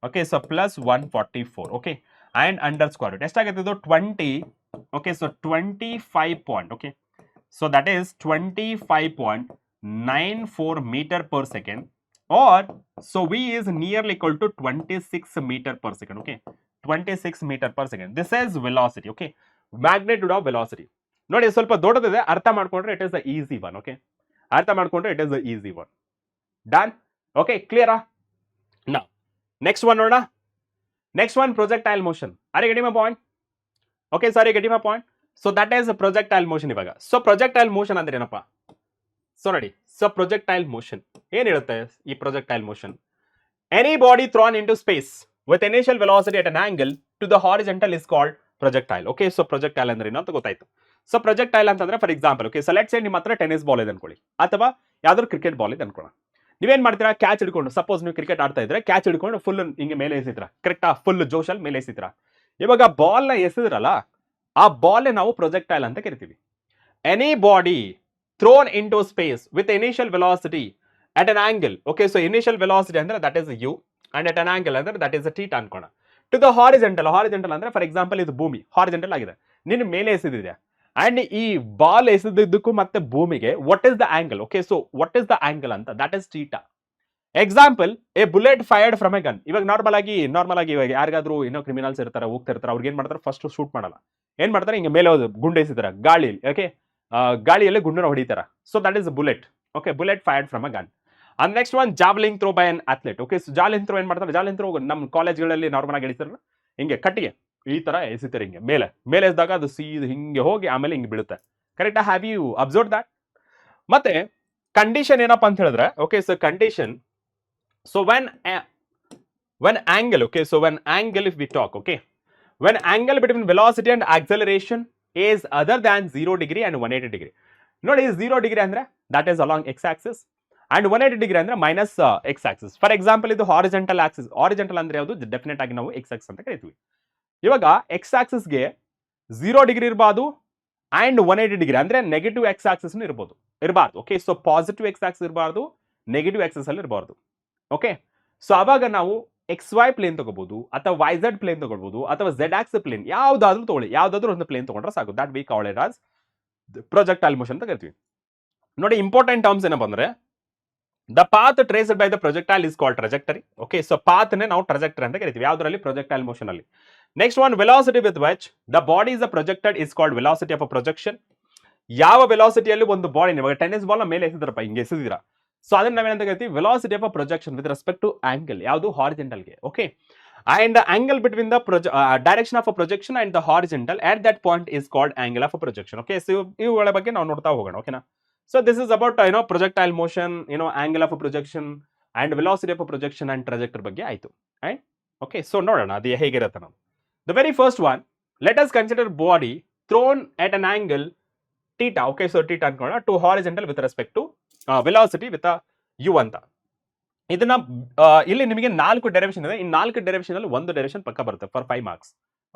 okay so plus 144 okay and under square root ಎಷ್ಟಾಗುತ್ತೆ ಇದು 20 okay so 25 point okay so that is 25.94 meter per second or so v is nearly equal to 26 meter per second okay 26 meter per second. This is velocity. Okay, magnitude of velocity. ನೋಡಿ ಸ್ವಲ್ಪ ದೊಡ್ಡದಿದೆ, ಅರ್ಥ ಮಾಡ್ಕೊಂಡ್ರೆ it is the easy one. Okay, ಅರ್ಥ ಮಾಡ್ಕೊಂಡ್ರೆ it is the easy one. Done. Okay, ಕ್ಲಿಯರಾ? ನಾ next one ನೋಡೋಣ. Next one projectile motion. Are you getting my point? Okay, sorry, getting my point? So that is projectile motion ಇವಾಗ. So projectile motion ಅಂದ್ರೆ ಏನಪ್ಪ? So ನೋಡಿ, so projectile motion ಏನ್ ಹೇಳುತ್ತೆ ಈ projectile motion? Any body thrown into space with initial velocity at an angle to the horizontal is called projectile. Okay, so projectile ಅಂದ್ರೆ ಏನು ಅಂತ ಗೊತ್ತಾಯ್ತು. ಸೊ projectile ಅಂತಂದ್ರೆ for example, okay, so let's ಸೇ ನಿಮ್ಮ ಹತ್ರ ಟೆನ್ನಿಸ್ ಬಾಲ್ ಇದೆ ಅನ್ಕೊಳ್ಳಿ, ಅಥವಾ ಯಾವ್ದಾದ್ರು ಕ್ರಿಕೆಟ್ ಬಾಲ್ ಇದೆ ಅನ್ಕೊಳ್ಳೋಣ. ನೀವೇನ್ ಮಾಡ್ತೀರಾ? ಕ್ಯಾಚ್ ಹಿಡ್ಕೊಂಡು, ಸಪೋಸ್ ನೀವು ಕ್ರಿಕೆಟ್ ಆಡ್ತಾ ಇದ್ರೆ ಕ್ಯಾಚ್ ಹಿಡ್ಕೊಂಡು ಫುಲ್ ಹಿಂಗೆ ಮೇಲೆ ಎಸಿತೀರಾ, ಕರೆಕ್ಟಾ? ಫುಲ್ ಜೋಶಲ್ಲಿ ಮೇಲೆ ಎಸಿತೀರಾ. ಇವಾಗ ಬಾಲ್ ನ ಎಸೆದ್ರಲ್ಲ, ಆ ಬಾಲ್ ನಾವು ಪ್ರೊಜೆಕ್ಟೈಲ್ ಅಂತ ಕರಿತೀವಿ. Any body thrown into space with initial velocity at an angle. Okay, so initial velocity ಅಂದ್ರೆ that is u and at an angle ಅಂದ್ರೆ ದಟ್ ಇಸ್ ಥೀಟಾ ಅನ್ಕೋಣ. To the horizontal. ಹಾರಿಜೆಂಟಲ್ ಅಂದ್ರೆ for example ಇದು ಭೂಮಿ horizontal ಆಗಿದೆ, ನಿನ್ನ ಮೇಲೆ ಎಸೆದಿದೆ and ಈ ಬಾಲ್ ಎಸೆದಿದ್ದಕ್ಕೂ ಮತ್ತೆ ಭೂಮಿಗೆ what is the angle? Okay, so what is the angle ಅಂತ, that is theta. Example, a bullet fired from a gun. ಇವಾಗ ನಾರ್ಮಲ್ ಆಗಿ ಇವಾಗ ಯಾರಿಗಾದ್ರೂ ಏನೋ ಕ್ರಿಮಿನಲ್ಸ್ ಇರ್ತಾರೆ, ಹೋಗ್ತಿರ್ತಾರೆ, ಅವ್ರಿಗೆ ಏನ್ ಮಾಡ್ತಾರೆ? ಫಸ್ಟ್ ಶೂಟ್ ಮಾಡಲ್ಲ, ಏನ್ ಮಾಡ್ತಾರೆ? ಹಿಂಗೆ ಮೇಲೆ ಗುಂಡು ಎಸಿತಾರೆ ಗಾಳಿಯಲ್ಲಿ. ಓಕೆ, ಗಾಳಿಯಲ್ಲಿ ಗುಂಡನ್ನ ಹೊಡಿತಾರ. So that is bullet. Okay, bullet fired from a gun. And next one javelin throw by an athlete. Okay, so javelin throw ಏನ್ ಮಾಡ್ತಾರೆ? ಜಾವ್ಲಿಂಗ್ ಥ್ರೋ ನಮ್ಮ ಕಾಲೇಜ್ಗಳಲ್ಲಿ ನಾರ್ಮಲ್ ಆಗಿ ಎಳಿತಾರಲ್ಲ, ಹಿಂಗೆ ಕಟ್ಟಿಗೆ ಈ ತರ ಎಸಿತಾರೆ, ಹಿಂಗೆ ಮೇಲೆ ಮೇಲೆ ಎಸಿದಾಗ ಅದು ಸೀದ ಹಿಂಗೆ ಹೋಗಿ ಆಮೇಲೆ ಹಿಂಗೆ ಬೀಳುತ್ತೆ. ಕರೆಕ್ಟಾ? Have you observe that? ಮತ್ತೆ ಕಂಡೀಷನ್ ಏನಪ್ಪಾ ಅಂತ ಹೇಳಿದ್ರೆ, okay, so condition, so when angle, okay, so when angle, if we talk, okay, when angle between velocity and acceleration is other than 0 degree and 180 degree. ನೋಡಿ, 0 degree ಅಂದ್ರೆ that is along x axis and 180 degree ಅಂದ್ರೆ minus x axis. For example ಇದು horizontal Axis. Horizontal ಅಂದ್ರೆ ಯಾವುದು? Definite ಆಗಿ ನಾವು x axis ಅಂತ ಕರಿತೀವಿ. ಇವಾಗ x axis ಗೆ 0 ಡಿಗ್ರಿ ಇರಬಾರ್ದು ಅಂಡ್ 180 ಡಿಗ್ರಿ ಅಂದ್ರೆ ನೆಗೆಟಿವ್ x axis ಇರಬಾರ್ದು. Okay, so positive x axis ಇರಬಾರ್ದು, ನೆಗೆಟಿವ್ axis ಅಲ್ಲಿ ಇರಬಾರ್ದು. ಓಕೆ, ಸೊ ಅವಾಗ ನಾವು ಎಕ್ಸ್ ವೈ ಪ್ಲೇನ್ ತಗೋಬಹುದು, ಅಥವಾ ವೈ ಝೆಡ್ ಪ್ಲೇನ್ ತಗೋಬಹುದು, ಅಥವಾ ಝೆಡ್ ಆಕ್ಸ್ ಪ್ಲೇನ್, ಯಾವ್ದಾದ್ರು ತಗೊಳ್ಳಿ, ಯಾವ್ದಾದ್ರು ಒಂದು ಪ್ಲೇನ್ ತಗೊಂಡ್ರೆ ಸಾಕು. That we call it as projectile motion ಅಂತ ಕರಿತೀವಿ. ನೋಡಿ, ಇಂಪಾರ್ಟೆಂಟ್ ಟರ್ಮ್ಸ್ ಏನಪ್ಪ ಅಂದ್ರೆ, the path traced by the projectile is called trajectory. Okay, so path ನೇ ನಾವು ಟ್ರಜೆಕ್ಟರಿ ಅಂತ ಕರಿತೀವಿ, ಯಾವ್ದ್ರಲ್ಲಿ? ಪ್ರೊಜೆಕ್ಟೈಲ್ ಮೋಷನ್ ಅಲ್ಲಿ. Next one, velocity with which the body is projected is called velocity of a projection. ಯಾವ ವೆಲಾಸಿಟಿಯಲ್ಲಿ ಒಂದು ಬಾಡಿ, ಇವಾಗ tennis ball ಮೇಲೆ ಎಸೆದ್ರಪ್ಪ, ಹಿಂಗೆ ಎಸೆದಿರಾ, ಸೊ ಅದನ್ನ ನಾವೇನಂತ ಕರಿತೀವಿ? Velocity of a projection with respect to angle. ಯಾವುದು? ಹಾರಿಜೆಂಟಲ್ಗೆ. Okay, and angle between the direction of a projection and the horizontal at that point is called angle of a projection. Okay, so ಇವುಗಳ ಬಗ್ಗೆ ನಾವು ನೋಡ್ತಾ ಹೋಗೋಣ. ಓಕೆನಾ? So this is about projectile motion, angle of a projection and velocity of a projection and trajectory ಬಗ್ಗೆ ಆಯ್ತು. And okay, so ನೋಡೋಣ ಅದು ಹೇಗಿರುತ್ತೆ ನಾವು. The very first one, let us consider body thrown at an angle theta. Okay, so theta ಅನ್ಕೊಳ್ಳೋಣ, to horizontal with respect to velocity with u ಅಂತ. ಇದನ್ನ ಇಲ್ಲಿ ನಿಮಗೆ 4 ಡೆರಿವೇಶನ್ ಇದೆ. ಈ 4 ಡೆರಿವೇಶನ್ ಅಲ್ಲಿ ಒಂದು ಡೆರಿವೇಶನ್ ಪಕ್ಕ ಬರುತ್ತೆ for 5 marks.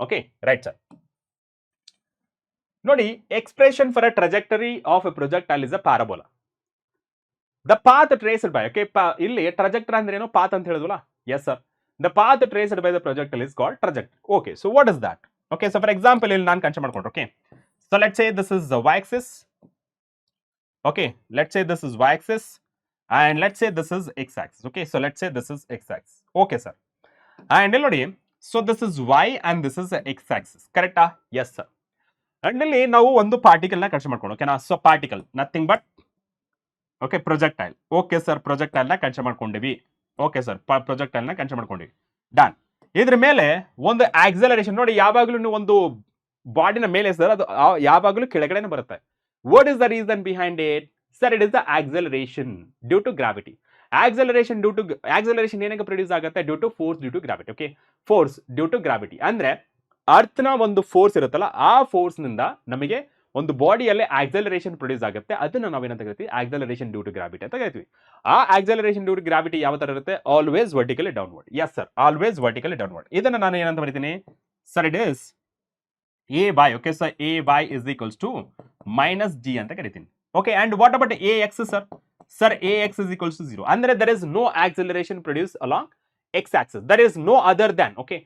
Okay, right sir. ನೋಡಿ, expression for a trajectory of a projectile is a parabola. The path traced by, okay, ಇಲ್ಲಿ ಟ್ರಜೆಕ್ಟರಿ ಅಂದ್ರೆ ಏನು? ಪಾತ್ ಅಂತ ಹೇಳಿದ್ವಲ್ಲ. Yes sir, the path traced by the projectile is called trajectory. Okay, so what is that? Okay, so for example ಇಲ್ಲಿ ನಾನು consider ಮಾಡ್ಕೊಂಡ್ರೆ, okay, so let's say this is y axis. Okay, let's say this is y axis and let's say this is x axis. Okay, so let's say this is x axis. Okay sir, and ನೋಡಿ, so this is y and this is x axis. Correct? Yes sir. And ಇಲ್ಲಿ ನಾವು ಒಂದು particle ನ consider ಮಾಡ್ಕೊಂಡು, ಓಕೆನಾ? So particle nothing but, okay, projectile. Okay sir, projectile ನ consider ಮಾಡ್ಕೊಂಡಿವಿ. Okay sir, projectile ನ ಕನ್ಸಿಡರ್ ಮಾಡ್ಕೊಂಡಿವಿ. ಡನ್. ಇದ್ರ ಮೇಲೆ ಒಂದು ಆಕ್ಸಲರೇಷನ್. ನೋಡಿ, ಯಾವಾಗಲೂ ನೀವು ಒಂದು ಬಾಡಿನ ಮೇಲೆ ಎಸೆದರೆ ಅದು ಯಾವಾಗಲೂ ಕೆಳಗಡೆನೆ ಬರುತ್ತೆ. What is the reason behind it? Sir, it is the acceleration due to gravity. Acceleration ಏನಕ್ಕೆ ಪ್ರೊಡ್ಯೂಸ್ ಆಗುತ್ತೆ? Due to force due to gravity. Okay, force due to gravity ಅಂದ್ರೆ ಅರ್ತ್ ನ ಒಂದು ಫೋರ್ಸ್ ಇರುತ್ತಲ್ಲ, ಆ ಫೋರ್ಸ್ ನಿಂದ ನಮಗೆ ಒಂದು ಬಾಡಿಯಲ್ಲಿ ಆಕ್ಸಲರೇಷನ್ ಪ್ರೊಡ್ಯೂಸ್ ಆಗುತ್ತೆ. ಅದನ್ನ ನಾವೇನಂತ ಕರಿತೀವಿ? ಆಕ್ಸಲರೇಷನ್ ಡ್ಯೂ ಟು ಗ್ರಾವಿಟಿ ಅಂತ ಕರಿತೀವಿ. ಆ ಆಕ್ಸಲರೇಷನ್ ಡ್ಯೂ ಟು ಗ್ರಾವಿಟಿ ಯಾವ ತರ ಇರುತ್ತೆ? Always vertically downward. Yes sir, always vertically downward. ಇದನ್ನ ನಾನು ಏನಂತ ಬರೀತೀನಿ? Sir, it is a by, okay, so a y is equals to minus d ಅಂತ ಕರಿತೀನಿ. Okay, and what about ax sir? Sir, ax is equals to 0. ಅಂದ್ರೆ there is no acceleration produced along x axis. There is no other than, okay,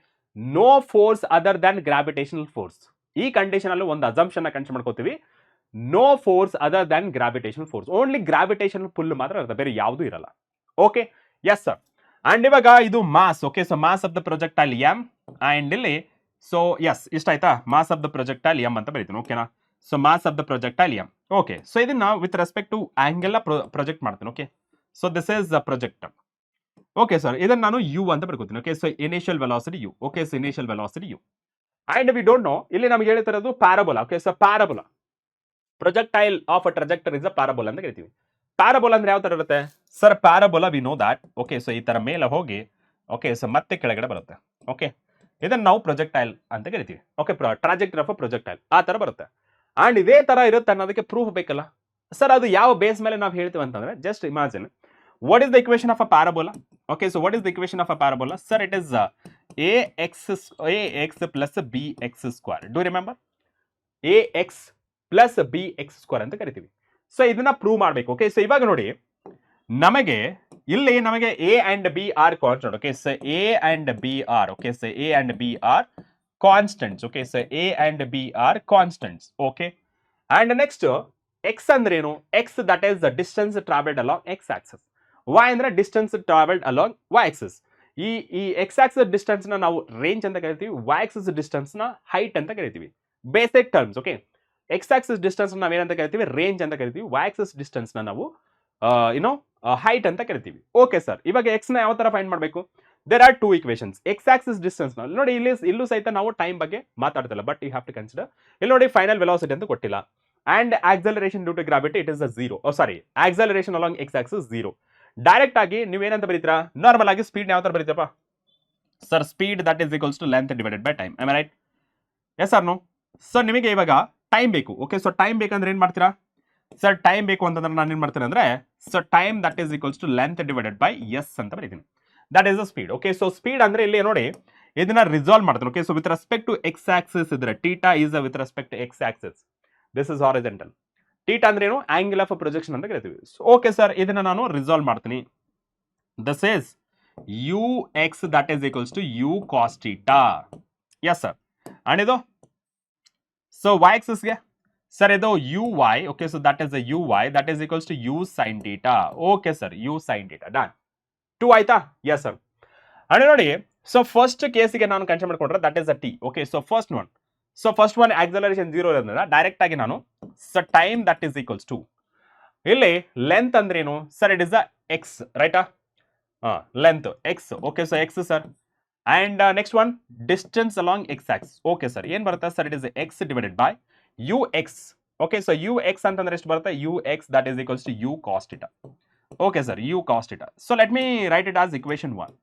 no force other than gravitational force. ಈ condition ಅಲ್ಲಿ ಒಂದು assumption ನ consider ಮಾಡ್ಕೋತೀವಿ. No force other than gravitational force. Only gravitational pull ಮಾತ್ರ ಇರುತ್ತೆ, ಬೇರೆ ಯಾವುದು ಇರಲ್ಲ. Okay, yes sir. ಅಂಡ್ ಇವಾಗ ಇದು mass. Okay, so mass of the projectile m and ಇಲ್ಲಿ ಸೊ ಎಸ್ ಇಷ್ಟ ಆಯ್ತಾ, mass of the projectile m ಅಂತ ಬರೀತೀನಿ. ಓಕೆನಾ, so mass of the projectile m. Okay, so ಇದನ್ನ with respect to angle project ಮಾಡ್ತೀನಿ. Okay, so this is the project. Okay sir, ಇದನ್ನ ನಾನು ಯು ಅಂತ ಬರ್ಕೋತೀನಿ. Okay, so initial velocity u. Okay, so initial velocity u and we don't know, ಇಲ್ಲಿ ನಮಗೆ ಹೇಳ್ತಿರೋದು parabola. Okay, so parabola projectile of a trajectory is a parabola ಅಂತ ಕರಿತೀವಿ. Parabola ಅಂದ್ರೆ ಯಾವ ತರ ಇರುತ್ತೆ sir? Parabola we know that. Okay, so ಈ ತರ ಮೇಲೆ ಹೋಗಿ ಓಕೆ ಸೊ ಮತ್ತೆ ಕೆಳಗಡೆ ಬರುತ್ತೆ. ಓಕೆ, ಇದನ್ನ ನಾವು ಪ್ರೊಜೆಕ್ಟೈಲ್ ಅಂತ ಕರಿತೀವಿ. Okay, trajectory of a projectile ಆ ತರ ಬರುತ್ತೆ. ಅಂಡ್ ಇದೇ ತರ ಇರುತ್ತೆ ಅನ್ನೋದಕ್ಕೆ ಪ್ರೂಫ್ ಬೇಕಲ್ಲ ಸರ್. ಅದು ಯಾವ ಬೇಸ್ ಮೇಲೆ ನಾವು ಹೇಳ್ತೀವಿ ಅಂತಂದ್ರೆ, just imagine what is the equation of a parabola? Okay, so what is the equation of a parabola? Sir, it is ax plus bx square. Do you remember? ax plus bx square ಅಂತ ಕರಿತೀವಿ. So ಇದನ್ನ prove ಮಾಡಬೇಕು. Okay, so ಇವಾಗ ನೋಡಿ ನಮಗೆ ಇಲ್ಲಿ ನಮಗೆ a and b are constant. Okay, so a and b are okay, so a and b are constants. Okay, so a and b are constants. Okay, and next x ಅಂದ್ರೆ ಏನು? x that is the distance traveled along x axis. y ಅಂದ್ರೆ distance travelled along y Axis. ಈ x axis distance ನ ನಾವು range ಅಂತ ಕರಿತೀವಿ, y Axis distance ನ height ಅಂತ ಕರಿತೀವಿ. Basic terms. Okay, x axis distance ನಾವು ಏನಂತ ಕರಿತೀವಿ? ರೇಂಜ್ ಅಂತ ಕರಿತೀವಿ. y ಆಕ್ಸಿಸ್ ಡಿಸ್ಟೆನ್ಸ್ ನ ನಾವು ಹೈಟ್ ಅಂತ ಕರಿತೀವಿ. ಓಕೆ ಸರ್, ಇವಾಗ x ನ ಯಾವ ತರ ಫೈಂಡ್ ಮಾಡಬೇಕು? There are two equations. x axis distance ನೋಡಿ, ಇಲ್ಲೂ ಸಹಿತ ನಾವು ಟೈಮ್ ಬಗ್ಗೆ ಮಾತಾಡ್ತಿಲ್ಲ, but you have to consider. ಇಲ್ಲಿ ನೋಡಿ ಫೈನಲ್ ವೆಲಾಸಿಟಿ ಅಂತ ಕೊಟ್ಟಿಲ್ಲ. And acceleration due to gravity it is a 0. Sorry, acceleration along x axis 0. Direct ಆಗಿ ನೀವೇನಂತ ಬರೀತೀರಾ? ನಾರ್ಮಲ್ ಆಗಿ ಸ್ಪೀಡ್ ಯಾವ ತರ ಬರೀತಪ್ಪ sir? Speed that is equals to length divided by time. Am I right? Yes or no? Sir ನಿಮಗೆ ಇವಾಗ time ಬೇಕು. ಓಕೆ, ಸೊ ಟೈಮ್ ಬೇಕಂದ್ರೆ ಏನ್ ಮಾಡ್ತೀರಾ ಸರ್? ಟೈಮ್ ಬೇಕು ಅಂತಂದ್ರೆ ನಾನು ಏನ್ ಮಾಡ್ತೀನಿ ಅಂದ್ರೆ, so time that is equals to length divided by s ಅಂತ ಬರೀತೀನಿ. That is the speed. Okay, so speed ಅಂದ್ರೆ ಇಲ್ಲಿ ನೋಡಿ ಇದನ್ನ ರಿಸಾಲ್ವ್ ಮಾಡ್ತೀನಿ. Okay, so with respect to x axis ಇದ್ರೆ theta is with respect to x axis. This is horizontal. Theta ಅಂದ್ರೆ ಏನು? ಆಂಗಲ್ ಆಫ್ ಪ್ರೊಜೆಕ್ಷನ್ ಅಂತ ಕರಿತೀವಿ. ಓಕೆ ಸರ್, ಇದನ್ನ ನಾನು ರಿಸಾಲ್ವ್ ಮಾಡ್ತೀನಿ. This is ux that is equals to u cos theta. Yes sir. And idu so y axis ge sir idu uy. Okay, so that is a uy that is equals to u sin theta. Okay sir, u sin theta. Done. 2 ಆಯ್ತಾ? Yes sir. And ನೋಡಿ, so first case ಗೆ ನಾನು consider ಮಾಡ್ಕೊಂಡ್ರೆ that is a t. Okay, so first one. So first one acceleration 0 ಇರೋದ್ರಿಂದ direct ಆಗಿ ನಾನು so time that is equals to ಇಲ್ಲಿ length ಅಂದ್ರೆ ಏನು sir? It is a x, ರೈಟಾ? length x. Okay, so x sir. And next one distance along x axis. Okay sir, ಏನ್ ಬರುತ್ತೆ sir? It is x divided by ux. Okay, so ux ಅಂತಂದ್ರೆ ಎಷ್ಟು ಬರುತ್ತೆ? ux that is equals to u cos theta. Okay sir, u cos theta. So let me write it as equation 1.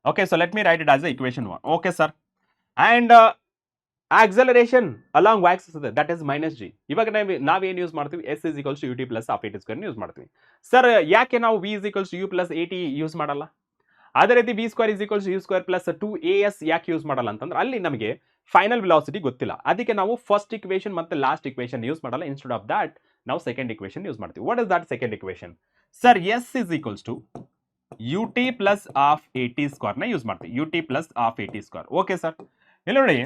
Okay, so let me write it as equation 1. Okay sir. And acceleration along y axis ಇದೆ, that is minus g. ಇವಾಗ ನಾವೇನು use ಮಾಡ್ತೀವಿ? s is equals to ut plus half at square use ಮಾಡ್ತೀವಿ. Sir ಯಾಕೆ ನಾವು v is equals to u plus at use ಮಾಡಲ್ಲ? ಅದೇ ರೀತಿ v square is equals to u square plus 2as ಯಾಕೆ ಯೂಸ್ ಮಾಡಲ್ಲ ಅಂತಂದ್ರೆ, ಅಲ್ಲಿ ನಮಗೆ ಫೈನಲ್ ವೆಲಾಸಿಟಿ ಗೊತ್ತಿಲ್ಲ. ಅದಕ್ಕೆ ನಾವು ಫಸ್ಟ್ ಇಕ್ವೇಶನ್ ಮತ್ತೆ ಲಾಸ್ಟ್ ಇಕ್ವೇಶನ್ ಯೂಸ್ ಮಾಡಲ್ಲ. ಇನ್ಸ್ಟೆಡ್ ಆಫ್ ದಟ್ ನಾವು ಸೆಕೆಂಡ್ ಇಕ್ವೇಶನ್ ಯೂಸ್ ಮಾಡ್ತೀವಿ. What is that second equation sir? s is equals to ut plus half at square ನ ಯೂಸ್ ಮಾಡ್ತೀವಿ. ut plus half at square. Okay sir, ಇಲ್ಲಿ ನೋಡಿ,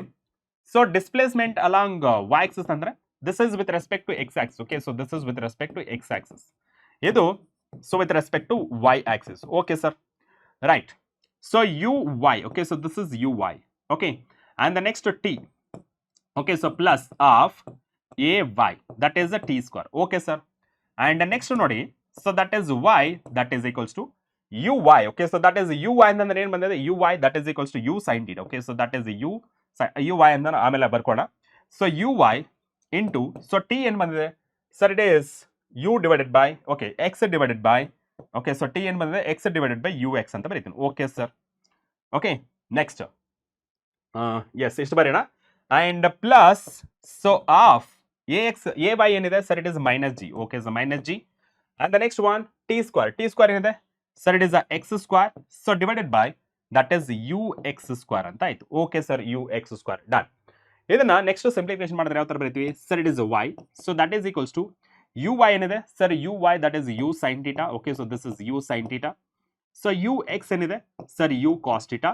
so displacement along y axis andre this is with respect to x axis. Okay, so this is with respect to x axis. Idu so with respect to y axis. Okay sir, right. So uy. Okay, so this is uy. Okay, and the next t. Okay, so plus of ay, that is the t square. Okay sir, and the next nodi, so that is y that is equals to uy. Okay, so that is uy and then ಏನು ಬಂದಿದೆ? uy that is equals to u sin theta. Okay, so that is uy ಅಂತ ಆಮೇಲೆ ಬರ್ಕೋಣ. So uy into so t ಏನು ಬಂದಿದೆ sir? It is u divided by okay x divided by okay, so t ಏನು ಬಂದಿದೆ? x divided by ux ಅಂತ ಬರೀತೀನಿ. Okay sir. Okay, next yes ಇಷ್ಟು ಬರೋಣ. And plus so of ay ಏನಿದೆ sir? It is minus g. Okay, so minus g. And the next one t square ಏನಿದೆ sir? It is x square. So divided by that is ux square ಅಂತ ಆಯ್ತು. Okay sir, ux square. Done. ಇದನ್ನ next simplification ಮಾಡಿದ್ರೆ ಯಾವ ತರ ಬರೀತೀವಿ sir? It is y. So that is equals to uy ಏನಿದೆ sir? uy that is u sin theta. Okay, so this is u sin theta. So ux ಏನಿದೆ sir? u cos theta.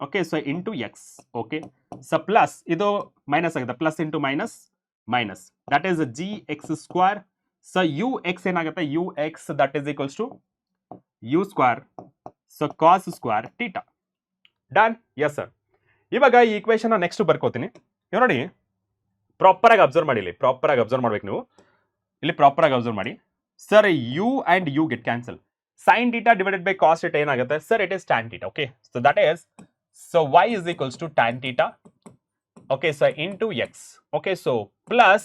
Okay, so into x. Okay, so plus ಇದು minus ಆಗುತ್ತೆ, plus into minus minus, that is gx square. So ux ಏನಾಗುತ್ತೆ? ux that is equals to u square so cos square theta. Done? Yes sir. ಇವಾಗ ಈ equation next ಬರ್ಕೋತೀನಿ. ಇವ್ ನೋಡಿ, proper ಆಗಿ observe ಮಾಡಿ, ಇಲ್ಲಿ ಪ್ರಾಪರ್ ಆಗಿ ಅಬ್ಸರ್ವ್ ಮಾಡ್ಬೇಕು ನೀವು. ಇಲ್ಲಿ ಪ್ರಾಪರ್ ಆಗಿ ಅಬ್ಸರ್ವ್ ಮಾಡಿ sir. U and u get cancel. Sin theta divided by cos theta ಏನಾಗುತ್ತೆ sir? It is tan theta. Okay, so that is, so y is equals to tan theta. Okay, so into x. Okay, so plus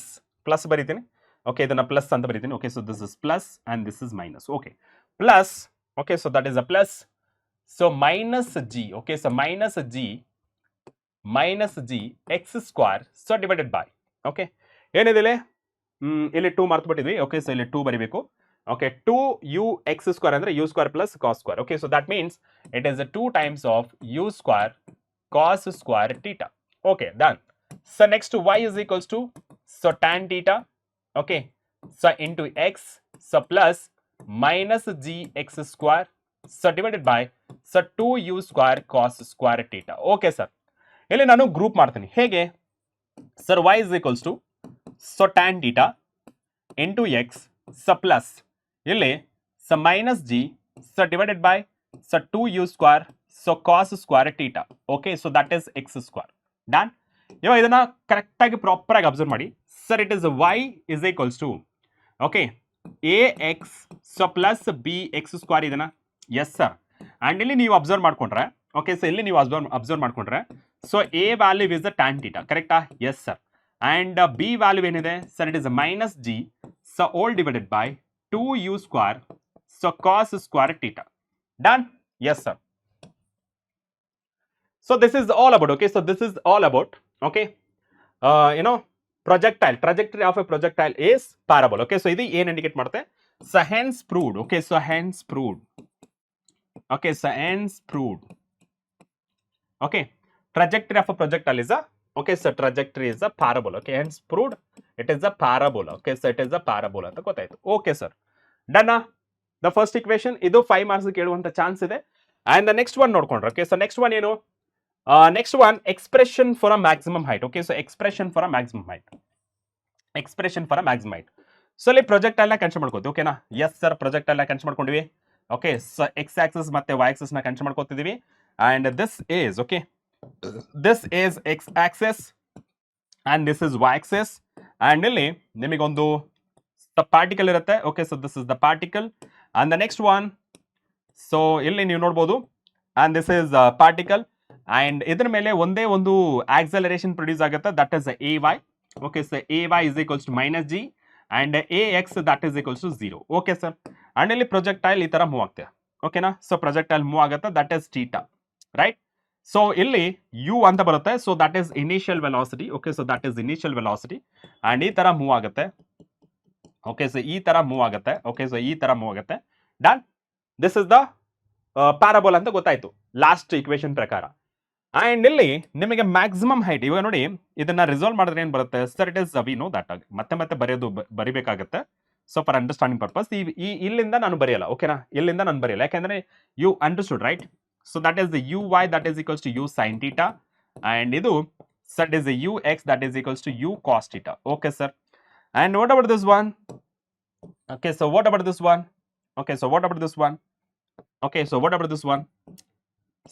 ಬರೀತೀನಿ. Okay, ಇದನ್ನ plus ಅಂತ ಬರೀತೀನಿ. Okay, so this is plus and this is minus. Okay, plus. Okay, so that is a plus. So minus g. Okay, so minus g x square. So divided by. Okay, ಏನಿದೆ ಇಲ್ಲಿ 2 ಮರ್ತು ಬಿಟ್ಟಿದ್ವಿ. Okay, so ಇಲ್ಲಿ 2 ಬರಿಬೇಕು. Okay, 2u x square ಅಂದ್ರೆ u square plus cos square. Okay, so that means it is a 2 times of u square cos square theta. Okay, done. So next y is equals to, so tan theta. Okay, so into x, so plus minus g x square, so divided by, so 2u square cos square theta. Okay sir, ಇಲ್ಲಿ ನಾನು group ಮಾಡ್ತೀನಿ. ಹೇಗೆ sir? y is equals to, so tan theta into x, so plus ಇಲ್ಲಿ so minus g, so divided by, so 2u square, so cos square theta. Okay, so that is x square. Done? ಇವಾಗ ಇದನ್ನ correct ಆಗಿ proper ಆಗಿ observe ಮಾಡಿ sir. It is y is equals to, okay, ax so plus bx square ಇದನ್ನ. S sir. And ಇಲ್ಲಿ ನೀವು observe ಮಾಡ್ಕೊಂಡ್ರೆ, okay, so ಇಲ್ಲಿ ನೀವು ಅಬ್ಸರ್ವ್ ಮಾಡ್ಕೊಂಡ್ರೆ, so a value is the tan theta, ಕರೆಕ್ಟಾ? Yes sir. And b value ಏನಿದೆ sir? It is minus g, so all divided by 2u square, so cos square theta. Done? Yes sir. So this is all about, okay, so this is all about, okay, you know, projectile, trajectory of a projectile is parabola. Okay, so ಇದು ಏನು indicate ಮಾಡುತ್ತೆ? So hence proved. Okay, so hence proved. Okay, so hence proved. Okay, trajectory of a projectile is a, okay, so trajectory is a parabola. Okay, hence proved it is a parabola. Okay, so it is a parabola ಅಂತ ಗೊತ್ತಾಯ್ತು. Okay sir, done. The first equation ಇದು 5 marks ಕೇಳುವಂತ chance ಇದೆ. and the next one ನೋಡ್ಕೊಂಡ್ರೆ, okay, so next one ಏನು? Next one, expression for a maximum height. Okay, so expression for a maximum height. Expression for a maximum height. So ಇಲ್ಲಿ projectile ನ consider ಮಾಡ್ಕೋತೀವಿ. ಓಕೆನಾ? Yes sir, projectile ನ consider ಮಾಡ್ಕೊಂಡಿವಿ. Okay, so x axis ಮತ್ತೆ y axis ನ consider ಮಾಡ್ಕೋತಿದೀವಿ. and this is, okay, this is x axis and this is y axis. and ಇಲ್ಲಿ ನಿಮಗೊಂದು ಪಾರ್ಟಿಕಲ್ ಇರುತ್ತೆ. Okay, so this is the particle and the next one, so ಇಲ್ಲಿ ನೀವು ನೋಡಬಹುದು, and this is particle. and ಇದರ ಮೇಲೆ ಒಂದೇ ಒಂದು ಆಕ್ಸಲರೇಷನ್ ಪ್ರೊಡ್ಯೂಸ್ ಆಗುತ್ತೆ, that is ay. Okay, so ay is equals to minus g and ax that is equals to 0. Okay sir. And ಇಲ್ಲಿ projectile ಈ ತರ ಮೂವ್ ಆಗ್ತದೆ. ಓಕೆನಾ? ಸೊ ಪ್ರೊಜೆಕ್ಟೈಲ್ ಮೂವ್ ಆಗುತ್ತೆ, that is theta, right? So ಇಲ್ಲಿ u ಅಂತ ಬರುತ್ತೆ, so that is initial velocity. Okay, so that is initial velocity. And ಈ ತರ ಮೂವ್ ಆಗುತ್ತೆ. ಓಕೆ, ಸೊ ಈ ತರ ಮೂವ್ ಆಗುತ್ತೆ. ಓಕೆ, ಸೊ ಈ ತರ ಮೂವ್ ಆಗುತ್ತೆ. Done? This is the parabola ಅಂತ ಗೊತ್ತಾಯ್ತು ಲಾಸ್ಟ್ ಇಕ್ವೇಶನ್ ಪ್ರಕಾರ. ಅಂಡ್ ಇಲ್ಲಿ ನಿಮಗೆ ಮ್ಯಾಕ್ಸಿಮಮ್ ಹೈಟ್, ಇವಾಗ ನೋಡಿ ಇದನ್ನ ರಿಸಾಲ್ವ್ ಮಾಡಿದ್ರೆ ಏನ್ ಬರುತ್ತೆ sir? It is we know that. ಮತ್ತೆ ಮತ್ತೆ ಬರಿಬೇಕಾಗುತ್ತೆ. ಸೊ ಫಾರ್ ಅಂಡರ್ಸ್ಟ್ಯಾಂಡಿಂಗ್ ಪರ್ಪಸ್ ಈ ಇಲ್ಲಿಂದ ನಾನು ಬರೆಯಲ್ಲ. ಓಕೆನಾ? ಇಲ್ಲಿಂದ ನಾನು ಬರೆಯಲ್ಲ, ಯಾಕಂದ್ರೆ you understood, right? So that is the u Y that is equals to u sin theta. And ಇದು that is u x that is equals to u cos theta. Okay sir. And what about this one? Okay, so what about this one? Okay, so what about this one? Okay, so what about this one?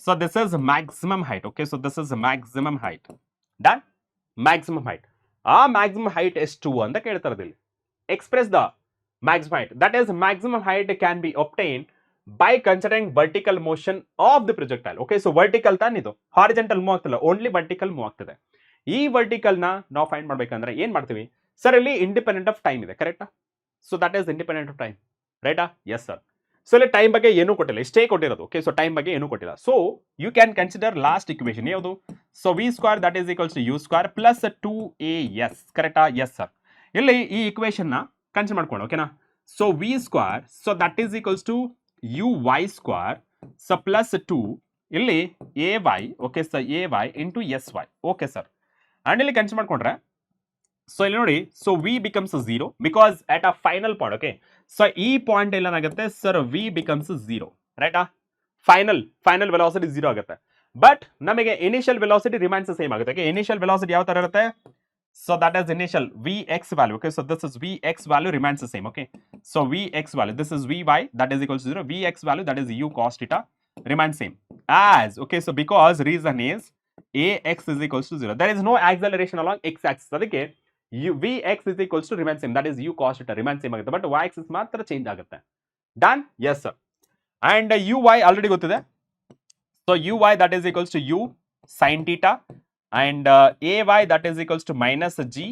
So this is maximum height. Okay, so this is maximum height. Done? Maximum height. Maximum height is 2 ಅಂತ ಕೇಳ್ತಾರೆ ಇಲ್ಲಿ. Express the maximum height. That is, maximum height can be obtained by considering vertical motion of the projectile. Okay, so vertical ತಾನಿದು, horizontal move ಆಗ್ತಿಲ್ಲ, only vertical move ಆಗ್ತಿದೆ. ಈ vertical ನ ನಾವು find ಮಾಡ್ಬೇಕಂದ್ರೆ ಏನ್ ಮಾಡ್ತೀವಿ ಸರ್? ಇಲ್ಲಿ ಇಂಡಿಪೆಂಡೆಂಟ್ ಆಫ್ ಟೈಮ್ ಇದೆ, ಕರೆಕ್ಟಾ? So that is independent of time, ರೈಟಾ? Yes sir. ಸೊ ಇಲ್ಲಿ ಟೈಮ್ ಬಗ್ಗೆ ಏನೂ ಕೊಟ್ಟಿಲ್ಲ, ಇಷ್ಟೇ ಕೊಟ್ಟಿರೋದು. ಓಕೆ, ಸೊ ಟೈಮ್ ಬಗ್ಗೆ ಏನೂ ಕೊಟ್ಟಿಲ್ಲ. So you can consider last equation ಯಾವುದು? So v square that is equals to u square plus 2as, ಕರೆಕ್ಟಾ? Yes sir. ಇಲ್ಲಿ ಈ ಇಕ್ವೇಶನ್ ನ ಕನ್ಸಿಡರ್ ಮಾಡ್ಕೊಂಡು, ಓಕೆನಾ? So v square, so that is equals to you y square, so plus 2 ಇಲ್ಲಿ a y. Okay, so A y into s y. Okay sir. And ಇಲ್ಲಿ consider ಮಾಡ್ಕೊಂಡ್ರೆ, so ಇಲ್ಲಿ ನೋಡಿ, so v becomes 0 because at a final point. Okay, so ಈ point ಏನಾಗುತ್ತೆ sir? V becomes 0, ರೈಟಾ? Final velocity 0 ಆಗುತ್ತೆ. But ನಮಗೆ initial velocity remains same ಆಗುತ್ತೆ. ಓಕೆ, ಇನಿಷಿಯಲ್ ವೆಲಾಸಿಟಿ ಯಾವ ತರ ಇರುತ್ತೆ? So that is initial v x value. Okay, so this is V x value remains same. Okay, so V x value, this is V Y that is equals 0, v x value that is u cos theta. remains same as, okay, so because reason is ax is equals to 0. There is no acceleration along x axis. ಅದಕ್ಕೆ vx is equals to remain same, that is u cos theta remain same ಆಗುತ್ತೆ, but y axis ಮಾತ್ರ change ಆಗುತ್ತೆ. Done? Yes. And uy already ಗೊತ್ತಿದೆ. So uy that is equals to u sin theta and ay that is equals to minus g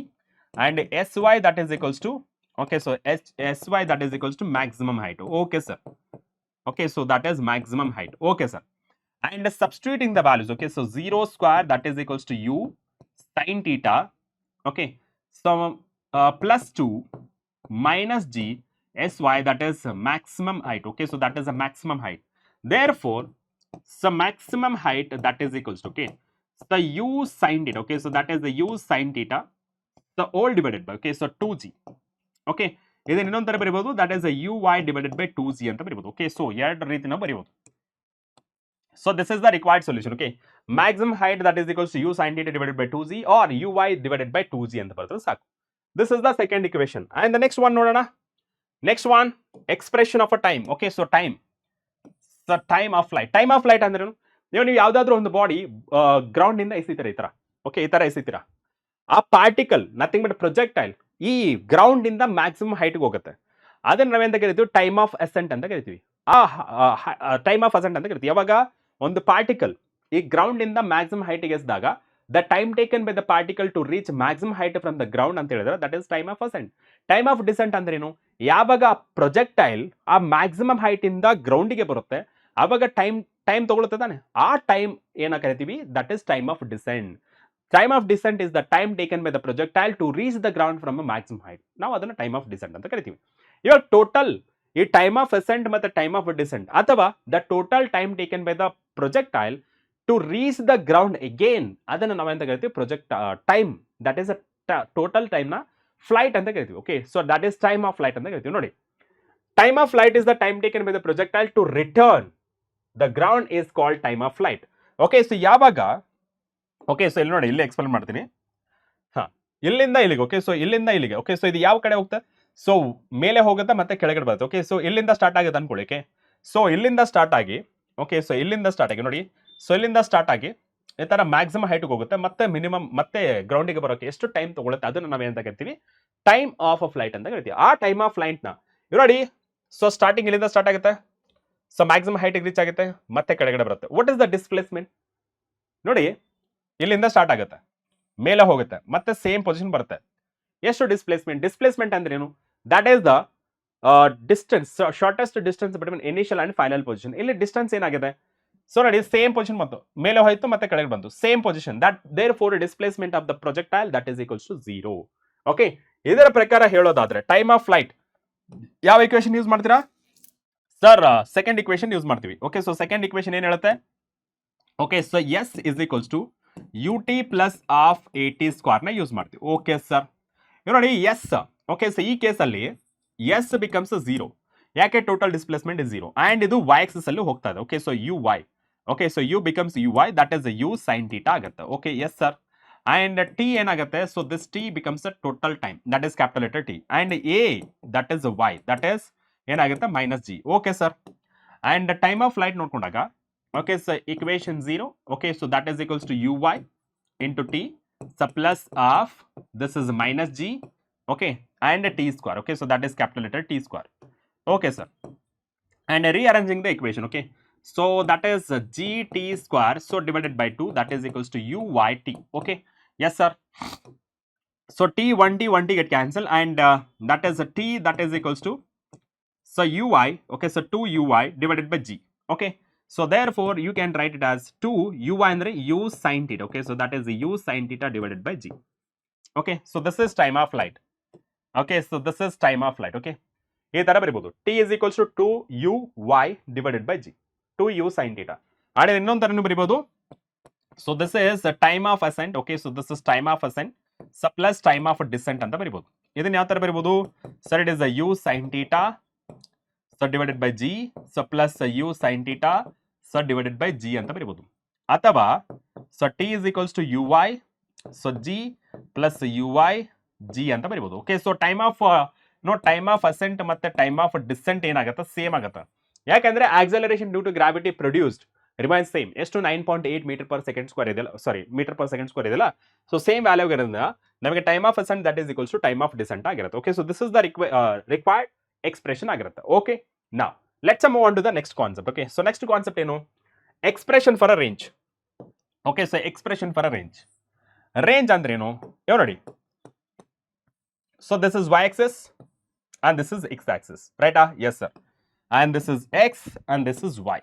and sy that is equals to, okay, so sy that is equals to maximum height. Okay sir. Okay, so that is maximum height. Okay sir. And substituting the values, okay, so 0 square that is equals to u sin theta, okay, so plus 2 minus g sy that is maximum height. Okay, so that is a maximum height. Therefore, so maximum height that is equals to, okay, the u sin theta, okay, so that is the u sin theta, the all divided by, okay, so 2g. Okay, ಇದನ್ನ ಇನ್ನೊಂದು ತರ ಬರೀಬಹುದು, that is a uy divided by 2z ಅಂತ ಬರೀಬಹುದು. Okay, so ಎರಡು ರೀತಿನ ಬರೀಬಹುದು. So this is the required solution. Okay, maximum height that is equals to u sin theta divided by 2z or uy divided by 2z ಅಂತ ಬರೆದ್ರೆ ಸಾಕು. This is the second equation. And the next one ನೋಡೋಣ. Next one, expression of a time. Okay, so time. So time of flight. Time of flight ಅಂದ್ರೆ ನೀವು ಯಾವ್ದಾದ್ರು ಒಂದು body ground ಇಂದ ಎಸಿತೀರಾ ಈ ತರ. ಓಕೆ, ಈ ತರ ಎಸಿತೀರಾ. ಆ ಪಾರ್ಟಿಕಲ್ ನಥಿಂಗ್ ಬಟ್ ಪ್ರೊಜೆಕ್ಟೈಲ್ ಈ ಗ್ರೌಂಡ್ ಇಂದ ಮ್ಯಾಕ್ಸಿಮಮ್ ಹೈಟ್ಗೆ ಹೋಗುತ್ತೆ. ಅದನ್ನ ನಾವೆಂತ ಕರಿತೀವಿ? ಟೈಮ್ ಆಫ್ ಅಸೆಂಟ್ ಅಂತ ಕರಿತೀವಿ. ಆ ಟೈಮ್ ಆಫ್ ಅಸೆಂಟ್ ಅಂತ ಕರಿತೀವಿ. ಯಾವಾಗ ಒಂದು ಪಾರ್ಟಿಕಲ್ ಈ ಗ್ರೌಂಡ್ ಇಂದ ಮ್ಯಾಕ್ಸಿಮಮ್ ಹೈಟ್ಗೆ ಎಸಿದಾಗ the time taken by the particle to reach maximum height from the ground ಅಂತ ಹೇಳಿದ್ರೆ that is time of ascent. Time of descent ಅಂದ್ರೆ ಏನು? ಯಾವಾಗ ಪ್ರೊಜೆಕ್ಟೈಲ್ ಆ ಮ್ಯಾಕ್ಸಿಮಮ್ ಹೈಟ್ ಇಂದ ಗ್ರೌಂಡಿಗೆ ಬರುತ್ತೆ ಆವಾಗ ಟೈಮ್ ತಗೊಳುತ್ತೆ ತಾನೆ, ಆ ಟೈಮ್ ಏನ ಕರಿತೀವಿ? That is time of descent. Time of descent is the time taken by the projectile to reach the ground from a maximum height. ನಾವು ಅದನ್ನ ಟೈಮ್ ಆಫ್ ಡಿಸೆಂಟ್ ಅಂತ ಕರಿತೀವಿ. ಇವಾಗ ಟೋಟಲ್ ಈ ಟೈಮ್ ಆಫ್ ಅಸೆಂಟ್ ಮತ್ತೆ time of descent ಅಥವಾ the total time taken by the projectile to reach the ground again ಅದನ್ನ ನಾವೆಂತ ಕರಿತೀವಿ? Time that is a total time ನ ಫ್ಲೈಟ್ ಅಂತ ಕರಿತೀವಿ. Okay, so that is time of flight ಅಂತ ಕರಿತೀವಿ. ನೋಡಿ, time of flight is the time taken by the projectile to return the ground is called time of flight. Okay, so ಯಾವಾಗ, okay, so ಇಲ್ಲಿ ನೋಡಿ, ಇಲ್ಲಿ explain ಮಾಡ್ತೀನಿ. ಇಲ್ಲಿಂದ ಇಲ್ಲಿಗೆ, ಓಕೆ, ಸೊ ಇಲ್ಲಿಂದ ಇಲ್ಲಿಗೆ, ಓಕೆ, ಸೊ ಇದು ಯಾವ ಕಡೆ ಹೋಗುತ್ತೆ? ಸೊ ಮೇಲೆ ಹೋಗುತ್ತೆ ಮತ್ತೆ ಕೆಳಗಡೆ ಬರುತ್ತೆ. ಓಕೆ, ಸೊ ಇಲ್ಲಿಂದ ಸ್ಟಾರ್ಟ್ ಆಗುತ್ತೆ ಅನ್ಕೊಳ್ಳಿ. ಓಕೆ, ಸೊ ಇಲ್ಲಿಂದ ಸ್ಟಾರ್ಟ್ ಆಗಿ, ಓಕೆ, ಸೊ ಇಲ್ಲಿಂದ ಸ್ಟಾರ್ಟ್ ಆಗಿ ನೋಡಿ, ಸೊ ಇಲ್ಲಿಂದ ಸ್ಟಾರ್ಟ್ ಆಗಿ ಈ ತರ ಮ್ಯಾಕ್ಸಿಮಮ್ ಹೈಟ್ಗೆ ಹೋಗುತ್ತೆ, ಮತ್ತೆ ಮಿನಿಮಮ್ ಮತ್ತೆ ಗ್ರೌಂಡಿಗೆ ಬರೋಕೆ ಎಷ್ಟು ಟೈಮ್ ತಗೊಳುತ್ತೆ ಅದನ್ನ ನಾವೇನಂತ ಕರಿತೀವಿ? ಟೈಮ್ ಆಫ್ ಅ ಫ್ಲೈಟ್ ಅಂತ ಕರಿತೀವಿ. ಆ ಟೈಮ್ ಆಫ್ ಫ್ಲೈಟ್ ನ ನೋಡಿ, ಸೊ ಸ್ಟಾರ್ಟಿಂಗ್ ಇಲ್ಲಿಂದ ಸ್ಟಾರ್ಟ್ ಆಗುತ್ತೆ, ಸೊ ಮ್ಯಾಕ್ಸಿಮಮ್ ಹೈಟ್ಗೆ ರೀಚ್ ಆಗುತ್ತೆ, ಮತ್ತೆ ಕೆಳಗಡೆ ಬರುತ್ತೆ. What is the displacement? ನೋಡಿ, ಇಲ್ಲಿಂದ ಸ್ಟಾರ್ಟ್ ಆಗುತ್ತೆ, ಮೇಲೆ ಹೋಗುತ್ತೆ, ಮತ್ತೆ ಸೇಮ್ ಪೊಸಿಷನ್ ಬರುತ್ತೆ. ಎಷ್ಟು ಡಿಸ್ಪ್ಲೇಸ್ಮೆಂಟ್? ಡಿಸ್ಪ್ಲೇಸ್ಮೆಂಟ್ ಅಂದ್ರೆ ಏನು? That is the distance, shortest distance between initial and final position. ಇಲ್ಲಿ ಡಿಸ್ಟೆನ್ಸ್ ಏನಾಗಿದೆ? ಸೊ ನೋಡಿ, ಸೇಮ್ ಪೊಸಿಷನ್ ಬಂತು, ಮೇಲೆ ಹೋಯ್ತು ಮತ್ತೆ ಕೆಳಗೆ ಬಂತು, same position. That therefore displacement of the projectile that is equals to 0. Okay, ಇದರ ಪ್ರಕಾರ ಹೇಳೋದಾದ್ರೆ ಟೈಮ್ ಆಫ್ ಫ್ಲೈಟ್ ಯಾವ ಇಕ್ವೇಶನ್ ಯೂಸ್ ಮಾಡ್ತೀರಾ ಸರ್? ಸೆಕೆಂಡ್ ಇಕ್ವೇಶನ್ ಯೂಸ್ ಮಾಡ್ತೀವಿ. ಓಕೆ, ಸೊ ಸೆಕೆಂಡ್ ಇಕ್ವೇಶನ್ ಏನ್ ಹೇಳುತ್ತೆ? Okay, so S is equals to ut plus of at square ನ use ಮಾಡ್ತೀವಿ. ಓಕೆ ಸರ್, ನೋಡಿ ಎಸ್, ಓಕೆ, ಸೊ ಈ ಕೇಸಲ್ಲಿ ಎಸ್ ಬಿಕಮ್ಸ್ 0. ಯಾಕೆ? ಟೋಟಲ್ ಡಿಸ್ಪ್ಲೇಸ್ಮೆಂಟ್ ಇಸ್ 0 ಅಂಡ್ ಇದು y ಆಕ್ಸಿಸ್ ಅಲ್ಲಿ ಹೋಗ್ತಾ ಇದೆ. Okay, so uy, okay, so u becomes uy, that is u sin theta ಆಗುತ್ತೆ. Okay, yes sir. And t ಏನಾಗುತ್ತೆ? So this t becomes a total time, that is capital letter t, and a that is y, that is ಏನಾಗುತ್ತೆ? Minus g. Okay sir. And time of flight ನೋಡ್ಕೊಂಡಾಗ, okay, so equation 0, okay, so that is equals to uy into t, so plus of this is minus g, okay, and t square. Okay, so that is capital letter T square. Okay sir, and rearranging the equation, okay, so that is gt square, so divided by 2, that is equals to uyt. Okay, yes sir. So t 1t get cancelled, and that is a t that is equals to, so uy, okay, so 2uy divided by g. Okay, so therefore you can write it as 2uy andre u sin theta. Okay, so that is u sin theta divided by g. Okay, so this is time of flight. Okay, so this is time of flight. Okay, ee tara baribodu, t is equals to 2uy divided by g, 2u sin theta. And innond taranu baribodu, so this is the time of ascent. Okay, so this is time of ascent, so plus time of descent anta baribodu. Idನ್ನ ಯಾವ ತರ ಬರಿಬಹುದು sir? It is u sin theta, so divided by g, so plus u sin theta, so divided by g ಅಂತ ಬರಿಬಹುದು. ಅಥವಾ so t is equals to uy, so g plus uy g ಅಂತ ಬರಿಬಹುದು. Okay, so time of time of ascent ಮತ್ತೆ time of descent ಏನಾಗುತ್ತೆ? Same ಆಗುತ್ತೆ. ಯಾಕಂದ್ರೆ acceleration due to gravity produced remains same ಎಷ್ಟು 9.8 metre per second square ಇದೆಯಲ್ಲ, sorry metre per second square ಇದೆಯಲ್ಲ, so same value ಇರೋದ್ರಿಂದ ನಮಗೆ time of ascent that is equals to time of descent ಆಗಿರುತ್ತೆ. Okay, so this is the required expression ಆಗಿರುತ್ತೆ. Okay, now let's move on to the next concept. Okay, so next concept ಏನು? Expression for a range. Okay, so expression for a range ಅಂದ್ರೆ ಏನು? ನೋಡಿ, so this is y axis and this is x axis, right? Yes sir, and this is x and this is y,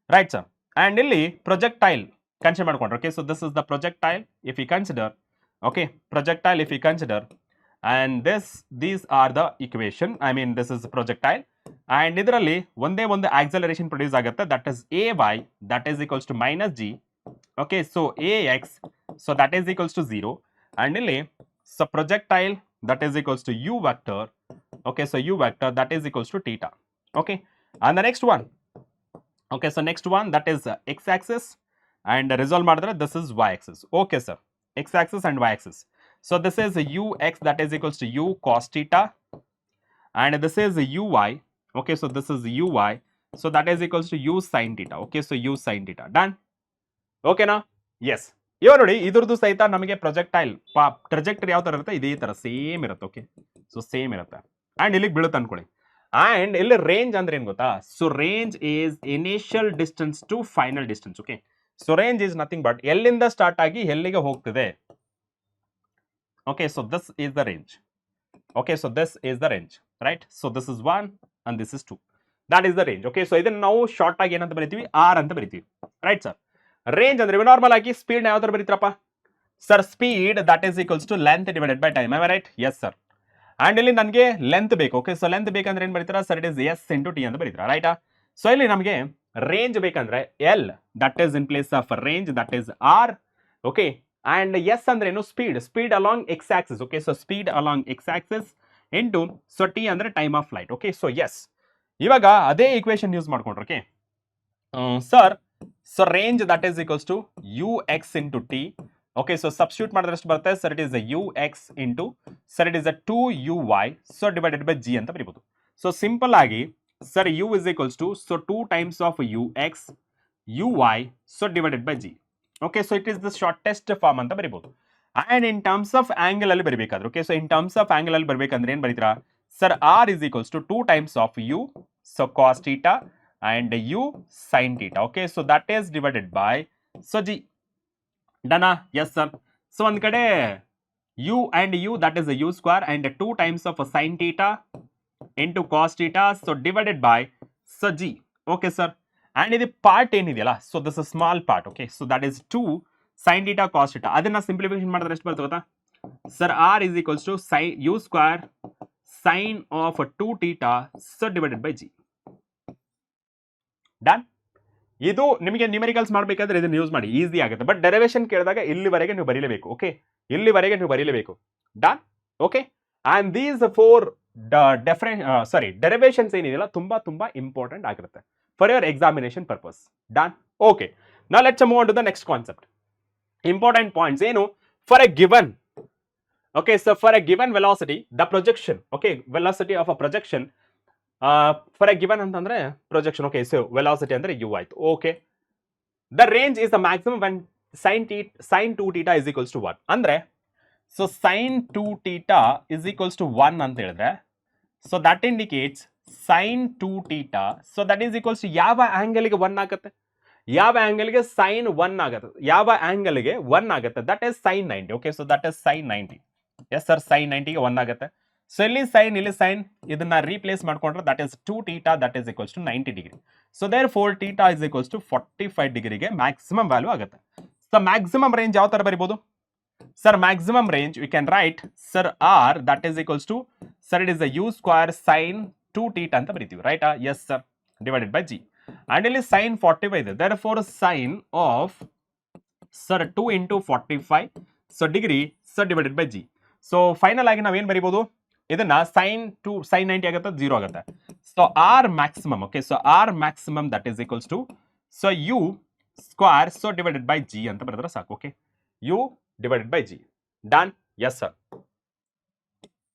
right sir? And illi projectile consider madkonಡ್ರೆ. Okay, so this is the projectile if we consider, okay, projectile if we consider, and these are the equation, I mean this is the projectile, and idralli ಒಂದೇ ಒಂದು acceleration produce ಆಗುತ್ತೆ, that is ay, that is equals to minus g. Okay, so ax, so that is equals to 0, and illi so projectile that is equals to u vector. Okay, so u vector that is equals to theta. Okay, and the next one, okay, so next one that is x axis, and resolve ಮಾಡಿದ್ರೆ this is y axis. Okay sir, x axis and y axis. So this is ux that is equals to u cos theta, and this is uy. Okay, so this is uy, so that is equals to u sin theta. Okay, so u sin theta. Done? Okay na? Yes. ಇವಾಗ ನೋಡಿ, ಇದ್ರದ್ದು ಸಹಿತ ನಮಗೆ projectile trajectory ಯಾವ ತರ ಇರುತ್ತೆ, ಇದೇ ತರ ಸೇಮ್ ಇರುತ್ತೆ. ಓಕೆ, ಸೊ ಸೇಮ್ ಇರುತ್ತೆ, ಅಂಡ್ ಇಲ್ಲಿಗೆ ಬೀಳುತ್ತೆ ಅನ್ಕೊಳ್ಳಿ. ಅಂಡ್ ಇಲ್ಲಿ ರೇಂಜ್ ಅಂದ್ರೆ ಏನ್ ಗೊತ್ತಾ? So range is initial distance to final distance. Okay, so range is nothing but ಎಲ್ಲಿಂದ ಸ್ಟಾರ್ಟ್ ಆಗಿ ಎಲ್ಲಿಗೆ ಹೋಗ್ತಿದೆ. Okay, so this is the range. Okay, so this is the range, right? So this is 1 and this is 2, that is the range. Okay, so ಇದನ್ನ ನಾವು short ಆಗಿ ಏನಂತ ಬರಿತೀವಿ? R ಅಂತ ಬರಿತೀವಿ, ರೈಟ್ ಸರ್? ರೇಂಜ್ ಅಂದ್ರೆ ನಾರ್ಮಲ್ ಆಗಿ speed ಯಾವ ತರ ಬರೀತ್ರಪ್ಪ sir? Speed that is equals to length divided by time, right? Yes sir. And ಇಲ್ಲಿ ನನಗೆ ಲೆಂತ್ ಬೇಕು. ಓಕೆ, ಸೊ ಲೆಂತ್ ಬೇಕಂದ್ರೆ ಏನ್ ಬರೀತೀರಾ sir? It is S into T ಅಂತ ಬರೀತೀರಾ, ರೈಟಾ? ಸೊ ಇಲ್ಲಿ ನಮಗೆ ರೇಂಜ್ ಬೇಕಂದ್ರೆ L that is in place of range that is R. Okay, and S ಅಂದ್ರೆ ಏನು? Speed along X Axis. Okay, so speed along X axis into so T ಅಂದ್ರೆ time of flight. Okay, so S. ಇವಾಗ ಅದೇ equation use ಮಾಡ್ಕೊಂಡ್ರೆ, okay sir, so range that is equals to ux into t. Okay, so substitute ಮಾಡಿದ್ರೆ ಎಷ್ಟು ಬರುತ್ತೆ sir? It is ux into sir it is 2uy so divided by g ಅಂತ ಬರೀಬಹುದು. So simple ಆಗಿ sir u is equals to so 2 times of ux uy so divided by g. Okay, so it is the shortest form ಅಂತ ಬರೀಬಹುದು. and in terms of angle ಅಲ್ಲಿ ಬರಬೇಕಾದ್ರೆ, okay, so in terms of angle ಅಲ್ಲಿ ಬರಬೇಕಂದ್ರೆ ಏನು ಬರೀತೀರಾ sir? r is equals to 2 times of u so cos theta and u sin theta. Okay, so that is divided by so g. Dana? Yes sir. So one kade u and u that is a u square and 2 times of a sin theta into cos theta so divided by so g. Okay sir, and this part ಏನidiyala, so this is small part. Okay, so that is 2 sin theta cos theta. ಅದನ್ನ simplification ಮಾಡಿದ್ರೆ ಎಷ್ಟು ಬರುತ್ತೆ ಗೊತ್ತಾ sir? r is equals to sin u square sin of 2 theta so divided by g. Done? ಇದು ನಿಮಗೆ ನ್ಯೂಮೆರಿಕಲ್ಸ್ ಮಾಡಬೇಕಾದ್ರೆ ಇದನ್ನು use ಮಾಡಿ, ಈಸಿ ಆಗುತ್ತೆ. ಬಟ್ ಡೆರಿವೇಷನ್ ಕೇಳಿದಾಗ ಇಲ್ಲಿವರೆಗೆ ನೀವು ಬರೀಲೇಬೇಕು. ಓಕೆ, ಇಲ್ಲಿವರೆಗೆ ನೀವು ಬರೀಲೇಬೇಕು. Done? Okay, and these 4 derivations ಏನಿದೆಯಲ್ಲ ತುಂಬಾ ತುಂಬಾ ಇಂಪಾರ್ಟೆಂಟ್ ಆಗಿರುತ್ತೆ for your examination purpose. Done? Okay, now let's move on to the next concept. Important points ಏನು? For a given, okay, so for a given velocity the projection, okay, velocity of a projection for a given ಅಂತಂದ್ರೆ projection. Okay, so velocity ಅಂದ್ರೆ U ಆಯ್ತು. Okay, the range is the maximum when sin 2 theta is equals to 1 ಅಂದ್ರೆ so sin 2 theta is equals to 1 ಅಂತ ಹೇಳಿದ್ರೆ so that indicates sin 2 theta so that is equals to ಯಾವ ಆಂಗಲ್ಗೆ 1 ಆಗುತ್ತೆ? ಯಾವ ಆಂಗಲ್ಗೆ sin 1 ಆಗುತ್ತೆ? ಯಾವ ಆಂಗಲ್ಗೆ 1 ಆಗುತ್ತೆ? That is sin 90. Okay, so that is sin 90. Yes sir, sin 90ಗೆ 1 ಆಗುತ್ತೆ. ಸೊ ಇಲ್ಲಿ ಸೈನ್ ಇದನ್ನ ರೀಪ್ಲೇಸ್ ಮಾಡ್ಕೊಂಡ್ರೆ that is 2 theta that is equals to 90 degree. So there 4 theta is equals to 45 ಡಿಗ್ರಿಗೆ ಮ್ಯಾಕ್ಸಿಮಮ್ ವ್ಯಾಲ್ಯೂ ಆಗುತ್ತೆ. ಸೊ ಮ್ಯಾಕ್ಸಿಮಮ್ ರೇಂಜ್ ಯಾವ ತರ ಬರೀಬಹುದು sir? Maximum range we can write sir R that is equals to sir it is you square sin 2 theta ಅಂತ ಬರೀತೀವಿ, ರೈಟಾ? Yes sir, divided by g. And ಇಲ್ಲಿ sin 45 ಇದೆ, therefore sin of sir 2 into 45 so degree sir divided by g. So final ಆಗಿ ನಾವೇನ್ ಬರೀಬಹುದು? ಇದನ್ನ sin 90 ಆಗುತ್ತೆ, 0 ಆಗುತ್ತೆ. So r maximum, okay, so r maximum that is equals to so u square so divided by g ಅಂತ ಬರೆದ್ರೆ ಸಾಕು. Okay, u divided by g. Done? Yes sir.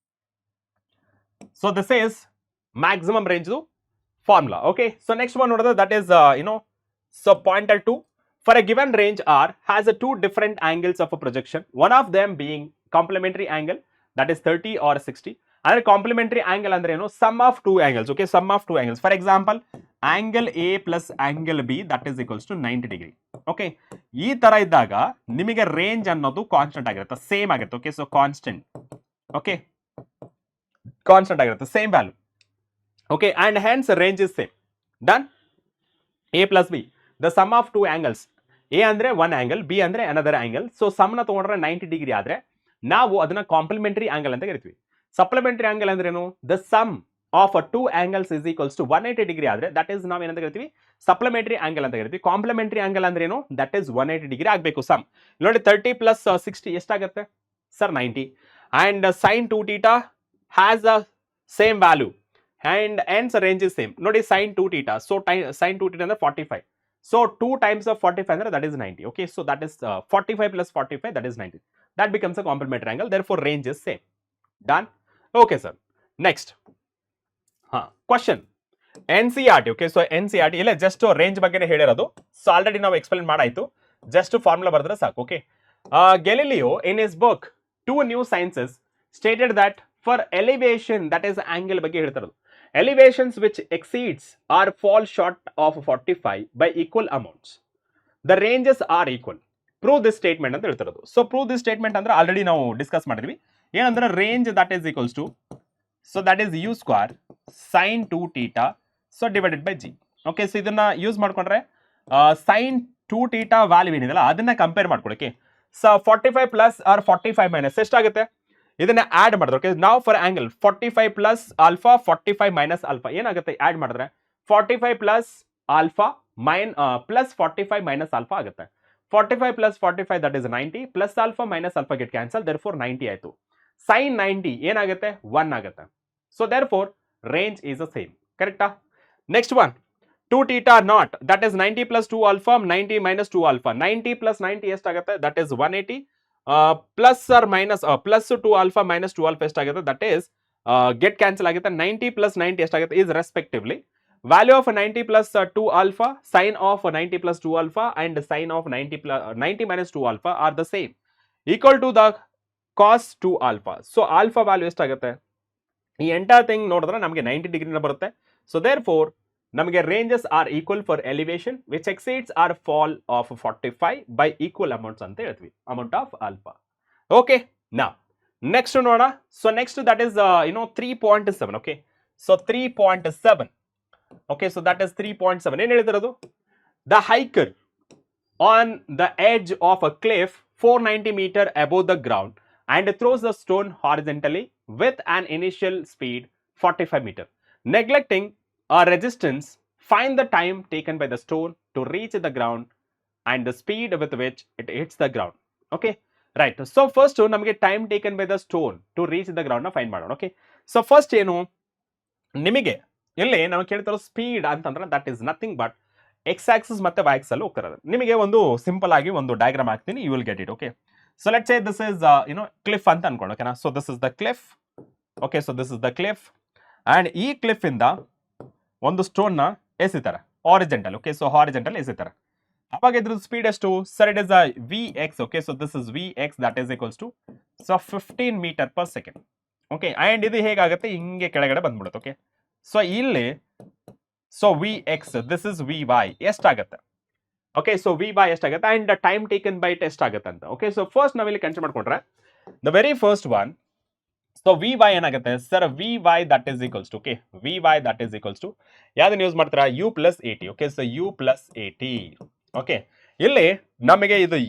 So this is maximum range formula. Okay, so next one ನೋಡಿದ್ರೆ that is so pointer 2, for a given range R has a two different angles of a projection, one of them being complementary angle, that is 30 or 60. ಅಂದ್ರೆ complementary angle ಅಂದ್ರೆ ಏನು, sum of two angles. Okay, sum of two angles. For example, angle A plus angle B that is equals to 90 degree. Okay, ಈ ತರ ಇದ್ದಾಗ ನಿಮಗೆ range ಅನ್ನೋದು constant ಆಗಿರುತ್ತೆ, same ಆಗುತ್ತೆ. Okay, so constant, okay, constant ಆಗಿರುತ್ತೆ, same value. Okay, and hence range is same. Done. A plus B, the sum of two angles, A ಅಂದ್ರೆ one angle, B ಅಂದ್ರೆ another angle. ಸೊ ಸಮ್ ನ ತಗೊಂಡ್ರೆ 90 degree ಆದ್ರೆ ನಾವು ಅದನ್ನ complementary angle ಅಂತ ಕರಿತೀವಿ. ಸಪ್ಲಿಮೆಂಟರಿ ಆಂಗಲ್ ಅಂದ್ರೆ ಏನು, the sum of two angles is equals to 180 degree ಆದ್ರೆ ದಟ್ ಇಸ್ ನಾವು ಏನಂತ ಕರಿತೀವಿ, ಸಪ್ಲಿಮೆಂಟರಿ ಆಂಗಲ್ ಅಂತ ಕರಿತೀವಿ. ಕಾಂಪ್ಲಿಮೆಂಟರಿ ಆಂಗಲ್ ಅಂದ್ರೆ ಏನು, ದಟ್ ಇಸ್ 180 ಡಿಗ್ರಿ ಆಗಬೇಕು ಸಮ್. ನೋಡಿ 30 ಪ್ಲಸ್ 60 ಎಷ್ಟಾಗುತ್ತೆ sir, 90. And sine 2 theta has a same value and hence range is same. Notice sin 2 theta, so sin 2 theta ಅಂದ್ರೆ 45, so 2 times of 45 ಅಂದ್ರೆ that is 90. Okay, so that is 45 plus 45, that is 90. That becomes a complementary angle, therefore range is same. Done. Okay sir, next question NCERT. Okay, so NCERT ಇಲ್ಲ just range ಬಗ್ಗೆ ಹೇಳಿರೋದು, so already ನಾವು explain ಮಾಡಾಯಿತು, just formula ಬರೆದ್ರೆ ಸಾಕು. Okay, Galileo in his book Two New Sciences stated that for elevation, that is angle ಬಗ್ಗೆ ಹೇಳ್ತಿರೋದು, elevations which exceeds or fall short of 45 by equal amounts, the ranges are equal. Prove this statement ಅಂತ ಹೇಳ್ತಿರೋದು. So prove this statement ಅಂದ್ರೆ already ನಾವು discuss ಮಾಡಿದ್ವಿ, ಏನಂದ್ರೆ range that is equals to, so that is u square sine 2 theta so divided by g. Okay, so ಇದನ್ನ use ಮಾಡ್ಕೊಂಡ್ರೆ sine 2 theta value ಏನಿದೆಲ್ಲ ಅದನ್ನ ಕಂಪೇರ್ ಮಾಡ್ಕೊಳಕ್ಕೆ, ಸೊ 45 ಪ್ಲಸ್ ಆರ್ 45 ಮೈನಸ್ ಎಷ್ಟಾಗುತ್ತೆ, ಇದನ್ನ ಆಡ್ ಮಾಡಿದ್ರೆ. ಓಕೆ, ನಾವು for angle 45 plus alpha 45 minus alpha ಏನಾಗುತ್ತೆ, ಆಡ್ ಮಾಡಿದ್ರೆ 45 plus alpha plus 45 minus alpha ಆಗುತ್ತೆ. 45 plus 45 that is 90 plus alpha minus alpha get cancel, therefore 90 ಆಯ್ತು. ಸೈನ್ 90 ಏನಾಗುತ್ತೆ, 1 ಆಗುತ್ತೆ. So therefore range is a same. ಕರೆಕ್ಟಾ? Next one 2 theta naught, that is 90 plus 2 alpha 90 minus 2 alpha, 90 plus 90 ಎಷ್ಟಾಗುತ್ತೆ, that is 180. Plus R minus plus 2 alpha minus 2 alpha ಎಷ್ಟಾಗುತ್ತೆ, that is get cancel ಆಗುತ್ತೆ. 90 plus 90 ಎಷ್ಟಾಗುತ್ತೆ is respectively value of 90 plus 2 alpha, sine of 90 plus 2 alpha and sine of 90 minus 2 alpha are the same, equal to the cos 2 alpha. So alpha value ಎಷ್ಟಾಗುತ್ತೆ, ಈ entire thing ನೋಡಿದ್ರೆ ನಮಗೆ 90 ಡಿಗ್ರಿನ ಬರುತ್ತೆ. So therefore ನಮಗೆ ranges R equal for elevation which exceeds or fall of 45 by equal amounts ಅಂತ ಹೇಳ್ತೀವಿ, amount of alpha. Okay, ನಾ ನೆಕ್ಸ್ಟ್ ನೋಡೋಣ. So next that is 3.7. Okay, so 3.7. Okay, so that is 3.7. ಏನ್ ಹೇಳ್ತಿರೋದು, the hiker on the edge of a cliff 490 meter above the ground and throws the stone horizontally with an initial speed 45 meter. Neglecting a resistance, find the time taken by the stone to reach the ground and the speed with which it hits the ground. Okay, right. So first ನಮಗೆ time taken by the stone to reach the ground ನ find ಮಾಡೋಣ. Okay, so first ಏನು, ನಿಮಗೆ ಇಲ್ಲಿ ನಾವು ಕೇಳ್ತಿರೋ speed ಅಂತಂದ್ರೆ that is nothing but x axis ಮತ್ತೆ ವೈ ಆಕ್ಸಿಸ್ ಅಲ್ಲಿ ಹೋಗ್ತಿರೋದು. ನಿಮಗೆ ಒಂದು ಸಿಂಪಲ್ ಆಗಿ ಒಂದು ಡಯಾಗ್ರಾಮ್ ಹಾಕ್ತೀನಿ, you will get it. Okay, so let's say this is cliff ಅಂತ ಅನ್ಕೊಂಡು. ಓಕೆನಾ, so this is the cliff. Okay, so this is the cliff and ಈ ಕ್ಲಿಫ್ ಇಂದ ಒಂದು ಸ್ಟೋನ್ ನ ಎಸಿತಾರೆ ಹಾರಿಜೆಂಟಲ್. ಓಕೆ, ಸೊ ಹಾರಿಜೆಂಟಲ್ ಎಸಿತಾರೆ. ಅವಾಗ ಇದ್ರ ಸ್ಪೀಡ್ ಎಷ್ಟು sir, it is V X. Okay, so this is V X that is equals to so 15 meter per second. Okay, and ಇದು ಹೇಗಾಗುತ್ತೆ, ಹಿಂಗೆ ಕೆಳಗಡೆ ಬಂದ್ಬಿಡುತ್ತೆ. ಓಕೆ, ಸೊ ಇಲ್ಲಿ so V x this is V y ಎಷ್ಟಾಗುತ್ತೆ. Okay, so V y ಎಷ್ಟಾಗುತ್ತೆ and time taken by it ಎಷ್ಟಾಗುತ್ತೆ ಅಂತ. ಓಕೆ, ಸೊ ಫಸ್ಟ್ ನಾವಿಲ್ಲಿ ಕನ್ಸಿಡರ್ ಮಾಡ್ಕೊಂಡ್ರೆ the very first one, so V y ಏನಾಗುತ್ತೆ sir, V Y that is equals to, okay, V Y that is equals to ಯಾವ್ದನ್ನ use ಮಾಡ್ತೀರಾ, U plus A T. Okay, so U plus A T. Okay, ಇಲ್ಲಿ ನಮಗೆ ಇದು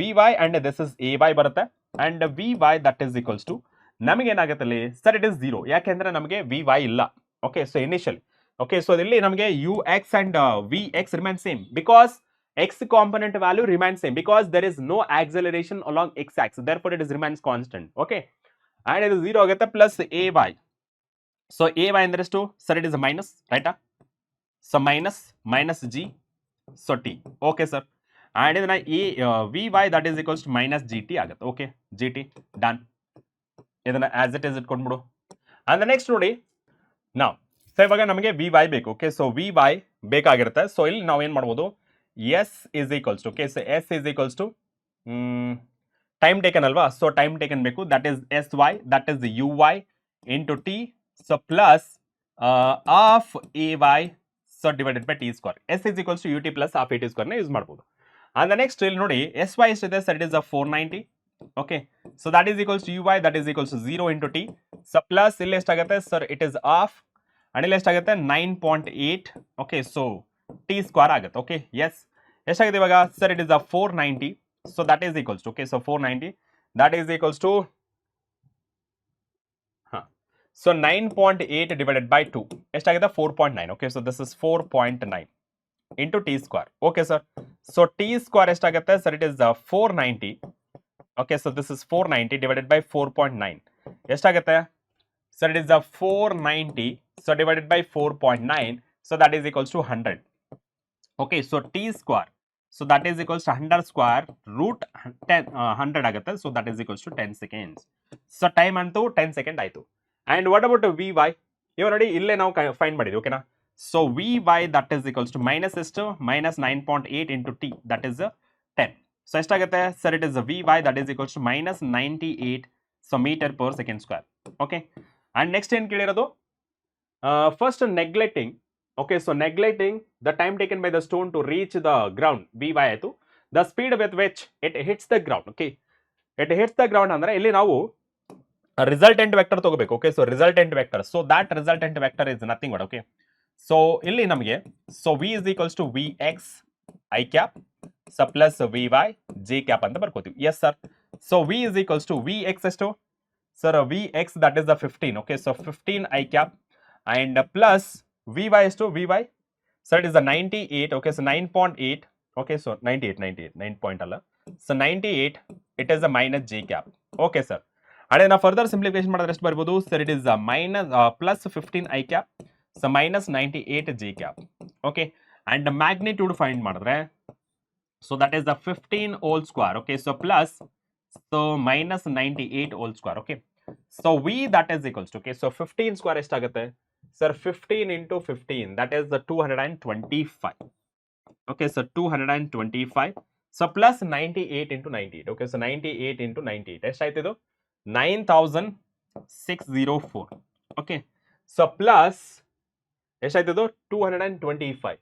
V Y and this is A Y ಬರುತ್ತೆ and V Y that is equals to ನಮಗೆ ಏನಾಗುತ್ತೆ ಅಲ್ಲಿ sir, it is 0 ಯಾಕೆಂದ್ರೆ ನಮಗೆ ವಿ ವೈ ಇಲ್ಲ. Okay, so initially. Okay, so ಇಲ್ಲಿ ನಮಗೆ U X and V X remain same because x component value remains same because there is no acceleration along x axis, therefore it is remains constant. Okay, and it is 0 ಆಗುತ್ತೆ plus A Y. So A Y ಅಂದ್ರೆ ಎಷ್ಟು sir, it is minus, ರೈಟಾ, so minus minus G, so T. Okay sir, and ಇದನ್ನ a V Y that is equals to minus G T ಆಗುತ್ತೆ. Okay, G T done. ಇದನ್ನ as it is ಇಟ್ಕೊಂಡ್ಬಿಡು. And next ನೋಡಿ, ನಾವು so ಇವಾಗ ನಮಗೆ V Y ಬೇಕು. Okay, so V Y ಬೇಕಾಗಿರುತ್ತೆ. ಸೊ ಇಲ್ಲಿ ನಾವು ಏನು ಮಾಡ್ಬೋದು, S is equals to, okay, so S is equals to time taken ಅಲ್ವಾ, ಸೊ ಟೈಮ್ ಟೇಕನ್ ಬೇಕು, that is S Y, that is U Y into T, so plus half A Y, so divided by T square. S is equals to U T plus half A T ಸ್ಕ್ವೇರ್ನ use ಮಾಡ್ಬೋದು. And next ಇಲ್ಲಿ ನೋಡಿ S Y ಎಷ್ಟಿದೆ sir, it is 490. Okay, so that is equals to you Y, that is equals to 0 into T, so plus ಇಲ್ಲಿ ಎಷ್ಟಾಗುತ್ತೆ sir, it is half, and ಇಲ್ಲಿ ಎಷ್ಟಾಗುತ್ತೆ 9.8. Okay, so T square ಆಗುತ್ತೆ. Okay, S ಎಷ್ಟಾಗಿದೆ ಇವಾಗ sir, it is 490, so that is equals to, okay, so 490 that is equals to so 9.8 divided by 2 ಎಷ್ಟಾಗಿದೆ 4.9. Okay, so this is 4.9 into T square. Okay sir, so T square ಎಷ್ಟಾಗುತ್ತೆ sir, it is 490. Okay, so this is 490 divided by 4.9 ಎಷ್ಟಾಗುತ್ತೆ sir, it is 490, so divided by 4.9, so that is equals to 100. Okay, so T square, so that is equals to 100 square root 100 ಆಗುತ್ತೆ, so that is equals to 10 seconds. So time ಅಂತೂ 10 second ಆಯಿತು. And what about v y, ಇವಾಗ ನೋಡಿ ಇಲ್ಲೇ ನಾವು ಫೈಂಡ್ ಮಾಡಿದ್ವಿ. ಓಕೆನಾ, so V Y that is equals to minus ಎಷ್ಟು, minus 9.8 into T, that is 10. So ಎಷ್ಟಾಗುತ್ತೆ sir, it is V Y that is equals to minus 98 so metre per second square. Okay, and next ಏನು ಕೇಳಿರೋದು, first neglecting. Okay, so neglecting the time taken by the stone to reach the ground, V Y ಆಯಿತು. The speed with which it hits the ground. Okay, it hits the ground ಅಂದರೆ ಇಲ್ಲಿ ನಾವು resultant vector ತಗೋಬೇಕು. Okay, so resultant vector, so that resultant vector is nothing but, okay, so ಇಲ್ಲಿ ನಮಗೆ so V is equals to V X I cap so plus V Y J cap ಅಂತ ಬರ್ಕೋತೀವಿ. Yes sir, so V is equals to V X ಎಷ್ಟು sir, V X that is the 15. Okay, so 15 I cap and plus V Y ಎಷ್ಟು, V Y sir it is the 98. Okay, so 9.8. Okay, so 98 9 point ಅಲ್ಲ, so 98 it is the minus J cap. Okay sir, ಅದೇ ನಾವು further simplification ಮಾಡಿದ್ರೆ ಎಷ್ಟು ಬರ್ಬೋದು sir, it is minus plus 15 I cap so minus 98 J cap. Okay, and magnitude find ಮಾಡಿದ್ರೆ so that is the 15 whole square. Okay, so plus so minus 98 whole square. Okay, so V that is equals to, okay, so 15 square ಎಷ್ಟಾಗುತ್ತೆ sir, 15 into 15 that is the 225. Okay, so 225 so plus 98 into 98. Okay, so 98 into 98 ಎಷ್ಟಾಯ್ತು ಇದು 9604. Okay, so plus ಎಷ್ಟಾಯ್ತು ಇದು 225.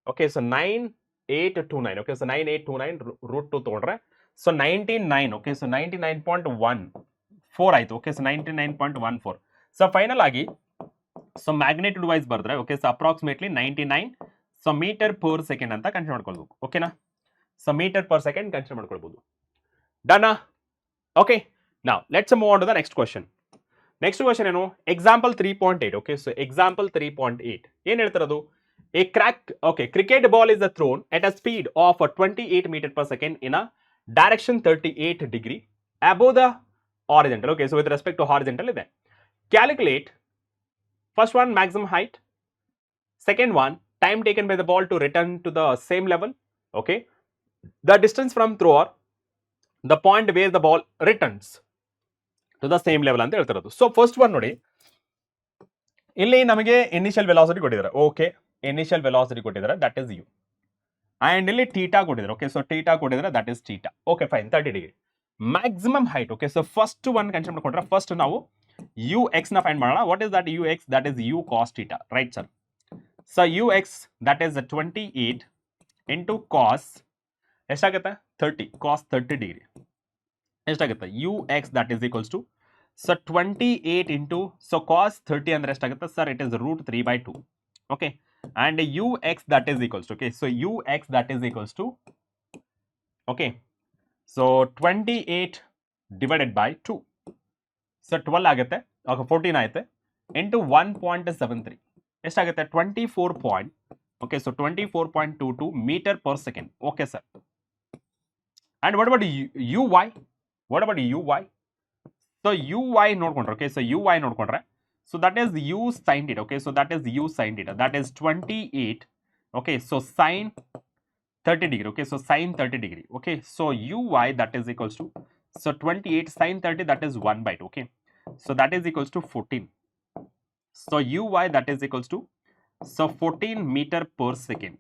Okay, so 9829. Okay, so 9829 root 2 ತೊಗೊಂಡ್ರೆ so 99. Okay, so 99.14 ಆಯಿತು. Okay, so 99.14. So final ಆಗಿ so magnitude wise ಬರೆದ್ರೆ okay, so approximately 99 so metre per second ಅಂತ consider ಮಾಡ್ಕೊಳ್ಬೇಕು. ಓಕೆನಾ, so metre per second consider ಮಾಡ್ಕೊಳ್ಬೋದು. ಡನಾ? ಓಕೆ, ನಾವು let's move on to the next question. Next question ಏನು, ಎಕ್ಸಾಂಪಲ್ 3.8. ಓಕೆ, ಸೊ ಎಕ್ಸಾಂಪಲ್ 3.8 ಏನು ಹೇಳ್ತಿರೋದು, a cricket ball is thrown at a speed of 28 meter per second in a direction 38 degree above the horizontal. Okay, so with respect to horizontal ಇದೆ. Calculate first one maximum height, second one time taken by the ball to return to the same level. Okay, the distance from thrower, the point where the ball returns to the same level ಅಂತ ಹೇಳ್ತಿರೋದು. So first one ನೋಡಿ, ಇಲ್ಲಿ ನಮಗೆ initial velocity ಕೊಟ್ಟಿದ್ದಾರೆ. Okay, initial velocity ಕೊಟ್ಟಿದ್ದಾರೆ, that is u, and ಇಲ್ಲಿ theta ಕೊಟ್ಟಿದ್ದಾರೆ. Okay, so theta ಕೊಟ್ಟಿದ್ದಾರೆ, that is theta. Okay fine, 30 degree. Maximum height. Okay, so first one consider ಮಾಡ್ಕೊಂಡ್ರೆ ಫಸ್ಟ್ ನಾವು ಯು ಎಕ್ಸ್ ನ ಫೈಂಡ್ ಮಾಡೋಣ. What is that u x, that is u cos theta, right sir. So u x that is 28 into cos ಎಷ್ಟಾಗುತ್ತೆ 30, cos 30 degree ಎಷ್ಟಾಗುತ್ತೆ you x that is equals to so 28 into so cos 30 ಅಂದ್ರೆ ಎಷ್ಟಾಗುತ್ತೆ sir, it is root 3/2. Okay, and you x that is equals to, okay, so u x that is equals to, okay, so 28 divided by 2 so 12 ಆಗುತ್ತೆ, 14 ಆಗುತ್ತೆ into 1.73 ಎಷ್ಟಾಗುತ್ತೆ 24. Okay, so 24.22 metre per second. Okay sir, and what about u y, what about u y, so u y ನೋಡ್ಕೊಂಡ್ರೆ, okay, so u y ನೋಡ್ಕೊಂಡ್ರೆ so that is u sine theta. Okay, so that is u sine theta, that is 28. Okay, so sine 30 degree. Okay, so sine 30 degree. Okay, so u Y that is equals to so 28 sine 30 that is 1/2. Okay, so that is equals to 14. So u Y that is equals to so 14 metre per second.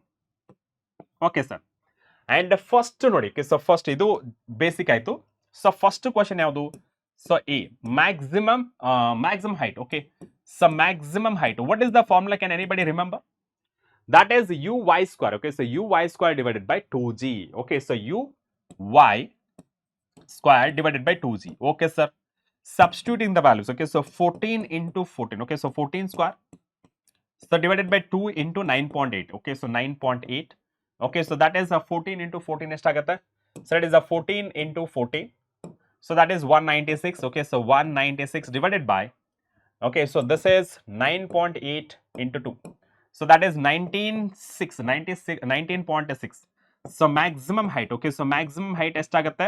Okay sir. And first ನೋಡಿ, so first ಇದು basic ಆಯ್ತು. So first question ಯಾವುದು? So A maximum height. Okay, so maximum height, what is the formula? Can anybody remember? That is uy square. Okay, so uy square divided by 2g. Okay, so uy square divided by 2g. Okay sir, substituting the values. Okay, so 14 into 14. Okay, so 14 square, so divided by 2 into 9.8. Okay, so 9.8. Okay, so that is a 14 into 14 ಎಷ್ಟಾಗುತ್ತೆ? So it is a 14 into 14, so that is 196. Okay, so 196 divided by, okay, so this is 9.8 into 2. So that is 19.6. So maximum height. Okay, so maximum height ಎಷ್ಟಾಗುತ್ತೆ?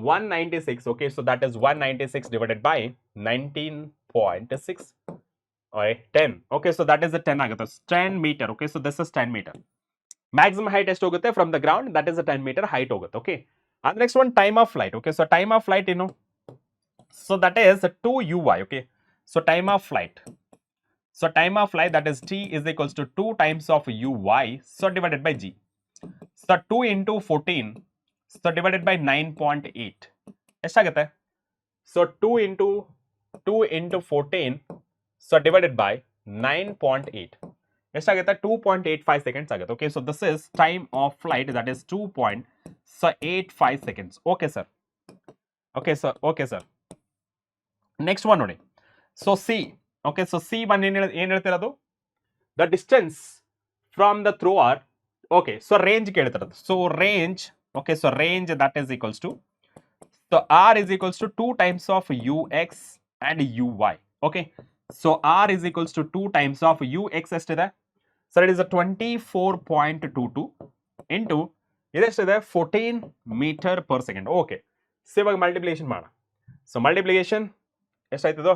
196. Okay, so that is 196 divided by 19.6 or 10. Okay, so that is a 10 ಆಗುತ್ತೆ. 10 meter. Okay, so this is 10 meter. Maximum height ಎಷ್ಟು ಹೋಗುತ್ತೆ? From the ground, that is a 10 meter height ಹೋಗುತ್ತೆ. Okay, and next one, time of flight. Okay, so time of flight, you know, so that is 2 uy. Okay, so time of flight. So time of flight, that is t is equals to 2 times of uy, so divided by g. So 2 into 14, so divided by 9.8. ಎಷ್ಟಾಗುತ್ತೆ? So 2 into 14, so divided by 9.8. ಎಷ್ಟಾಗುತ್ತೆ? 2.85 seconds ಆಗುತ್ತೆ. Okay, so this is time of flight, that is 2.85 seconds. Okay sir. Okay sir. Okay sir. Next one ನೋಡಿ. So C. Okay, so C1 ಏನು ಹೇಳ್ತಿರೋದು? The distance from the thrower. Okay, so range ಕೇಳ್ತಿರೋದು. So range, okay, so range that is equals to, so R is equals to 2 times of ux and uy. Okay, so R is equals to 2 times of ux ಎಷ್ಟಿದೆ? So it is a 24.22 into ಇದೆಷ್ಟಿದೆ? 14 meter per second. Okay, so ಇವಾಗ multiplication ಮಾಡೋಣ. So multiplication ಎಷ್ಟಾಯ್ತದು?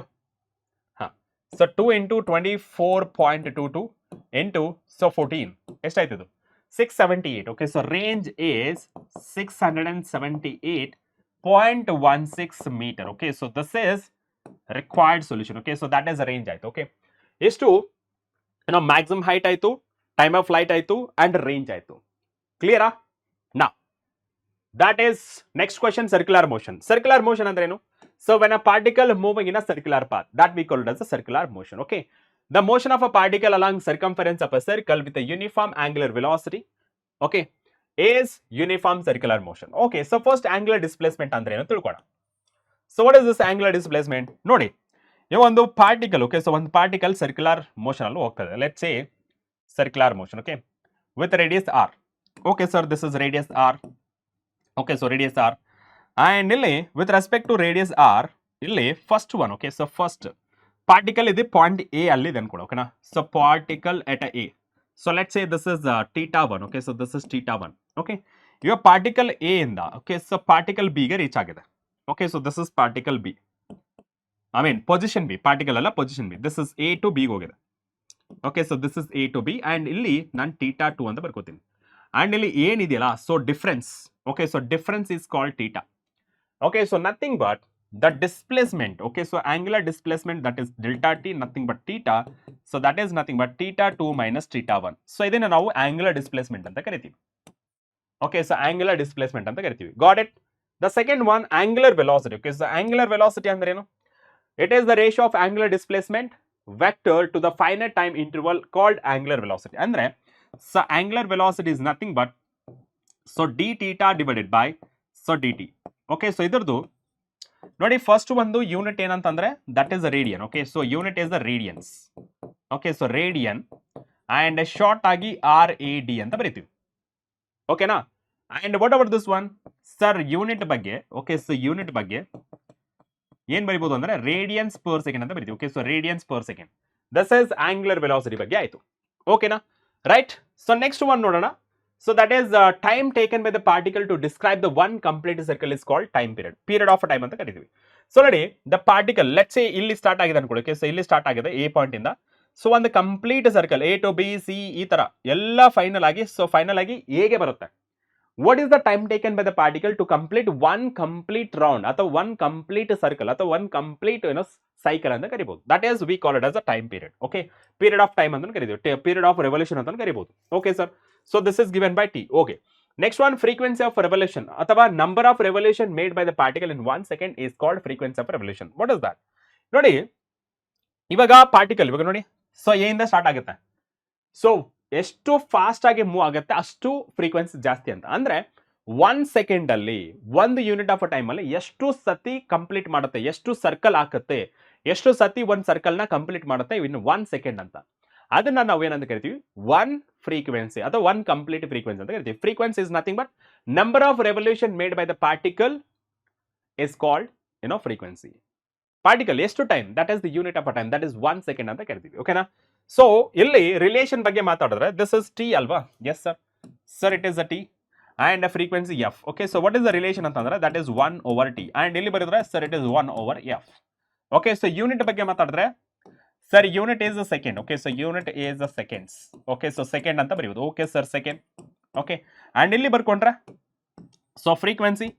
So 2 into 24.22 into, so 14 ಎಷ್ಟಾಯ್ತದು? 678. Okay, so range is 678.16 meter. Okay, so this is required solution. Okay, so that is a range ಆಯ್ತು. Okay, ಎಷ್ಟು maximum height ಆಯ್ತು, time of flight ಆಯ್ತು, and range ಆಯ್ತು. Clear? Now that is next question, circular motion. Circular motion ಅಂದ್ರೆ ಏನು? So when a particle moving in a circular path, that we call it as a circular motion. Okay, the motion of a particle along circumference of a circle with a uniform angular velocity, okay, is uniform circular motion. Okay, so first angular displacement andre enu tilkoda. So what is this angular displacement? Nodi, you ಒಂದು particle, okay, so ಒಂದು particle circular motion allu ಹೋಗ್ತದೆ. Let's say circular motion, okay, with radius r. Okay sir, this is radius r. Okay, so radius r. And ಇಲ್ಲಿ with respect to radius r, ಇಲ್ಲಿ first one, okay, so first particle ಇದೆ point A ಅಲ್ಲಿ ಇದೆ ಅನ್ಕೊಳ್ಳಿ. ಓಕೆನಾ? So particle at a, so let's say this is theta 1. Okay, so this is theta 1. Okay, your particle A ಇಂದ, okay, so particle B ಗೆ reach ಆಗಿದೆ. Okay, so this is particle B, I mean position B, particle ಅಲ್ಲ position B. This is A to B ಗೆ ಹೋಗಿದೆ. Okay, so this is A to B, and ಇಲ್ಲಿ ನಾನು theta 2 ಅಂತ ಬರ್ಕೋತೀನಿ. And ಇಲ್ಲಿ ಏನಿದೆಯಲ್ಲ, so difference, okay, so difference is called theta. Okay, so nothing but the displacement. Okay, so angular displacement, that is delta t, nothing but theta. So that is nothing but theta 2 minus theta 1. So ಇದನ್ನ ನಾವು angular displacement ಅಂತ ಕರಿತೀವಿ. Okay, so angular displacement ಅಂತ ಕರಿತೀವಿ. Got it? The second one, angular velocity. Okay, so angular velocity ಅಂದ್ರೆ ಏನು? It is the ratio of angular displacement vector to the finite time interval called angular velocity. ಅಂದ್ರೆ so angular velocity is nothing but, so d theta divided by, so dt. Okay, so ಇದರದು ನೋಡಿ, first ಒಂದು unit ಏನಂತಂದ್ರೆ that is radian. Okay, so unit is the radians. Okay, so radian and short ಆಗಿ RAD ಅಂತ ಬರೀತೀವಿ. ಓಕೆನಾ? And what about this one sir? Unit ಬಗ್ಗೆ, okay, so unit ಬಗ್ಗೆ ಏನ್ ಬರೀಬಹುದು ಅಂದ್ರೆ ರೇಡಿಯನ್ಸ್ ಪರ್ ಸೆಕೆಂಡ್ ಅಂತ ಬರೀತೀವಿ. Okay, so radians per second. This is angular velocity ಬಗ್ಗೆ ಆಯ್ತು. ಓಕೆನಾ? ರೈಟ್. ಸೊ ನೆಕ್ಸ್ಟ್ ಒನ್ ನೋಡೋಣ. So that is time taken by the particle to describe the one complete circle is called time period. Period of time ಅಂತ ಕರೀತೀವಿ. So ನೋಡಿ, the particle, let's say ಇಲ್ಲಿ start ಆಗಿದೆ ಅನ್ಕೊಳ್ಳಿ. Okay, so ಇಲ್ಲಿ start ಆಗಿದೆ A point ಇಂದ. So ಒಂದು complete circle A to B C ಈ ತರ ಎಲ್ಲ ಫೈನಲ್ ಆಗಿ, ಸೊ ಫೈನಲ್ ಆಗಿ A ಗೆ ಬರುತ್ತೆ. What is the time taken by the particle to complete one complete round ಅಥವಾ ಒನ್ ಕಂಪ್ಲೀಟ್ ಸರ್ಕಲ್ ಅಥವಾ ಒನ್ ಕಂಪ್ಲೀಟ್ ಸೈಕಲ್ ಅಂತ ಕರಿಬಹುದು. That is we call it as a time period. Okay, period of time ಅಂತ ಕರಿತೀವಿ, period of revolution ಅಂತ ಕರಿಬಹುದು. Okay sir, so this is given by T. Okay, next one frequency of revolution ಅಥವಾ number of revolution made by the particle in 1 second is called frequency of revolution. What is that? ನೋಡಿ, ಇವಾಗ particle ಇವಾಗ ನೋಡಿ, so A ಇಂದ start ಆಗುತ್ತೆ. So ಎಷ್ಟು fast ಆಗಿ move ಆಗುತ್ತೆ ಅಷ್ಟು ಫ್ರೀಕ್ವೆನ್ಸಿ ಜಾಸ್ತಿ ಅಂತ. ಅಂದ್ರೆ 1 ಸೆಕೆಂಡ್ ಅಲ್ಲಿ 1 ಯೂನಿಟ್ ಆಫ್ ಟೈಮ್ ಅಲ್ಲಿ ಎಷ್ಟು ಸತಿ ಕಂಪ್ಲೀಟ್ ಮಾಡುತ್ತೆ, ಎಷ್ಟು ಸರ್ಕಲ್ ಹಾಕುತ್ತೆ, ಎಷ್ಟು ಸತಿ ಒಂದು ಸರ್ಕಲ್ ನ ಕಂಪ್ಲೀಟ್ ಮಾಡುತ್ತೆ ಇನ್ 1 ಸೆಕೆಂಡ್ ಅಂತ. ಅದನ್ನ ನಾವು ಏನಂತ ಕರಿತೀವಿ? ಒನ್ ಫ್ರೀಕ್ವೆನ್ಸಿ ಅಥವಾ ಒನ್ ಕಂಪ್ಲೀಟ್ ಫ್ರೀಕ್ವೆನ್ಸಿ ಅಂತ ಕರಿತೀವಿ. Frequency is nothing but number of revolution made by the particle is called frequency. Particle ಎಷ್ಟು time, that is the unit of time, that is 1 second ಅಂತ ಕರಿತೀವಿ. ಓಕೆನಾ? ಸೊ ಇಲ್ಲಿ relation ಬಗ್ಗೆ ಮಾತಾಡಿದ್ರೆ ದಿಸ್ ಇಸ್ ಟಿ ಅಲ್ವಾ? Yes sir, sir it is a T and a frequency f. Okay, so what is the relation ಅಂತಂದ್ರೆ that is 1 over t and ಇಲ್ಲಿ ಬರೆದ್ರೆ sir it is 1 over f. Okay, so unit ಬಗ್ಗೆ ಮಾತಾಡಿದ್ರೆ sir unit is a second. Okay, so unit is a seconds. Okay, so second ಅಂತ ಬರೆಯೋದು. Okay sir, second. Okay, and ಇಲ್ಲಿ ಬರ್ಕೊಂಡ್ರೆ so frequency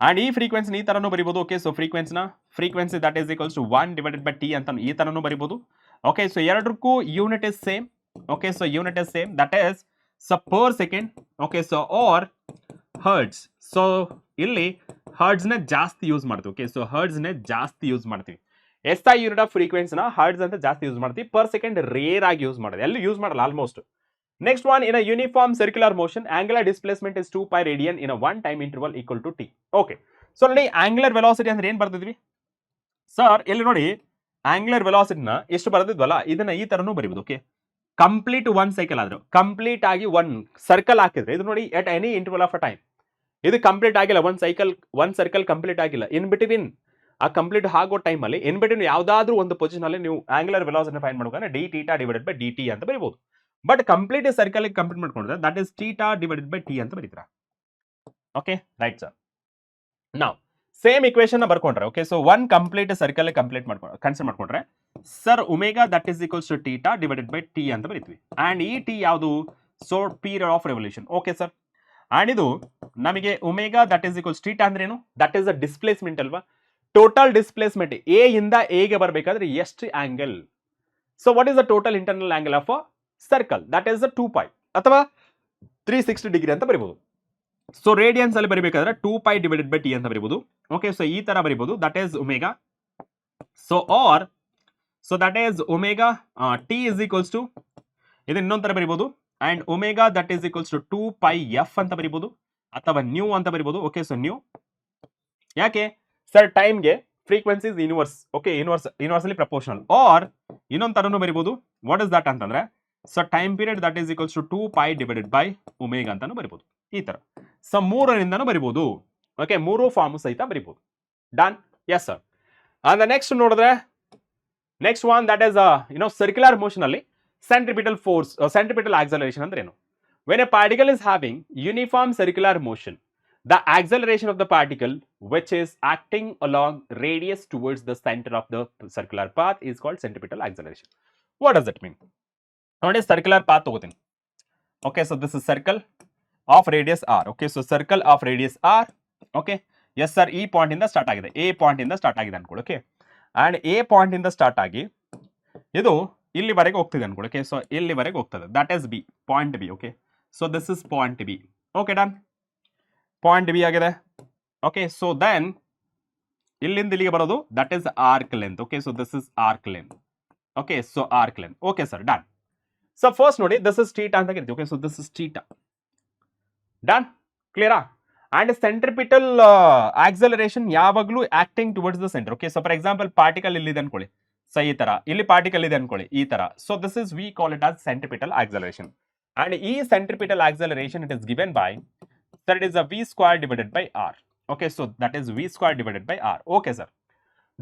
and ಈ frequency ಈ ತರನು ಬರಿಬಹುದು. Okay, so frequency that is equals to 1 divided by t ಅಂತ ಈ ತರನು ಬರಿಬಹುದು. Okay, so ಎರಡಕ್ಕೂ unit is same. Okay, so unit is same, that is so per second. Okay, so or hertz. So ಇಲ್ಲಿ hertz ನ ಜಾಸ್ತಿ use ಮಾಡ್ತೀವಿ. Okay, so hertz ನ ಜಾಸ್ತಿ use ಮಾಡ್ತೀವಿ. SI ಯೂನಿಟ್ ಆಫ್ ಫ್ರೀಕ್ವೆನ್ಸಿ ನ ಹರ್ಡ್ಸ್ ಅಂತ ಜಾಸ್ತಿ ಯೂಸ್ ಮಾಡ್ತೀವಿ. ಪರ್ ಸೆಕೆಂಡ್ ರೇರ್ ಆಗಿ ಯೂಸ್ ಮಾಡೋದು, ಎಲ್ಲಿ ಯೂಸ್ ಮಾಡಲ್ಲ almost. Next one, in a uniform circular motion angular displacement is 2 pi radian in a one time interval equal to t. Okay, so ನೋಡಿ angular velocity ಅಂದ್ರೆ ಏನ್ ಬರ್ತಿದ್ವಿ sir? ಇಲ್ಲಿ ನೋಡಿ ಆಂಗುಲರ್ ವೆಲಾಸಿಟಿನ ಎಷ್ಟು ಬರ್ತಿದ್ವಲ್ಲ ಇದನ್ನ ಈ ತರನು ಬರೀಬಹುದು. ಓಕೆ, ಕಂಪ್ಲೀಟ್ 1 ಸೈಕಲ್ ಆದ್ರು ಕಂಪ್ಲೀಟ್ ಆಗಿ 1 ಸರ್ಕಲ್ ಹಾಕಿದ್ರೆ ಇದು ನೋಡಿ at any interval of a time ಇದು ಕಂಪ್ಲೀಟ್ ಆಗಿಲ್ಲ, 1 ಸರ್ಕಲ್ ಕಂಪ್ಲೀಟ್ ಆಗಿಲ್ಲ. ಇನ್ ಬಿಟ್ವೀನ್ ಆ ಕಂಪ್ಲೀಟ್ ಆಗೋ ಟೈಮ್ ಅಲ್ಲಿ ಇನ್ ಬಿಟ್ವೀನ್ ಯಾವ್ದಾದ್ರು ಒಂದು ಪೊಸಿಷನ್ ಅಲ್ಲಿ ನೀವು ಆಂಗುಲರ್ ವೆಲಾಸಿಟಿ ಫೈಂಡ್ ಮಾಡ್ಕೊಂಡ್ರೆ D theta divided by d T ಅಂತ ಬರೀಬಹುದು. ಬಟ್ ಕಂಪ್ಲೀಟ್ ಸರ್ಕಲ್ ಕಂಪ್ಲೀಟ್ ಮಾಡ್ಕೊಂಡ್ರೆ that is theta divided by T ಅಂತ ಬರೀತೀರಾ. Okay, right sir. ನಾವು ಸೇಮ್ ಇಕ್ವೇಶನ್ ಬರ್ಕೊಂಡ್ರೆ okay, so one complete circle complete consider ಮಾಡ್ಕೊಂಡ್ರೆ sir omega that is equals to theta divided by T ಅಂತ ಬರೀತೀವಿ. And ಈ T ಯಾವುದು? So period of revolution. Okay sir, and ಇದು ನಮಗೆ omega that is equals theta ಅಂದ್ರೆ ಏನು? That is a displacement ಅಲ್ವಾ? ಟೋಟಲ್ ಡಿಸ್ಪ್ಲೇಸ್ಮೆಂಟ್ ಎ ಇಂದ ಎಗೆ ಬರಬೇಕಾದ್ರೆ ಎಷ್ಟು angle? So what is the total internal angle of a circle? That is 2 pi ಅಥವಾ 360 ಡಿಗ್ರಿ ಅಂತ ಬರೀಬಹುದು. ಸೊ ರೇಡಿಯನ್ಸ್ ಅಲ್ಲಿ ಬರೀಬೇಕಾದ್ರೆ 2 pi ಡಿವೈಡೆಡ್ ಬೈ ಟಿ ಅಂತ ಬರೀಬಹುದು. ಓಕೆ, ಸೊ ಈ ತರ ಬರೀಬಹುದು, that is omega. So or so that is omega t is equals to ಇದು ಇನ್ನೊಂದು ತರ ಬರೀಬಹುದು and omega that is equals to 2 pi f ಅಂತ ಬರೀಬಹುದು ಅಥವಾ ನ್ಯೂ ಅಂತ ಬರೀಬಹುದು. ಓಕೆ, ಸೊ ನ್ಯೂ ಯಾಕೆ ಸರ್? ಟೈಮ್ಗೆ frequency is inverse. Okay, inversely proportional. Or ಇನ್ನೊಂದು ತರನು ಬರೀಬಹುದು. ವಾಟ್ ಇಸ್ ದಟ್ ಅಂತಂದ್ರೆ so time period that is equals to 2 pi divided by omega ಅಂತಾನು ಬರೀಬಹುದು. ಈ ತರ ಸೊ ಮೂರರಿಂದನೂ ಬರೀಬಹುದು. ಓಕೆ, ಮೂರು ಫಾರ್ಮ್ ಸಹಿತ ಬರೀಬಹುದು. Done? Yes sir. And next ನೋಡಿದ್ರೆ next one that is circular motion ಅಲ್ಲಿ centripetal force centripetal acceleration ಅಂದ್ರೆ ಏನು? when a particle is having uniform circular motion the acceleration of the particle which is acting along radius towards the center of the circular path is called centripetal acceleration. what does it mean? ನೋಡಿ circular path ತಗೋತೀನಿ. okay, so this is circle of radius r. okay, so circle of radius r. okay, yes sir, ಈ point ಇಂದ start ಆಗಿದೆ, a point ಇಂದ start ಆಗಿದೆ ಅನ್ಕೊಳ್ಳಿ. Okay, and a point ಇಂದ start ಆಗಿ ಇದು ಇಲ್ಲಿವರೆಗೆ ಹೋಗ್ತಿದೆ ಅನ್ಕೊಳ್ಳಿ. ಓಕೆ, ಸೊ ಇಲ್ಲಿವರೆಗೆ ಹೋಗ್ತದೆ, that is B, point B. Okay, so this is point B. Okay, done, point B ಆಗಿದೆ. ಓಕೆ, ಸೊ ದೆನ್ ಇಲ್ಲಿಂದ ಇಲ್ಲಿಗೆ ಬರೋದು that is arc length. Okay, so this is arc length. Okay, so arc length. Okay sir, done. So first ನೋಡಿ this is theta ಅಂತ ಕರಿತೀವಿ. Okay, so this is theta. Done, ಕ್ಲಿಯರಾ? And centripetal acceleration ಯಾವಾಗಲೂ acting towards the centre. Okay, so for example particle ಇಲ್ಲಿದೆ ಅನ್ಕೊಳ್ಳಿ, so ಈ ತರ ಇಲ್ಲಿ ಪಾರ್ಟಿಕಲ್ ಇದೆ ಅನ್ಕೊಳ್ಳಿ, ಈ ತರ. So this is we call it as centripetal acceleration. And ಈ centripetal acceleration it is given by sir it is a v square divided by r. Okay, so that is v square divided by r. Okay sir,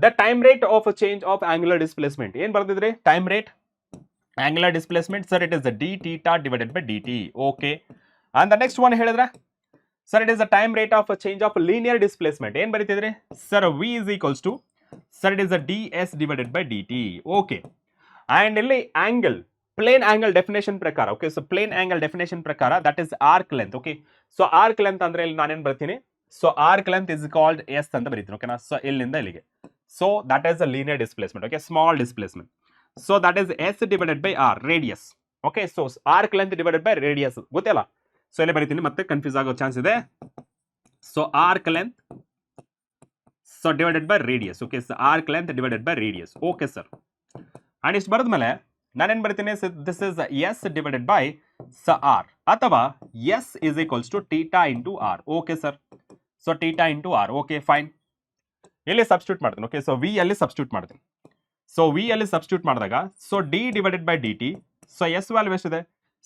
the time rate of a change of angular displacement ಏನ್ ಬರ್ತಿದ್ರಿ? Time rate angular displacement sir it is d theta divided by dt. Okay, and the next one ಹೇಳಿದ್ರೆ sir it is the time rate of a change of linear displacement ಏನ್ ಬರೀತಿದ್ರಿ? Sir v is equals to sir it is a ds divided by dt. okay, and ಇಲ್ಲಿ angle plane angle definition ಪ್ರಕಾರ, okay, so plane angle definition ಪ್ರಕಾರ that is arc length. Okay, so arc length ಅಂದ್ರೆ ಇಲ್ಲಿ ನಾನೇನ್ ಬರ್ತೀನಿ, so arc length is called s ಅಂತ ಬರೀತೀನಿ. ಓಕೆನಾ, ಸೊ ಇಲ್ಲಿಂದ ಇಲ್ಲಿಗೆ, so that is a linear displacement. Okay, small displacement, so that is s divided by r, radius. Okay, so arc length divided by radius ಗೊತ್ತಿಲ್ಲ, so ಇಲ್ಲಿ ಬರೀತೀನಿ, ಮತ್ತೆ confuse ಆಗೋ ಚಾನ್ಸ್ ಇದೆ. So arc length so divided by radius. Okay, so arc length divided by radius. Okay sir, and ಇಷ್ಟು ಬರೆದ್ಮೇಲೆ ನಾನೇನ್ ಬರ್ತೀನಿ, this is s divided by s r, ಅಥವಾ s is equals to theta into r. Okay sir, so theta into r. Okay fine, ಇಲ್ಲಿ substitute ಮಾಡ್ತೀನಿ. Okay, so v ಅಲ್ಲಿ substitute ಮಾಡ್ತೀನಿ. So v ಅಲ್ಲಿ ಸಬ್ಸ್ಟಿಟ್ಯೂಟ್ ಮಾಡಿದಾಗ so d divided by d t, so s value ಎಷ್ಟಿದೆ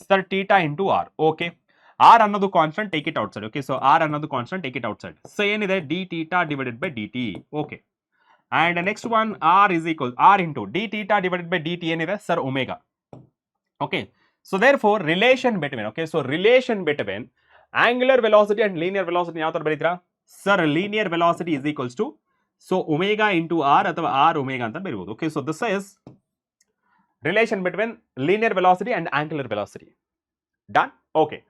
sir, theta into r. Okay, r ಅನ್ನೋದು constant, take it outside. Okay, so r ಅನ್ನೋದು constant, take it outside. So ಏನಿದೆ d theta divided by d T. Okay, and next one r is equal r into d theta divided by dt ಏನಿದೆ sir, omega. Okay, so therefore relation between, okay, so relation between angular velocity and linear velocity ಯಾವ ತರ ಬರೀತೀರಾ sir, linear velocity is equals to so omega into r ಅಥವಾ r omega ಅಂತ ಬರೀಬಹುದು. Okay, so this is relation between linear velocity and angular velocity. Done. Okay,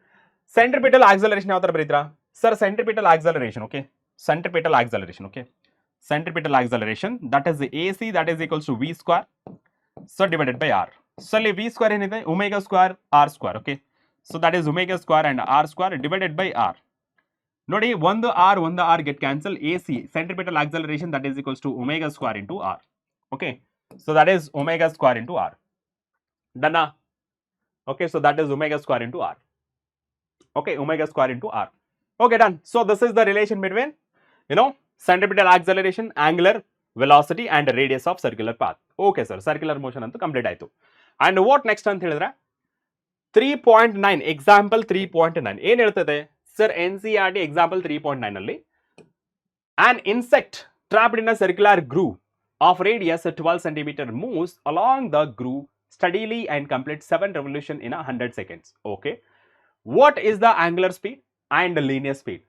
centripetal acceleration ಯಾವ ತರ ಬರೀತೀರಾ sir, centripetal acceleration. Okay, centripetal acceleration. Okay, centripetal acceleration, that is the AC, that is equals to v square so divided by r. So ಅಲ್ಲಿ v square ಏನಿದೆ omega square r square. Okay, so that is omega square and r square divided by r. ನೋಡಿ ಒಂದು r get cancel, AC centripetal acceleration that is equals to omega square into r. Okay, so that is omega square into r. Done. Okay, so that is omega square into r. Okay, omega square into r. Okay, done. So this is the relation between, you know, centripetal acceleration, angular velocity and radius of circular path. Okay sir, circular motion ಅಂತೂ complete ಆಯ್ತು. And what next ಅಂತ ಹೇಳಿದ್ರೆ 3.9 example 3.9 ಏನ್ ಹೇಳ್ತದೆ sir, NCERT example 3.9 ಅಲ್ಲಿ an insect trapped in a circular groove of radius 12 cm moves along the groove steadily and completes 7 revolution in 100 seconds. Okay, what is the angular speed and the linear speed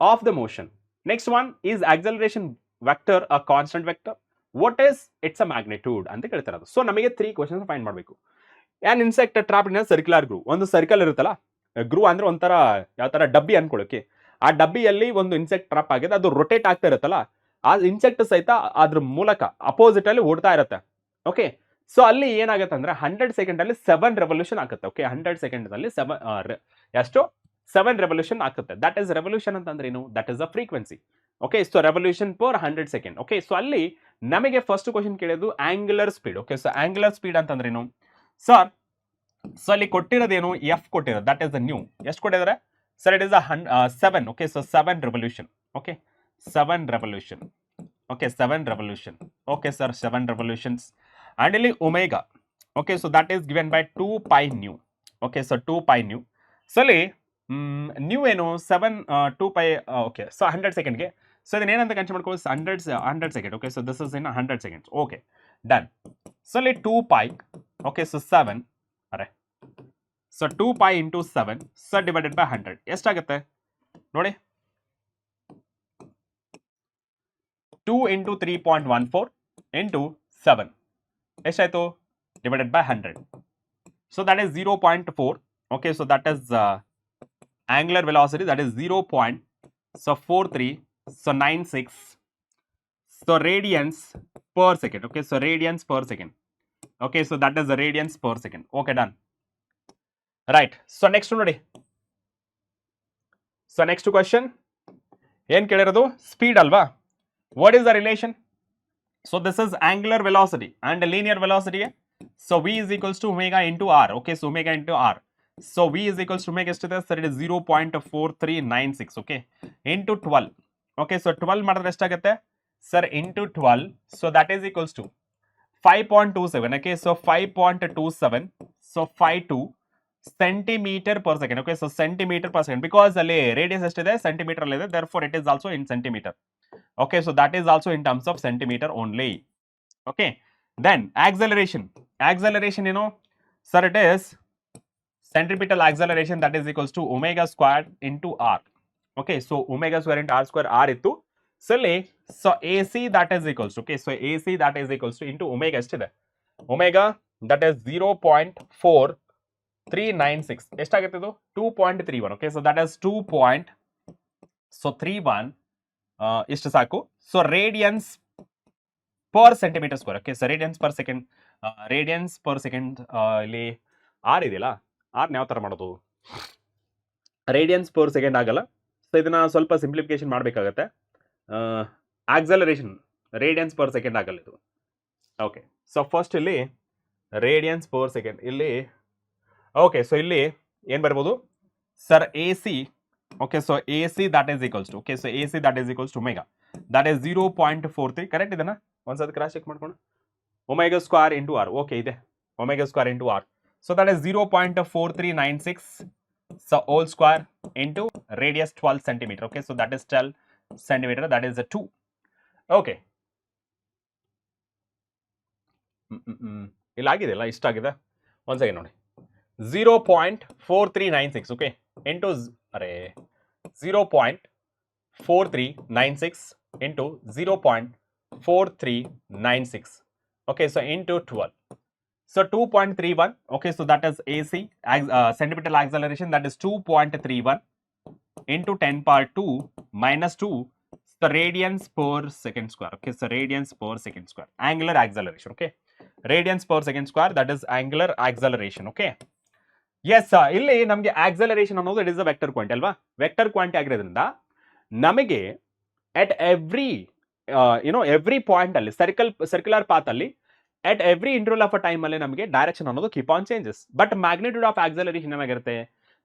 of the motion? Next one is acceleration vector a constant vector, what is its a magnitude ಅಂತ ಕೇಳ್ತಿರೋದು. So ನಮಗೆ 3 questions find ಮಾಡಬೇಕು. An insect trapped in circular groove, ಒಂದು circle ಇರುತ್ತಲ್ಲ, ಗ್ರೂ ಅಂದ್ರೆ ಒಂಥರ ಯಾವ ತರ ಡಬ್ಬಿ ಅನ್ಕೊಳ್ಳೋಕೆ, ಆ ಡಬ್ಬಿಯಲ್ಲಿ ಒಂದು ಇನ್ಸೆಕ್ಟ್ ಟ್ರಾಪ್ ಆಗಿದೆ, ಅದು ರೊಟೇಟ್ ಆಗ್ತಾ ಇರುತ್ತಲ್ಲ, ಆ ಇನ್ಸೆಕ್ಟ್ ಸಹಿತ ಅದ್ರ ಮೂಲಕ ಅಪೋಸಿಟ್ ಅಲ್ಲಿ ಓಡ್ತಾ ಇರುತ್ತೆ. ಓಕೆ, ಸೊ ಅಲ್ಲಿ ಏನಾಗುತ್ತೆ ಅಂದ್ರೆ 100 ಸೆಕೆಂಡ್ ಅಲ್ಲಿ 7 ರೆವಲ್ಯೂಷನ್ ಆಗುತ್ತೆ. ಓಕೆ, 100 ಸೆಕೆಂಡ್ ಅಲ್ಲಿ 7 ರೆವಲ್ಯೂಷನ್ ಆಗುತ್ತೆ. ದಟ್ ಇಸ್ ರೆವಲ್ಯೂಷನ್ ಅಂತಂದ್ರೆ ಏನು, that is a frequency. Okay, so revolution per 100 second. Okay, so ಅಲ್ಲಿ ನಮಗೆ ಫಸ್ಟ್ ಕ್ವಶನ್ ಕೇಳಿದ್ದು angular speed. Okay, so angular speed ಅಂತಂದ್ರೆ ಏನು ಸರ್, ಸೊ ಅಲ್ಲಿ ಕೊಟ್ಟಿರೋದೇನು ಎಫ್ ಕೊಟ್ಟಿರೋದು, ದಟ್ ಇಸ್ ದ ನ್ಯೂ. ಎಷ್ಟು ಕೊಟ್ಟಿದ್ದಾರೆ sir, it is 7. Okay, so 7 revolution. Okay, 7 revolution. Okay, 7 revolution. Okay sir, 7 revolutions. And ಇಲ್ಲಿ omega. Okay, so that is given by 2 pi new. Okay, so 2 pi nu. So ಅಲ್ಲಿ nu ಏನು 7 2 pi. Okay, so 100 ಸೆಕೆಂಡ್ಗೆ. So ಇದನ್ನ ಏನಂತ consider ಮಾಡ್ಕೊಳ್ಳಿ, 100 second. Okay, so this is in 100 seconds. Okay, done. So ಅಲ್ಲಿ 2 pi. Okay, so 7 ಅರೆ, so 2 pi into 7 so divided by 100 ಎಷ್ಟಾಗುತ್ತೆ ನೋಡಿ, 2 ಇಂಟು 3.14 ಇಂಟು 7 ಎಷ್ಟಾಯ್ತು, divided by 100. So that is 0.4. Okay, so that is angular velocity, that is 0.4396 so radians per second. Okay, so radians per second. Okay, so that is the radians per second. Okay, done. Right, so next ನೋಡಿ, so next question ಏನ್ ಕೇಳಿರೋದು speed ಅಲ್ವಾ. what is the relation? so this is angular velocity and linear velocity. so v is equals to omega into r. okay, so omega into r. So v is equals to omega ಎಷ್ಟಿದೆ sir, it is 0.4396. Okay, into 12. Okay, so 12 ಮಾಡಿದ್ರೆ ಎಷ್ಟಾಗುತ್ತೆ sir, into 12. So that is equals to 5.27. Okay, so 5.27. So 52 centimetre per second. Okay, so centimetre per second, because ಅಲ್ಲಿ radius ಎಷ್ಟಿದೆ centimetre ಅಲ್ಲಿ ಇದೆ, therefore it is also in centimeter. Okay, so that is also in terms of centimeter only. Okay, then acceleration ಏನು sir, it is centripetal acceleration, that is equals to omega squared into r. Okay, so omega square into r square r ಇತ್ತು. so AC that is equals to, okay, so AC that is equals to into omega ಎಷ್ಟಿದೆ, omega that is 0.4396 ಎಷ್ಟಾಗುತ್ತೆ ಇದು 2.31 okay so that is 2.31 ಇಷ್ಟು ಸಾಕು so radians per centimetre square okay so radians per second ಇಲ್ಲಿ R ಇದೆಯಲ್ಲ ಆರ್ನ ಯಾವ ತರ ಮಾಡೋದು ರೇಡಿಯನ್ಸ್ ಪರ್ ಸೆಕೆಂಡ್ ಆಗಲ್ಲ ಸೊ ಇದನ್ನ ಸ್ವಲ್ಪ ಸಿಂಪ್ಲಿಫಿಕೇಶನ್ ಮಾಡಬೇಕಾಗತ್ತೆ ಆಕ್ಸಲರೇಷನ್ ರೇಡಿಯನ್ಸ್ ಪರ್ ಸೆಕೆಂಡ್ ಆಗಲ್ಲ ಇದು ಓಕೆ ಸೊ ಫಸ್ಟ್ ಇಲ್ಲಿ ರೇಡಿಯನ್ಸ್ ಪರ್ ಸೆಕೆಂಡ್ ಇಲ್ಲಿ ಓಕೆ ಸೊ ಇಲ್ಲಿ ಏನು ಬರ್ಬೋದು sir a c okay so a c that is equals to okay so a c that is equals to omega that is 0.43 correct ಇದನ್ನ ಒಂದ್ಸತಿ cross check ಮಾಡ್ಕೊಂಡು omega square into r okay ಇದೆ omega square into r so that is 0.4396 so whole square into radius 12 centimeter okay so that is 12 centimeter that is a 2 okay ಇಲ್ಲಿ ಆಗಿದೆಲ್ಲ ಇಷ್ಟಾಗಿದೆ ಒಂದು second ನೋಡಿ 0.4396 okay into ಅರೆ 0.4396 into 0.4396 okay so into 12 so 2.31 okay so that is AC centripetal acceleration that is 2.31 into 10 power 2 minus 2 the radians per second square okay so radians per second square angular acceleration okay radians per second square that is angular acceleration okay yes ಇಲ್ಲಿ ನಮಗೆ acceleration ಅನ್ನೋದು it is a vector quantity ಅಲ್ವಾ vector quantity ಆಗಿರೋದ್ರಿಂದ ನಮಗೆ at every every point ಅಲ್ಲಿ circular path ಅಲ್ಲಿ at every interval of a time ಅಲ್ಲಿ ನಮಗೆ ಡೈರೆಕ್ಷನ್ ಅನ್ನೋದು keep on changes but magnitude of acceleration ಏನಾಗಿರುತ್ತೆ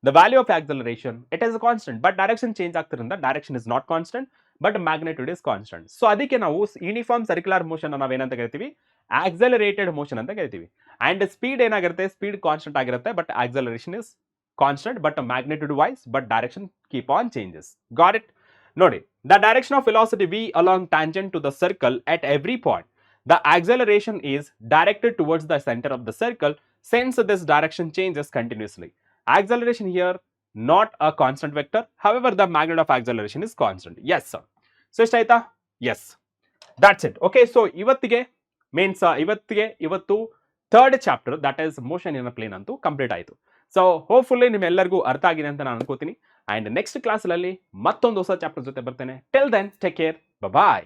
the value of acceleration it is constant but direction change ಆಗ್ತಿರೋದ್ರಿಂದ direction is not constant but magnitude is constant so ಅದಕ್ಕೆ ನಾವು uniform circular motion ನಾವೇನಂತ ಕರಿತೀವಿ accelerated motion ಅಂತ ಕರಿತೀವಿ and speed ಏನಾಗಿರುತ್ತೆ speed constant ಆಗಿರುತ್ತೆ but acceleration is constant but magnitude wise but direction keep on changes got it ನೋಡಿ the direction of velocity v along tangent to the circle at every point the acceleration is directed towards the center of the circle since this direction changes continuously. Acceleration here not a constant vector. However, the magnitude of acceleration is constant. Yes, sir. So, ishtaita? Yes. That's it. Okay, so ivattige means ivattu third chapter that is motion in a plane antu complete ಆಯಿತು. So, hopefully ನಿಮ್ಮೆಲ್ಲರಿಗೂ ಅರ್ಥ ಆಗಿದೆ ಅಂತ ನಾನು ಅನ್ಕೋತೀನಿ. And next class ಅಲ್ಲಿ ಮತ್ತೊಂದು ಹೊಸ ಚಾಪ್ಟರ್ ಜೊತೆ ಬರ್ತೇನೆ. Till then, take care. Bye bye.